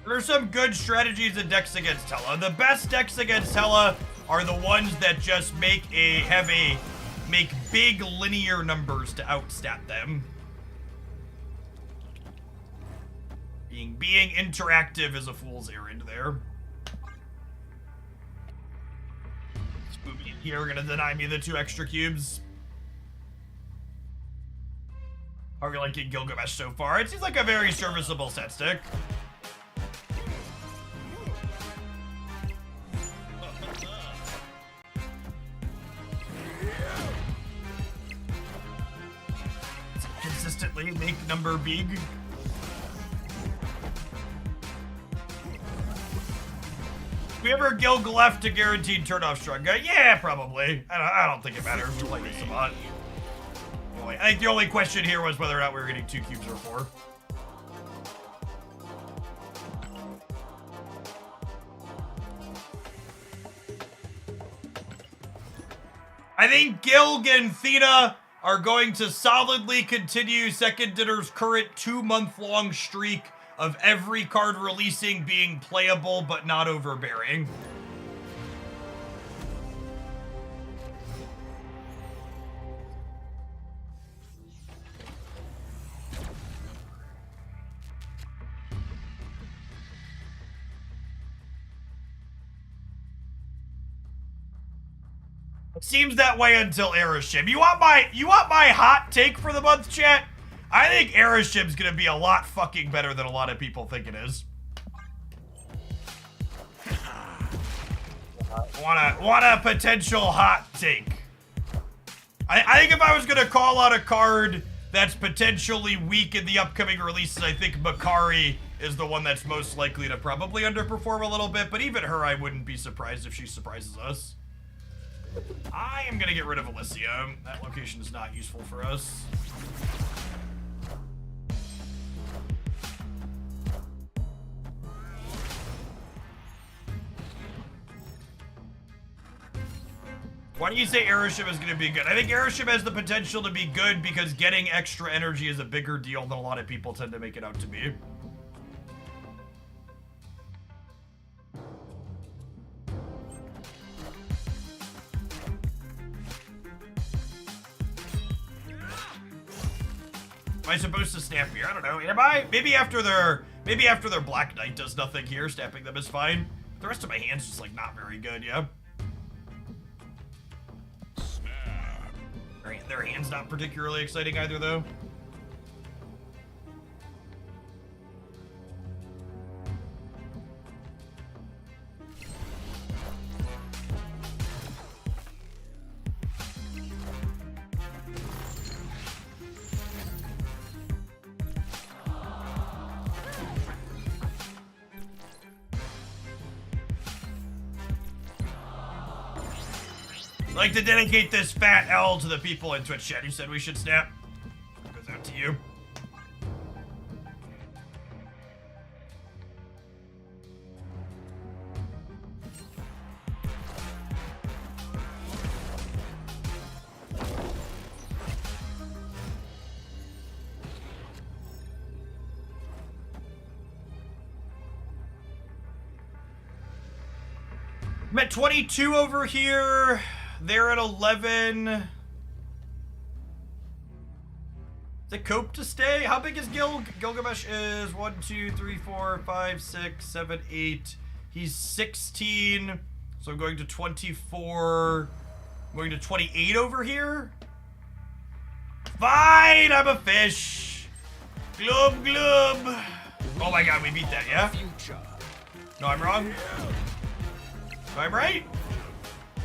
There's some good strategies in decks against Hela. The best decks against Hela are the ones that just make big linear numbers to outstat them. Being interactive is a fool's errand there. Spoopy here, we're gonna deny me the 2 extra cubes. How are you liking Gilgamesh so far? It seems like a very serviceable set stick. Consistently make number big. We ever Gilg left to guaranteed turn-off Strunga? Yeah, probably. I don't think it matters. We're playing this a lot. I think the only question here was whether or not we were getting 2 cubes or 4. I think Gilg and Thena are going to solidly continue Second Dinner's current 2-month-long streak of every card releasing being playable but not overbearing. It seems that way until Erishim. You want my hot take for the month, chat? I think Erishim's gonna be a lot fucking better than a lot of people think it is. Want a potential hot take? I think if I was gonna call out a card that's potentially weak in the upcoming releases, I think Makari is the one that's most likely to probably underperform a little bit, but even her, I wouldn't be surprised if she surprises us. I am gonna get rid of Elysium. That location is not useful for us. Why do you say Erishim is gonna be good? I think Erishim has the potential to be good because getting extra energy is a bigger deal than a lot of people tend to make it out to be. Am I supposed to snap here? I don't know. Am I? Maybe after their Black Knight does nothing here, snapping them is fine. The rest of my hand's just like not very good, yeah. Their hand's not particularly exciting either, though. I'd like to dedicate this fat L to the people in Twitch chat who said we should snap. It goes out to you. I'm at 22 over here. They're at 11. Is it Cope to stay? How big is Gilgamesh is 1, 2, 3, 4, 5, 6, 7, 8. He's 16. So I'm going to 24. I'm going to 28 over here. Fine, I'm a fish. Glub, glub. Oh my god, we beat that, yeah? No, I'm wrong. I'm right?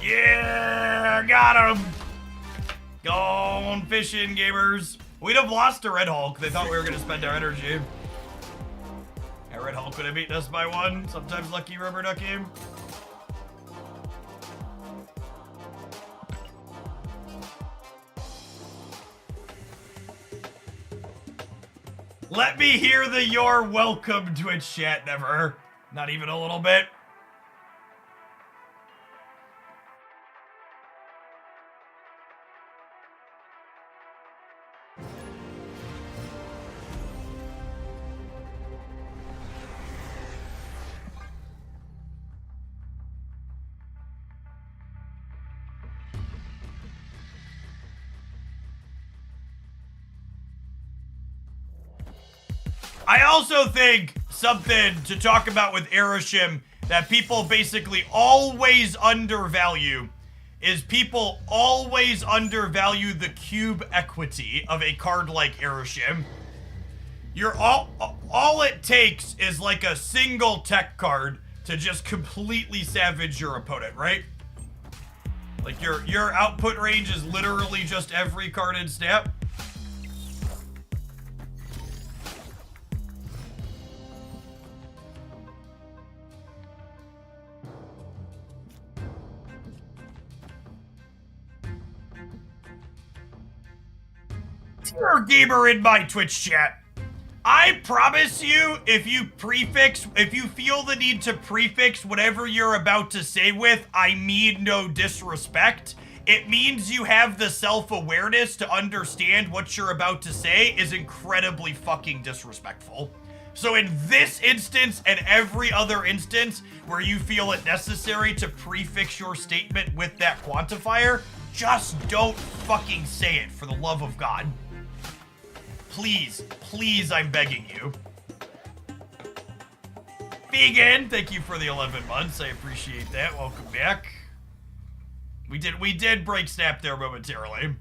Yeah, got him. Gone fishing, gamers. We'd have lost to Red Hulk. They thought we were going to spend our energy. Yeah, Red Hulk would have beaten us by 1. Sometimes lucky rubber ducky. Let me hear the "you're welcome" Twitch chat. Never. Not even a little bit. I also think something to talk about with Aeroshim that people basically always undervalue is people always undervalue the cube equity of a card like Aeroshim. You're all it takes is like a single tech card to just completely savage your opponent, right? Like your output range is literally just every card in Snap. Gamer in my Twitch chat. I promise you, if you feel the need to prefix whatever you're about to say with, I mean no disrespect, it means you have the self-awareness to understand what you're about to say is incredibly fucking disrespectful. So in this instance and every other instance where you feel it necessary to prefix your statement with that quantifier, just don't fucking say it, for the love of God. Please, please, I'm begging you. Vegan, thank you for the 11 months. I appreciate that. Welcome back. We did break Snap there momentarily.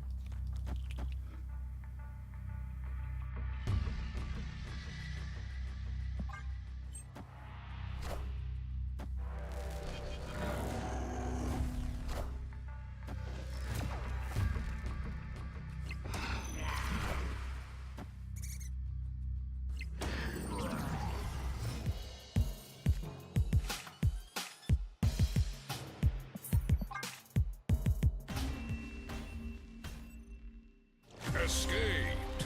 Escaped.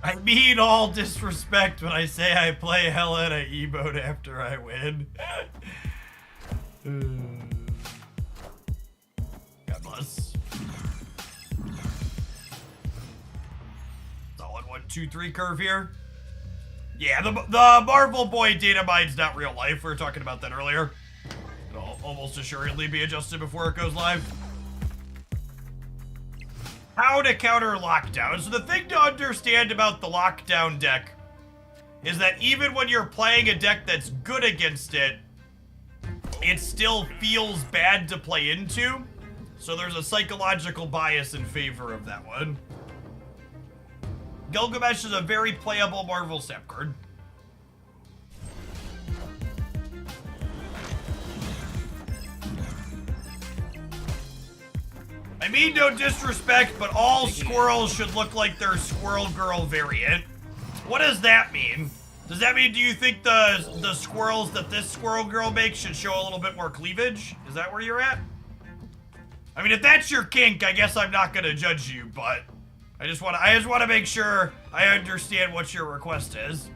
I mean all disrespect when I say I play hella in a E-mode after I win. God bless. Solid 1, 2, 3 curve here. Yeah, the Marvel Boy data mine's not real life. We were talking about that earlier. It'll almost assuredly be adjusted before it goes live. How to counter lockdown. So the thing to understand about the lockdown deck is that even when you're playing a deck that's good against it, it still feels bad to play into. So there's a psychological bias in favor of that one. Gilgamesh is a very playable Marvel Snap card. I mean no disrespect, but all squirrels should look like their Squirrel Girl variant. What does that mean? Does that mean, do you think the squirrels that this Squirrel Girl makes should show a little bit more cleavage? Is that where you're at? I mean, if that's your kink, I guess I'm not gonna judge you, but I just want to make sure I understand what your request is.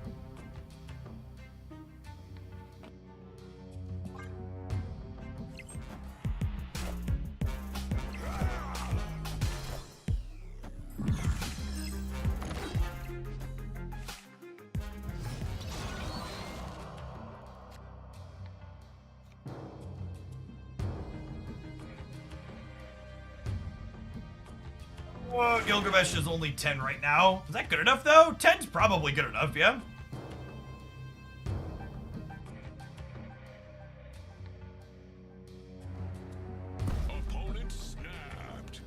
Whoa, Gilgamesh is only 10 right now. Is that good enough, though? 10's probably good enough, yeah? Opponent snapped.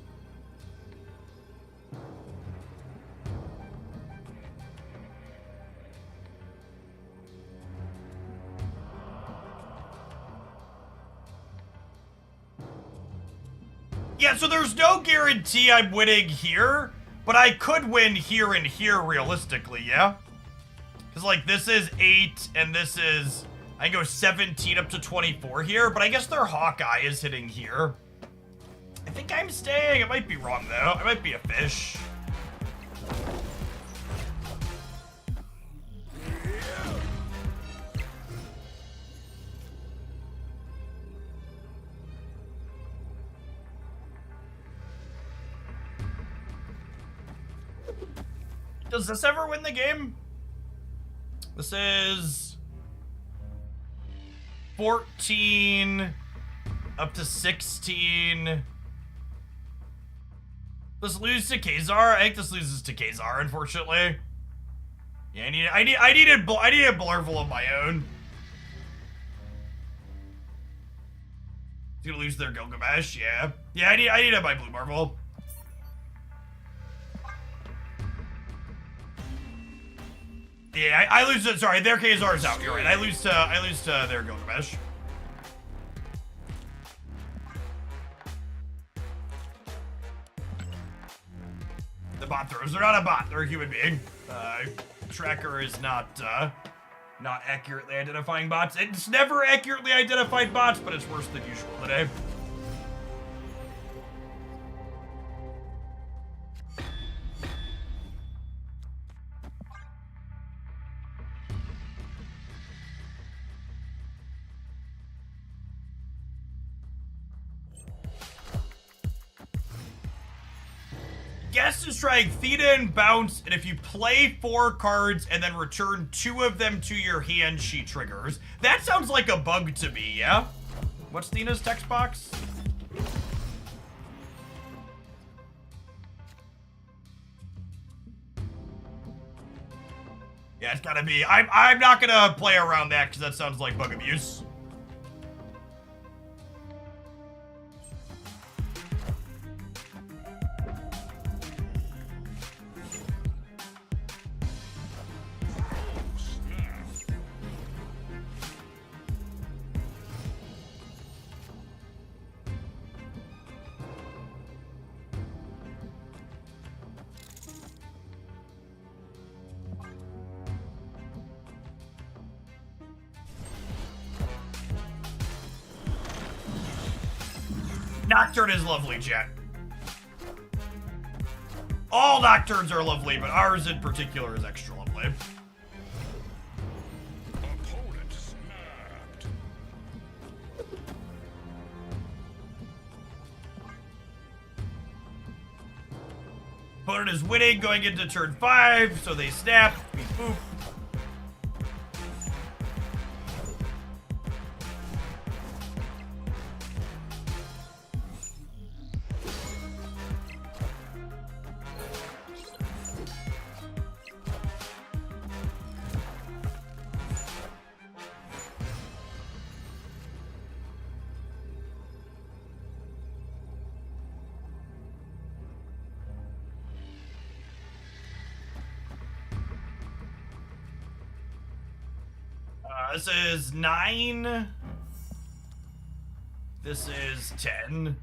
Yeah, so there's no guarantee I'm winning here, but I could win here and here realistically, yeah? Because, like, this is 8, and this is... I can go 17 up to 24 here, but I guess their Hawkeye is hitting here. I think I'm staying. I might be wrong, though. I might be a fish. Does this ever win the game? This is 14 up to 16. This lose to Khazar? I think this loses to Khazar, unfortunately. Yeah, I needed Blurvel of my own. He's gonna lose their Gilgamesh, yeah. Yeah, I needed my Blue Marvel. Yeah, I lose to, sorry, their Khazar's out, you're right. I lose to their Gilgamesh. The bot throws, they're not a bot, they're a human being. Tracker is not accurately identifying bots. It's never accurately identified bots, but it's worse than usual today. Guest is trying Theta and Bounce, and if you play 4 cards and then return 2 of them to your hand, she triggers. That sounds like a bug to me, yeah? What's Thena's text box? Yeah, it's gotta be. I'm not gonna play around that because that sounds like bug abuse. Nocturne is lovely, chat. All Nocturnes are lovely, but ours in particular is extra lovely. Opponent snapped. Opponent is winning going into turn 5, so they snap. Beep, boop. This is 9. This is 10.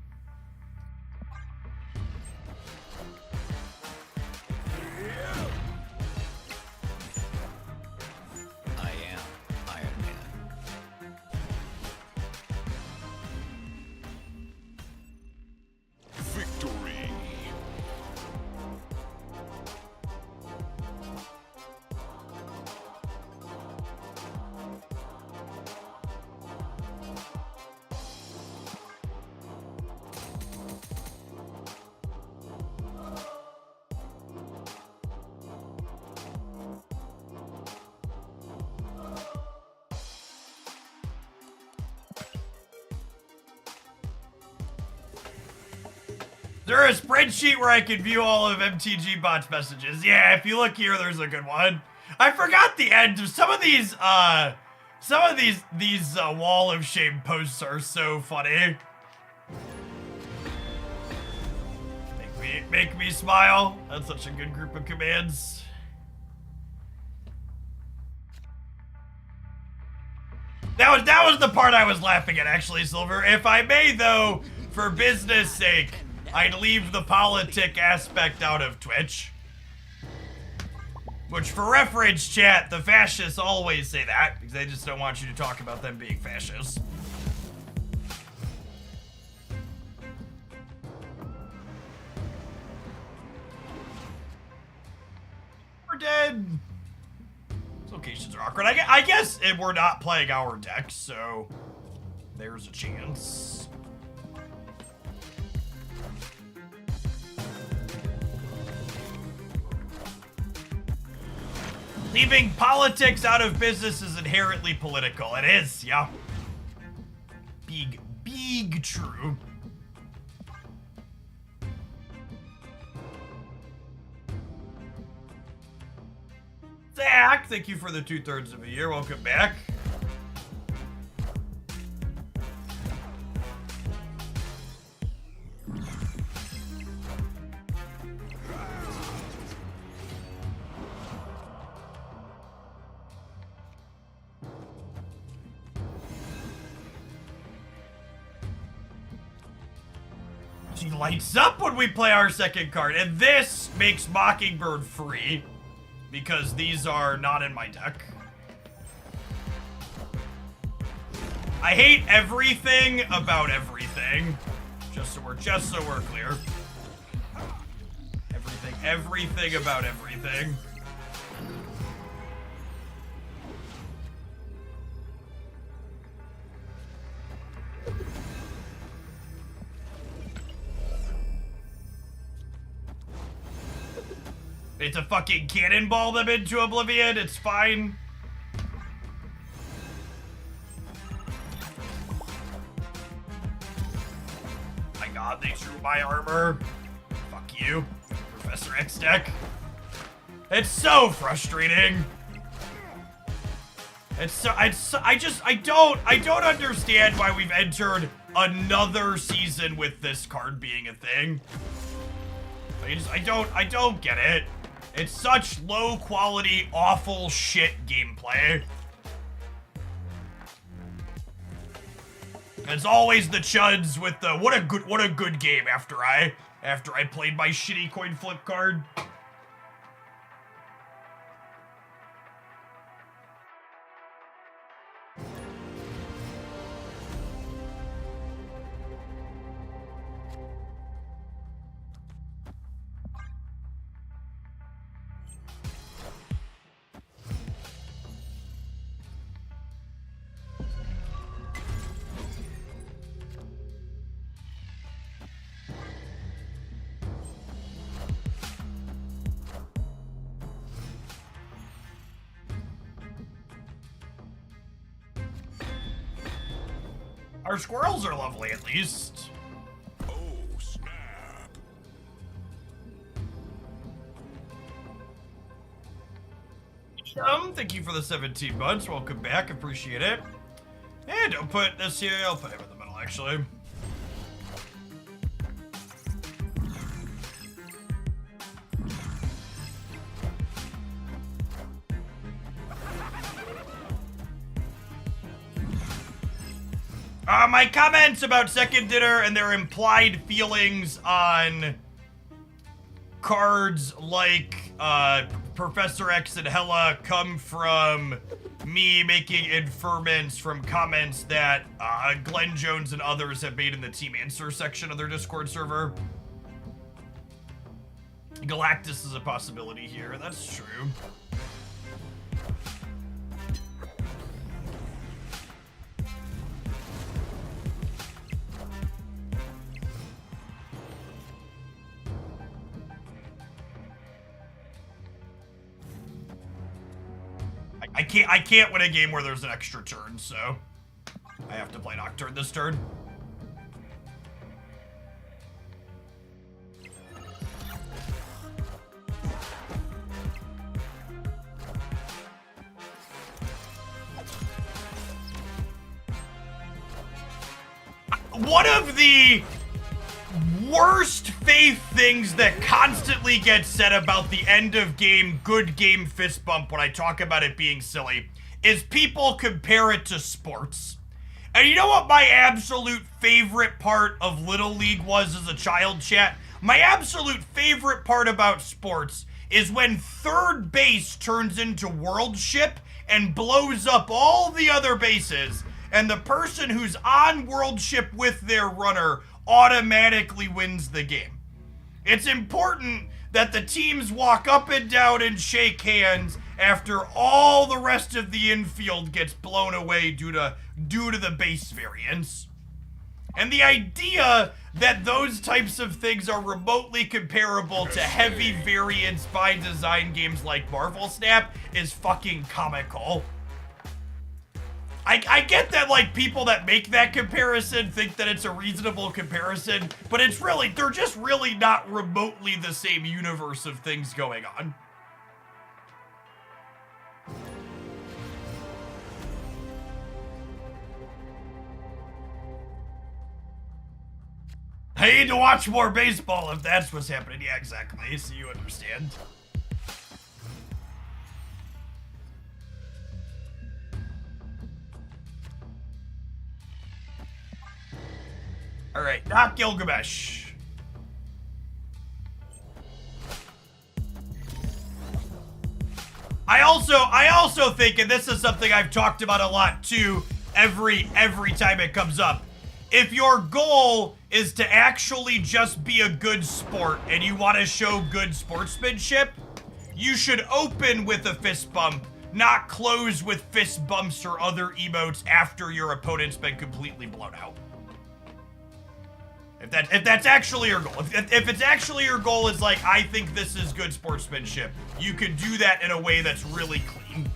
there a spreadsheet where I can view all of MTG bots messages? Yeah, if you look here, there's a good one. I forgot the end of some of these Wall of Shame posts are so funny. Make me smile. That's such a good group of commands. That was the part I was laughing at, actually, Silver. If I may, though, for business sake, I'd leave the politic aspect out of Twitch. Which, for reference, chat, the fascists always say that, because they just don't want you to talk about them being fascists. We're dead. Locations are awkward. I guess we're not playing our deck, so there's a chance. Leaving politics out of business is inherently political. It is, yeah. Big true. Zach, thank you for the 2/3 of a year. Welcome back. She lights up when we play our second card, and this makes Mockingbird free. Because these are not in my deck. I hate everything about everything. Just so we're clear. Everything about everything. It's a fucking cannonball them into oblivion. It's fine. My god, they drew my armor. Fuck you, Professor X deck. It's so frustrating. I don't understand why we've entered another season with this card being a thing. I don't get it. It's such low quality, awful shit gameplay. It's always the chuds with the what a good game after I played my shitty coin flip card. Our squirrels are lovely, at least. Oh, snap. Thank you for the 17 months. Welcome back. Appreciate it. And don't put this here. I'll put him in the middle, actually. My comments about Second Dinner and their implied feelings on cards like Professor X and Hela come from me making inferments from comments that Glenn Jones and others have made in the Team Answer section of their Discord server. Galactus is a possibility here, that's true. I can't win a game where there's an extra turn, so I have to play Nocturne this turn. one of the worst faith things that constantly gets said about the end of game, good game fist bump when I talk about it being silly is people compare it to sports. And you know what my absolute favorite part of Little League was as a child, chat? My absolute favorite part about sports is when third base turns into world ship and blows up all the other bases, and the person who's on world ship with their runner automatically wins the game. It's important that the teams walk up and down and shake hands after all the rest of the infield gets blown away due to the base variance. And the idea that those types of things are remotely comparable to heavy variance by design games like Marvel Snap is fucking comical. I get that, like, people that make that comparison think that it's a reasonable comparison, but it's really, they're just really not remotely the same universe of things going on. I need to watch more baseball if that's what's happening. Yeah, exactly. So you understand. All right, not Gilgamesh. I also think, and this is something I've talked about a lot too, every time it comes up. If your goal is to actually just be a good sport and you want to show good sportsmanship, you should open with a fist bump, not close with fist bumps or other emotes after your opponent's been completely blown out. If that's actually your goal, if it's actually your goal is like, I think this is good sportsmanship, you could do that in a way that's really clean.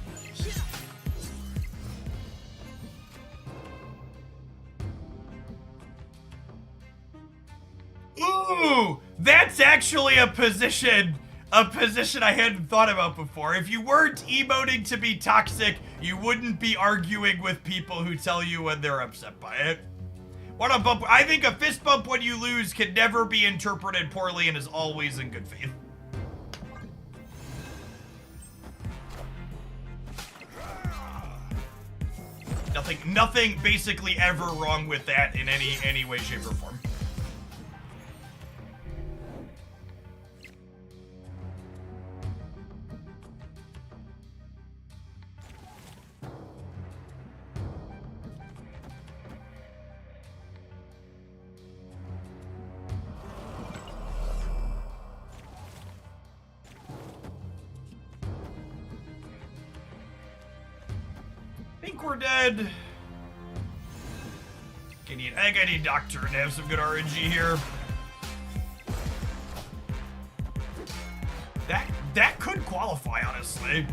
Ooh, that's actually a position I hadn't thought about before. If you weren't emoting to be toxic, you wouldn't be arguing with people who tell you when they're upset by it. What a bump. I think a fist bump when you lose can never be interpreted poorly and is always in good faith. Nothing basically ever wrong with that in any way, shape, or form. I think we're dead. I think I need Doctor to have some good RNG here. That could qualify, honestly.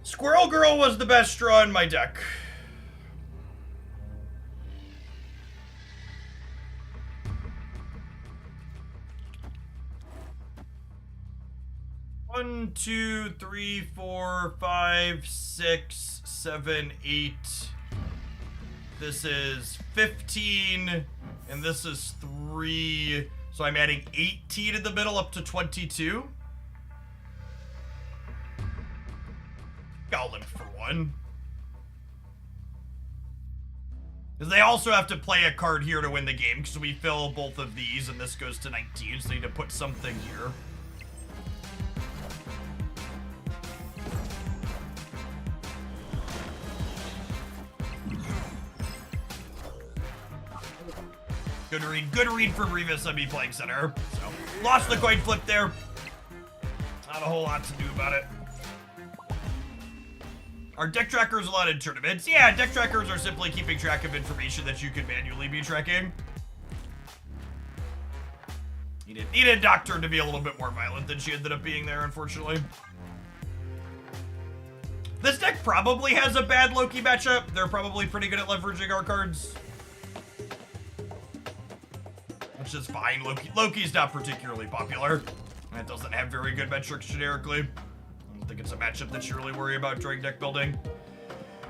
Squirrel Girl was the best straw in my deck. One, 2, 3, 4, 5, 6, 7, 8. This is 15, and this is 3. So I'm adding 18 in the middle up to 22. I'll limp for 1. Because they also have to play a card here to win the game, because we fill both of these, and this goes to 19, so they need to put something here. Good read from Revis on me playing center. So, lost the coin flip there. Not a whole lot to do about it. Are deck trackers allowed in tournaments? Yeah, deck trackers are simply keeping track of information that you can manually be tracking. Needed Doctor to be a little bit more violent than she ended up being there, unfortunately. This deck probably has a bad Loki matchup. They're probably pretty good at leveraging our cards. Which is fine. Loki's not particularly popular. And it doesn't have very good metrics generically. I don't think it's a matchup that you really worry about during deck building.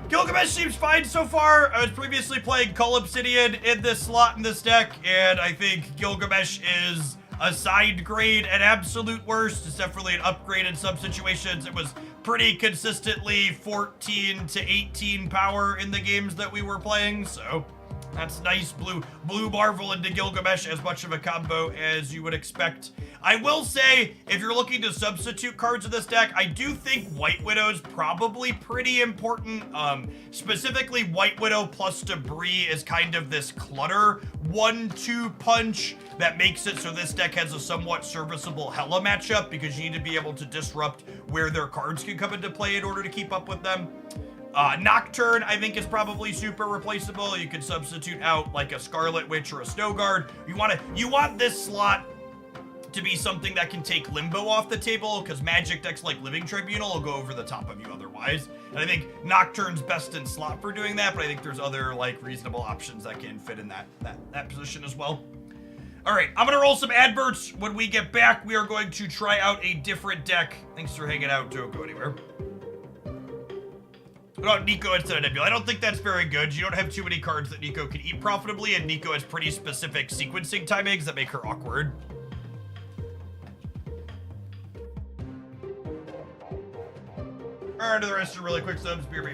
Gilgamesh seems fine so far. I was previously playing Cull Obsidian in this slot in this deck, and I think Gilgamesh is a side grade at absolute worst. It's definitely an upgrade in some situations. It was pretty consistently 14 to 18 power in the games that we were playing, so that's nice. Blue Marvel into Gilgamesh, as much of a combo as you would expect. I will say, if you're looking to substitute cards in this deck, I do think White Widow's probably pretty important. Specifically, White Widow plus Debris is kind of this clutter 1-2 punch that makes it so this deck has a somewhat serviceable Hela matchup, because you need to be able to disrupt where their cards can come into play in order to keep up with them. Nocturne, I think, is probably super replaceable. You could substitute out like a Scarlet Witch or a Snow Guard. You want this slot to be something that can take Limbo off the table, because Magic decks like Living Tribunal will go over the top of you otherwise. And I think Nocturne's best in slot for doing that, but I think there's other like reasonable options that can fit in that position as well. All right, I'm gonna roll some adverts. When we get back, we are going to try out a different deck. Thanks for hanging out. Don't go anywhere. What about Nico instead of Nebula? I don't think that's very good. You don't have too many cards that Nico can eat profitably, and Nico has pretty specific sequencing timings that make her awkward. Alright, to the rest of really quick subs, beer me.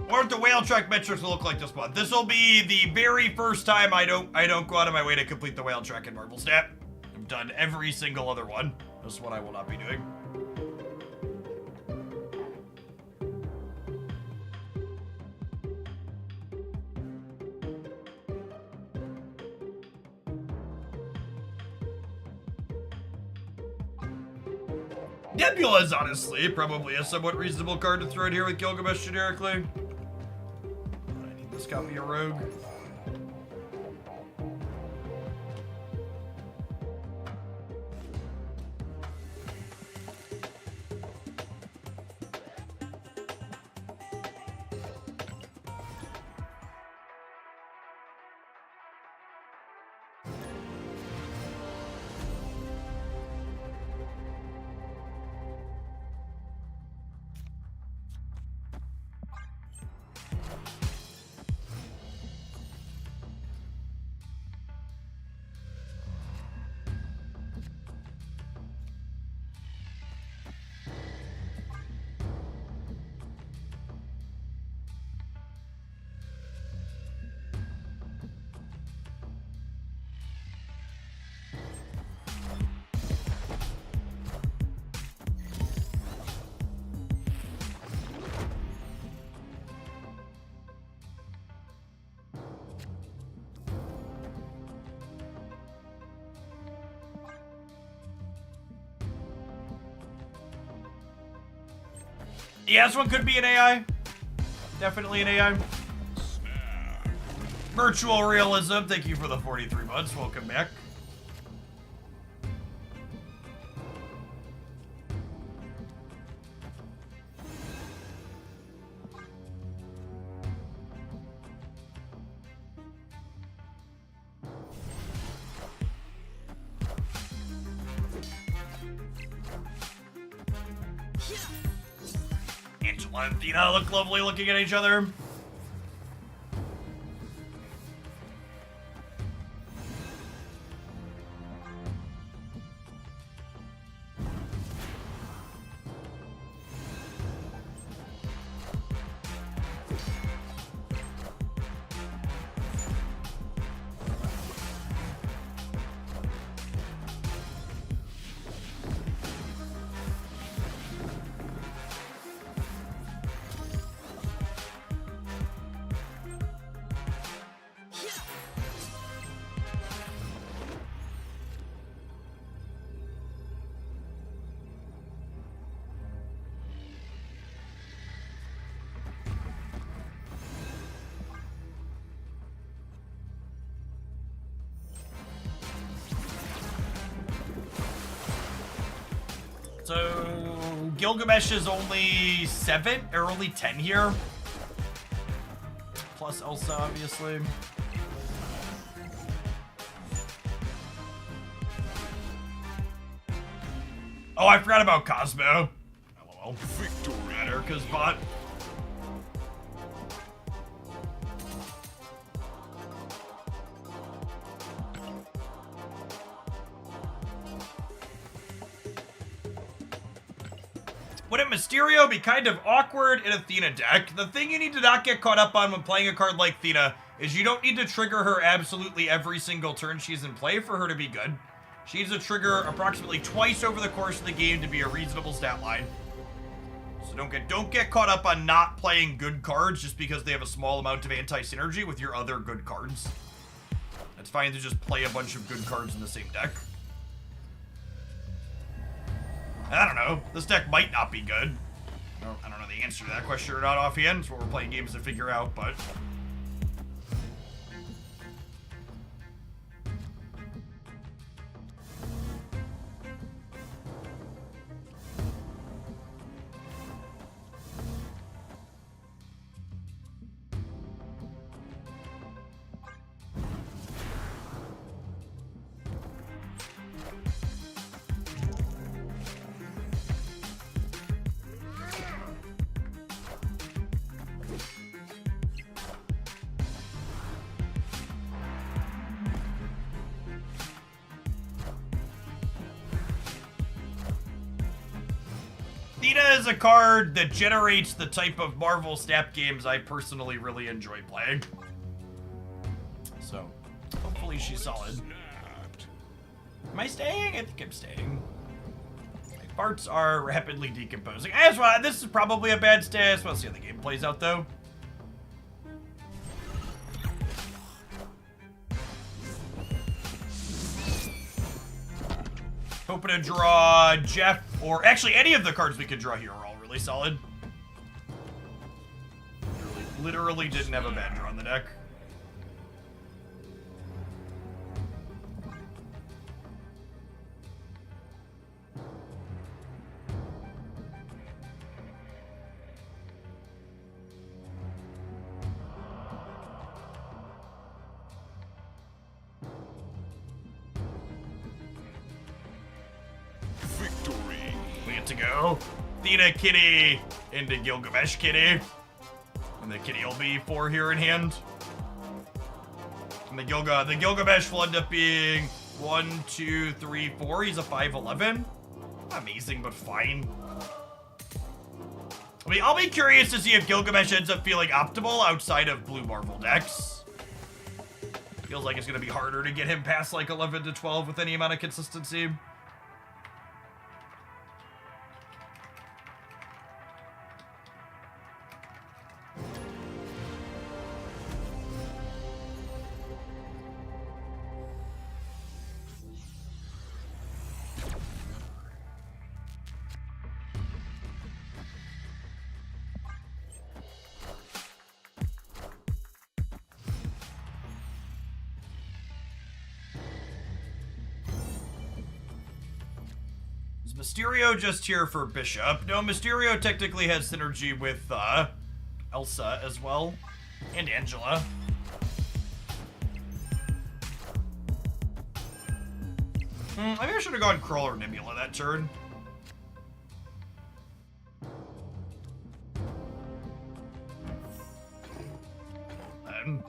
What if the whale track metrics will look like this month? This will be the very first time I don't go out of my way to complete the whale track in Marvel Stat. I've done every single other one. This one I will not be doing. Nebula is honestly probably a somewhat reasonable card to throw in here with Gilgamesh generically. I need this copy of Rogue. Yeah, this one could be an AI. Definitely an AI. Virtual Realism, thank you for the 43 months. Welcome back. Angela and Athena look lovely looking at each other. So Gilgamesh is only 7 or only 10 here. Plus Elsa, obviously. Oh, I forgot about Cosmo. LOL. Victory at Erica's bot. Wouldn't Mysterio be kind of awkward in Athena deck? The thing you need to not get caught up on when playing a card like Athena is you don't need to trigger her absolutely every single turn she's in play for her to be good. She needs to trigger approximately twice over the course of the game to be a reasonable stat line. So don't get caught up on not playing good cards just because they have a small amount of anti-synergy with your other good cards. It's fine to just play a bunch of good cards in the same deck. I don't know. This deck might not be good. I don't know the answer to that question or not offhand. It's what we're playing games to figure out, but... Athena is a card that generates the type of Marvel Snap games I personally really enjoy playing. So, hopefully she's solid. Am I staying? I think I'm staying. My parts are rapidly decomposing. This is probably a bad stay. I just want to see how the game plays out, though. Hoping to draw Jeff, or actually any of the cards we could draw here are all really solid. Literally didn't have a bad draw on the deck. We get to go. Athena Kitty into Gilgamesh Kitty. And the Kitty will be 4 here in hand. And the Gilgamesh will end up being 1, 2, 3, 4. He's a 5/11. Amazing, but fine. I mean, I'll be curious to see if Gilgamesh ends up feeling optimal outside of blue Marvel decks. Feels like it's going to be harder to get him past like 11 to 12 with any amount of consistency. Mysterio just here for Bishop. No, Mysterio technically has synergy with Elsa as well, and Angela. Maybe I should have gone Krull or Nebula that turn. then.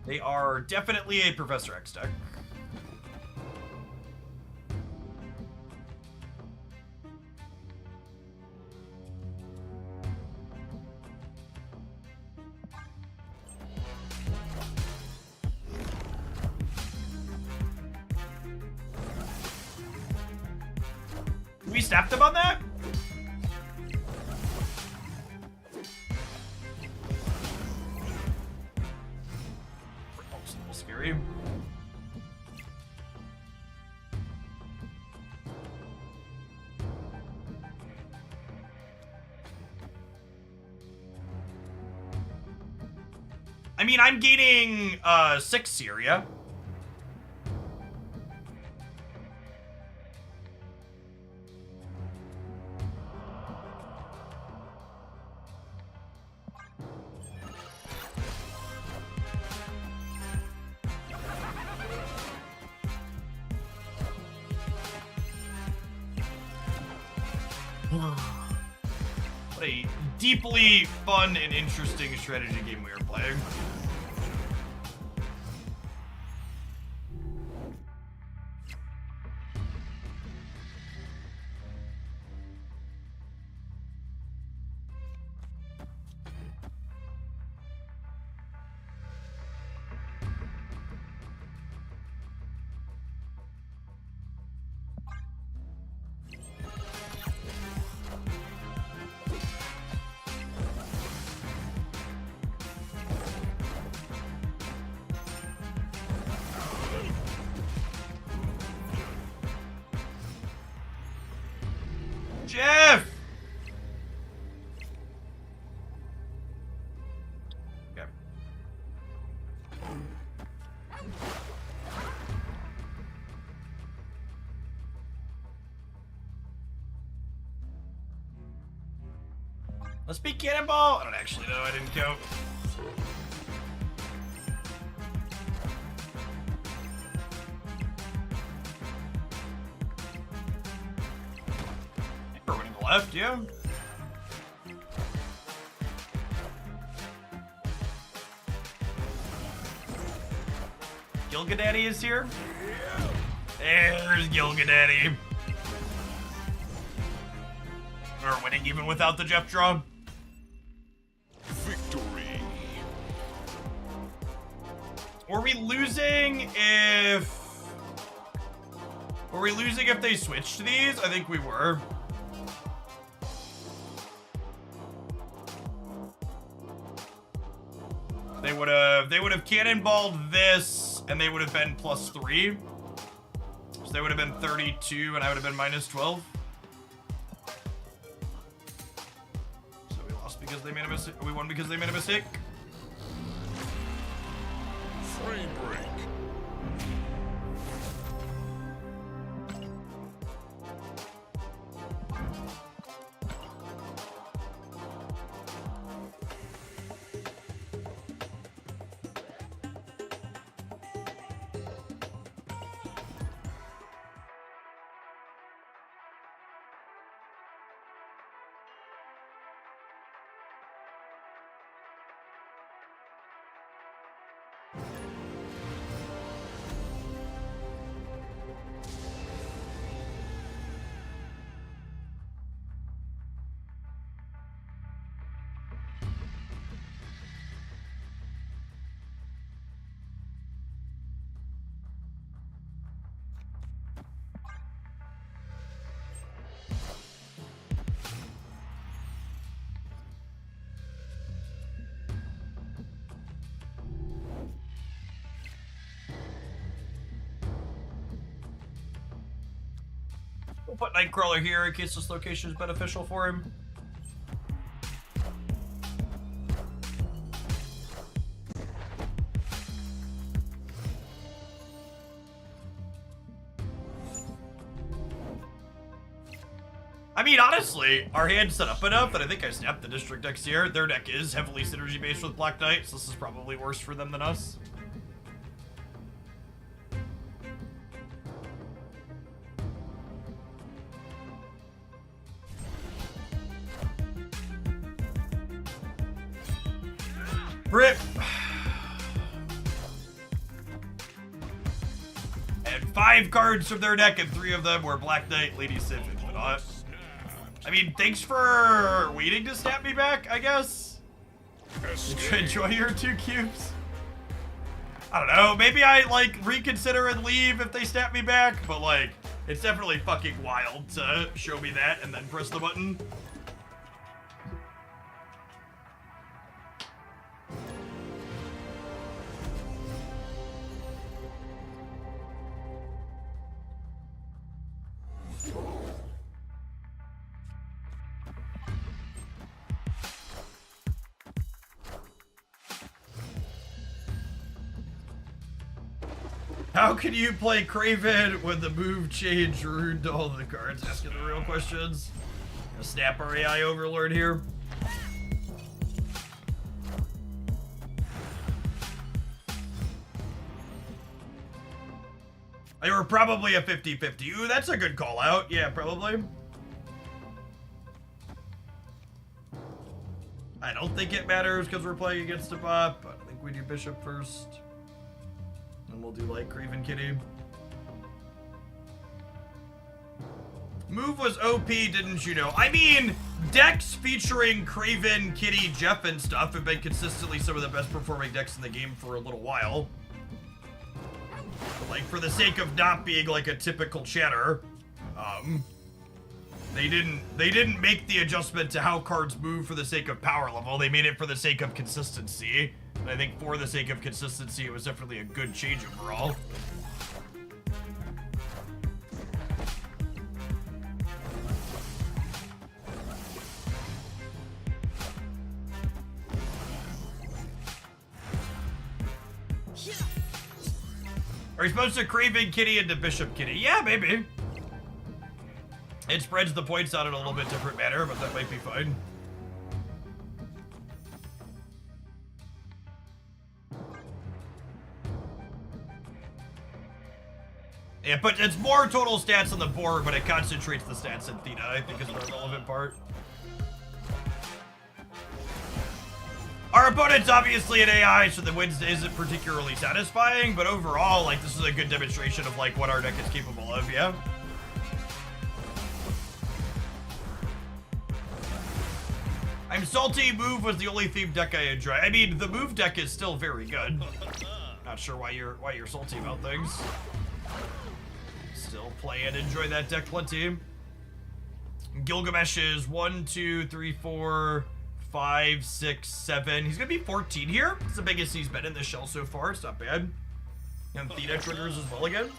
They are definitely a Professor X deck. We snapped them on that? That's a little scary. I mean, I'm gaining 6 Syria. What a deeply fun and interesting strategy game we are playing. Jeff! Okay. Let's be Cannonball. I don't actually know. I didn't count. We're winning the left, yeah. Gilgadaddy is here. There's Gilgadaddy. We're winning even without the Jeff draw. Victory. Were we losing if... Were we losing if they switched to these? I think we were. They would have cannonballed this, and they would have been +3. So they would have been 32, and I would have been -12. So we lost because they made a mistake. We won because they made a mistake. Frame break. We'll put Nightcrawler here in case this location is beneficial for him. I mean, honestly, our hand's set up enough that I think I snapped the District decks here. Their deck is heavily synergy-based with Black Knight, so this is probably worse for them than us. Rip. And 5 cards from their deck, and 3 of them were Black Knight, Lady Sif, and whatnot. I mean, thanks for waiting to snap me back, I guess. Enjoy your 2 cubes. I don't know, maybe I, like, reconsider and leave if they snap me back, but, like, it's definitely fucking wild to show me that and then press the button. How can you play Kraven when the move change ruined all the cards? Asking the real questions. Gonna snap our AI overlord here. They were probably a 50-50. Ooh, that's a good call out. Yeah, probably. I don't think it matters because we're playing against a bot, but I think we do Bishop first. And we'll do like Craven Kitty. Move was OP, didn't you know? I mean, decks featuring Craven, Kitty, Jeff, and stuff have been consistently some of the best performing decks in the game for a little while. But like, for the sake of not being like a typical chatter, they didn't make the adjustment to how cards move for the sake of power level. They made it for the sake of consistency. And I think for the sake of consistency, it was definitely a good change overall. Are you supposed to Craven Kitty into Bishop Kitty? Yeah, maybe. It spreads the points out in a little bit different manner, but that might be fine. Yeah, but it's more total stats on the board, but it concentrates the stats in Theta, I think is the relevant part. Our opponent's obviously an AI, so the wins isn't particularly satisfying, but overall, like, this is a good demonstration of, like, what our deck is capable of, yeah? I'm salty. Move was the only themed deck I enjoy. I mean, the move deck is still very good. Not sure why you're salty about things. Still play and enjoy that deck plenty. Gilgamesh is 1, 2, 3, 4, 5, 6, 7. He's gonna be 14 here. It's the biggest he's been in this shell so far. It's not bad. And Theta triggers as well again.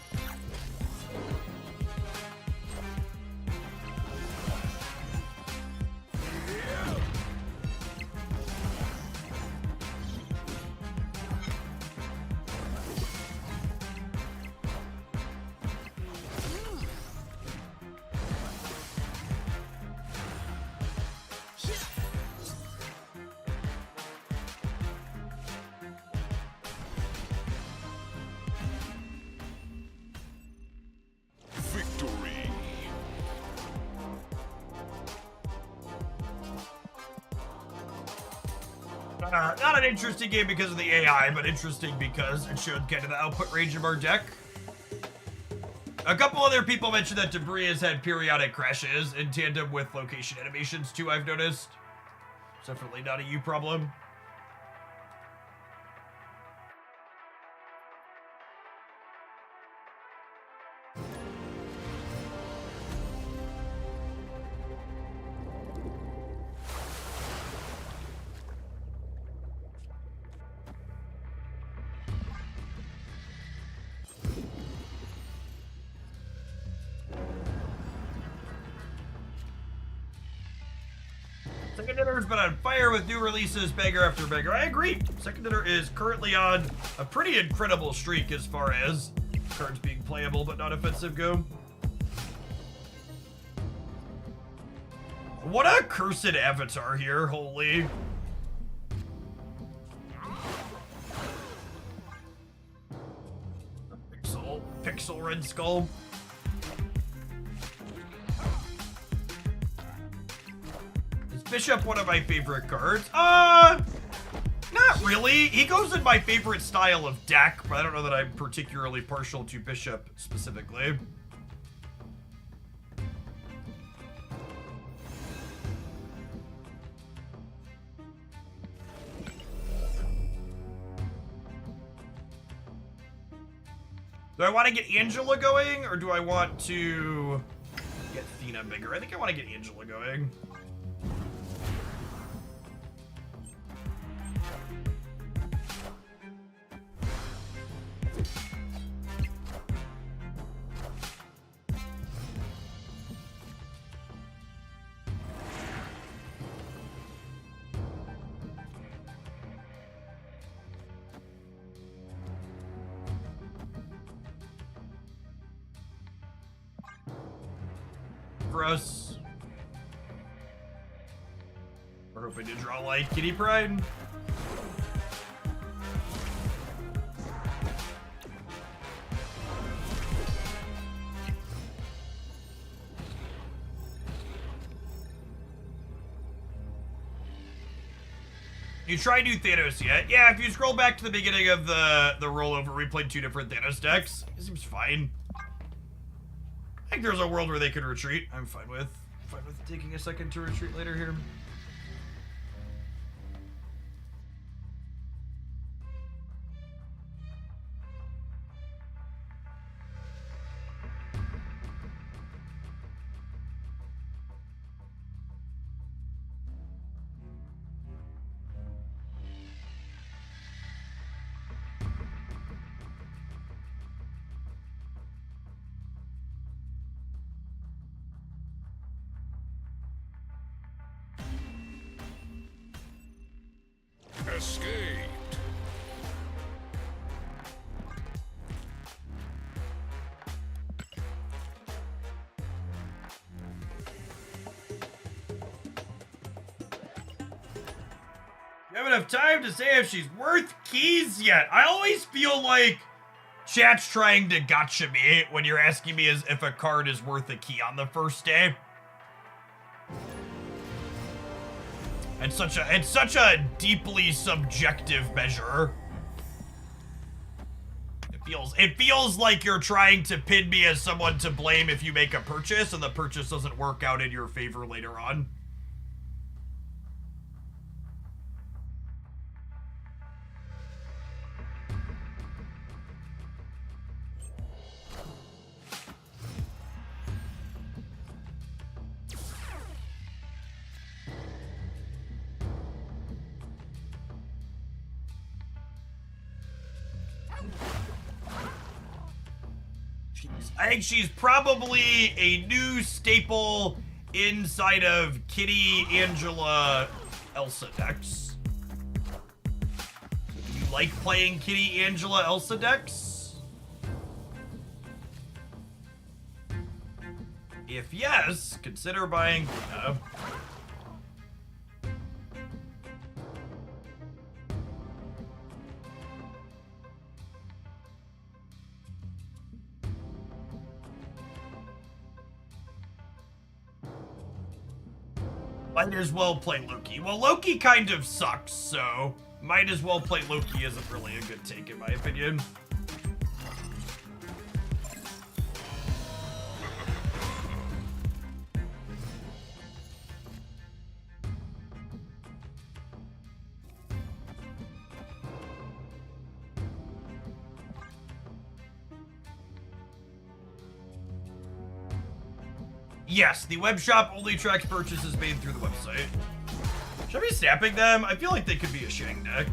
Not an interesting game because of the AI, but interesting because it showed kind of the output range of our deck. A couple other people mentioned that Debris has had periodic crashes in tandem with location animations too, I've noticed. It's definitely not a you problem. Second Dinner's been on fire with new releases, banger after banger. I agree. Second Dinner is currently on a pretty incredible streak as far as cards being playable but not offensive go. What a cursed avatar here, holy. Pixel Red Skull. Bishop, one of my favorite cards. Not really. He goes in my favorite style of deck, but I don't know that I'm particularly partial to Bishop specifically. Do I want to get Angela going, or do I want to get Athena bigger? I think I want to get Angela going. Gross. We're hoping to draw like Kitty Pride. You try new Thanos yet? Yeah, if you scroll back to the beginning of the rollover, we played 2 different Thanos decks. It seems fine. I think there's a world where they could retreat. I'm fine with taking a second to retreat later here. Escaped. You have enough time to say if she's worth keys yet. I always feel like chat's trying to gotcha me when you're asking me as if a card is worth a key on the first day. It's such a deeply subjective measure. It feels like you're trying to pin me as someone to blame if you make a purchase and the purchase doesn't work out in your favor later on. I think she's probably a new staple inside of Kitty, Angela, Elsa decks. Do you like playing Kitty, Angela, Elsa decks? If yes, consider buying Luna. Might as well play Loki. Well, Loki kind of sucks, so might as well play Loki isn't really a good take in my opinion. Yes, the web shop only tracks purchases made through the website. Should I be snapping them? I feel like they could be a Shang deck.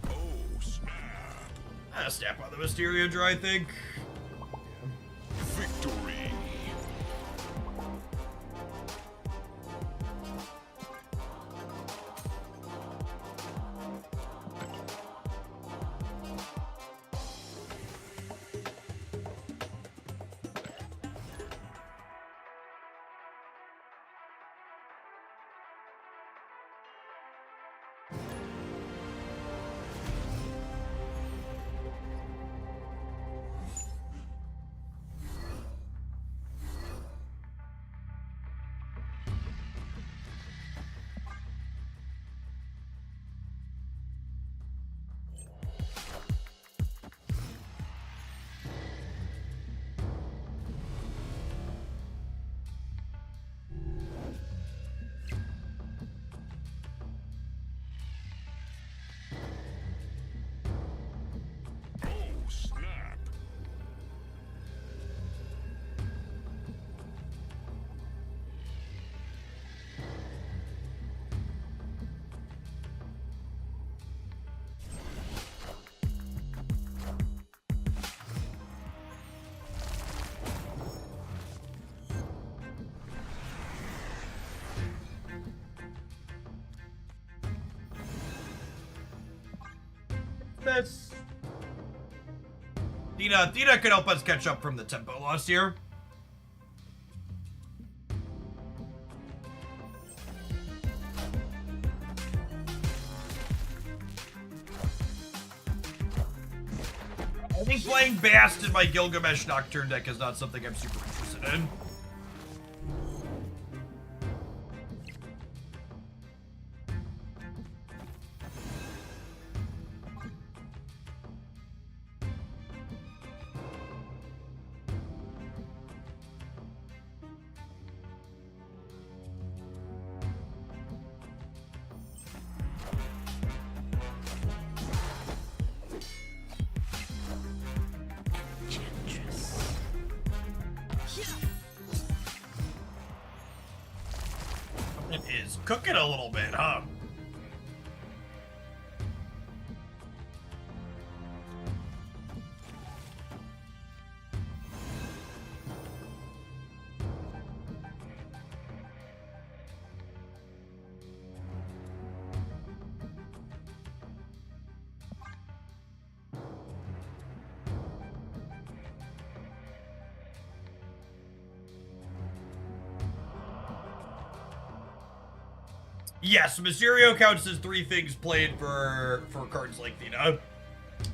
Oh, snap. Snap on the Mysterio draw, I think. Victory. this. Athena could help us catch up from the tempo loss here. I think playing Bast in my Gilgamesh Nocturne deck is not something I'm super interested in. It is cooking a little bit, huh? Yes, Mysterio counts as 3 things played for cards like Athena.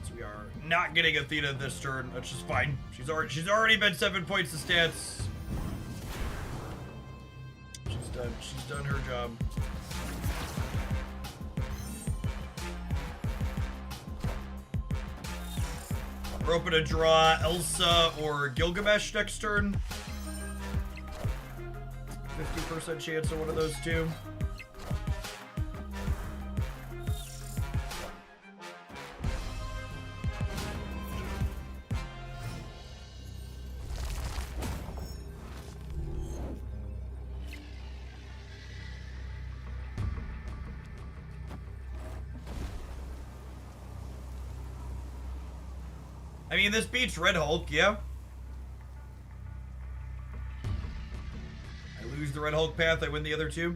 So we are not getting Athena this turn, which is fine. She's already been 7 points of stats. She's done her job. We're open to draw Elsa or Gilgamesh next turn. 50% chance of one of those two. I mean, this beats Red Hulk, yeah. I lose the Red Hulk path, I win the other two.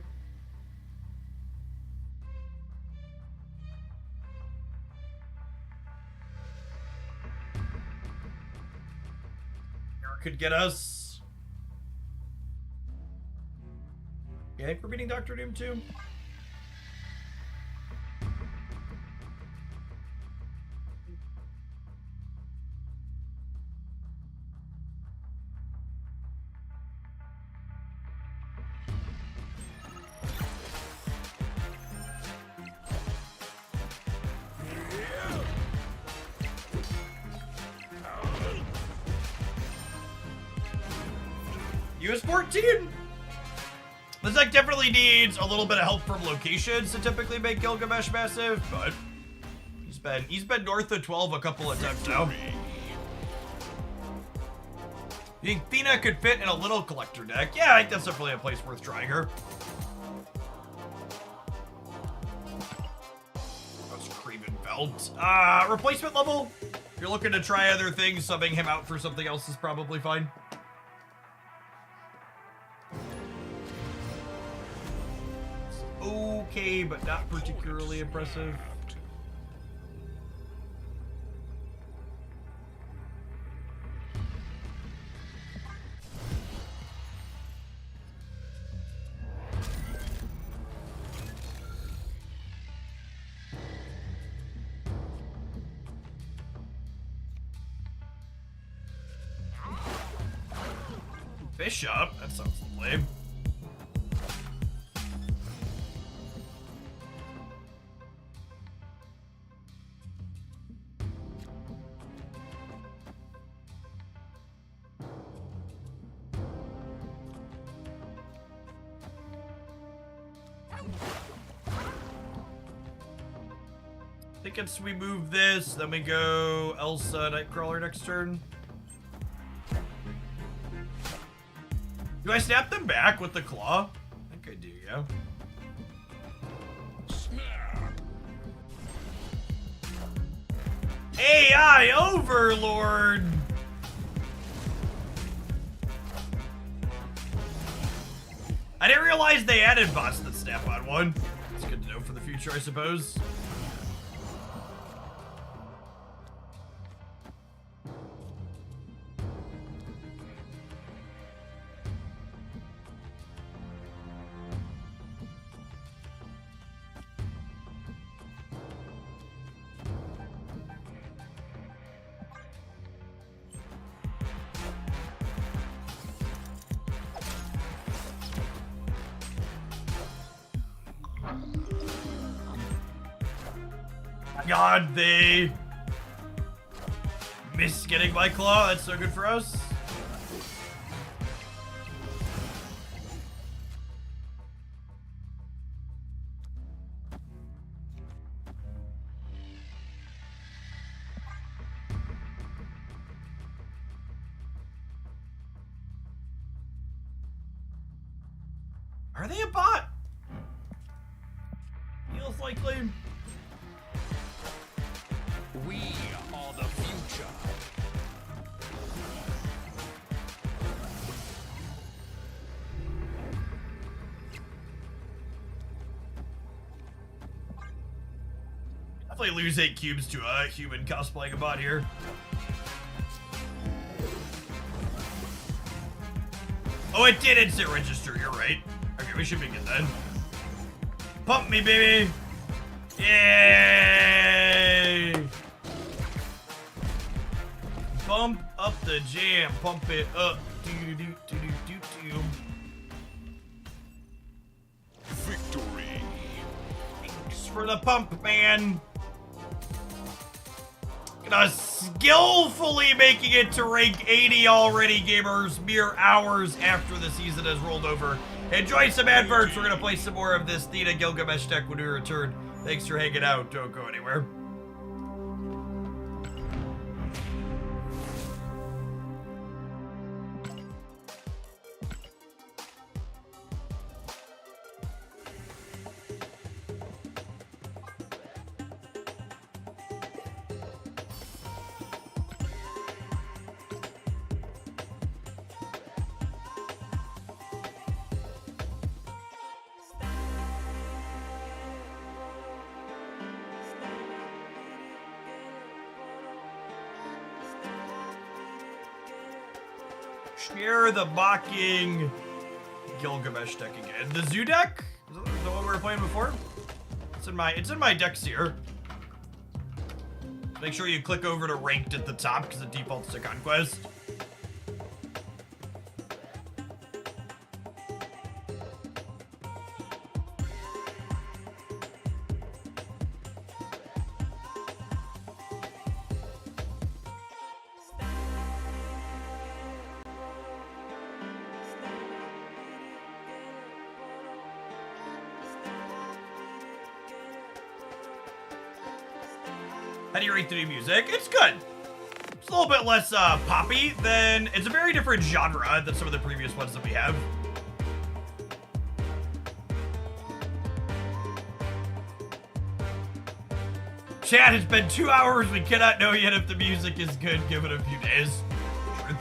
Eric could get us. Yeah, I think we're beating Dr. Doom too. US 14. This deck definitely needs a little bit of help from locations to typically make Gilgamesh massive, but he's been north of 12 a couple of times now. You think Athena could fit in a little collector deck? Yeah, I think that's definitely a place worth trying her. That's Craven Belt. Replacement level. If you're looking to try other things, subbing him out for something else is probably fine. Okay, but not particularly impressive. Bishop? That sounds lame. I think it's we move this, then we go Elsa Nightcrawler next turn. Do I snap them back with the claw? I think I do, yeah. AI Overlord! I didn't realize they added bots that snap on one. It's good to know for the future, I suppose. God, they miss getting my claw. That's so good for us. Are they a bot? Feels likely. We are the future. Definitely lose 8 cubes to a human cosplaying a bot here. Oh, it did instant register. You're right. Okay, we should be good then. Pump me, baby. Yay! Bump up the jam. Pump it up. Do. Victory. Thanks for the pump, man. Gonna skillfully making it to rank 80 already, gamers, mere hours after the season has rolled over. Enjoy some adverts. We're gonna play some more of this Theta Gilgamesh deck when we return. Thanks for hanging out. Don't go anywhere. Share the mocking Gilgamesh deck again. The zoo deck? Is that the one we were playing before? It's in my decks here. Make sure you click over to ranked at the top because it defaults to conquest. How do you rate the new music? It's good. It's a little bit less poppy than... It's a very different genre than some of the previous ones that we have. Chat, it's been 2 hours. We cannot know yet if the music is good. Give it a few days. Truth.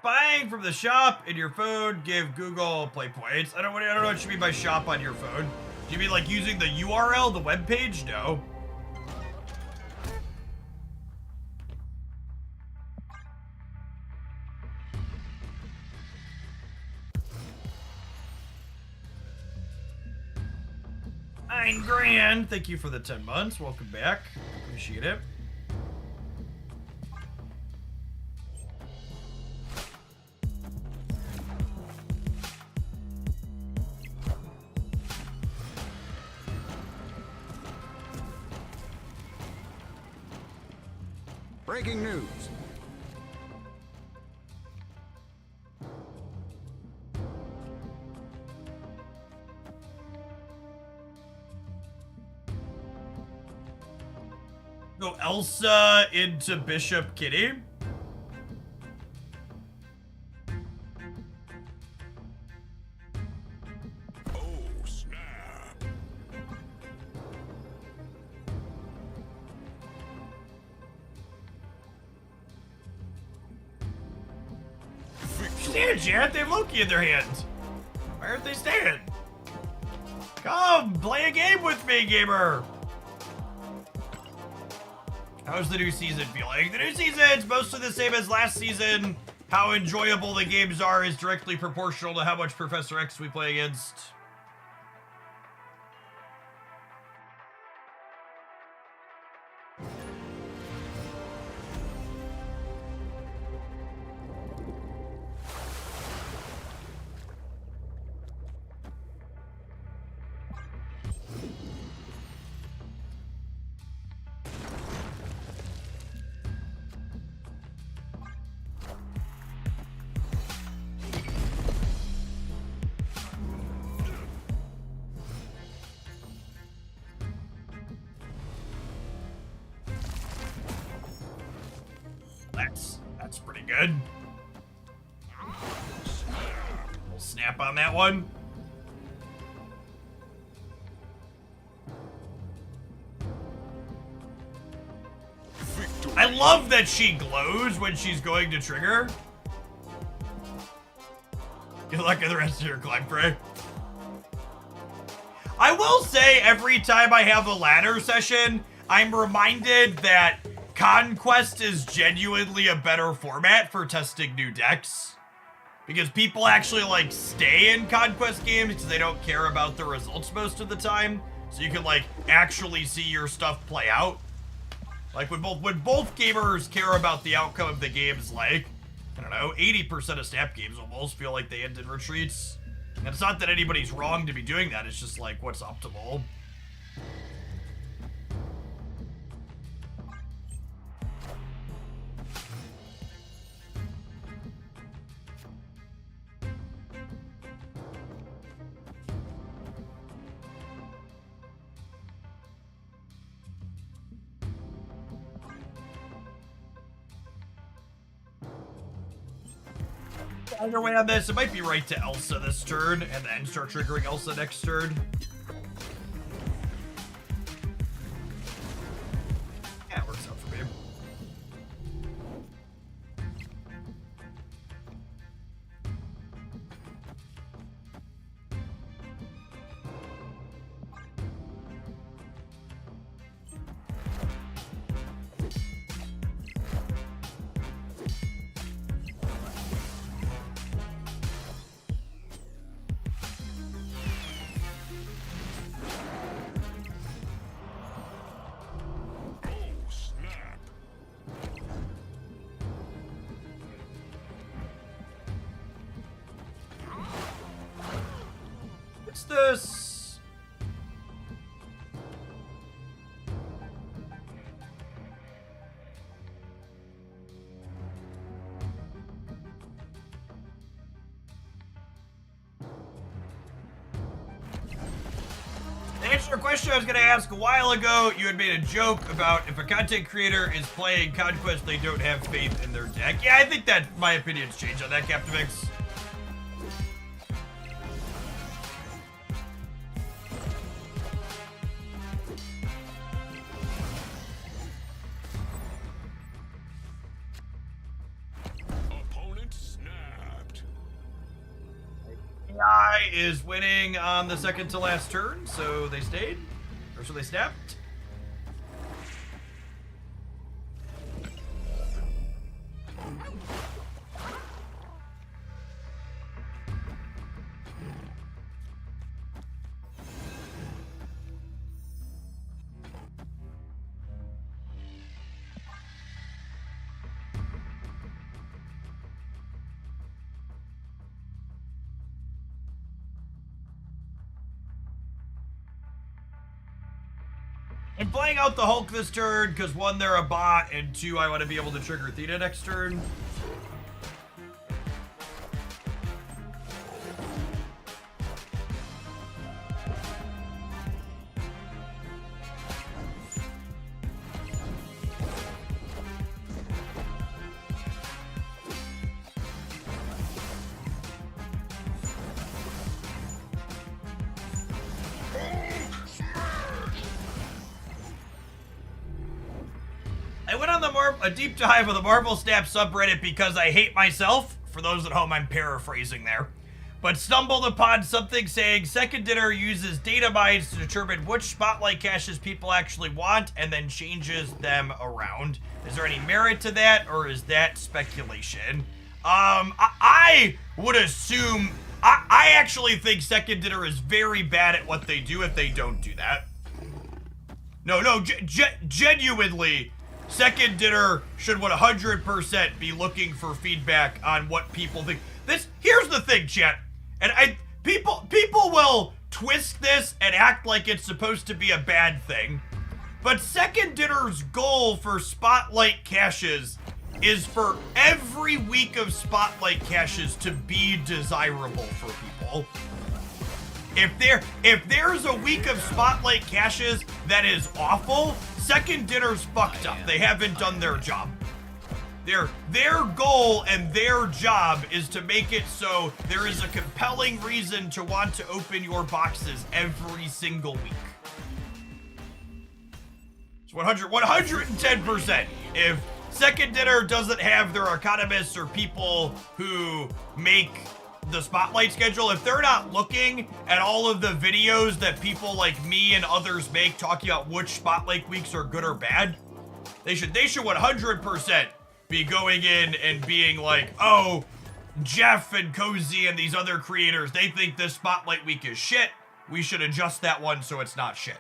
Buying from the shop in your phone, give Google Play points. I don't know what should be by shop on your phone. Do you mean like using the URL, the web page? No. $9,000. Thank you for the 10 months. Welcome back. Appreciate it. Breaking news. Go Elsa into Bishop Kitty. Oh, snap. Stand, Jet. They have Loki in their hands. Why aren't they staying? Come, play a game with me, gamer. How's the new season feeling? The new season's mostly the same as last season. How enjoyable the games are is directly proportional to how much Professor X we play against. That's pretty good. Snap on that one. I love that she glows when she's going to trigger. Good luck in the rest of your climb, Prey. I will say every time I have a ladder session, I'm reminded that Conquest is genuinely a better format for testing new decks. Because people actually, like, stay in Conquest games because they don't care about the results most of the time. So you can, like, actually see your stuff play out. Like, when both gamers care about the outcome of the games, like, I don't know, 80% of Snap games almost feel like they end in retreats. And it's not that anybody's wrong to be doing that, it's just, like, what's optimal. Either way on this, it might be right to Elsa this turn, and then start triggering Elsa next turn. Yeah, it works out for me. What's this? To answer your question I was going to ask a while ago, you had made a joke about if a content creator is playing Conquest, they don't have faith in their deck. Yeah, I think that my opinion's changed on that, Captivix. AI is winning on the second to last turn, so they stayed, or so they snapped. I'm playing out the Hulk this turn because one, they're a bot, and two, I want to be able to trigger Theta next turn. I went on a deep dive of the Marvel Snap subreddit because I hate myself. For those at home, I'm paraphrasing there. but stumbled upon something saying Second Dinner uses data mines to determine which spotlight caches people actually want and then changes them around. Is there any merit to that, or is that speculation? I would assume... I actually think Second Dinner is very bad at what they do if they don't do that. No, genuinely, Second Dinner should 100% be looking for feedback on what people think. Here's the thing, chat, and people will twist this and act like it's supposed to be a bad thing, but Second Dinner's goal for Spotlight caches is for every week of Spotlight caches to be desirable for people. If there's a week of Spotlight caches that is awful, Second Dinner's fucked up. They haven't done their job. Their goal and their job is to make it so there is a compelling reason to want to open your boxes every single week. It's 110%. If Second Dinner doesn't have their economists or people who make the Spotlight schedule, if they're not looking at all of the videos that people like me and others make talking about which Spotlight weeks are good or bad, they should 100% be going in and being like, oh, Jeff and Cozy and these other creators, they think this Spotlight week is shit. We should adjust that one so it's not shit.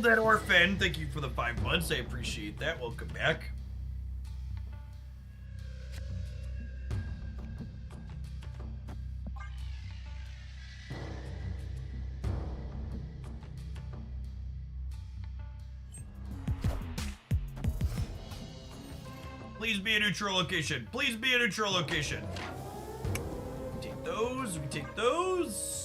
Dead Orphan, thank you for the 5 months. I appreciate that. Welcome back. Please be a neutral location. Please be a neutral location. We take those. We take those.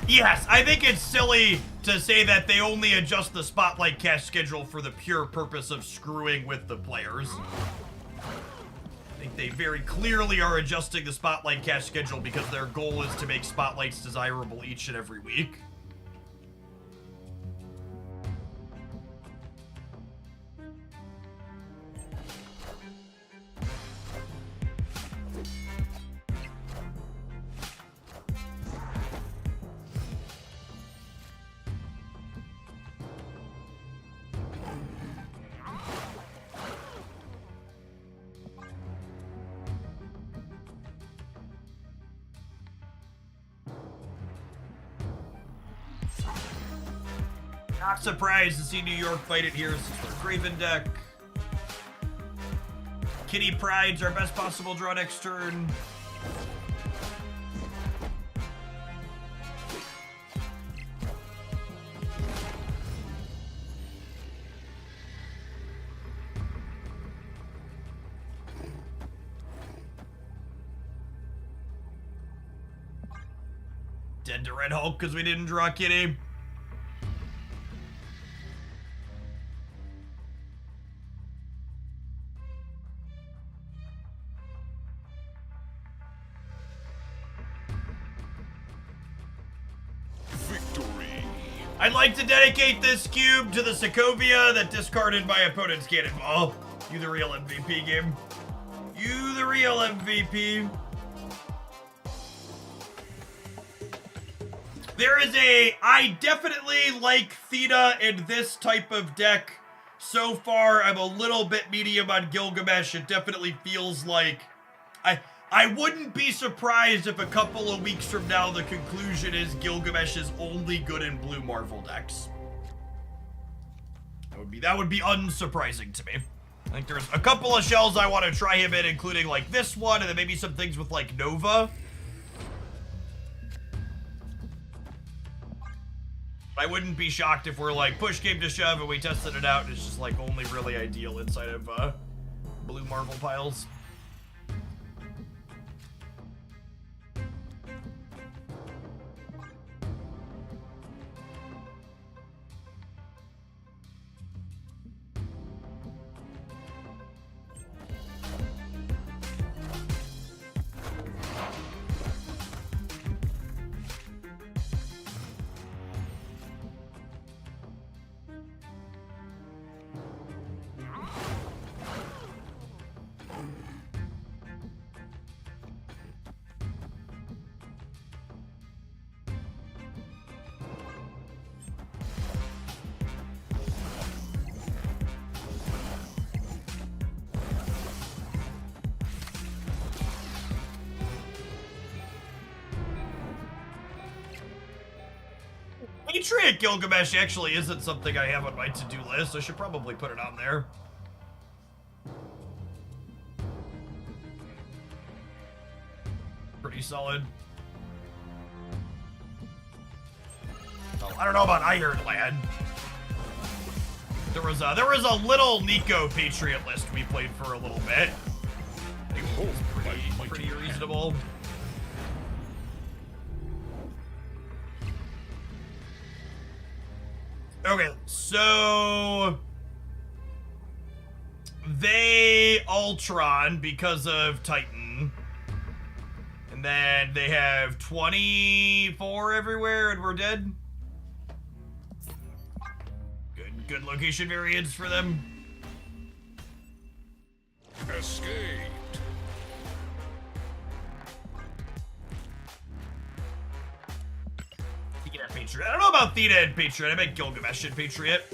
Yes, I think it's silly to say that they only adjust the Spotlight cache schedule for the pure purpose of screwing with the players. I think they very clearly are adjusting the Spotlight cache schedule because their goal is to make Spotlights desirable each and every week. Not surprised to see New York fight it here since we're Craven deck. Kitty Pride's our best possible draw next turn. Dead to Red Hulk because we didn't draw Kitty. I'd like to dedicate this cube to the Sokovia that discarded my opponent's cannonball. You the real MVP, game. You the real MVP. I definitely like Theta in this type of deck. So far, I'm a little bit medium on Gilgamesh. It definitely feels like I wouldn't be surprised if a couple of weeks from now the conclusion is Gilgamesh is only good in blue Marvel decks. That would be unsurprising to me. I think there's a couple of shells I want to try him in, including like this one, and then maybe some things with like Nova. I wouldn't be shocked if we're like push came to shove and we tested it out and it's just like only really ideal inside of blue marble piles. Patriot Gilgamesh actually isn't something I have on my to-do list. I should probably put it on there. Pretty solid. Oh, I don't know about Ironlad. There was a little Nico Patriot list we played for a little bit. It was pretty reasonable. Okay, so they Ultron because of Titan, and then they have 24 everywhere, and we're dead. Good location variance for them. Escaped. Theta and Patriot. I don't know about Theta and Patriot. I bet Gilgamesh and Patriot.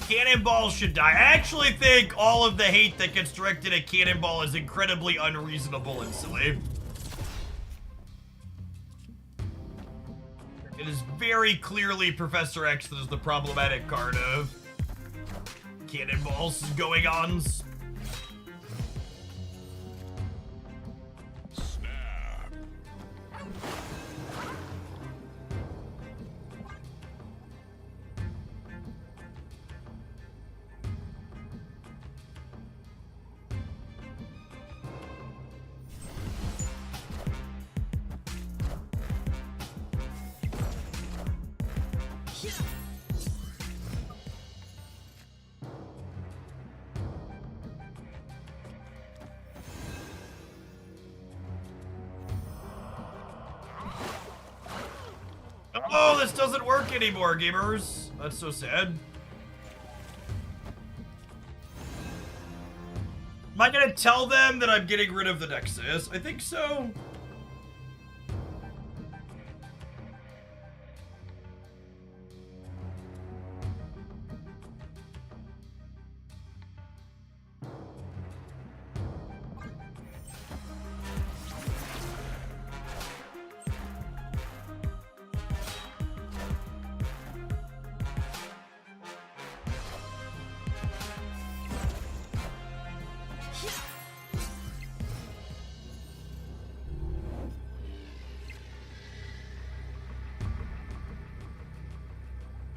Cannonball should die. I actually think all of the hate that gets directed at Cannonball is incredibly unreasonable and silly. It is very clearly Professor X that is the problematic card of Cannonball's going-ons. Oh, this doesn't work anymore, gamers. That's so sad. Am I gonna tell them that I'm getting rid of the Nexus? I think so.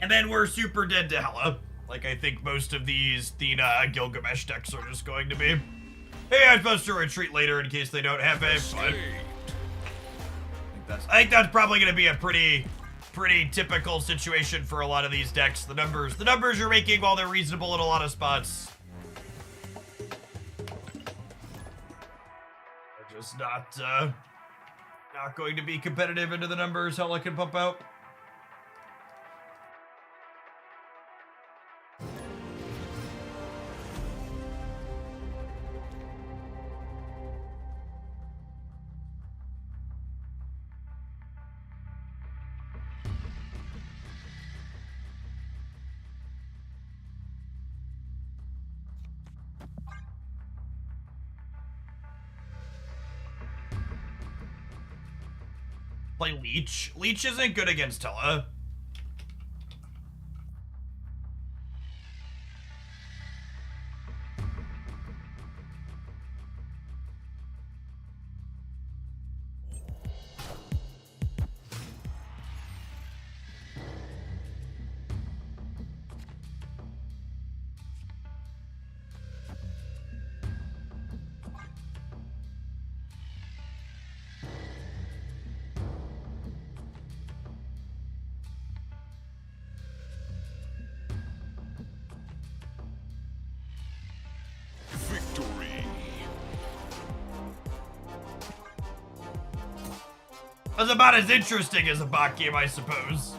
And then we're super dead to Hela. Like I think most of these Thena Gilgamesh decks are just going to be. Hey, I'm supposed to retreat later in case they don't have it, but I think that's probably going to be a pretty typical situation for a lot of these decks. The numbers you're making, while they're reasonable in a lot of spots, are just not going to be competitive into the numbers Hela can pump out. play Leech. Leech isn't good against Tella. That's about as interesting as a bot game, I suppose.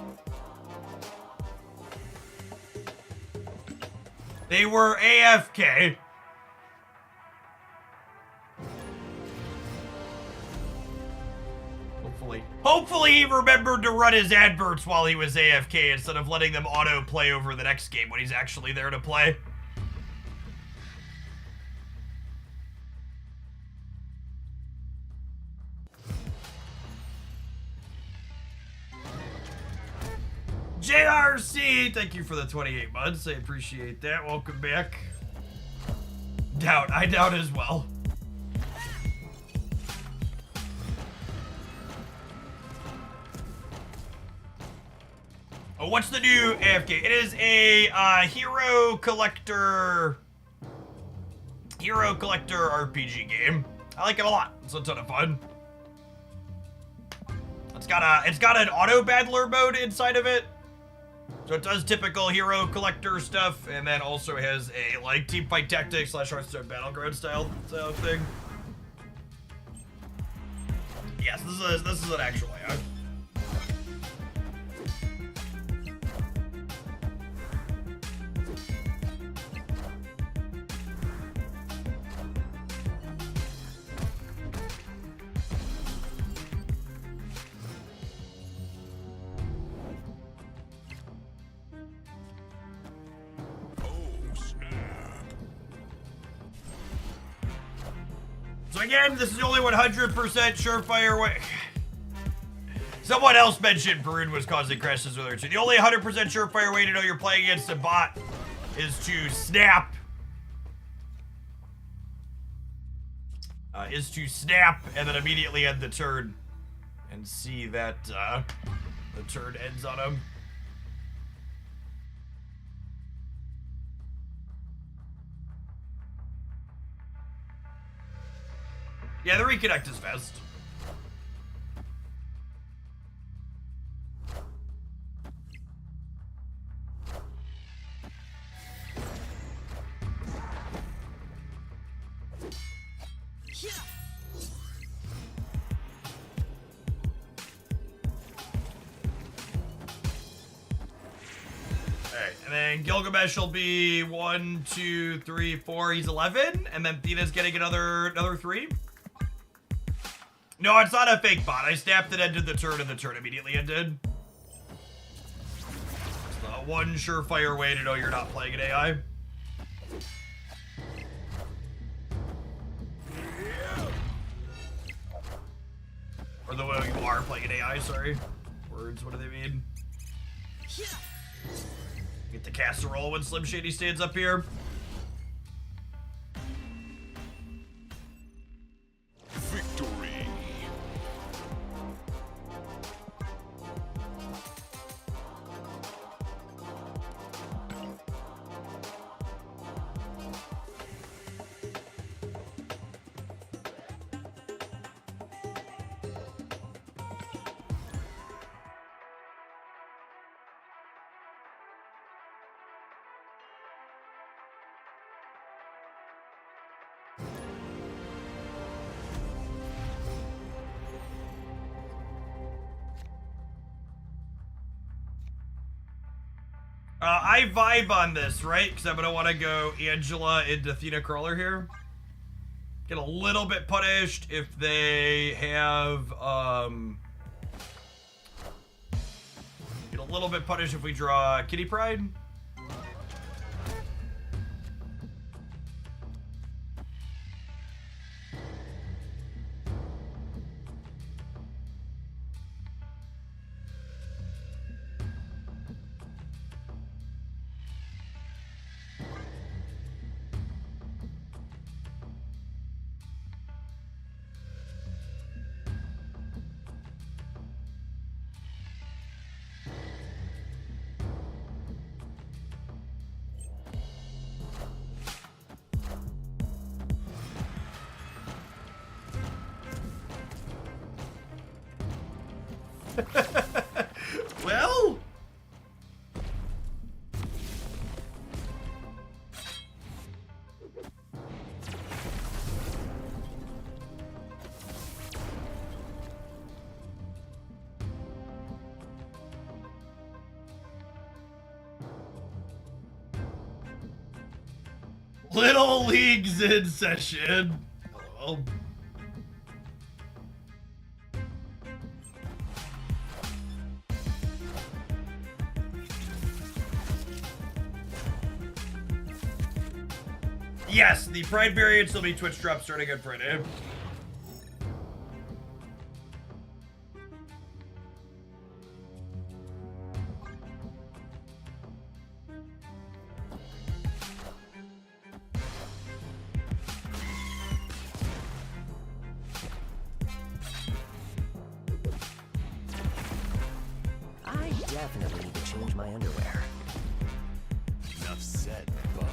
They were AFK. Hopefully he remembered to run his adverts while he was AFK instead of letting them auto-play over the next game when he's actually there to play. JRC, thank you for the 28 months. I appreciate that. Welcome back. I doubt as well. Oh, what's the new AFK? It is a hero collector RPG game. I like it a lot. It's a ton of fun. It's got an auto battler mode inside of it. So it does typical hero collector stuff, and then also has a like teamfight tactics / Hearthstone battleground style thing. Yes, this is an actual AI. So again, this is the only 100% surefire way. Someone else mentioned Perun was causing crashes earlier too. The only 100% surefire way to know you're playing against a bot is to snap. And then immediately end the turn and see that the turn ends on him. Yeah, the reconnect is fast. Alright, and then Gilgamesh will be 1, 2, 3, 4. He's 11, and then Thena's getting another 3. No, it's not a fake bot. I snapped it, ended the turn, and the turn immediately ended. It's the one surefire way to know you're not playing an AI. Or the way you are playing an AI, sorry. Words, what do they mean? Get the casserole when Slim Shady stands up here. I vibe on this, right? Because I'm going to want to go Angela into Athena Crawler here. Get a little bit punished if they have, get a little bit punished if we draw Kitty Pride. Well... Little League's in session. Hello. Yes, the Pride variants will be Twitch drop starting on Friday. I definitely need to change my underwear. Enough said, bub.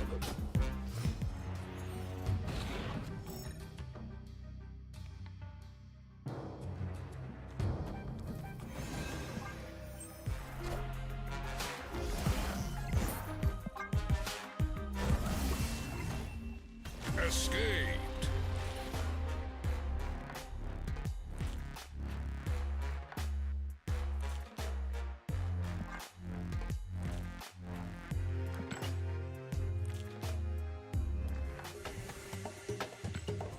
Escaped.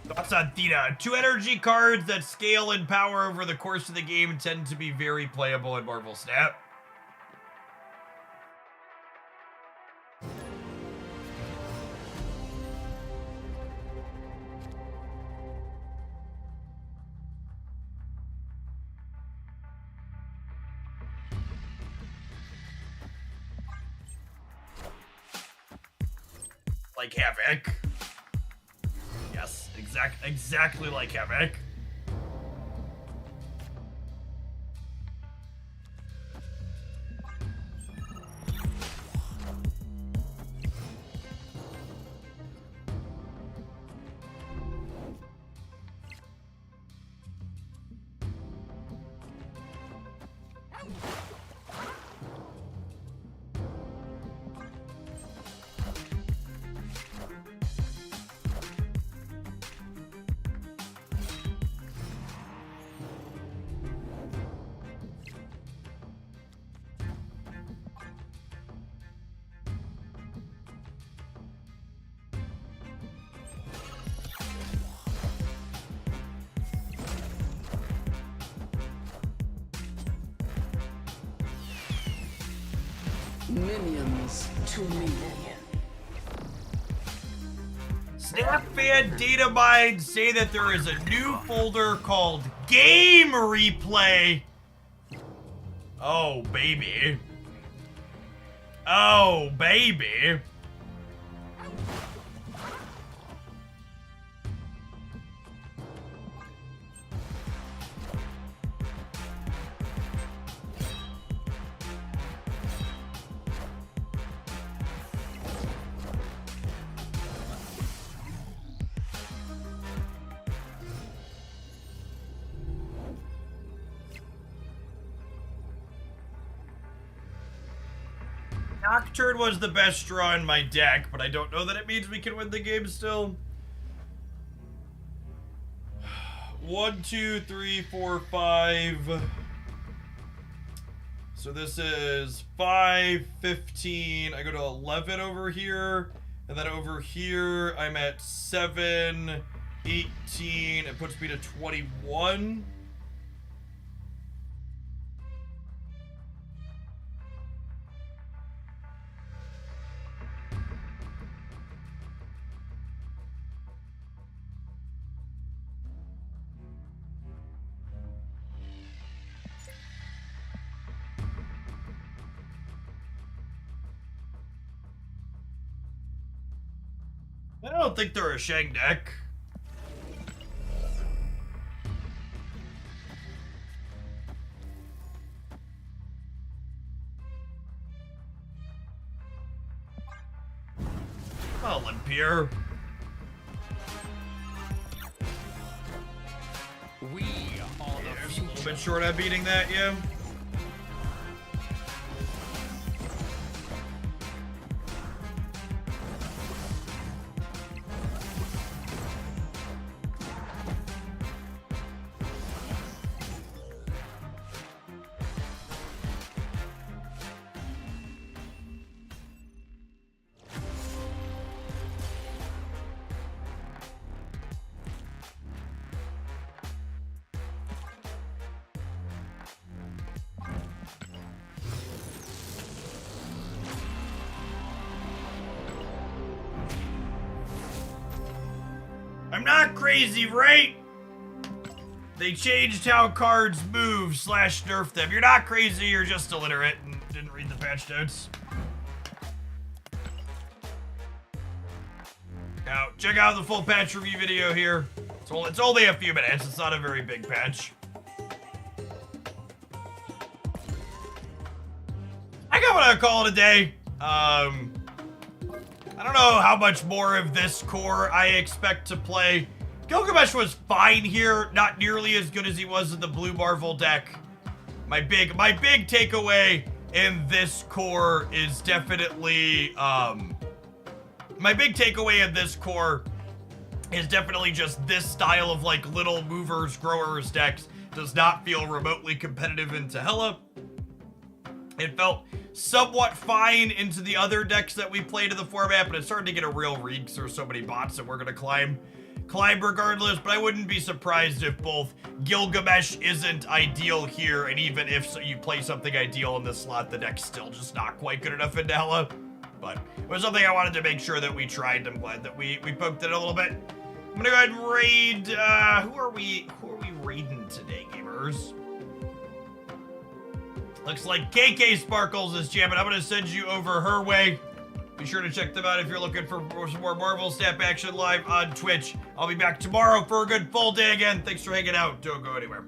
Thoughts on Theta? 2 energy cards that scale in power over the course of the game tend to be very playable in Marvel Snap. Like Havoc. Yes, exactly like Havoc. Minions to me. Snap fan data mines say that there is a new folder called Game Replay. Oh, baby. Oh, baby. Nocturne was the best draw in my deck, but I don't know that it means we can win the game still. 1, 2, 3, 4, 5. So this is 5, 15. I go to 11 over here. And then over here, I'm at 7, 18. It puts me to 21. I don't think they're a Shang deck. Olympier. We are the future. A bit short at beating that, yeah. I'm not crazy, right? They changed how cards move / nerf them. You're not crazy, you're just illiterate and didn't read the patch notes. Now, check out the full patch review video here. It's only a few minutes, it's not a very big patch. I think I'm gonna call it a day. I don't know how much more of this core I expect to play. Gilgamesh was fine here, not nearly as good as he was in the Blue Marvel deck. My big takeaway in this core is definitely, just this style of like little movers, growers decks does not feel remotely competitive into Hela. It felt somewhat fine into the other decks that we played in the format, but it's starting to get a real read because there's so many bots that we're going to climb regardless. But I wouldn't be surprised if both Gilgamesh isn't ideal here, and even if you play something ideal in this slot, the deck's still just not quite good enough into Hela. But it was something I wanted to make sure that we tried. I'm glad that we poked it a little bit. I'm gonna go ahead and raid, who are we raiding today, gamers? Looks like KK Sparkles is jamming. I'm going to send you over her way. Be sure to check them out if you're looking for some more Marvel Snap action live on Twitch. I'll be back tomorrow for a good full day again. Thanks for hanging out. Don't go anywhere.